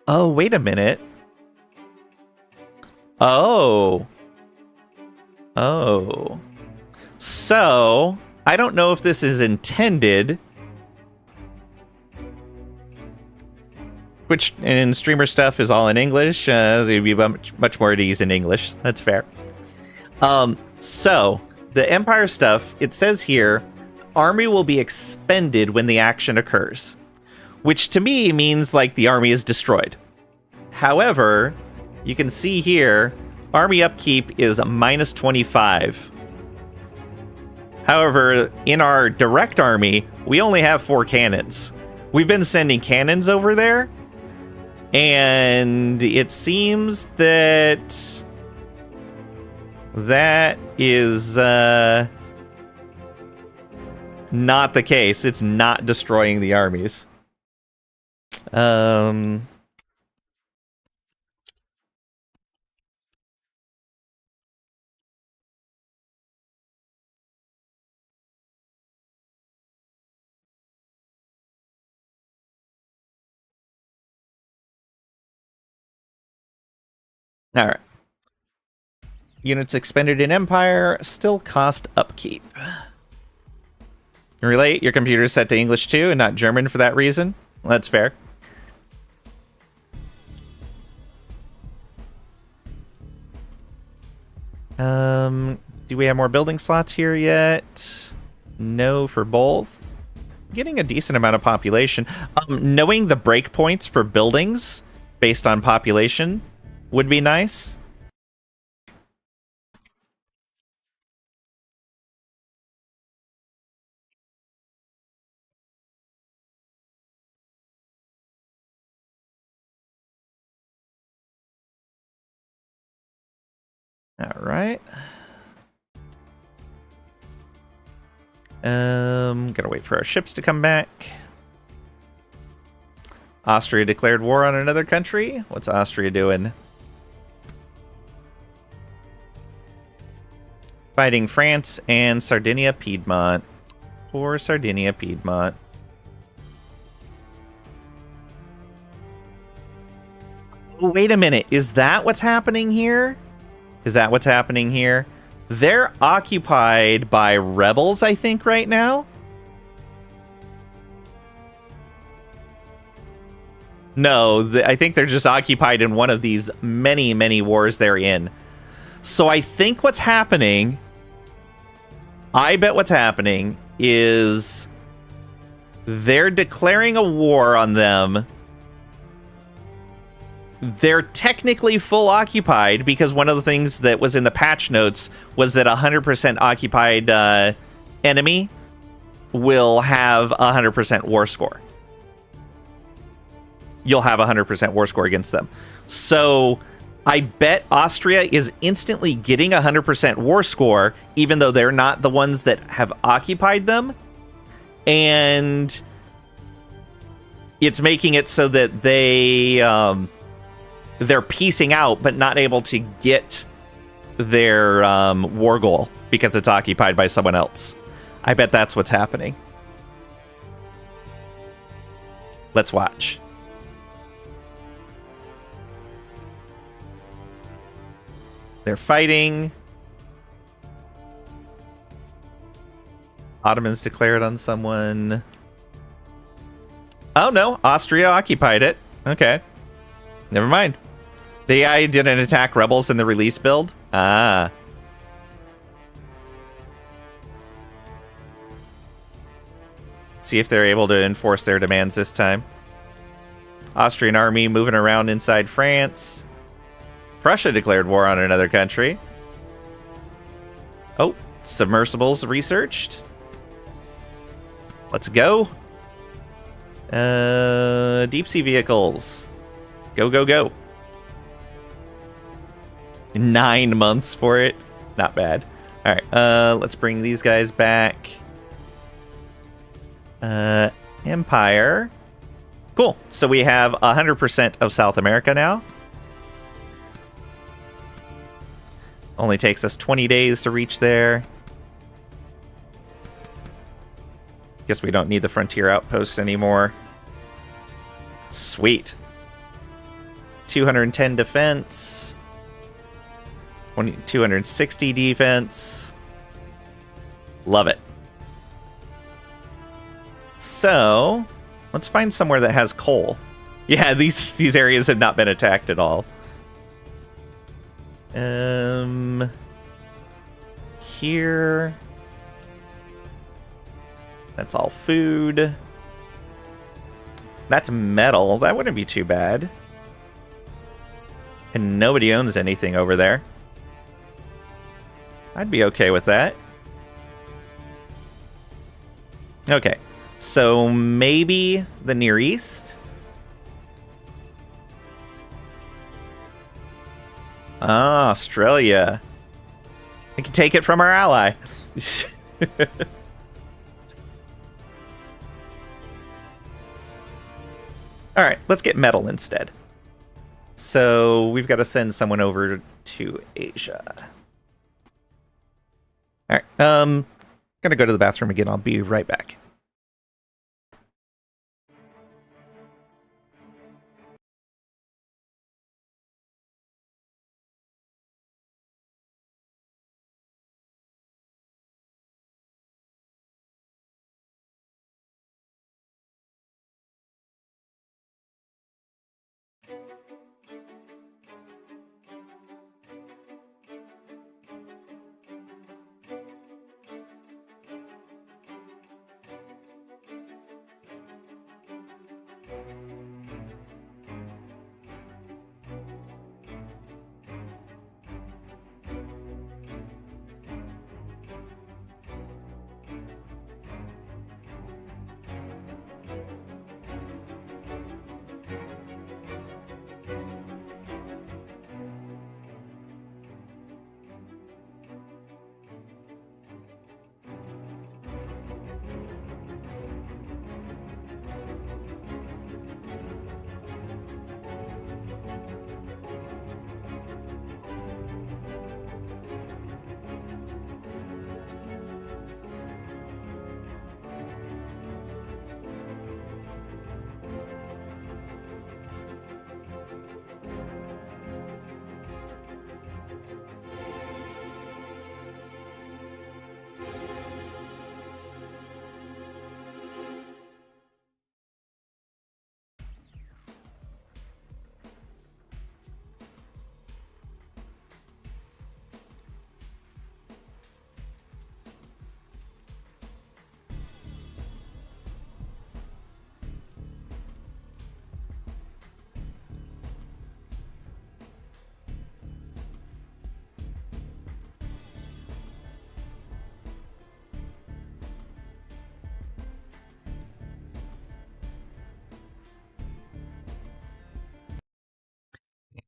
S1: Oh, wait a minute. Oh. So, I don't know if this is intended. Which in streamer stuff is all in English. So it'd be much more at ease in English. That's fair. So, the Empire stuff, it says here, army will be expended when the action occurs. Which to me means like the army is destroyed. However, you can see here, army upkeep is a minus 25. However, in our direct army, we only have 4 cannons. We've been sending cannons over there, and it seems that that is not the case. It's not destroying the armies. All right. Units expended in Empire still cost upkeep. Relate, your computer is set to English too and not German for that reason. Well, that's fair. Do we have more building slots here yet? No for both. Getting a decent amount of population. Knowing the breakpoints for buildings based on population would be nice. All right. Gotta wait for our ships to come back. Austria declared war on another country. What's Austria doing? Fighting France and Sardinia Piedmont. Poor Sardinia Piedmont. Oh, wait a minute. Is that what's happening here? Is that what's happening here? They're occupied by rebels, I think, right now. No, I think they're just occupied in one of these many, many wars they're in. So I think what's happening, I bet what's happening is they're declaring a war on them. They're technically full occupied because one of the things that was in the patch notes was that 100% occupied enemy will have 100% war score. You'll have 100% war score against them. So I bet Austria is instantly getting 100% war score, even though they're not the ones that have occupied them. And it's making it so that they're piecing out, but not able to get their war goal because it's occupied by someone else. I bet that's what's happening. Let's watch. They're fighting. Ottomans declared on someone. Oh no, Austria occupied it. Okay. Never mind. The AI didn't attack rebels in the release build? Ah. See if they're able to enforce their demands this time. Austrian army moving around inside France. Prussia declared war on another country. Oh, submersibles researched. Let's go. Deep sea vehicles. Go, go, go. 9 months for it. Not bad. All right, let's bring these guys back. Empire. Cool. So we have 100% of South America now. Only takes us 20 days to reach there. Guess we don't need the frontier outposts anymore. Sweet. 210 defense. 260 defense. Love it. So, let's find somewhere that has coal. Yeah, these areas have not been attacked at all. Here. That's all food. That's metal. That wouldn't be too bad. And nobody owns anything over there. I'd be okay with that. Okay. So maybe the Near East? Ah, Australia. We can take it from our ally. Alright, let's get metal instead. So we've got to send someone over to Asia. Alright, gonna go to the bathroom again. I'll be right back.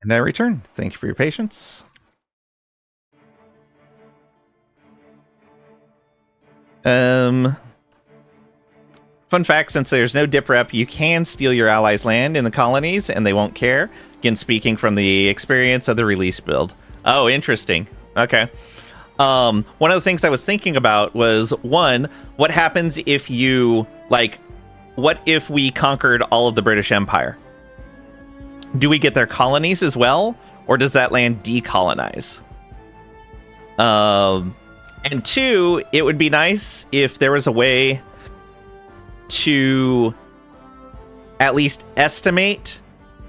S1: And I return. Thank you for your patience. Fun fact, since there's no dip rep, you can steal your allies' land in the colonies, and they won't care. Again, speaking from the experience of the release build. Oh, interesting. Okay. One of the things I was thinking about was, one, what happens if you, like, what if we conquered all of the British Empire? Do we get their colonies as well, or does that land decolonize? And two, it would be nice if there was a way to at least estimate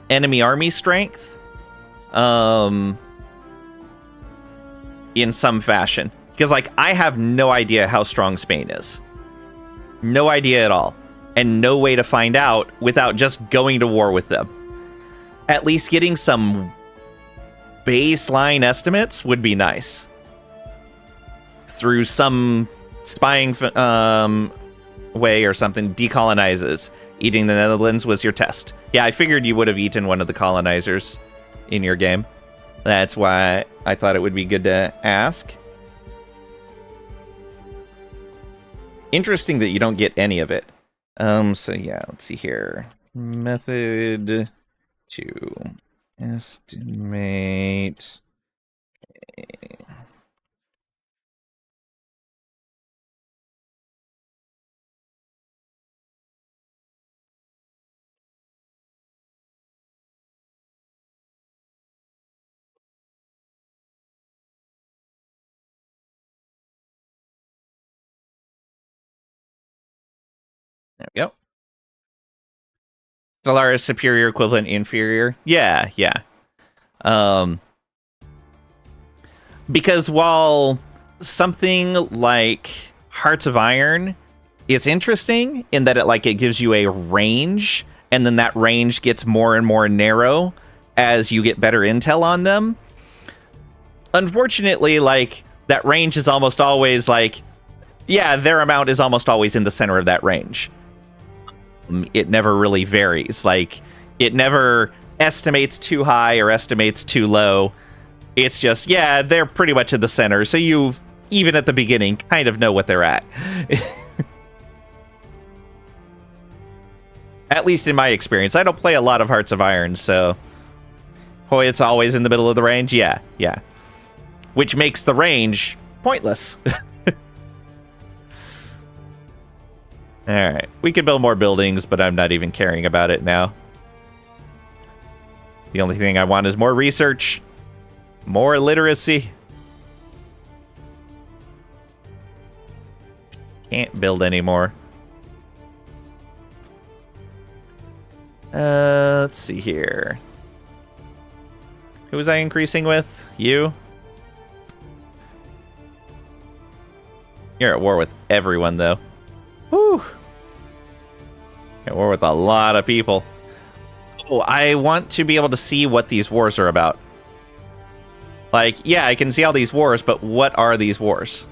S1: enemy army strength in some fashion. Because, like, I have no idea how strong Spain is. No idea at all. And no way to find out without just going to war with them. At least getting some baseline estimates would be nice. Through some spying way or something, decolonizes. Eating the Netherlands was your test. Yeah, I figured you would have eaten one of the colonizers in your game. That's why I thought it would be good to ask. Interesting that you don't get any of it. So yeah, let's see here. Method to estimate. There we go. Stellaris superior, equivalent, inferior. Yeah. Because while something like Hearts of Iron is interesting in that it gives you a range, and then that range gets more and more narrow as you get better intel on them. Unfortunately, that range is almost always their amount is almost always in the center of that range. It never really varies. It never estimates too high or estimates too low. It's just, they're pretty much in the center. So you, even at the beginning, kind of know what they're at. At least in my experience. I don't play a lot of Hearts of Iron, so... Boy, it's always in the middle of the range? Yeah. Which makes the range pointless. Alright, we could build more buildings, but I'm not even caring about it now. The only thing I want is more research, more literacy. Can't build anymore. Let's see here. Who was I increasing with? You? You're at war with everyone, though. Whew. At war with a lot of people. Oh, I want to be able to see what these wars are about. Like, yeah, I can see all these wars, but what are these wars?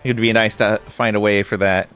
S1: It would be nice to find a way for that.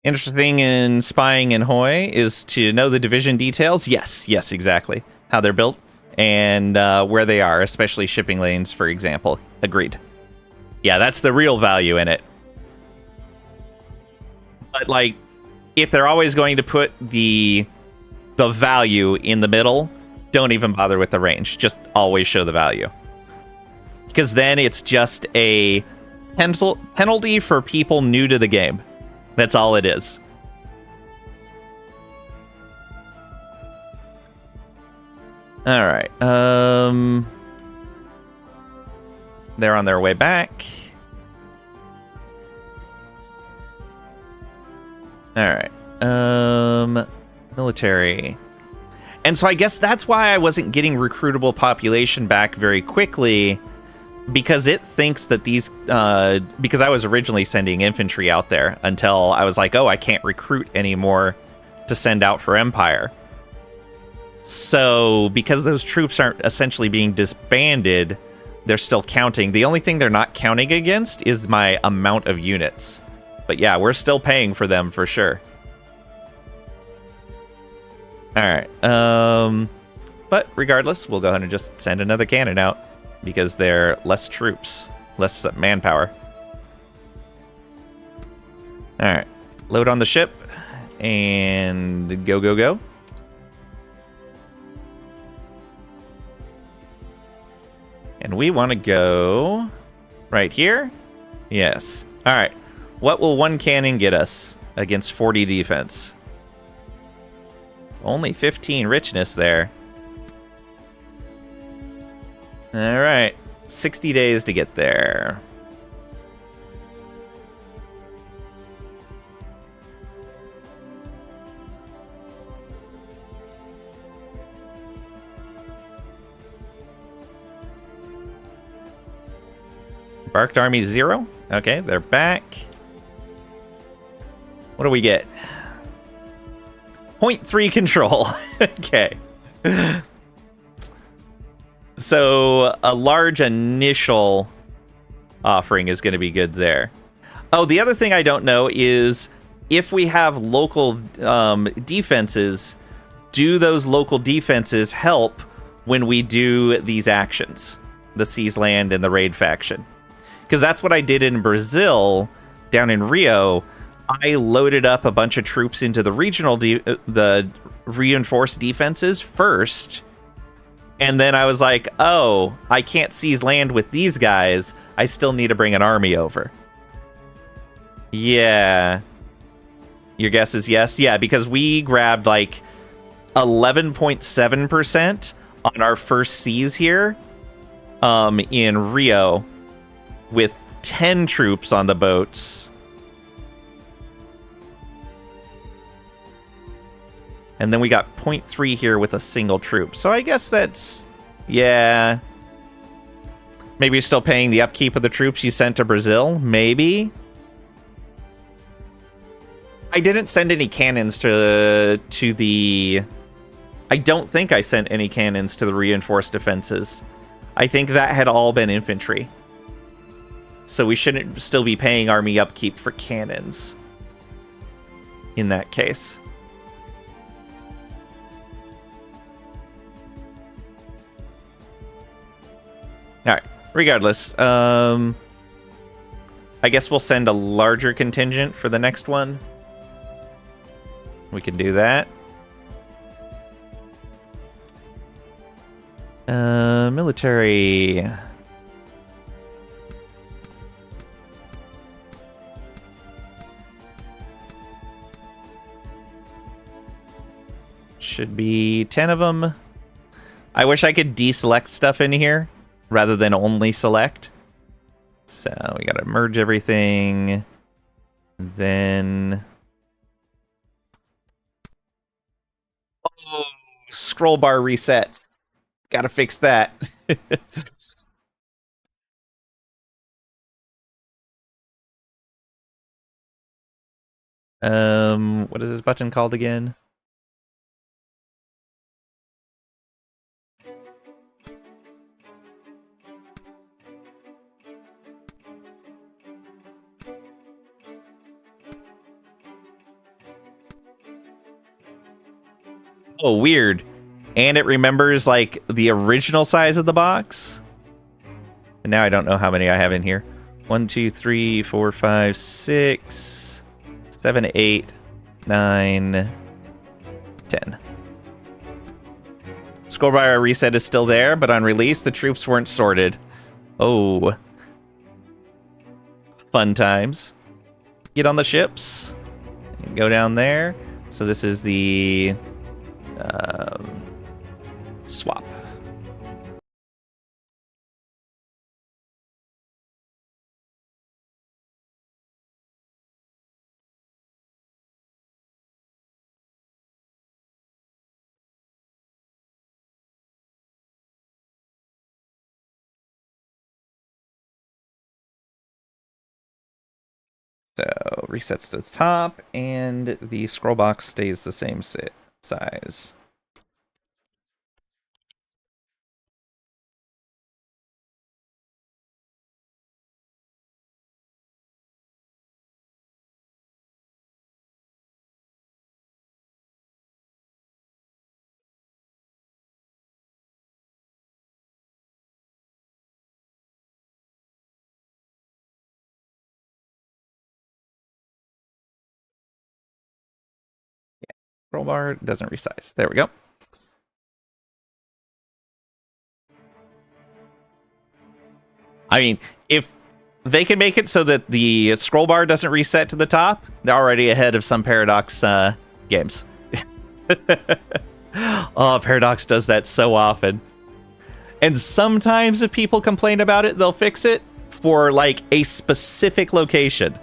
S1: Interesting in spying in Hoi is to know the division details. Yes, exactly. How they're built and where they are, especially shipping lanes, for example. Agreed. Yeah, that's the real value in it. But, like, if they're always going to put the value in the middle, don't even bother with the range. Just always show the value. Because then it's just a penalty for people new to the game. That's all it is. All right. They're on their way back. All right. Military. And so I guess that's why I wasn't getting recruitable population back very quickly, because it thinks that these, because I was originally sending infantry out there until I was like, oh, I can't recruit anymore to send out for Empire. So because those troops aren't essentially being disbanded, they're still counting. The only thing they're not counting against is my amount of units. But yeah, we're still paying for them for sure. All right. But regardless, we'll go ahead and just send another cannon out because they're less troops, less manpower. All right. Load on the ship and go, go, go. And we want to go right here. Yes. All right. What will one cannon get us against 40 defense? Only 15 richness there. All right. 60 days to get there. Embarked Army 0. Okay, they're back. What do we get? 0.3 control. Okay. So a large initial offering is going to be good there. Oh, the other thing I don't know is if we have local defenses, do those local defenses help when we do these actions? The Seize Land and the Raid faction. Because that's what I did in Brazil, down in Rio. I loaded up a bunch of troops into the regional, the reinforced defenses first. And then I was like, oh, I can't seize land with these guys. I still need to bring an army over. Yeah. Your guess is yes? Yeah, because we grabbed like 11.7% on our first seize here in Rio with 10 troops on the boats. And then we got 0.3 here with a single troop. So I guess that's... yeah. Maybe you're still paying the upkeep of the troops you sent to Brazil? Maybe? I didn't send any cannons to the... I don't think I sent any cannons to the reinforced defenses. I think that had all been infantry. So we shouldn't still be paying army upkeep for cannons in that case. All right. Regardless, I guess we'll send a larger contingent for the next one. We can do that. Military. Should be 10 of them. I wish I could deselect stuff in here rather than only select. So we gotta merge everything. Then... Oh, scroll bar reset. Gotta fix that. What is this button called again? Oh, weird. And it remembers, like, the original size of the box. And now I don't know how many I have in here. 1, 2, 3, 4, 5, 6, 7, 8, 9, 10. Scroll bar reset is still there, but on release, the troops weren't sorted. Oh. Fun times. Get on the ships. Go down there. So this is the... swap. So resets to the top, and the scroll box stays the same size. Scroll bar doesn't resize. There we go. I mean, if they can make it so that the scroll bar doesn't reset to the top, they're already ahead of some Paradox games. Oh, Paradox does that so often. And sometimes if people complain about it, they'll fix it for, like, a specific location.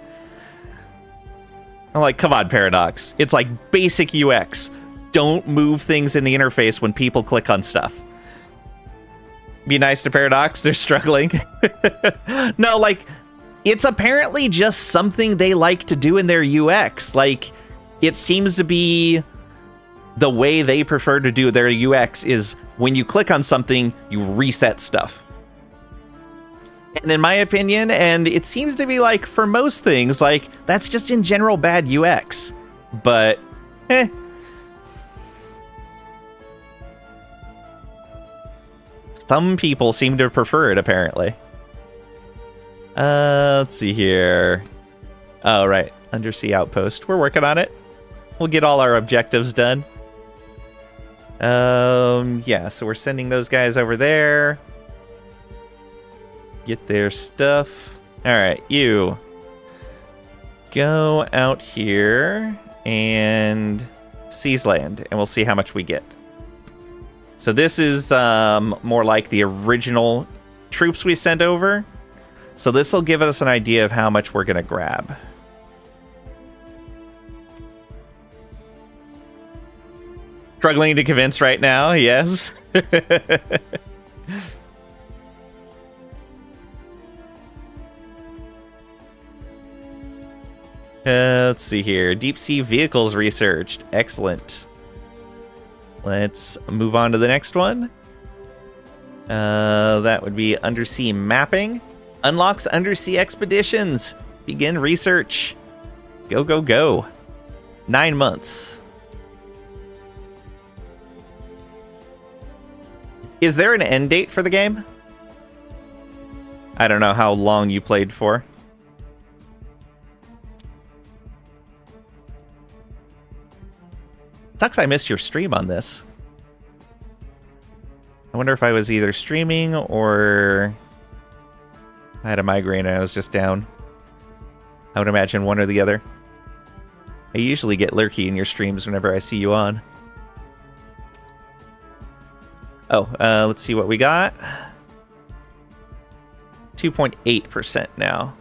S1: I'm like, come on, Paradox. It's like basic UX. Don't move things in the interface when people click on stuff. Be nice to Paradox. They're struggling. No, like, it's apparently just something they like to do in their UX. Like, it seems to be the way they prefer to do their UX is when you click on something, you reset stuff. And in my opinion, and it seems to be like for most things, like, that's just in general bad UX. But, some people seem to prefer it, apparently. Let's see here. Oh, right. Undersea outpost. We're working on it. We'll get all our objectives done. Yeah, so we're sending those guys over there. Get their stuff. Alright, you go out here and seize land, and we'll see how much we get. So this is more like the original troops we sent over. So this will give us an idea of how much we're going to grab. Struggling to convince right now, yes. Let's see here. Deep sea vehicles researched. Excellent. Let's move on to the next one. That would be undersea mapping. Unlocks undersea expeditions. Begin research. Go, go, go. 9 months. Is there an end date for the game? I don't know how long you played for. Sucks I missed your stream on this. I wonder if I was either streaming or I had a migraine and I was just down. I would imagine one or the other. I usually get lurky in your streams whenever I see you on. Oh, let's see what we got. 2.8% now.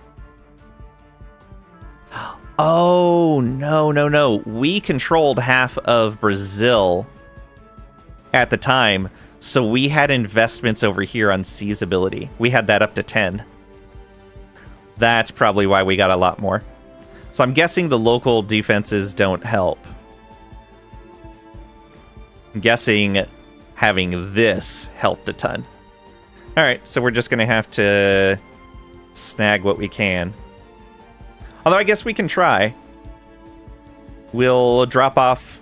S1: Oh, no. We controlled half of Brazil at the time, so we had investments over here on seizability. We had that up to 10. That's probably why we got a lot more. So I'm guessing the local defenses don't help. I'm guessing having this helped a ton. Alright, so we're just going to have to snag what we can. Although I guess we can try. We'll drop off,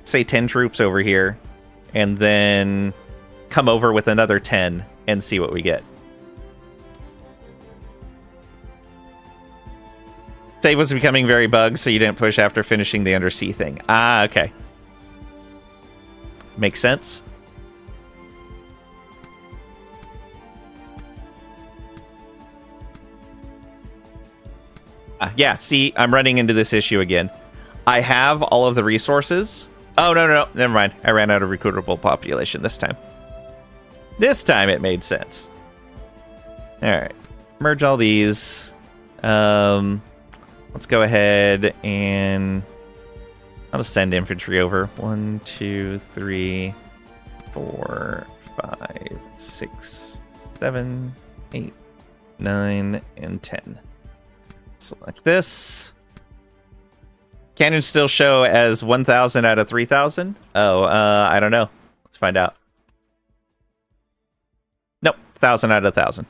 S1: say, 10 troops over here, and then come over with another 10 and see what we get. Save was becoming very bugged, so you didn't push after finishing the undersea thing. Ah, okay. Makes sense. Yeah, see, I'm running into this issue again. I have all of the resources. Oh, no, never mind. I ran out of recruitable population this time. This time it made sense. Alright. Merge all these. Let's go ahead and... I'll just send infantry over. 1, 2, 3, 4, 5, 6, 7, 8, 9, and 10. Select this. Cannons still show as 1,000 out of 3,000? Oh, I don't know. Let's find out. Nope, 1,000 out of 1,000.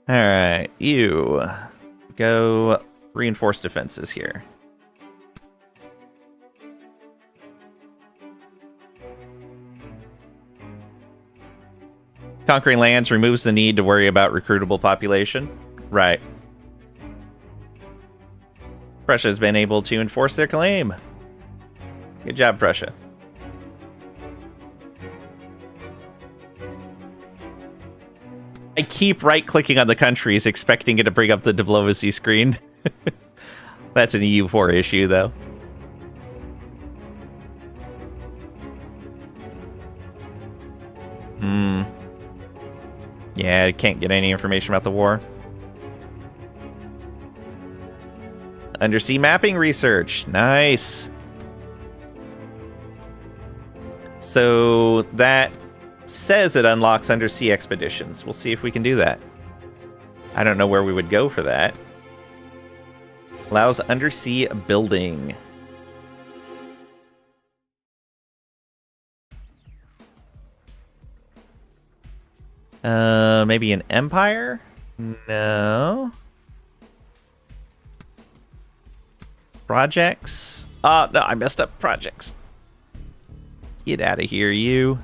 S1: Alright, you go reinforce defenses here. Conquering lands removes the need to worry about recruitable population. Right. Prussia has been able to enforce their claim. Good job, Prussia. I keep right-clicking on the countries, expecting it to bring up the diplomacy screen. That's an EU4 issue, though. Yeah, I can't get any information about the war. Undersea mapping research. Nice. So that says it unlocks undersea expeditions. We'll see if we can do that. I don't know where we would go for that. Allows undersea building. Maybe an empire? No. Projects? Oh, no, I messed up projects. Get out of here, you.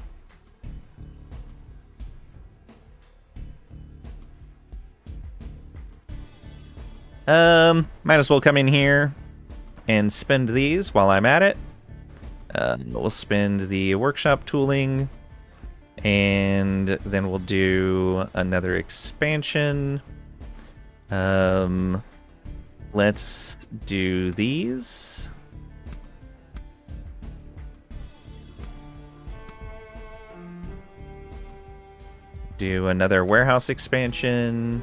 S1: Might as well come in here and spend these while I'm at it. We'll spend the workshop tooling. And then we'll do another expansion. Let's do these. Do another warehouse expansion.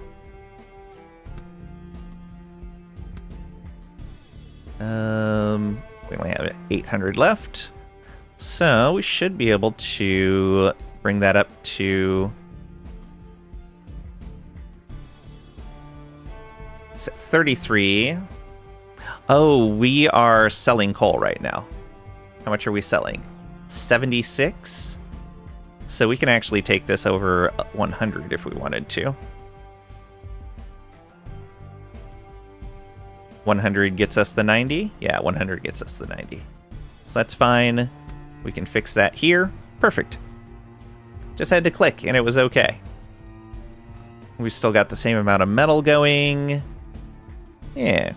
S1: We only have 800 left. So we should be able to bring that up to 33. Oh, we are selling coal right now. How much are we selling? 76? So we can actually take this over 100 if we wanted to. 100 gets us the 90? Yeah, 100 gets us the 90. So that's fine. We can fix that here. Perfect. Just had to click and it was okay. We still got the same amount of metal going. Yeah.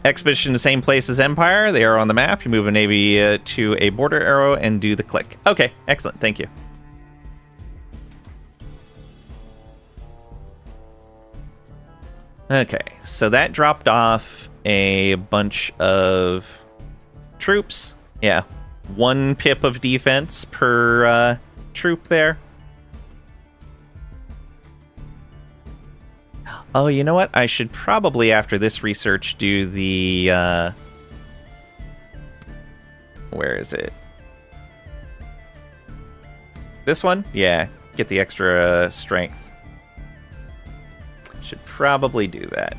S1: Expedition the same place as Empire. They are on the map. You move a navy to a border arrow and do the click. Okay, excellent. Thank you. Okay, so that dropped off a bunch of troops. Yeah, 1 pip of defense per troop there. Oh, you know what? I should probably, after this research, do the... where is it? This one? Yeah, get the extra strength. Should probably do that.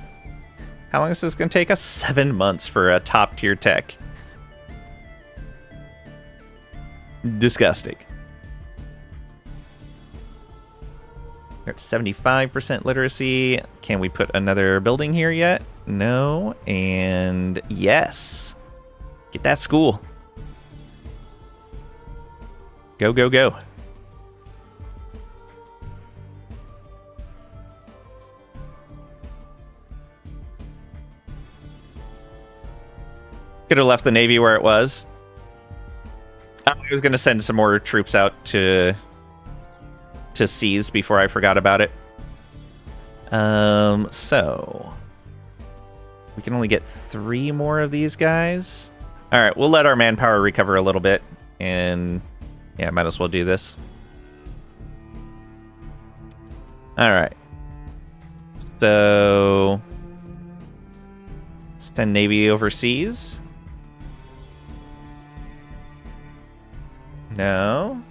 S1: How long is this going to take us? 7 months for a top-tier tech. Disgusting. We're at 75% literacy. Can we put another building here yet? No. And yes. Get that school. Go, go, go. Could have left the Navy where it was. I was going to send some more troops out to seize before I forgot about it. So we can only get 3 more of these guys. All right, we'll let our manpower recover a little bit, and yeah, might as well do this. All right. So send Navy overseas. No.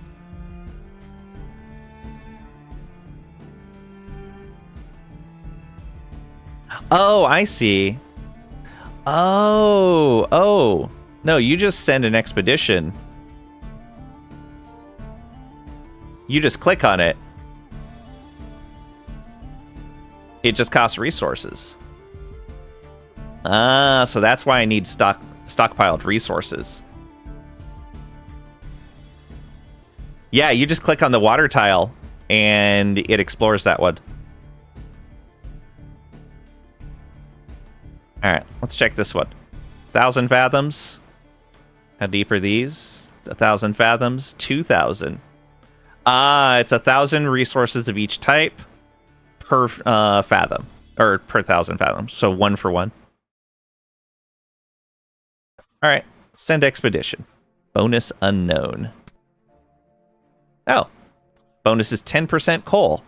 S1: Oh, I see. Oh. No, you just send an expedition. You just click on it. It just costs resources. Ah, so that's why I need stockpiled resources. Yeah, you just click on the water tile, and it explores that one. Alright, let's check this one. 1,000 fathoms. How deep are these? 1,000 fathoms. 2,000. Ah, it's 1,000 resources of each type per fathom. Or per 1,000 fathoms. So 1 for 1. Alright, send expedition. Bonus unknown. Oh, bonus is 10% coal.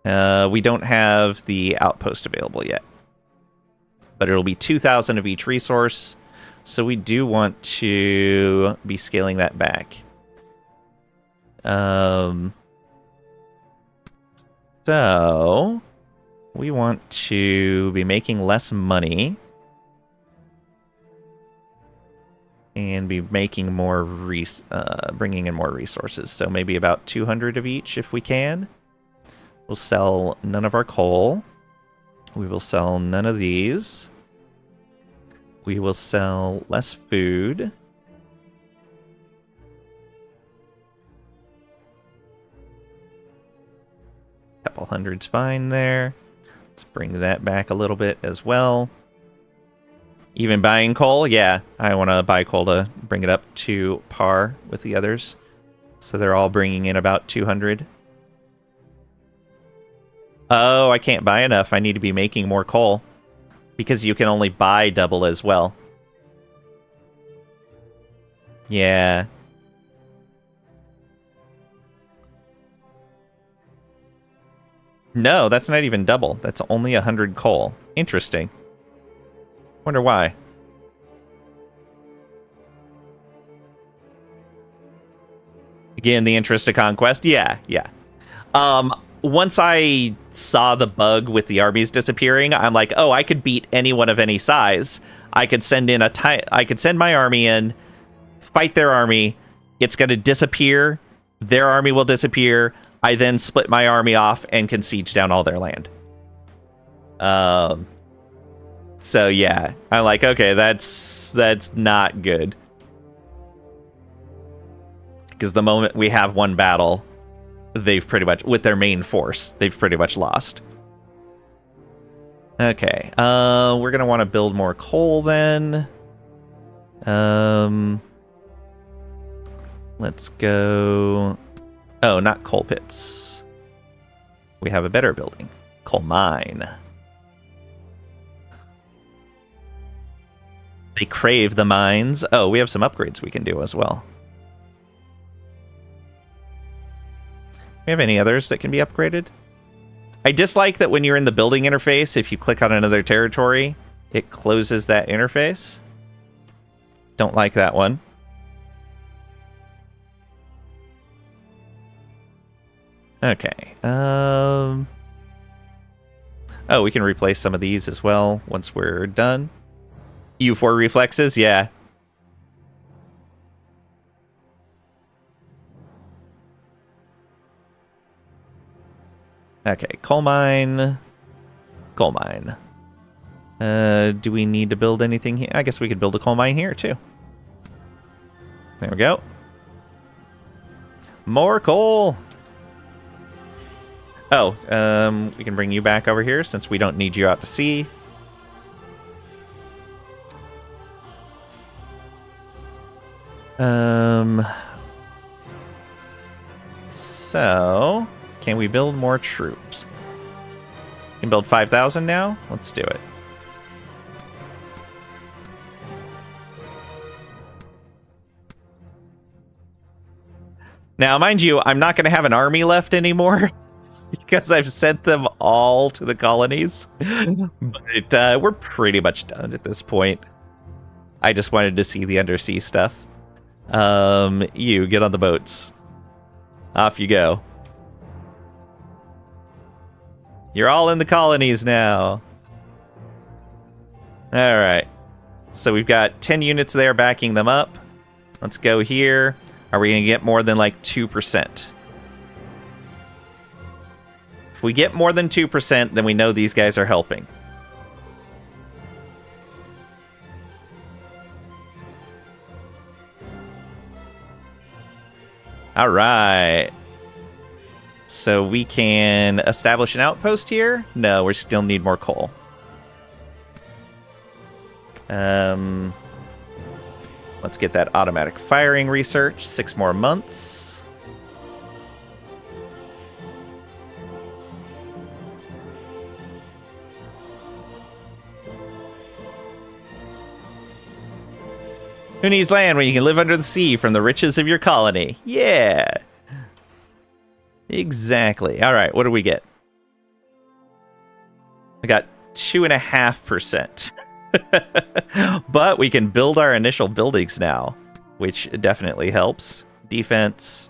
S1: We don't have the outpost available yet. But it'll be 2,000 of each resource. So we do want to be scaling that back. So we want to be making less money and be making more bringing in more resources. So maybe about 200 of each if we can. We'll sell none of our coal. We will sell none of these. We will sell less food. Couple hundred's fine there. Let's bring that back a little bit as well. Even buying coal? Yeah, I want to buy coal to bring it up to par with the others. So they're all bringing in about 200. Oh, I can't buy enough. I need to be making more coal. Because you can only buy double as well. Yeah. No, that's not even double. That's only 100 coal. Interesting. Wonder why. Again, the interest of conquest? Yeah. Once I saw the bug with the armies disappearing, I'm like, oh, I could beat anyone of any size. I could send in I could send my army in, fight their army. It's going to disappear. Their army will disappear. I then split my army off and can siege down all their land. So yeah, I'm like, okay, that's not good. Because the moment we have one battle, they've pretty much, with their main force, they've pretty much lost. Okay, we're gonna want to build more coal then. Let's go. Oh, not coal pits. We have a better building. Coal mine. They crave the mines. Oh, we have some upgrades we can do as well. We have any others that can be upgraded? I dislike that when you're in the building interface, if you click on another territory, it closes that interface. Don't like that one. Okay. Oh, we can replace some of these as well once we're done. U4 reflexes, yeah. Okay, coal mine. Coal mine. Do we need to build anything here? I guess we could build a coal mine here, too. There we go. More coal! Oh, we can bring you back over here since we don't need you out to sea. So, can we build more troops? We can build 5,000 now? Let's do it. Now, mind you, I'm not going to have an army left anymore because I've sent them all to the colonies. But we're pretty much done at this point. I just wanted to see the undersea stuff. You, get on the boats. Off you go. You're all in the colonies now. Alright. So we've got 10 units there backing them up. Let's go here. Are we going to get more than like 2%? If we get more than 2%, then we know these guys are helping. All right. So we can establish an outpost here? No, we still need more coal. Let's get that automatic firing research. 6 more months. Who needs land when you can live under the sea from the riches of your colony? Yeah. Exactly. All right, what do we get? I got 2.5%. But we can build our initial buildings now, which definitely helps. Defense,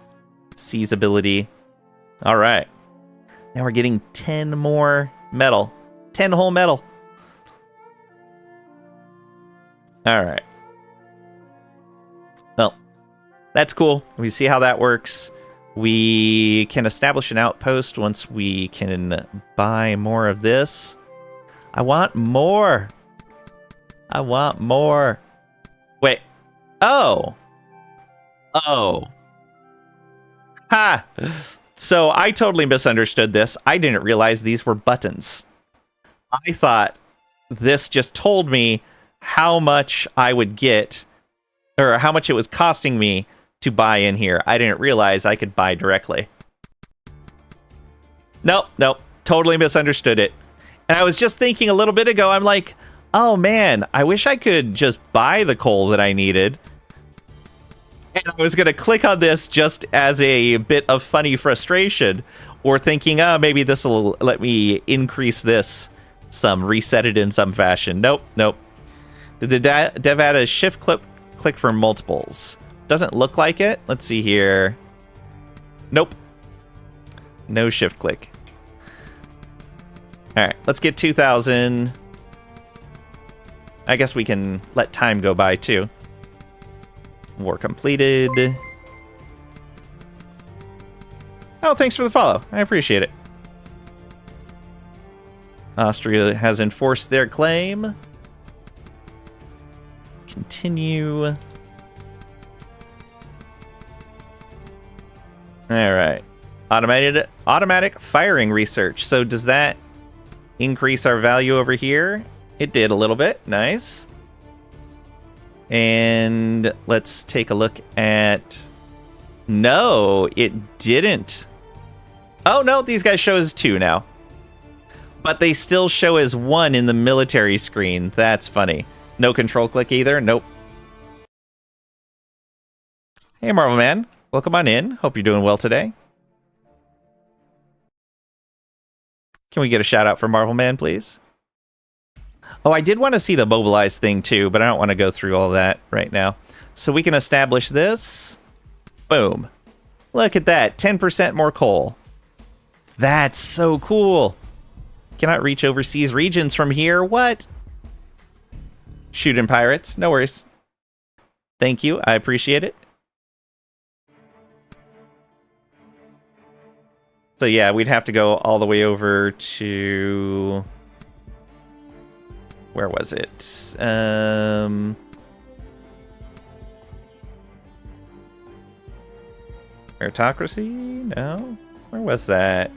S1: seizability. All right. Now we're getting 10 more metal. 10 whole metal. All right. Well, that's cool. We see how that works. We can establish an outpost once we can buy more of this. I want more. I want more. Wait. Oh. Oh. Ha! So I totally misunderstood this. I didn't realize these were buttons. I thought this just told me how much I would get, or how much it was costing me to buy in here. I didn't realize I could buy directly. Nope. Totally misunderstood it. And I was just thinking a little bit ago, I'm like, oh man, I wish I could just buy the coal that I needed. And I was going to click on this just as a bit of funny frustration, or thinking, oh, maybe this will let me increase this some, reset it in some fashion. Nope. Did the dev add a shift click for multiples? Doesn't look like it. Let's see here. Nope. No shift click. All right, let's get 2,000. I guess we can let time go by, too. War completed. Oh, thanks for the follow. I appreciate it. Austria has enforced their claim. Continue. All right. Automatic firing research. So does that increase our value over here? It did a little bit. Nice. And let's take a look at... No, it didn't. Oh, no, these guys show as 2 now. But they still show as 1 in the military screen. That's funny. No control click either? Nope. Hey, Marvel Man. Welcome on in. Hope you're doing well today. Can we get a shout out for Marvel Man, please? Oh, I did want to see the mobilize thing too, but I don't want to go through all that right now. So we can establish this. Boom. Look at that. 10% more coal. That's so cool. Cannot reach overseas regions from here. What? Shooting pirates. No worries. Thank you. I appreciate it. So yeah, we'd have to go all the way over to... Where was it? Meritocracy? No? Where was that?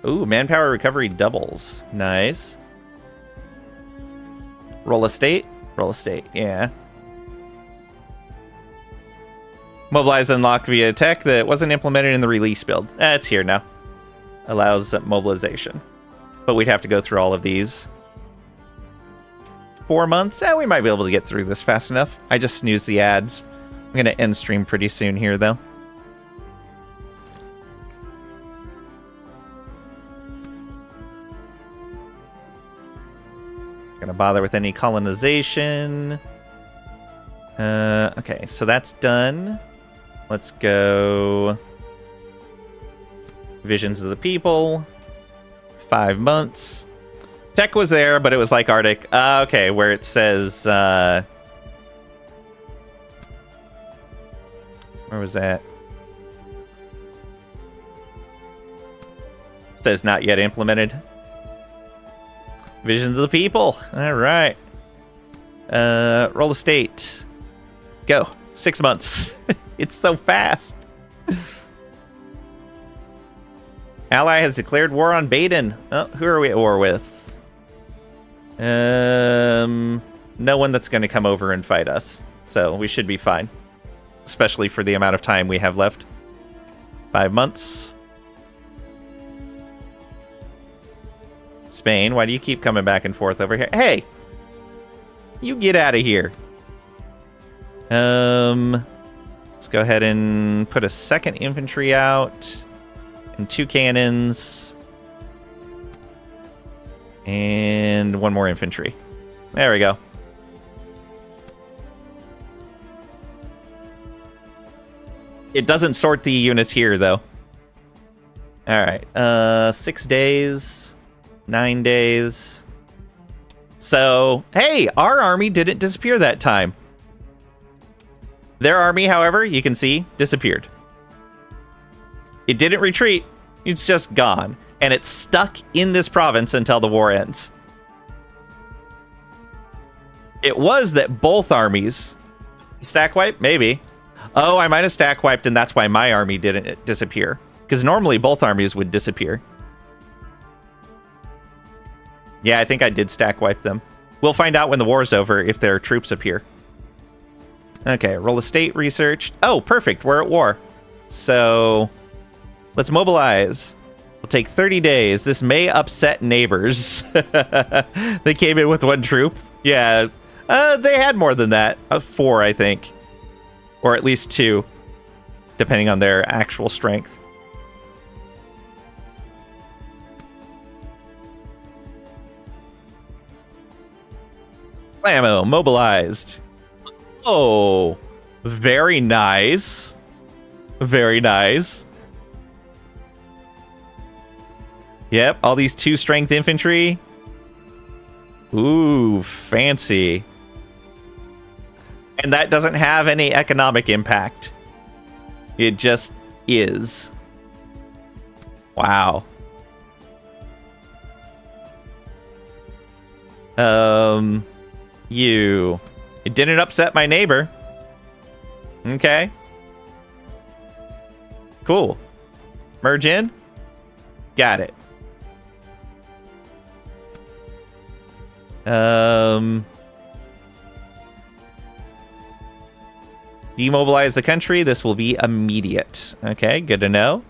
S1: Ooh, manpower recovery doubles. Nice. Roll estate? Roll estate, yeah. Mobilize unlocked via tech that wasn't implemented in the release build. It's here now. Allows mobilization. But we'd have to go through all of these. 4 months? We might be able to get through this fast enough. I just snoozed the ads. I'm going to end stream pretty soon here, though. Gonna bother with any colonization. Okay, so that's done. Let's go. Visions of the People. 5 months. Tech was there, but it was like Arctic. Okay, where it says... where was that? It says not yet implemented. Visions of the People. All right. Roll estate. Go. 6 months. It's so fast. Ally has declared war on Baden. Oh, who are we at war with? No one that's going to come over and fight us. So we should be fine. Especially for the amount of time we have left. 5 months. Spain, why do you keep coming back and forth over here? Hey! You get out of here. Let's go ahead and put a second infantry out. And 2 cannons. And 1 more infantry. There we go. It doesn't sort the units here, though. Alright. 6 days. 9 days. So, hey, our army didn't disappear that time. Their army, however, you can see, disappeared. It didn't retreat. It's just gone. And it's stuck in this province until the war ends. It was that both armies... Stack wipe? Maybe. Oh, I might have stack wiped, and that's why my army didn't disappear. Because normally both armies would disappear. Yeah, I think I did stack wipe them. We'll find out when the war's over if their troops appear. Okay, roll estate research. Oh, perfect. We're at war. So, let's mobilize. It'll take 30 days. This may upset neighbors. They came in with 1 troop. Yeah, they had more than that. 4, I think. Or at least 2, depending on their actual strength. Blammo, mobilized. Oh, very nice. Very nice. Yep, all these 2 strength infantry. Ooh, fancy. And that doesn't have any economic impact. It just is. Wow. You. It didn't upset my neighbor. Okay. Cool. Merge in. Got it. Demobilize the country. This will be immediate. Okay, good to know.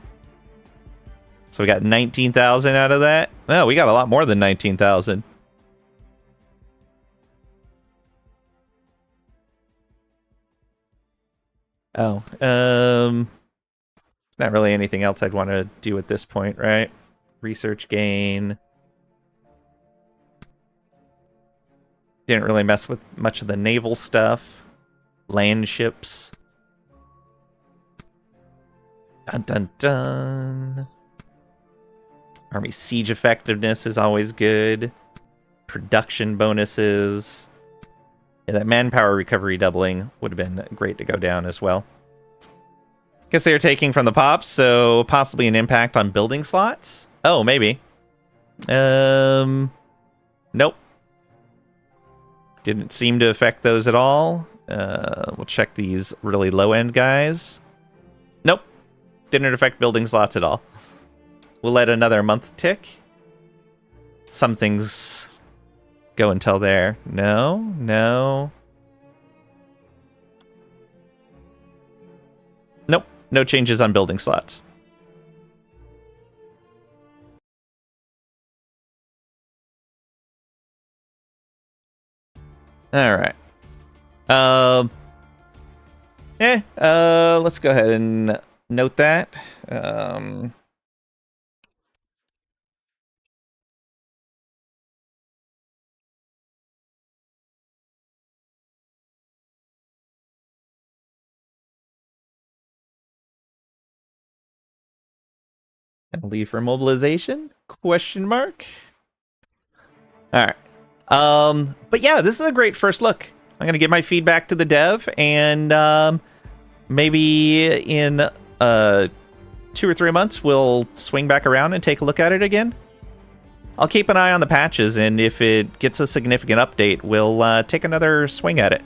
S1: So we got 19,000 out of that. No, we got a lot more than 19,000. Oh, not really anything else I'd want to do at this point, right? Research gain. Didn't really mess with much of the naval stuff. Land ships. Dun dun dun. Army siege effectiveness is always good. Production bonuses. Yeah, that manpower recovery doubling would have been great to go down as well. Guess they are taking from the pops, so possibly an impact on building slots? Oh, maybe. Nope. Didn't seem to affect those at all. We'll check these really low-end guys. Nope. Didn't affect building slots at all. We'll let another month tick. Some things go until there. No, no. Nope. No changes on building slots. All right. Let's go ahead and note that. Leave for mobilization? Question mark. All right. But yeah, this is a great first look. I'm gonna give my feedback to the dev, and maybe in 2 or 3 months we'll swing back around and take a look at it again. I'll keep an eye on the patches, and if it gets a significant update, we'll take another swing at it.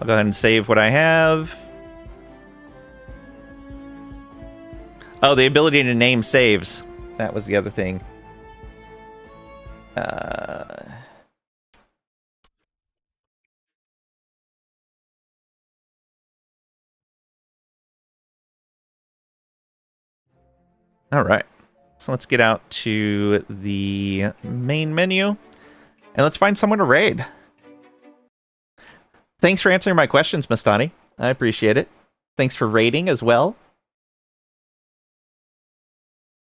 S1: I'll go ahead and save what I have. Oh, the ability to name saves. That was the other thing. All right. So let's get out to the main menu, and let's find someone to raid. Thanks for answering my questions, Mastani. I appreciate it. Thanks for raiding as well.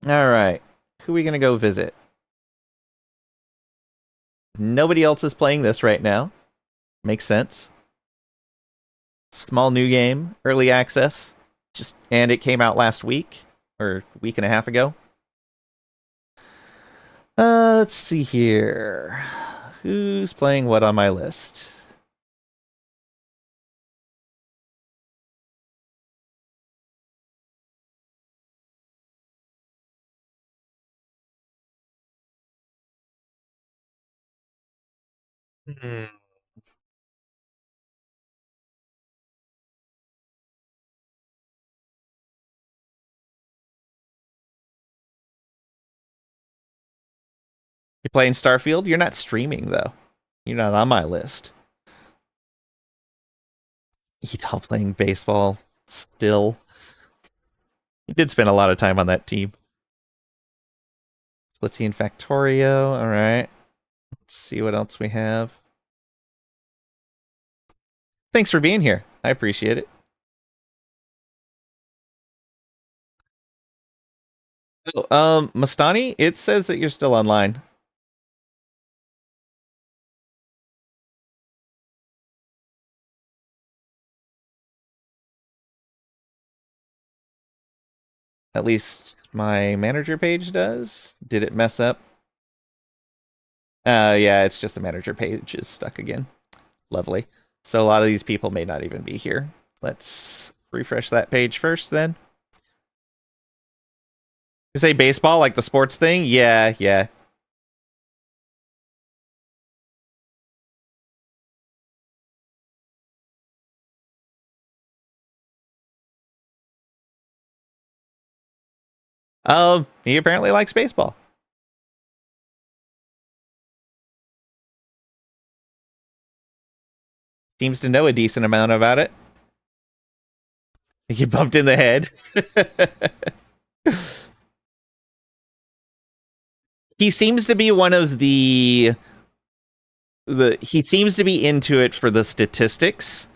S1: All right. Who are we going to go visit? Nobody else is playing this right now. Makes sense. Small new game, early access, and it came out last week or a week and a half ago. Let's see here. Who's playing what on my list? You're playing Starfield? You're not streaming, though. You're not on my list. He's all playing baseball still. He did spend a lot of time on that team. Splitsy Factorio. All right. Let's see what else we have. Thanks for being here. I appreciate it. Oh, Mastani, it says that you're still online. At least my manager page does. Did it mess up? Yeah, it's just the manager page is stuck again. Lovely. So a lot of these people may not even be here. Let's refresh that page first then. You say baseball, like the sports thing? Yeah, yeah. He apparently likes baseball. Seems to know a decent amount about it. He bumped in the head. He seems to be one of the he seems to be into it for the statistics.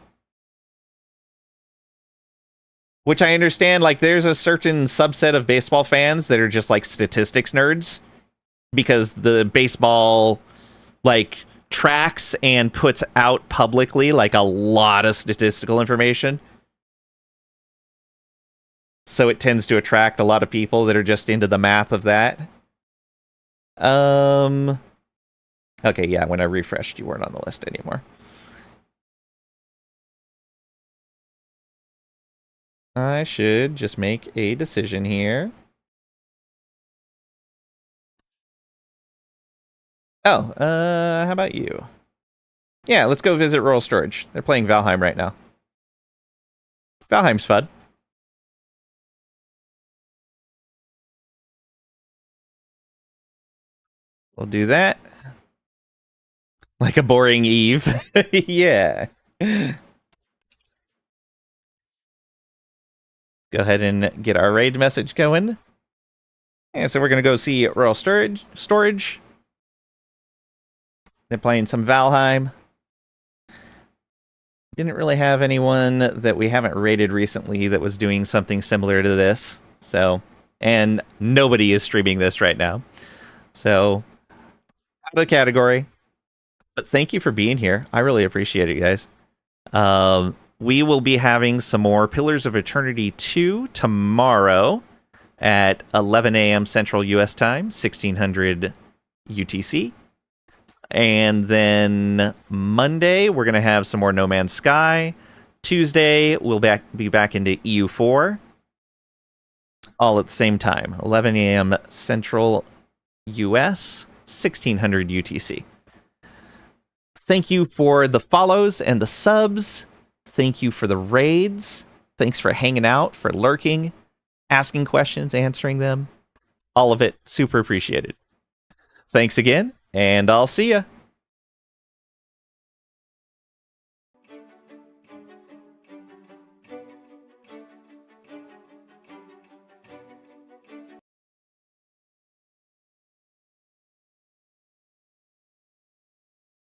S1: Which I understand, like, there's a certain subset of baseball fans that are just, like, statistics nerds. Because the baseball, like, tracks and puts out publicly, like, a lot of statistical information. So it tends to attract a lot of people that are just into the math of that. Okay, yeah, when I refreshed, you weren't on the list anymore. I should just make a decision here. Oh, how about you? Yeah, let's go visit Rural Storage. They're playing Valheim right now. Valheim's fun. We'll do that. Like a boring Eve. Yeah. Go ahead and get our raid message going. Yeah, so we're going to go see Rural Storage. They're playing some Valheim. Didn't really have anyone that we haven't raided recently that was doing something similar to this. So, and nobody is streaming this right now. So, out of the category. But thank you for being here. I really appreciate it, guys. We will be having some more Pillars of Eternity 2 tomorrow at 11 a.m. Central U.S. Time, 1600 UTC. And then Monday, we're going to have some more No Man's Sky. Tuesday, we'll be back into EU4. All at the same time, 11 a.m. Central U.S., 1600 UTC. Thank you for the follows and the subs. Thank you for the raids. Thanks for hanging out, for lurking, asking questions, answering them. All of it, super appreciated. Thanks again, and I'll see ya.